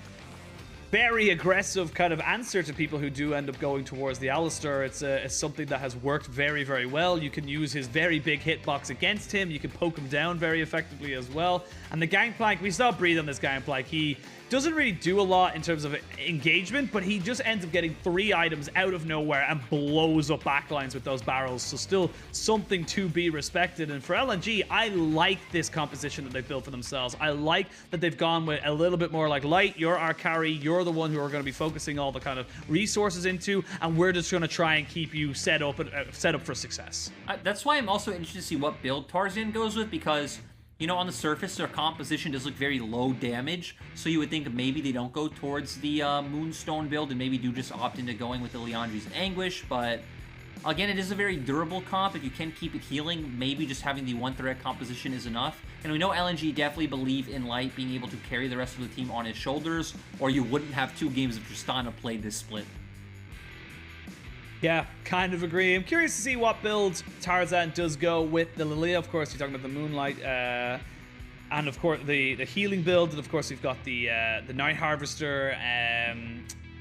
very aggressive kind of answer to people who do end up going towards the Alistair. It's something that has worked very, very well. You can use his very big hitbox against him. You can poke him down very effectively as well. And the Gangplank, we saw Breathe on this Gangplank. He doesn't really do a lot in terms of engagement, but he just ends up getting 3 items out of nowhere and blows up backlines with those barrels. So still something to be respected. And for LNG, I like this composition that they've built for themselves. I like that they've gone with a little bit more like, Light, you're our carry, you're the one who are going to be focusing all the kind of resources into, and we're just going to try and keep you set up for success. That's why I'm also interested to see what build Tarzan goes with, because You know, on the surface, their composition does look very low damage, so you would think maybe they don't go towards the Moonstone build and maybe do just opt into going with the Liandry's Anguish, but again, it is a very durable comp. If you can keep it healing, maybe just having the one threat composition is enough. And we know LNG definitely believe in Light being able to carry the rest of the team on his shoulders, or you wouldn't have 2 games of Tristana played this split. Yeah, kind of agree. I'm curious to see what build Tarzan does go with the Lilia. Of course, you're talking about the Moonlight, and of course the healing build, and of course we've got the Night Harvester,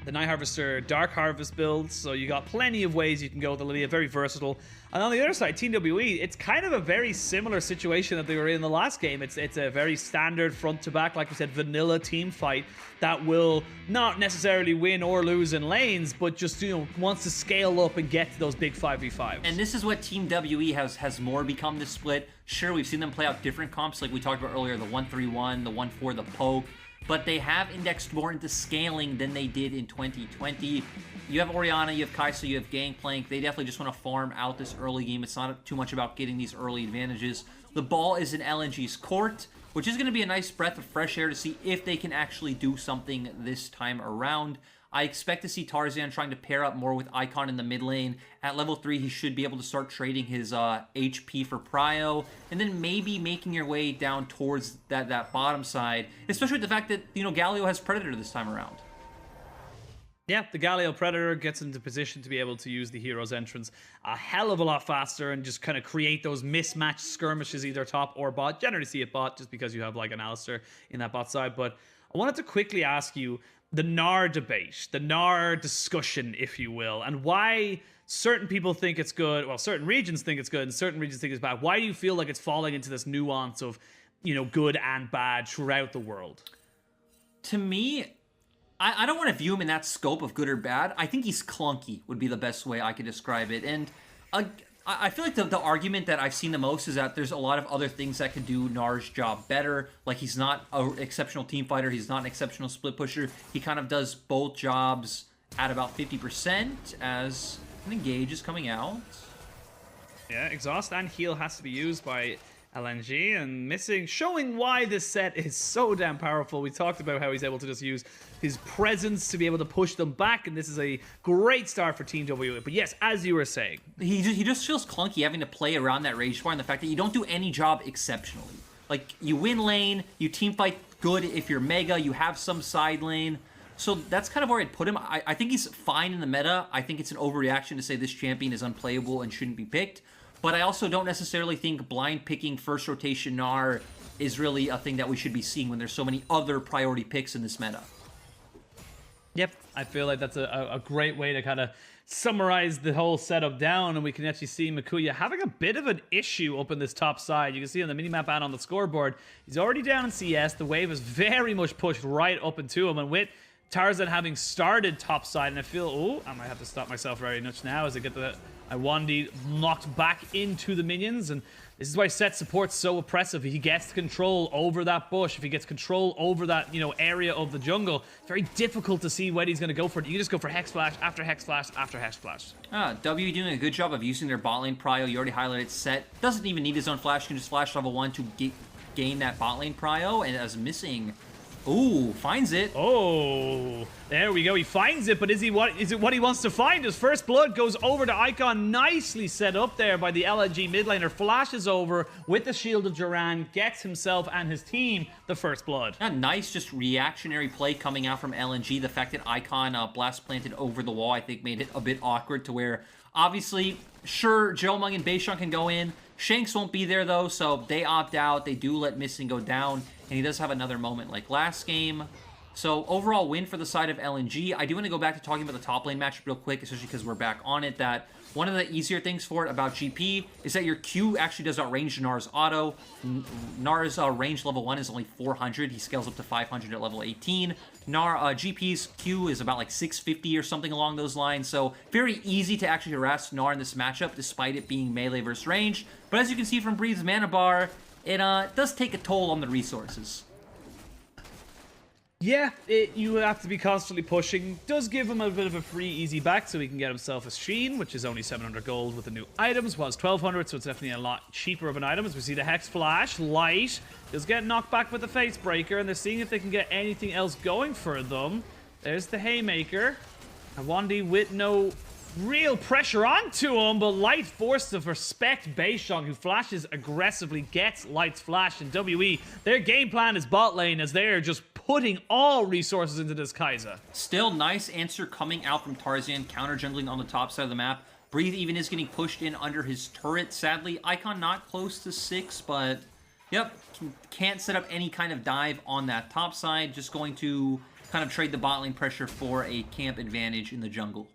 the Night Harvester Dark Harvest build. So you got plenty of ways you can go with the Lilia, very versatile. And on the other side, Team WE, it's kind of a very similar situation that they were in the last game. It's a very standard front to back, like we said, vanilla team fight that will not necessarily win or lose in lanes, but just, you know, wants to scale up and get to those big 5v5s. And this is what Team WE has more become this split. Sure, we've seen them play out different comps, like we talked about earlier, the 1-3-1, the 1-4, the poke, but they have indexed more into scaling than they did in 2020. You have Orianna, you have Kai'Sa, you have Gangplank. They definitely just want to farm out this early game. It's not too much about getting these early advantages. The ball is in LNG's court, which is going to be a nice breath of fresh air to see if they can actually do something this time around. I expect to see Tarzan trying to pair up more with Icon in the mid lane. At level 3, he should be able to start trading his HP for Prio, and then maybe making your way down towards that bottom side, especially with the fact that, you know, Galio has Predator this time around. Yeah, the Galio Predator gets into position to be able to use the hero's entrance a hell of a lot faster and just kind of create those mismatched skirmishes either top or bot. Generally see it bot just because you have like an Alistair in that bot side. But I wanted to quickly ask you the Gnar debate, the Gnar discussion, if you will, and why certain people think it's good, well, certain regions think it's good and certain regions think it's bad. Why do you feel like it's falling into this nuance of, you know, good and bad throughout the world? To me, I don't want to view him in that scope of good or bad. I think he's clunky would be the best way I could describe it. And I feel like the argument that I've seen the most is that there's a lot of other things that could do Gnar's job better. Like, he's not an exceptional team fighter. He's not an exceptional split pusher. He kind of does both jobs at about 50% as an engage is coming out. Yeah, exhaust and heal has to be used by LNG, and missing, showing why this set is so damn powerful. We talked about how he's able to just use his presence to be able to push them back, and this is a great start for Team W. But yes, as you were saying, he just feels clunky having to play around that rage bar, and the fact that you don't do any job exceptionally. Like, you win lane, you team fight good if you're mega, you have some side lane. So that's kind of where I'd put him. I think he's fine in the meta. I think it's an overreaction to say this champion is unplayable and shouldn't be picked. But I also don't necessarily think blind picking first rotation Gnar is really a thing that we should be seeing when there's so many other priority picks in this meta. Yep, I feel like that's a great way to kind of summarize the whole setup down, and we can actually see Makuya having a bit of an issue up in this top side. You can see on the minimap and on the scoreboard, he's already down in CS. The wave is very much pushed right up into him, and with Tarzan having started top side, and I feel, oh, I might have to stop myself very much now as I get the Iwandi knocked back into the minions, and this is why set support's so oppressive. If he gets control over that bush, if he gets control over that, you know, area of the jungle, it's very difficult to see when he's going to go for it. You just go for Hex Flash after Hex Flash after Hex Flash. W doing a good job of using their bot lane prio. You already highlighted set. Doesn't even need his own flash. You can just flash level 1 to gain that bot lane prio, and as missing... Ooh, finds it. Oh, there we go. He finds it, but is it what he wants to find? His first blood goes over to Icon. Nicely set up there by the LNG mid laner. Flashes over with the shield of Duran, gets himself and his team the first blood. A nice, just reactionary play coming out from LNG. The fact that Icon blast planted over the wall, I think, made it a bit awkward to where, obviously, sure, Jomung and Beishang can go in. Shanks won't be there, though, so they opt out. They do let Missing go down, and he does have another moment like last game. So, overall win for the side of LNG. I do want to go back to talking about the top lane matchup real quick, especially because we're back on it, that one of the easier things for it about GP is that your Q actually does outrange Gnar's auto. Gnar's range level 1 is only 400. He scales up to 500 at level 18. GP's Q is about like 650 or something along those lines. So very easy to actually harass Gnar in this matchup despite it being melee versus range. But as you can see from Breeze's mana bar, it does take a toll on the resources. Yeah, you have to be constantly pushing. Does give him a bit of a free, easy back so he can get himself a Sheen, which is only 700 gold with the new items, was 1200, so it's definitely a lot cheaper of an item. As we see the Hex Flash, Light, does get knocked back with the Face Breaker, and they're seeing if they can get anything else going for them. There's the Haymaker. Awandi with no real pressure onto him, but Light forced to respect Beishang, who flashes aggressively, gets Light's flash, and WE, their game plan is bot lane as they're just putting all resources into this Kai'Sa. Still, nice answer coming out from Tarzan, counter jungling on the top side of the map. Breathe even is getting pushed in under his turret. Sadly, Icon not close to 6, but yep, can't set up any kind of dive on that top side. Just going to kind of trade the bot lane pressure for a camp advantage in the jungle.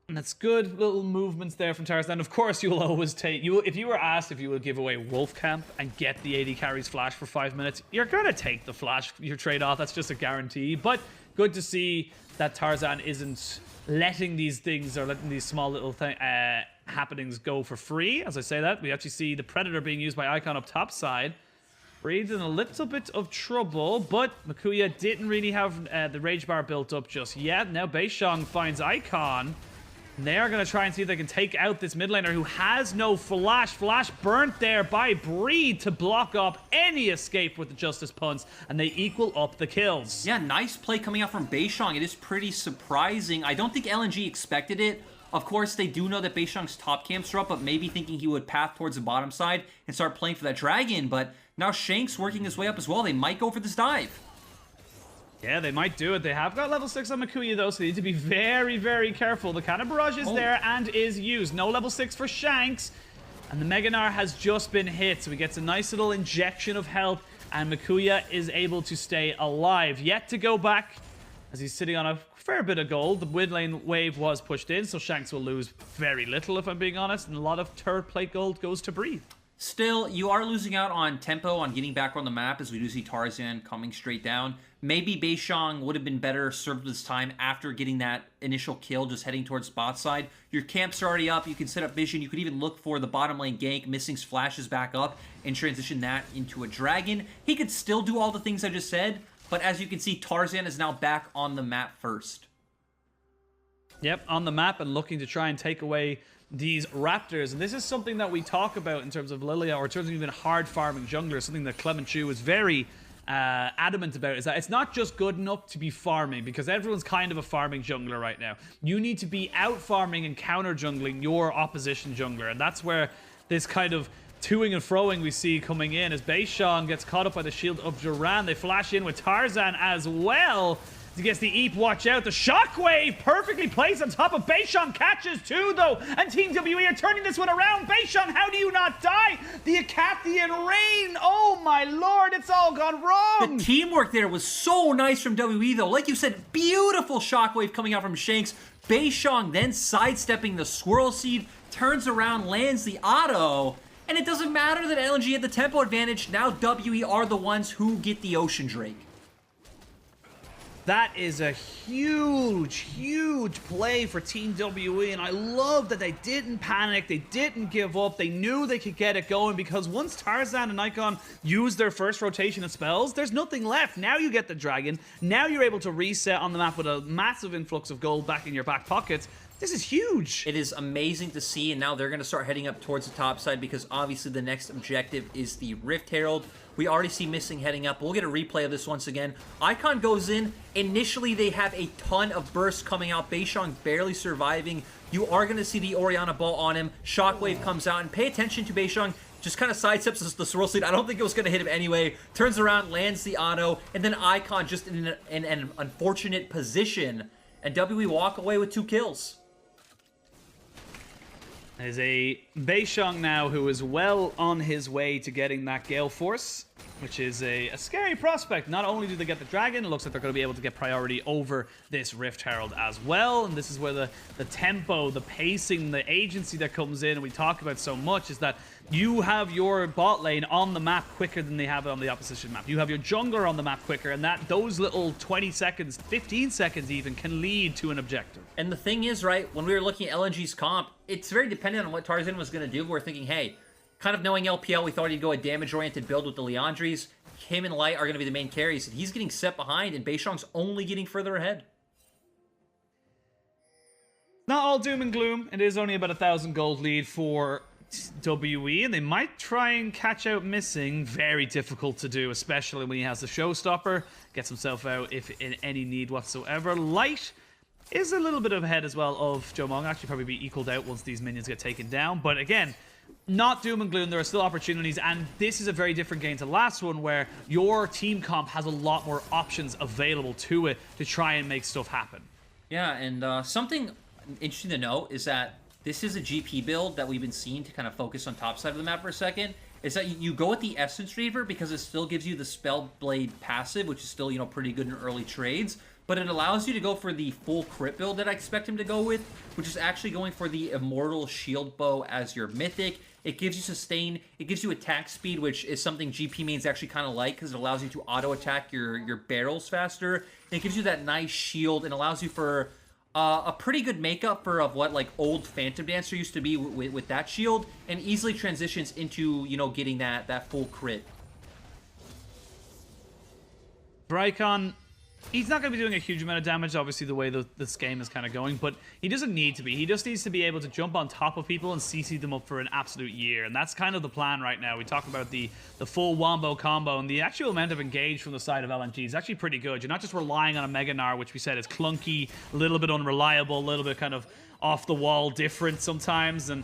And that's good little movements there from Tarzan. Of course, you'll always take... if you were asked if you would give away Wolf Camp and get the AD carries flash for 5 minutes, you're going to take the flash, your trade-off. That's just a guarantee. But good to see that Tarzan isn't letting these things or letting these small little happenings go for free. As I say that, we actually see the Predator being used by Icon up top side. Breathed in a little bit of trouble, but Makuya didn't really have the Rage Bar built up just yet. Now Beishang finds Icon. They are going to try and see if they can take out this mid laner who has no flash. Flash burnt there by Breed to block up any escape with the Justice Punts, and they equal up the kills. Yeah, nice play coming out from Beishang. It is pretty surprising. I don't think LNG expected it. Of course, they do know that Beishang's top camps are up, but maybe thinking he would path towards the bottom side and start playing for that dragon. But now Shank's working his way up as well. They might go for this dive. Yeah, they might do it. They have got level 6 on Makuya, though, so they need to be very, very careful. The Cannon Barrage is there and is used. No level 6 for Shanks. And the Mega Gnar has just been hit, so he gets a nice little injection of health, and Makuya is able to stay alive. Yet to go back, as he's sitting on a fair bit of gold. The mid lane wave was pushed in, so Shanks will lose very little, if I'm being honest, and a lot of turret plate gold goes to Breathe. Still, you are losing out on tempo, on getting back on the map, as we do see Tarzan coming straight down. Maybe Beishang would have been better served this time after getting that initial kill, just heading towards bot side. Your camps are already up. You can set up vision. You could even look for the bottom lane gank, missing flashes back up, and transition that into a dragon. He could still do all the things I just said, but as you can see, Tarzan is now back on the map first. Yep, on the map and looking to try and take away these Raptors. And this is something that we talk about in terms of Lilia, or in terms of even hard farming junglers, something that Clement Chu is very adamant about, is that it's not just good enough to be farming, because everyone's kind of a farming jungler right now. You need to be out farming and counter jungling your opposition jungler, and that's where this kind of toing and froing we see coming in as Beishang gets caught up by the shield of Duran. They flash in with Tarzan as well. He gets the Eep, watch out. The Shockwave perfectly placed on top of Beishang. Catches too, though. And Team WE are turning this one around. Beishang, how do you not die? The Acathian Rain. Oh, my lord. It's all gone wrong. The teamwork there was so nice from WE, though. Like you said, beautiful Shockwave coming out from Shanks. Beishang then sidestepping the Swirl Seed. Turns around, lands the auto. And it doesn't matter that LNG had the tempo advantage. Now WE are the ones who get the Ocean Drake. That is a huge, huge play for Team WE, and I love that they didn't panic, they didn't give up, they knew they could get it going, because once Tarzan and Icon use their first rotation of spells, there's nothing left. Now you get the dragon, now you're able to reset on the map with a massive influx of gold back in your back pockets. This is huge. It is amazing to see, and now they're going to start heading up towards the top side, because obviously the next objective is the Rift Herald. We already see Missing heading up. We'll get a replay of this once again. Icon goes in. Initially, they have a ton of bursts coming out. Beishang barely surviving. You are going to see the Orianna ball on him. Shockwave comes out, and pay attention to Beishang. Just kind of sidesteps the Swirl Seed. I don't think it was going to hit him anyway. Turns around, lands the auto, and then Icon just in an unfortunate position. And WE walk away with 2 kills. There's a Beishang now who is well on his way to getting that Gale Force, which is a scary prospect. Not only do they get the dragon, it looks like they're going to be able to get priority over this Rift Herald as well. And this is where the tempo, the pacing, the agency that comes in, and we talk about so much, is that you have your bot lane on the map quicker than they have it on the opposition map. You have your jungler on the map quicker, and those little 20 seconds, 15 seconds even, can lead to an objective. And the thing is, right, when we were looking at LNG's comp, it's very dependent on what Tarzan was going to do. We're thinking, hey, kind of knowing LPL, we thought he'd go a damage-oriented build with the Liandry's. him and Light are going to be the main carries, and he's getting set behind, and Beishang's only getting further ahead. Not all doom and gloom. It is only about 1,000 gold lead for WE, and they might try and catch out Missing. Very difficult to do, especially when he has the showstopper. Gets himself out if in any need whatsoever. Light is a little bit ahead as well of Jomong. Actually, probably be equaled out once these minions get taken down. But again, not doom and gloom. There are still opportunities, and this is a very different game to the last one, where your team comp has a lot more options available to it to try and make stuff happen. Yeah, and something interesting to note is that this is a GP build that we've been seeing to kind of focus on top side of the map for a second. Is that you go with the Essence Reaver because it still gives you the Spellblade passive, which is still, you know, pretty good in early trades. But it allows you to go for the full crit build that I expect him to go with, which is actually going for the Immortal Shield Bow as your mythic. It gives you sustain, it gives you attack speed, which is something GP mains actually kind of like because it allows you to auto-attack your barrels faster. And it gives you that nice shield and allows you for a pretty good makeup for of what like old Phantom Dancer used to be with that shield, and easily transitions into, you know, getting that full crit. Bricon, he's not going to be doing a huge amount of damage, obviously, the way this game is kind of going, but he doesn't need to be. He just needs to be able to jump on top of people and CC them up for an absolute year, and that's kind of the plan right now. We talk about the full wombo combo, and the actual amount of engage from the side of LNG is actually pretty good. You're not just relying on a Mega Gnar, which we said is clunky, a little bit unreliable, a little bit kind of off-the-wall different sometimes, and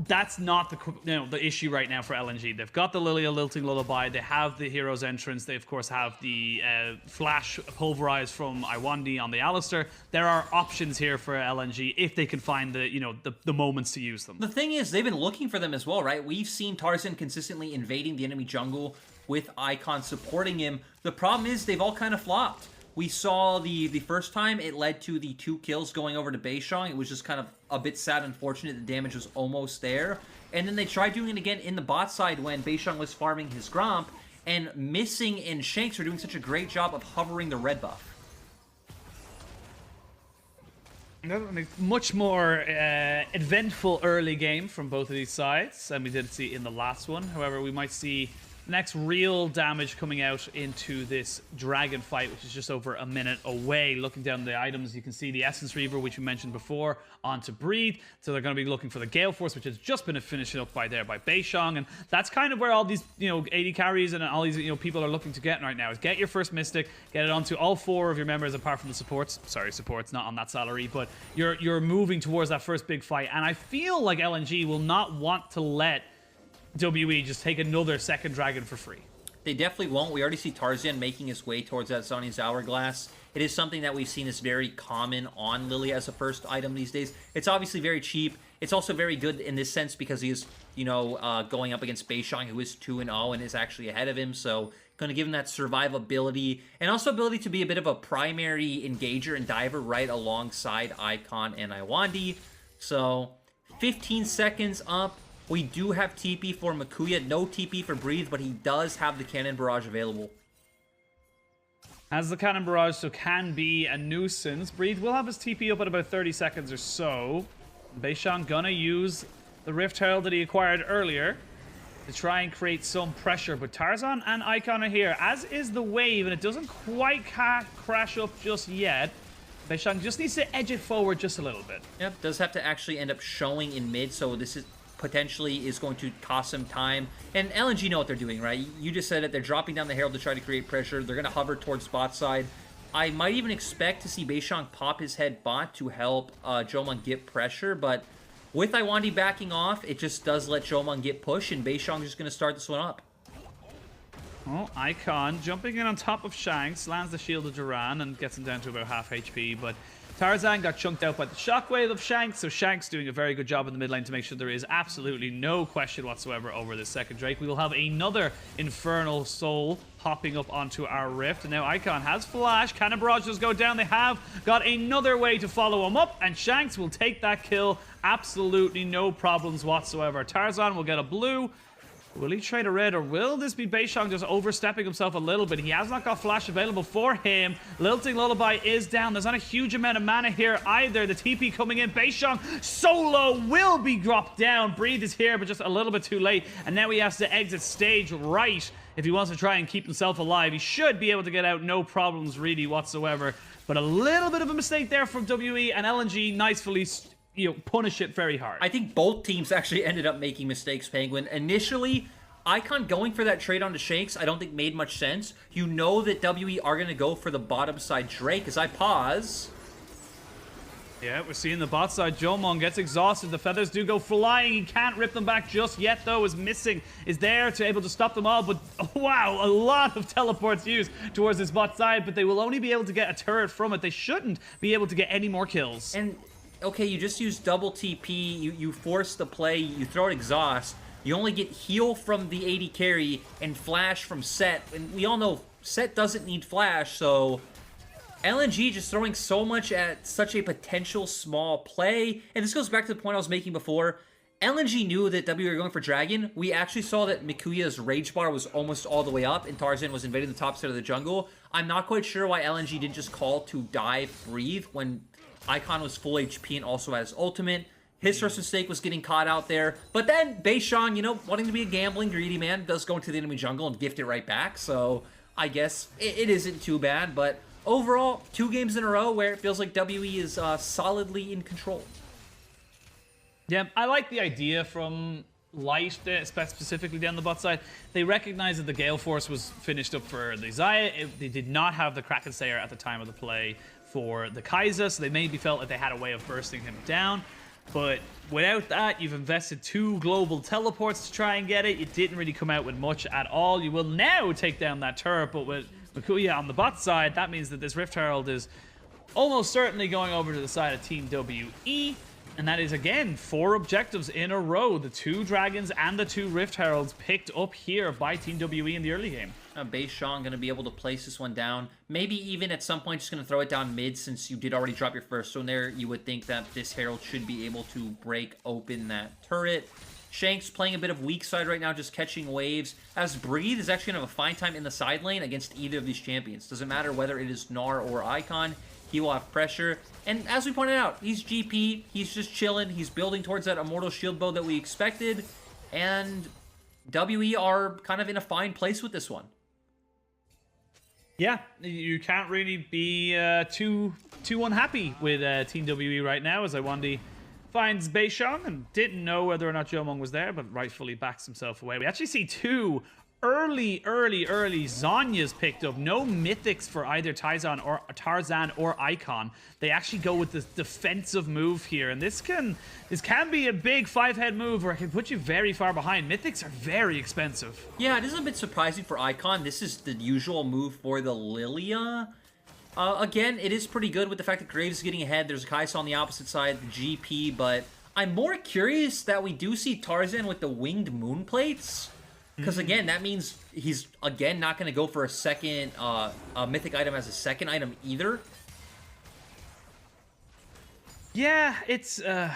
that's not the issue right now for LNG. They've got the Lilia Lilting Lullaby. They have the Hero's Entrance. They, of course, have the Flash Pulverize from Iwandi on the Alistair. There are options here for LNG if they can find the moments to use them. The thing is, they've been looking for them as well, right? We've seen Tarzan consistently invading the enemy jungle with Icon supporting him. The problem is they've all kind of flopped. We saw the first time it led to the 2 kills going over to Beishang. It was just kind of a bit sad, unfortunate. The damage was almost there. And then they tried doing it again in the bot side when Beishang was farming his Gromp, and Missing and Shanks are doing such a great job of hovering the red buff. Much more eventful early game from both of these sides than we did see in the last one. However, we might see next real damage coming out into this dragon fight, which is just over a minute away. Looking down the items, you can see the Essence Reaver, which we mentioned before, onto Breathe. So they're going to be looking for the Gale Force, which has just been finished up by Beishang. And that's kind of where all these, 80 carries and all these, people are looking to get right now, is get your first Mystic, get it onto all 4 of your members apart from the supports. Sorry, supports, not on that salary, but you're moving towards that first big fight. And I feel like LNG will not want to let WE just take another second dragon for free. They definitely won't. We already see Tarzan making his way towards that Sonny's Hourglass. It is something that we've seen is very common on Lily as a first item these days. It's obviously very cheap. It's also very good in this sense because he is, going up against Beishang, who is 2-0 and is actually ahead of him. So going to give him that survivability and also ability to be a bit of a primary engager and diver right alongside Icon and Iwandi. So 15 seconds up. We do have TP for Makuya, no TP for Breathe, but he does have the Cannon Barrage available. As the Cannon Barrage, so can be a nuisance. Breathe will have his TP up at about 30 seconds or so. Beishang gonna use the Rift Herald that he acquired earlier to try and create some pressure, but Tarzan and Icon are here, as is the wave, and it doesn't quite crash up just yet. Beishang just needs to edge it forward just a little bit. Yep, does have to actually end up showing in mid, so this is potentially is going to cost some time. And LNG know what they're doing, right? You just said it. They're dropping down the Herald to try to create pressure. They're going to hover towards bot side. I might even expect to see Beishang pop his head bot to help Jomon get pressure, but with Iwandi backing off, it just does let Jomon get push, and Beishang is just going to start this one up. Well, Icon jumping in on top of Shanks, lands the shield of Duran and gets him down to about half HP, but Tarzan got chunked out by the shockwave of Shanks, so Shanks doing a very good job in the mid lane to make sure there is absolutely no question whatsoever over this second Drake. We will have another Infernal Soul popping up onto our Rift, and now Icon has Flash. Cannon Barrage does go down. They have got another way to follow him up, and Shanks will take that kill. Absolutely no problems whatsoever. Tarzan will get a blue. Will he trade a red, or will this be Beishang just overstepping himself a little bit? He has not got Flash available for him. Lilting Lullaby is down. There's not a huge amount of mana here either. The TP coming in. Beishang solo will be dropped down. Breathe is here, but just a little bit too late. And now he has to exit stage right if he wants to try and keep himself alive, he should be able to get out no problems really whatsoever. But a little bit of a mistake there from WE, and LNG nicely, punish it very hard. I think both teams actually ended up making mistakes, Penguin. Initially, Icon going for that trade onto Shanks, I don't think made much sense. You know that WE are going to go for the bottom side Drake. As I pause... Yeah, we're seeing the bot side. Jomon gets exhausted. The feathers do go flying. He can't rip them back just yet, though. Is missing. Is there to able to stop them all. But, wow, a lot of teleports used towards this bot side. But they will only be able to get a turret from it. They shouldn't be able to get any more kills. And, okay, you just use double TP. You force the play. You throw an exhaust. You only get heal from the AD carry and flash from Set. And we all know Set doesn't need flash, so... LNG just throwing so much at such a potential small play. And this goes back to the point I was making before. LNG knew that W were going for Dragon. We actually saw that Mikuya's Rage Bar was almost all the way up, and Tarzan was invading the top side of the jungle. I'm not quite sure why LNG didn't just call to dive, breathe, when Icon was full HP and also has ultimate. His first mistake was getting caught out there. But then Beishang, wanting to be a gambling, greedy man, does go into the enemy jungle and gift it right back. So I guess it isn't too bad, but... Overall, 2 games in a row where it feels like WE is solidly in control. Yeah, I like the idea from Light, specifically down the bot side. They recognized that the Gale Force was finished up for the Xayah. They did not have the Kraken Slayer at the time of the play for the Kai'Sa, so they maybe felt like they had a way of bursting him down. But without that, you've invested 2 global teleports to try and get it. It didn't really come out with much at all. You will now take down that turret, but with Mikuya on the bot side, that means that this Rift Herald is almost certainly going over to the side of Team WE. And that is, again, 4 objectives in a row. The 2 Dragons and the 2 Rift Heralds picked up here by Team WE in the early game. Beishang going to be able to place this one down. Maybe even at some point just going to throw it down mid, since you did already drop your first one there. You would think that this Herald should be able to break open that turret. Shanks playing a bit of weak side right now, just catching waves, as Breathe is actually going to have a fine time in the side lane against either of these champions. Doesn't matter whether it is Gnar or Icon, he will have pressure. And as we pointed out, he's GP, he's just chilling, he's building towards that Immortal Shield bow that we expected, and WE are kind of in a fine place with this one. Yeah, you can't really be too unhappy with Team WE right now, as Iwandi finds Beishang and didn't know whether or not Jomon was there, but rightfully backs himself away. We actually see 2 early Zhonya's picked up. No mythics for either Tarzan or Icon. They actually go with the defensive move here, and this can be a big 5-head move, or it can put you very far behind. Mythics are very expensive. Yeah, it is a bit surprising for Icon. This is the usual move for the Lilia. Again, it is pretty good with the fact that Graves is getting ahead. There's a Kai'Sa on the opposite side, the GP, but I'm more curious that we do see Tarzan with the winged moon plates. Because, again, that means he's, again, not going to go for a second mythic item as a second item either. Yeah, it's an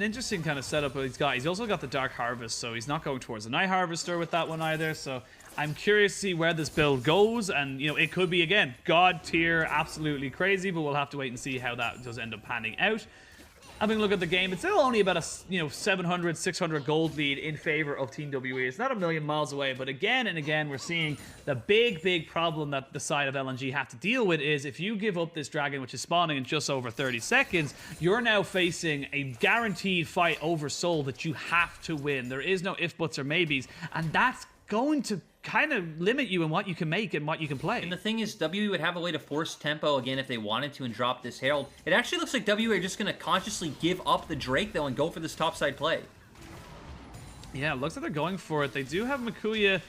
interesting kind of setup that he's got. He's also got the Dark Harvest, so he's not going towards the Night Harvester with that one either. So I'm curious to see where this build goes. And, it could be, again, God tier, absolutely crazy, but we'll have to wait and see how that does end up panning out. Having a look at the game, it's still only about a 700, 600 gold lead in favor of Team WE. It's not a million miles away, but again and again, we're seeing the big problem that the side of LNG have to deal with is if you give up this dragon, which is spawning in just over 30 seconds, you're now facing a guaranteed fight over soul that you have to win. There is no if, buts, or maybes, and that's going to kind of limit you in what you can make and what you can play. And the thing is, WE would have a way to force tempo again if they wanted to and drop this Herald. It actually looks like WE are just going to consciously give up the Drake, though, and go for this topside play. Yeah, it looks like they're going for it. They do have Mikuya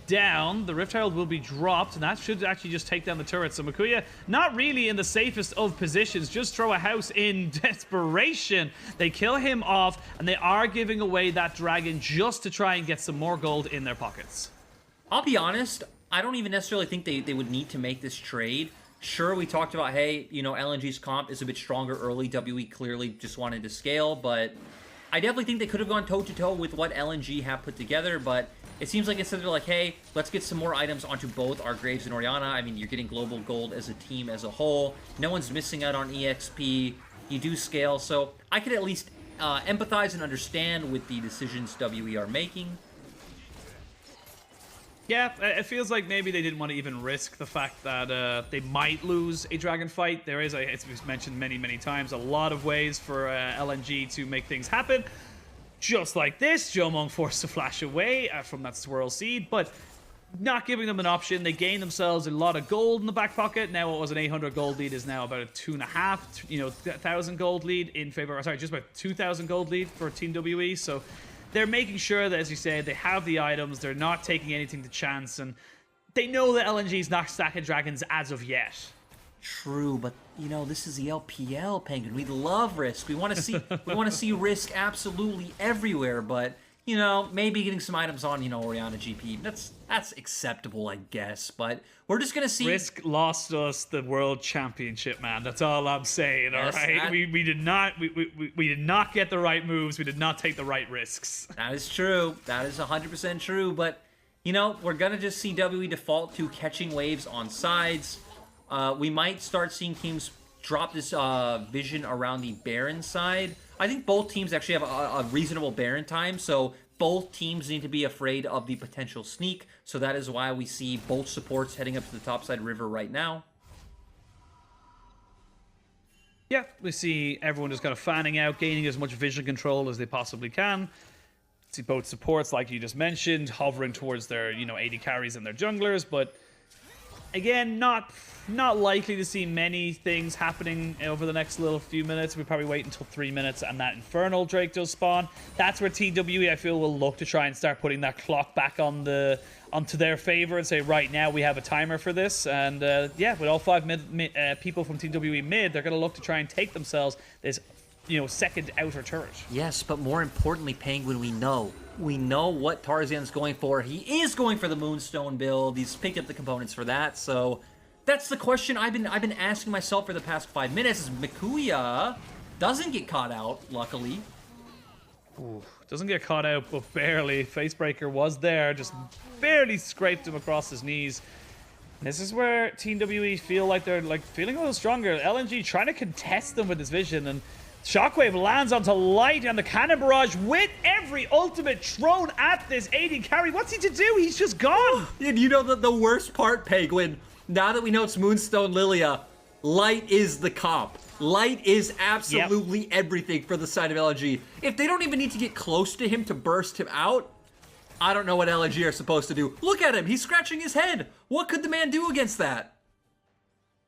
down. The Rift Herald will be dropped, and that should actually just take down the turret. So Mikuya, not really in the safest of positions, just throw a house in desperation. They kill him off, and they are giving away that dragon just to try and get some more gold in their pockets. I'll be honest, I don't even necessarily think they would need to make this trade. Sure, we talked about, hey, LNG's comp is a bit stronger early. WE clearly just wanted to scale, but I definitely think they could have gone toe-to-toe with what LNG have put together, but it seems like instead they're like, hey, let's get some more items onto both our Graves and Orianna. I mean, you're getting global gold as a team as a whole. No one's missing out on EXP. You do scale, so I could at least empathize and understand with the decisions WE are making. Yeah, it feels like maybe they didn't want to even risk the fact that they might lose a dragon fight. There is, as we've mentioned many times, a lot of ways for LNG to make things happen. Just like this, Jomong forced to flash away from that swirl seed, but not giving them an option. They gained themselves a lot of gold in the back pocket. Now what was an 800 gold lead is now about a 2,500 gold lead in favor, sorry, just about 2,000 gold lead for Team WE. So they're making sure that, as you said, they have the items. They're not taking anything to chance, and they know that LNG's not stacking dragons as of yet. True, but you know, this is the LPL, Penguin. We love risk. We want to see risk absolutely everywhere, but you know, maybe getting some items on, you know, Oriana GP. That's acceptable, I guess, but we're just gonna see. Risk lost us the world championship, man. That's all I'm saying. Yes, all right, we did not get the right moves. We did not take the right risks. That is true. That is 100% true. But you know, we're gonna just see WE default to catching waves on sides. We might start seeing teams drop this vision around the Baron side. I think both teams actually have a reasonable Baron time, so both teams need to be afraid of the potential sneak. So that is why we see both supports heading up to the topside river right now. Yeah, we see everyone just kind of fanning out, gaining as much vision control as they possibly can. See both supports, like you just mentioned, hovering towards their, you know, AD carries and their junglers, but again, not likely to see many things happening over the next little few minutes. We probably wait until 3 minutes and that Infernal Drake does spawn. That's where TWE, I feel, will look to try and start putting that clock back onto their favor and say, right, now we have a timer for this. And yeah, with all 5 people from TWE mid, they're going to look to try and take themselves this, you know, second outer turret. Yes, but more importantly, Penguin, we know what Tarzan's going for. He is going for the Moonstone build. He's picked up the components for that. So that's the question I've been asking myself for the past 5 minutes. Is Mikuya doesn't get caught out, luckily. Ooh, doesn't get caught out, but barely. Facebreaker was there, just barely scraped him across his knees. This is where Team WE feel like they're feeling a little stronger. LNG trying to contest them with his vision, and Shockwave lands onto Light and the Cannon Barrage with every ultimate thrown at this AD carry. What's he to do? He's just gone. And you know the worst part, Penguin? Now that we know it's Moonstone Lilia, Light is the comp. Light is absolutely everything for the side of LNG. If they don't even need to get close to him to burst him out, I don't know what LNG are supposed to do. Look at him. He's scratching his head. What could the man do against that?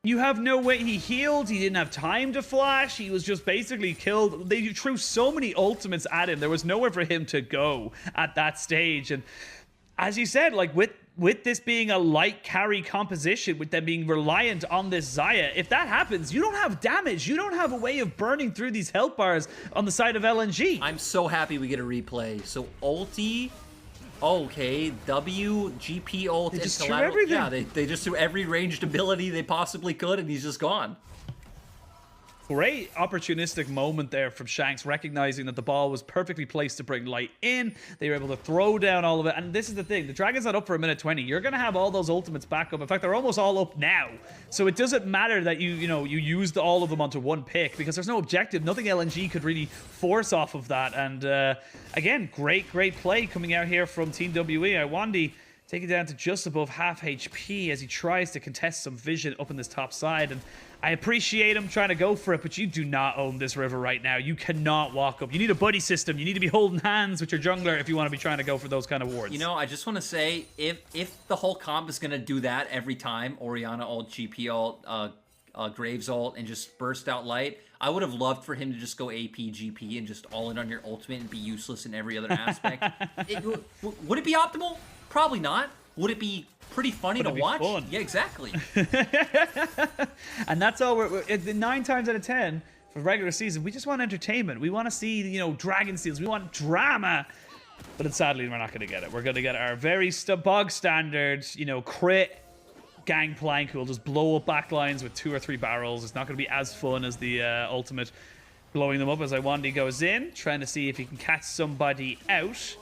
You have no way. He healed. He didn't have time to flash. He was just basically killed. They threw so many ultimates at him. There was nowhere for him to go at that stage. And as you said, like with this being a light carry composition, with them being reliant on this Xayah, if that happens, you don't have damage. You don't have a way of burning through these health bars on the side of LNG. I'm so happy we get a replay. So ulti. Okay, GP ult, they and just threw collateral. everything. Yeah, they just threw every ranged ability they possibly could, and he's just gone. Great opportunistic moment there from Shanks, recognizing that the ball was perfectly placed to bring Light in. They were able to throw down all of it. And this is the thing. The Dragon's not up for a minute 20. You're going to have all those ultimates back up. In fact, they're almost all up now. So it doesn't matter that you used all of them onto one pick, because there's no objective. Nothing LNG could really force off of that. And again, great play coming out here from Team WE. Iwandi taking down to just above half HP as he tries to contest some vision up in this top side. And I appreciate him trying to go for it, but you do not own this river right now. You cannot walk up. You need a buddy system. You need to be holding hands with your jungler if you want to be trying to go for those kind of wards. You know, I just want to say, if the whole comp is going to do that every time, Oriana ult, GP ult, Graves ult, and just burst out Light, I would have loved for him to just go AP, GP, and just all in on your ultimate and be useless in every other aspect. Would it be optimal? Probably not. Would it be pretty funny to watch? Fun. Yeah, exactly. And that's all. We're 9 times out of 10 for regular season, we just want entertainment. We want to see, you know, dragon steals. We want drama. But sadly, we're not going to get it. We're going to get our very bog standard, you know, crit gangplank who will just blow up backlines with 2 or 3 barrels. It's not going to be as fun as the ultimate blowing them up as Iwandi goes in, trying to see if he can catch somebody out.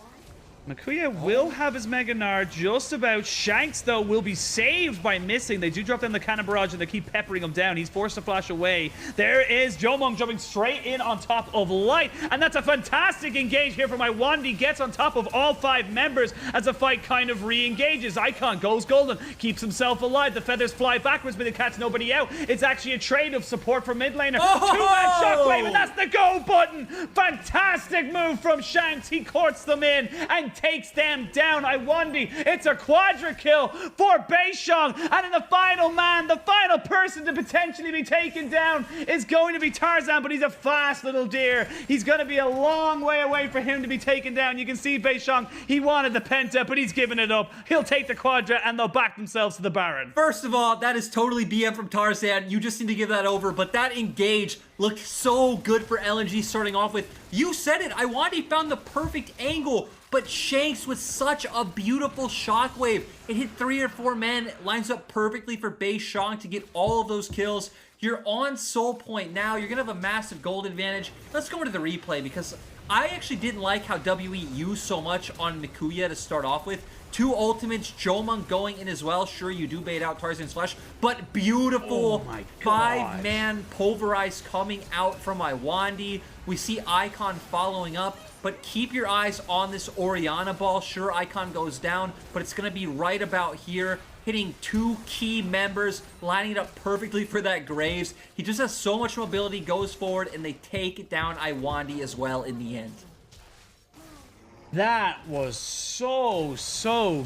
Makuya will have his Mega Nard just about. Shanks, though, will be saved by missing. They do drop down the Cannon Barrage, and they keep peppering him down. He's forced to flash away. There is Jomong jumping straight in on top of Light, and that's a fantastic engage here from Iwandi. Gets on top of all 5 members as the fight kind of re-engages. Icon goes golden, keeps himself alive. The feathers fly backwards, but they catch nobody out. It's actually a trade of support from mid laner. Two-man shockwave, and that's the go button. Fantastic move from Shanks. He courts them in and takes them down. Iwandi, it's a quadra kill for Beishang. And in the final man, the final person to potentially be taken down is going to be Tarzan, but he's a fast little deer. He's going to be a long way away for him to be taken down. You can see Beishang, he wanted the penta, but he's given it up. He'll take the quadra, and they'll back themselves to the Baron. First of all, that is totally BM from Tarzan. You just need to give that over, but that engage looked so good for LNG starting off with. You said it, Iwandi found the perfect angle, but Shanks with such a beautiful shockwave. It hit 3 or 4 men, lines up perfectly for Beishang to get all of those kills. You're on soul point now. You're going to have a massive gold advantage. Let's go into the replay because I actually didn't like how WE used so much on Makuya to start off with. 2 ultimates, Jomong going in as well. Sure, you do bait out Tarzan's flash, but beautiful 5-man pulverize coming out from Iwandi. We see Icon following up, but keep your eyes on this Orianna ball. Sure, Icon goes down, but it's going to be right about here, hitting 2 key members, lining it up perfectly for that Graves. He just has so much mobility, goes forward, and they take down Iwandi as well in the end. That was so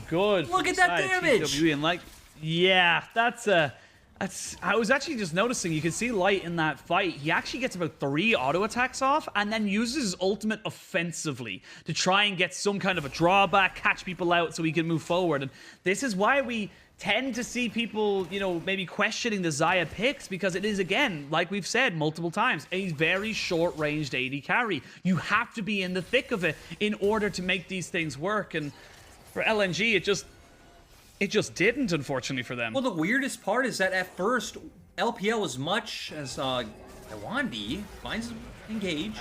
good. Look at that damage. TWE, and like, yeah, I was actually just noticing, you can see Light in that fight. He actually gets about 3 auto attacks off and then uses his ultimate offensively to try and get some kind of a drawback, catch people out so he can move forward. And this is why we tend to see people, you know, maybe questioning the Xayah picks, because it is, again, like we've said multiple times, a very short-ranged AD carry. You have to be in the thick of it in order to make these things work. And for LNG, it just didn't, unfortunately, for them. Well, the weirdest part is that at first, LPL, as much as Iwandi finds engage.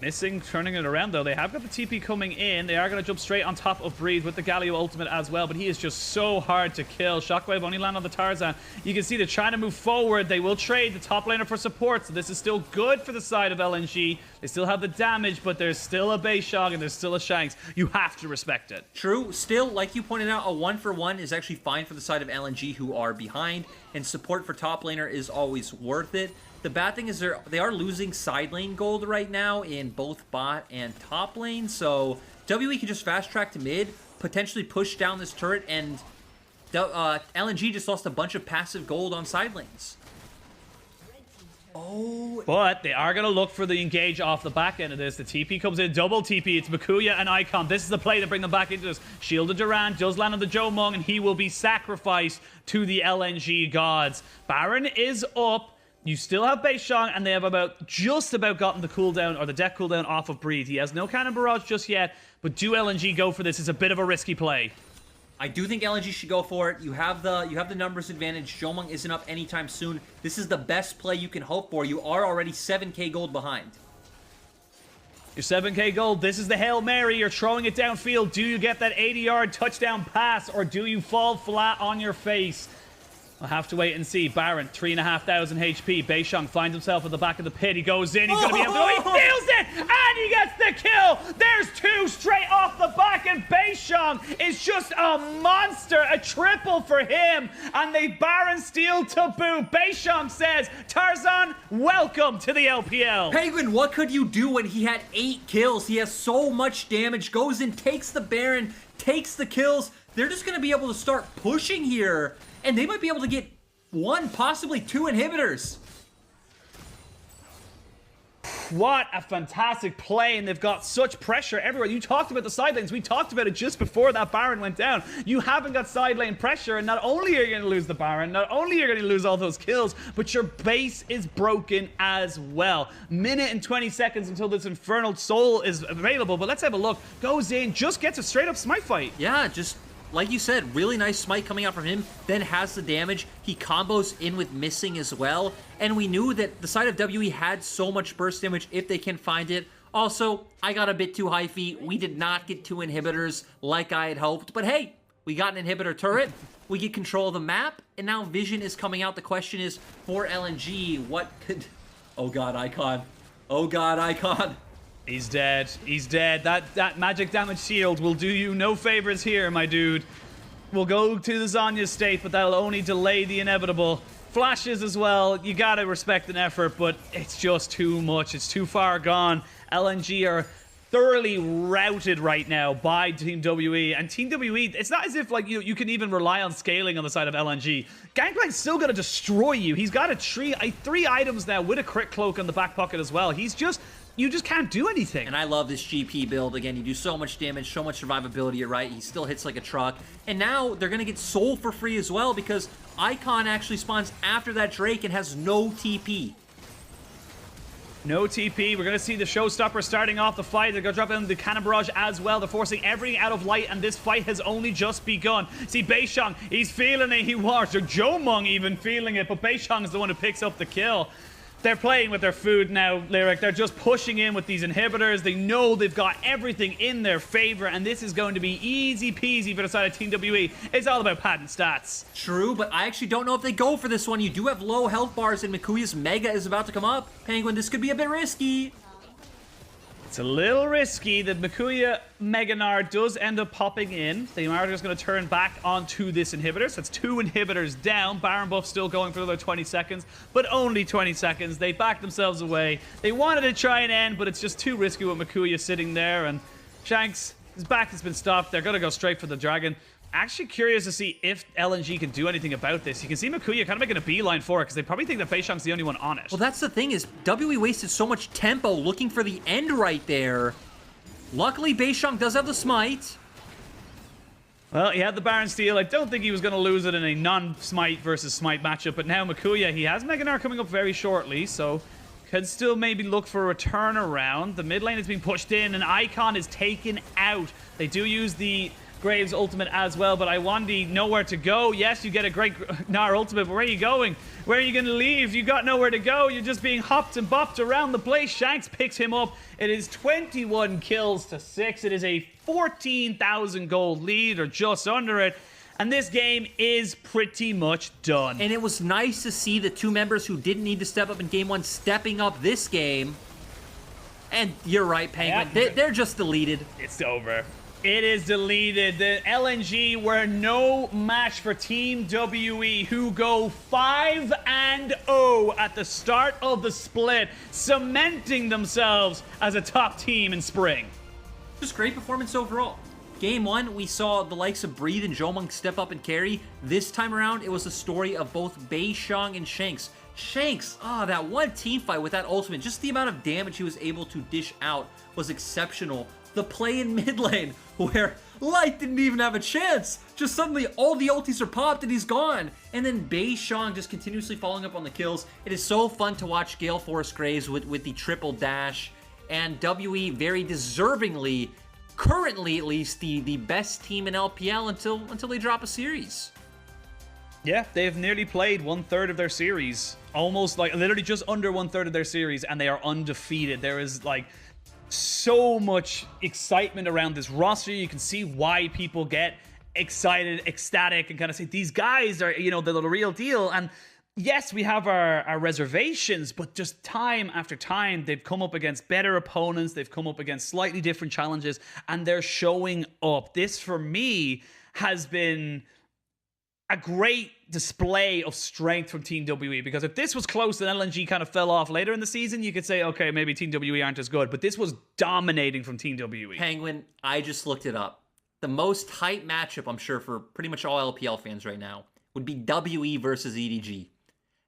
Missing, turning it around, though. They have got the TP coming in. They are going to jump straight on top of Breeze with the Galio ultimate as well, but he is just so hard to kill. Shockwave only land on the Tarzan. You can see they're trying to move forward. They will trade the top laner for support, so this is still good for the side of LNG. They still have the damage, but there's still a Beishang and there's still a Shanks. You have to respect it. True. Still, like you pointed out, a 1-for-1 is actually fine for the side of LNG, who are behind, and support for top laner is always worth it. The bad thing is they are losing side lane gold right now in both bot and top lane, so WE can just fast track to mid, potentially push down this turret, and LNG just lost a bunch of passive gold on side lanes. Oh. But they are going to look for the engage off the back end of this. The TP comes in, double TP. It's Makuya and Icon. This is the play to bring them back into this. Shielded Durant does land on the Jomong, and he will be sacrificed to the LNG gods. Baron is up. You still have Beishang, and they have just about gotten the cooldown, or the deck cooldown off of Breathe. He has no Cannon Barrage just yet, but do LNG go for this? It's a bit of a risky play. I do think LNG should go for it. You have the numbers advantage. Jomong isn't up anytime soon. This is the best play you can hope for. You are already 7k gold behind. Your 7k gold. This is the Hail Mary. You're throwing it downfield. Do you get that 80-yard touchdown pass, or do you fall flat on your face? I'll have to wait and see. Baron, 3,500 HP. Beishang finds himself at the back of the pit. He goes in. He's going to be able to... Oh, he steals it! And he gets the kill! There's 2 straight off the back, and Beishang is just a monster. A triple for him. And they Baron steal to boot. Beishang says, Tarzan, welcome to the LPL. Penguin, what could you do when he had 8 kills? He has so much damage. Goes in, takes the Baron, takes the kills. They're just going to be able to start pushing here. And they might be able to get 1, possibly 2 inhibitors. What a fantastic play, and they've got such pressure everywhere. You talked about the side lanes. We talked about it just before that Baron went down. You haven't got side lane pressure, and not only are you going to lose the Baron, not only are you going to lose all those kills, but your base is broken as well. Minute and 20 seconds until this Infernal Soul is available, but let's have a look. Goes in, just gets a straight-up smite fight. Yeah, just... like you said, really nice smite coming out from him, then has the damage. He combos in with missing as well. And we knew that the side of WE had so much burst damage if they can find it. Also, I got a bit too hyphy. We did not get 2 inhibitors like I had hoped. But hey, we got an inhibitor turret. We get control of the map. And now Vision is coming out. The question is, for LNG, what could... Oh god, Icon. Oh god, Icon. He's dead. He's dead. That magic damage shield will do you no favors here, my dude. We'll go to the Zanya state, but that'll only delay the inevitable. Flashes as well. You gotta respect an effort, but it's just too much. It's too far gone. LNG are thoroughly routed right now by Team WE, and Team WE, it's not as if like you can even rely on scaling on the side of LNG. Gangplank's still gonna destroy you. He's got a 3 items now with a crit cloak on the back pocket as well. You just can't do anything. And I love this GP build. Again, you do so much damage, so much survivability, you're right. He still hits like a truck. And now they're going to get Soul for free as well because Icon actually spawns after that Drake and has no TP. No TP. We're going to see the showstopper starting off the fight. They're going to drop in the cannon barrage as well. They're forcing everything out of light, and this fight has only just begun. See, Beishang, he's feeling it. He was. Or Jomung even feeling it, but Beishang is the one who picks up the kill. They're playing with their food now, Lyric. They're just pushing in with these inhibitors. They know they've got everything in their favor, and this is going to be easy peasy for the side of Team WE. It's all about padding stats. True, but I actually don't know if they go for this one. You do have low health bars, and Mikuya's Mega is about to come up. Penguin, this could be a bit risky. It's a little risky. The Mikuya Meganar does end up popping in. The are just going to turn back onto this inhibitor. So it's 2 inhibitors down. Baron buff still going for another 20 seconds, but only 20 seconds. They backed themselves away. They wanted to try and end, but it's just too risky with Mikuya sitting there. And Shanks, his back has been stopped. They're going to go straight for the dragon. Actually curious to see if LNG can do anything about this. You can see Mikuya kind of making a beeline for it because they probably think that Beishang's the only one on it. Well, that's the thing is WE wasted so much tempo looking for the end right there. Luckily, Beishang does have the smite. Well, he had the Baron steal. I don't think he was going to lose it in a non-smite versus smite matchup, but now Mikuya, he has Meganar coming up very shortly, so could still maybe look for a turnaround. The mid lane is being pushed in, and Icon is taken out. They do use the Graves ultimate as well, but Iwandi nowhere to go. Yes, you get a great Gnar ultimate, but where are you going? Where are you going to leave? You got nowhere to go. You're just being hopped and bopped around the place. Shanks picks him up. It is 21 kills to 6. It is a 14,000 gold lead, or just under it. And this game is pretty much done. And it was nice to see the 2 members who didn't need to step up in game 1 stepping up this game. And you're right, Penguin. Yep. They're just deleted. It's over. It is deleted. The LNG were no match for Team WE, who go 5-0 at the start of the split, cementing themselves as a top team in spring. Just great performance overall. Game 1, we saw the likes of Breathe and Jomung step up and carry. This time around, it was a story of both Beishang and Shanks. Shanks, that one team fight with that ultimate, just the amount of damage he was able to dish out was exceptional. The play in mid lane, where Light didn't even have a chance. Just suddenly all the ultis are popped and he's gone. And then Beishang just continuously following up on the kills. It is so fun to watch Gale Force Graves with the triple dash. And WE very deservingly, currently at least, the best team in LPL until they drop a series. Yeah, they've nearly played 1/3 of their series. Almost like literally just under 1/3 of their series, and they are undefeated. There is like so much excitement around this roster. You can see why people get excited, ecstatic, and kind of say these guys are, the real deal. And yes, we have our reservations, but just time after time, they've come up against better opponents. They've come up against slightly different challenges, and they're showing up. This, for me, has been a great display of strength from Team WE, because if this was close and LNG kind of fell off later in the season, you could say, okay, maybe Team WE aren't as good, but this was dominating from Team WE. Penguin, I just looked it up. The most hype matchup, I'm sure, for pretty much all LPL fans right now would be WE versus EDG.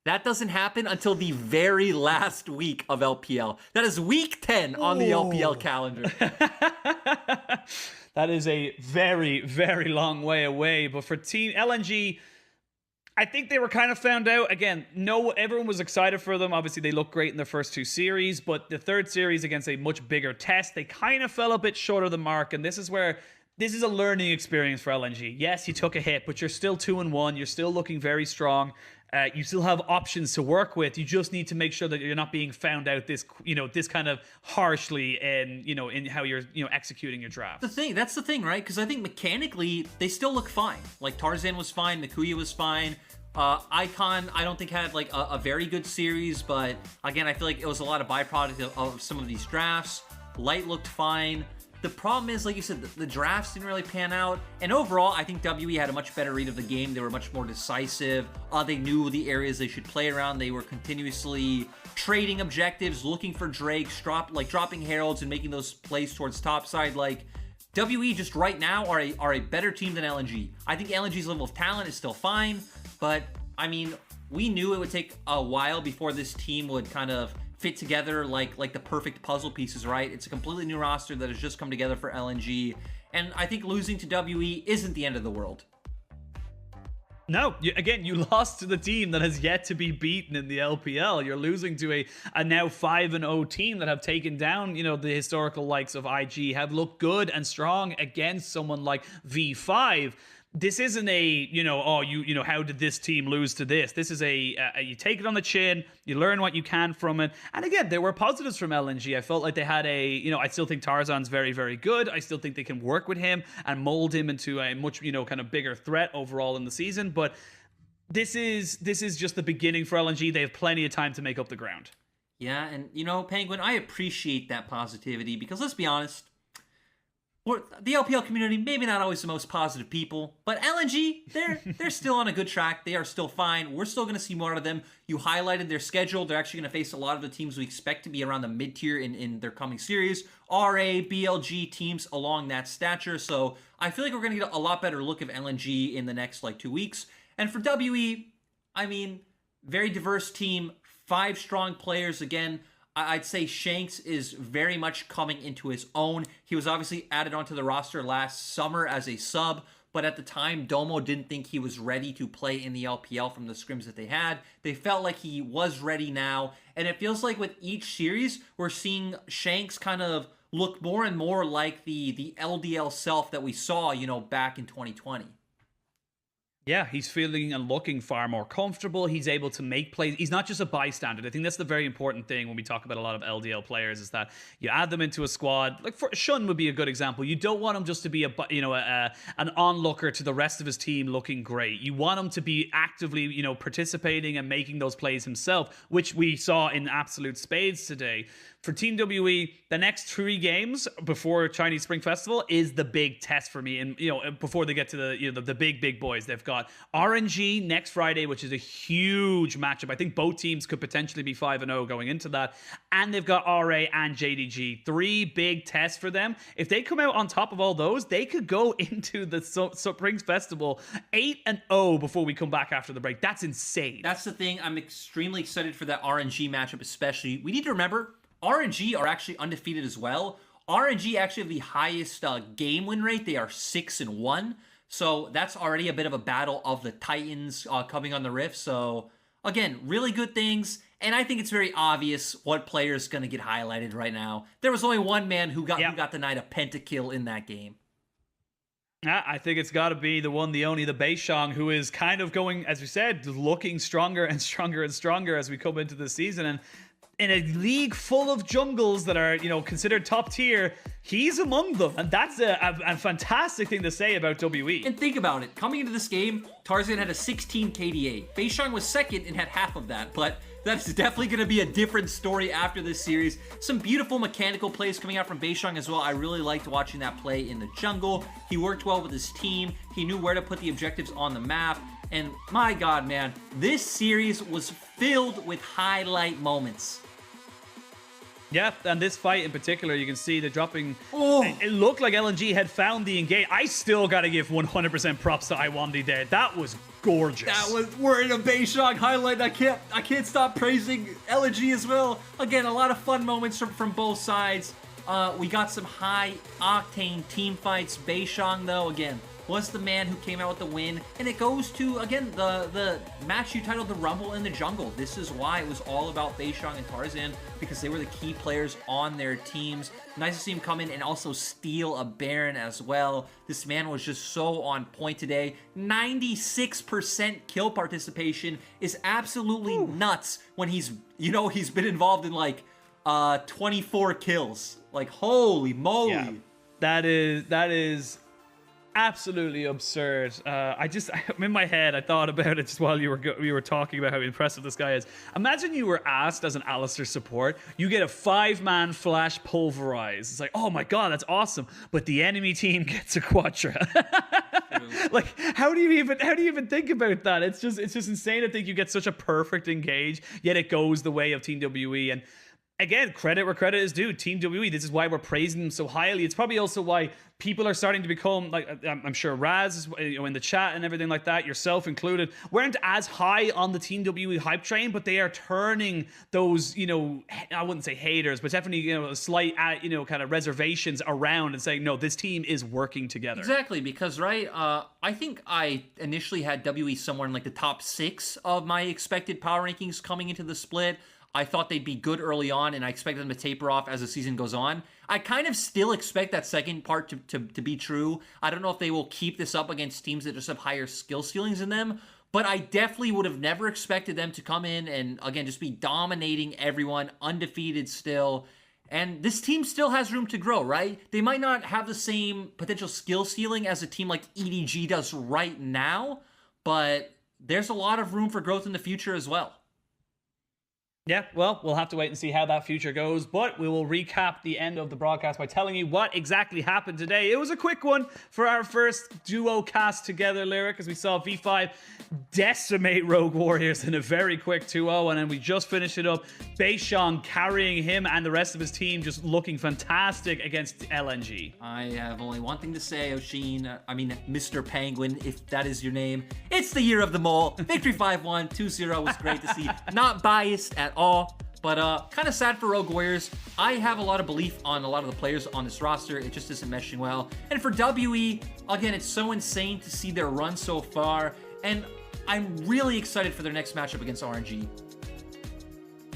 That doesn't happen until the very last week of LPL. That is week 10 on the LPL calendar. That is a very, very long way away. But for Team LNG, I think they were kind of found out. Again, everyone was excited for them. Obviously, they looked great in their first 2 series. But the 3rd series against a much bigger test, they kind of fell a bit short of the mark. And this is where this is a learning experience for LNG. Yes, you took a hit, but you're still 2-1. You're still looking very strong. You still have options to work with. You just need to make sure that you're not being found out this kind of harshly in how you're executing your draft. That's the thing, right? Because I think mechanically they still look fine. Like Tarzan was fine, Mikuya was fine. Icon, I don't think had like a very good series, but again, I feel like it was a lot of byproduct of some of these drafts. Light looked fine. The problem is, like you said, the drafts didn't really pan out. And overall, I think WE had a much better read of the game. They were much more decisive. They knew the areas they should play around. They were continuously trading objectives, looking for drakes, dropping heralds and making those plays towards topside. Like, WE just right now are a better team than LNG. I think LNG's level of talent is still fine, but I mean, we knew it would take a while before this team would kind of fit together like the perfect puzzle pieces, right? It's a completely new roster that has just come together for LNG, and I think losing to WE isn't the end of the world. No, you lost to the team that has yet to be beaten in the LPL. You're losing to a now 5-0 team that have taken down, the historical likes of IG, have looked good and strong against someone like V5. This isn't how did this team lose to this? This is you take it on the chin, you learn what you can from it. And again, there were positives from LNG. I felt like they had I still think Tarzan's very, very good. I still think they can work with him and mold him into a much, kind of bigger threat overall in the season. But this is just the beginning for LNG. They have plenty of time to make up the ground. Yeah, and Penguin, I appreciate that positivity because let's be honest, the LPL community, maybe not always the most positive people, but LNG, they're still on a good track. They are still fine. We're still going to see more out of them. You highlighted their schedule. They're actually going to face a lot of the teams we expect to be around the mid-tier in their coming series. RA, BLG teams along that stature. So I feel like we're going to get a lot better look of LNG in the next 2 weeks. And for WE, I mean, very diverse team, 5 strong players. Again, I'd say Shanks is very much coming into his own. He was obviously added onto the roster last summer as a sub, but at the time, Domo didn't think he was ready to play in the LPL from the scrims that they had. They felt like he was ready now, and it feels like with each series, we're seeing Shanks kind of look more and more like the LDL self that we saw, back in 2020. Yeah, he's feeling and looking far more comfortable. He's able to make plays. He's not just a bystander. I think that's the very important thing when we talk about a lot of LDL players is that you add them into a squad. Like Shun would be a good example. You don't want him just to be an onlooker to the rest of his team looking great. You want him to be actively, participating and making those plays himself, which we saw in absolute spades today. For Team WE, the next 3 games before Chinese Spring Festival is the big test for me. And, before they get to the big boys, they've got RNG next Friday, which is a huge matchup. I think both teams could potentially be 5-0 going into that. And they've got RA and JDG. 3 big tests for them. If they come out on top of all those, they could go into the Spring Festival 8-0 before we come back after the break. That's insane. That's the thing. I'm extremely excited for that RNG matchup, especially. We need to remember, RNG are actually undefeated as well. RNG actually have the highest game win rate. They are 6-1. So that's already a bit of a battle of the Titans coming on the Rift. So again, really good things. And I think it's very obvious what player is going to get highlighted right now. There was only one man who got denied a pentakill in that game. I think it's got to be the one, the only, the Beishang, who is kind of going, as we said, looking stronger and stronger and stronger as we come into the season. And in a league full of jungles that are, considered top tier, he's among them. And that's a fantastic thing to say about WE. And think about it. Coming into this game, Tarzan had a 16 KDA. Beishang was second and had half of that. But that's definitely going to be a different story after this series. Some beautiful mechanical plays coming out from Beishang as well. I really liked watching that play in the jungle. He worked well with his team. He knew where to put the objectives on the map. And my God, man, this series was filled with highlight moments. Yeah, and this fight in particular, you can see the dropping. Oh. It looked like LNG had found the engage. I still got to give 100% props to Iwandi there. That was gorgeous. We're in a Beishang highlight. I can't stop praising LNG as well. Again, a lot of fun moments from both sides. We got some high octane team fights. Beishang though, again, was the man who came out with the win. And it goes to, again, the match you titled the Rumble in the Jungle. This is why it was all about Beishang and Tarzan, because they were the key players on their teams. Nice to see him come in and also steal a Baron as well. This man was just so on point today. 96% kill participation is absolutely nuts when he's been involved in like 24 kills. Like, holy moly. Yeah, that is absolutely absurd. I'm in my head, I thought about it just while you were talking about how impressive this guy is. Imagine you were asked as an Alistair support, you get a 5-man flash pulverize. It's like, oh my god, that's awesome. But the enemy team gets a Quadra. Like, how do you even think about that? It's just insane to think you get such a perfect engage, yet it goes the way of Team WE. And again, credit where credit is due. Team WE, this is why we're praising them so highly. It's probably also why people are starting to become, like, I'm sure Raz is, in the chat and everything like that, yourself included, weren't as high on the Team WE hype train, but they are turning those, I wouldn't say haters, but definitely, slight, kind of reservations around and saying, no, this team is working together. Exactly, because, right, I think I initially had WE somewhere in, like, the top 6 of my expected power rankings coming into the split. I thought they'd be good early on, and I expected them to taper off as the season goes on. I kind of still expect that second part to be true. I don't know if they will keep this up against teams that just have higher skill ceilings in them, but I definitely would have never expected them to come in and, again, just be dominating everyone, undefeated still. And this team still has room to grow, right? They might not have the same potential skill ceiling as a team like EDG does right now, but there's a lot of room for growth in the future as well. Yeah, well, we'll have to wait and see how that future goes, but we will recap the end of the broadcast by telling you what exactly happened today. It was a quick one for our first duo cast together, Lyric, as we saw V5 decimate Rogue Warriors in a very quick 2-0, and then we just finished it up. Beishang carrying him and the rest of his team, just looking fantastic against LNG. I have only one thing to say, Mr. Penguin, if that is your name. It's the year of the mole. Victory 5-1, 2-0 was great to see. Not biased at all, but kind of sad for Rogue Warriors. I have a lot of belief on a lot of the players on this roster. It just isn't meshing well. And for WE, again, it's so insane to see their run so far, and I'm really excited for their next matchup against RNG.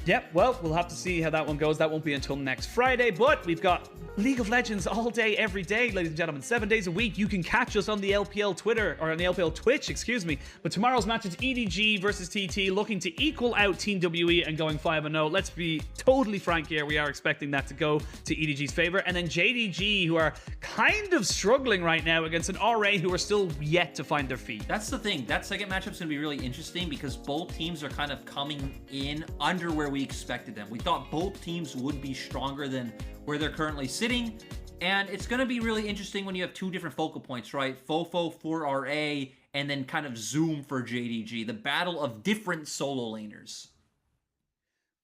Yep, well, we'll have to see how that one goes. That won't be until next Friday, but we've got League of Legends all day, every day, ladies and gentlemen. 7 days a week. You can catch us on the LPL Twitter, or on the LPL Twitch, excuse me. But tomorrow's match is EDG versus TT, looking to equal out Team WE and going 5-0. Let's be totally frank here. We are expecting that to go to EDG's favor. And then JDG, who are kind of struggling right now against an RA who are still yet to find their feet. That's the thing. That second matchup's going to be really interesting because both teams are kind of coming in under where we expected them. We thought both teams would be stronger than where they're currently sitting, and it's going to be really interesting when you have two different focal points, right? Fofo for RA, and then kind of Zoom for JDG, the battle of different solo laners.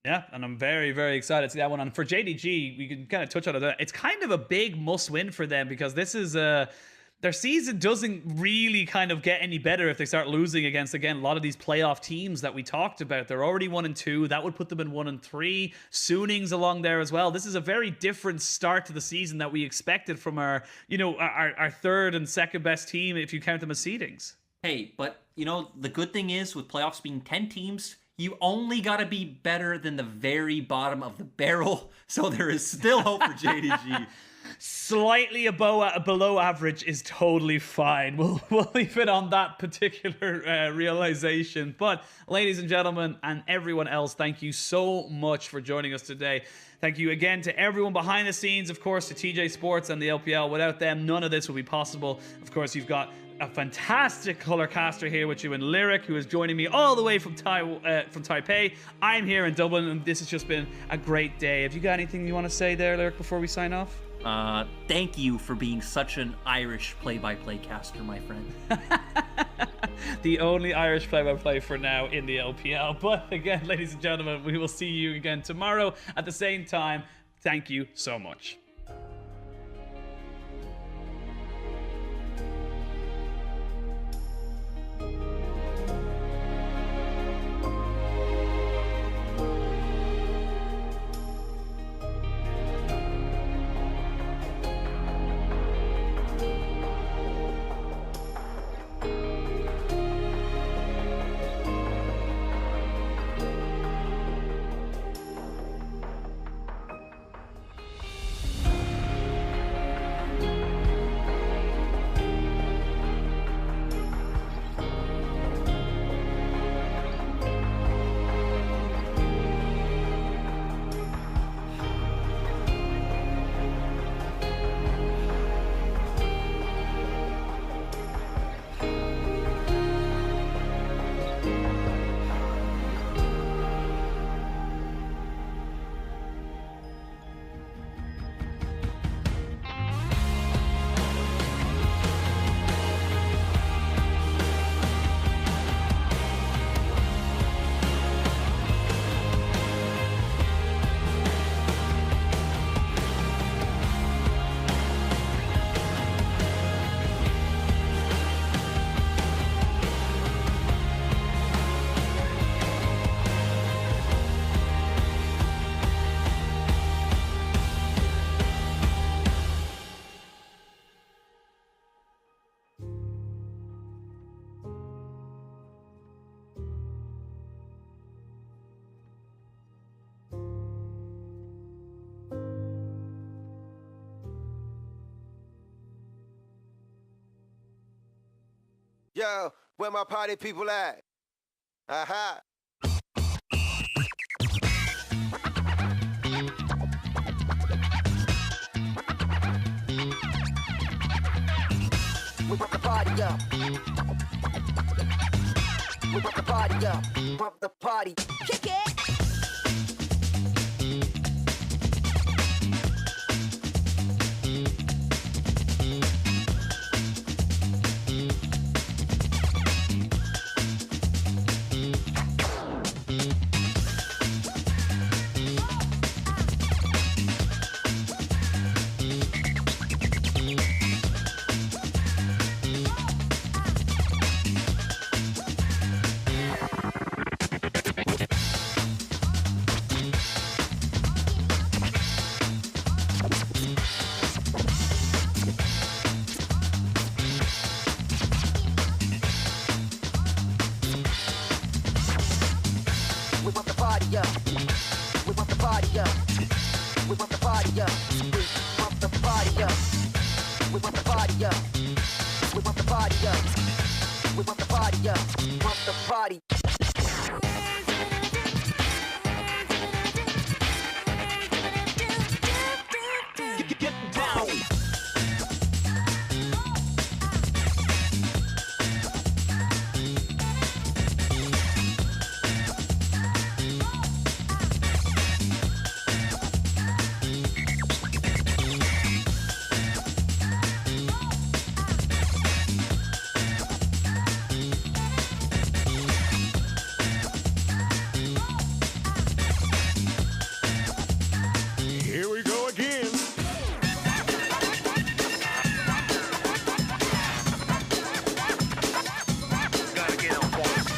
Yeah, and I'm very, very excited to see that one. And for JDG, we can kind of touch on it. It's kind of a big must-win for them because this is their season doesn't really kind of get any better if they start losing against, again, a lot of these playoff teams that we talked about. They're already 1-2. That would put them in 1-3. Sooning's along there as well. This is a very different start to the season that we expected from our third and second best team if you count them as seedings. Hey, but, the good thing is with playoffs being 10 teams, you only got to be better than the very bottom of the barrel, so there is still hope for JDG. Slightly below average is totally fine. We'll leave it on that particular realization. But ladies and gentlemen, and everyone else, thank you so much for joining us today. Thank you again to everyone behind the scenes, of course, to TJ Sports and the LPL. Without them, none of this would be possible. Of course, you've got a fantastic color caster here with you in Lyric, who is joining me all the way from Taipei. I'm here in Dublin, and this has just been a great day. Have you got anything you want to say there, Lyric, before we sign off? Thank you for being such an Irish play-by-play caster, my friend. The only Irish play-by-play for now in the LPL. But again, ladies and gentlemen, we will see you again tomorrow at the same time. Thank you so much. Yo, where my party people at? Aha. We pump the party up. We pump the party up. Pump the party. Kick it. We pump the party up. We pump the party up. We pump the party up. We pump the party up. We pump the party up. We pump the party up. We pump the party up. Pump the party. Get down. Here we go again. Gotta get on point.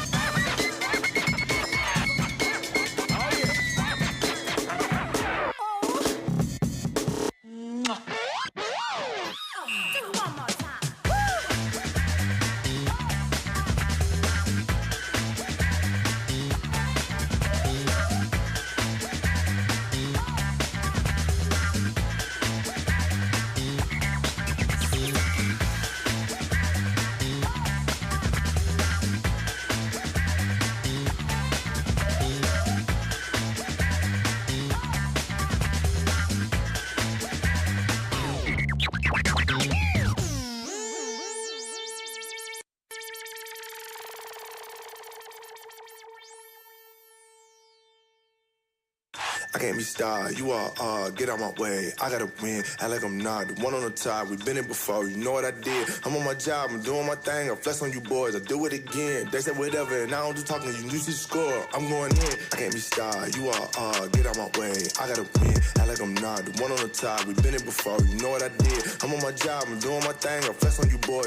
I can't be starred, you are, get out my way. I gotta win, act like I'm not the one on the top. We've been it before, you know what I did. I'm on my job, I'm doing my thing. I flex on you boys, I do it again. They said whatever, and I don't do talking, you see the score. I'm going in, I can't be starred, you are, get out my way. I gotta win, act like I'm not the one on the top. We've been it before, you know what I did. I'm on my job, I'm doing my thing. I flex on you boys.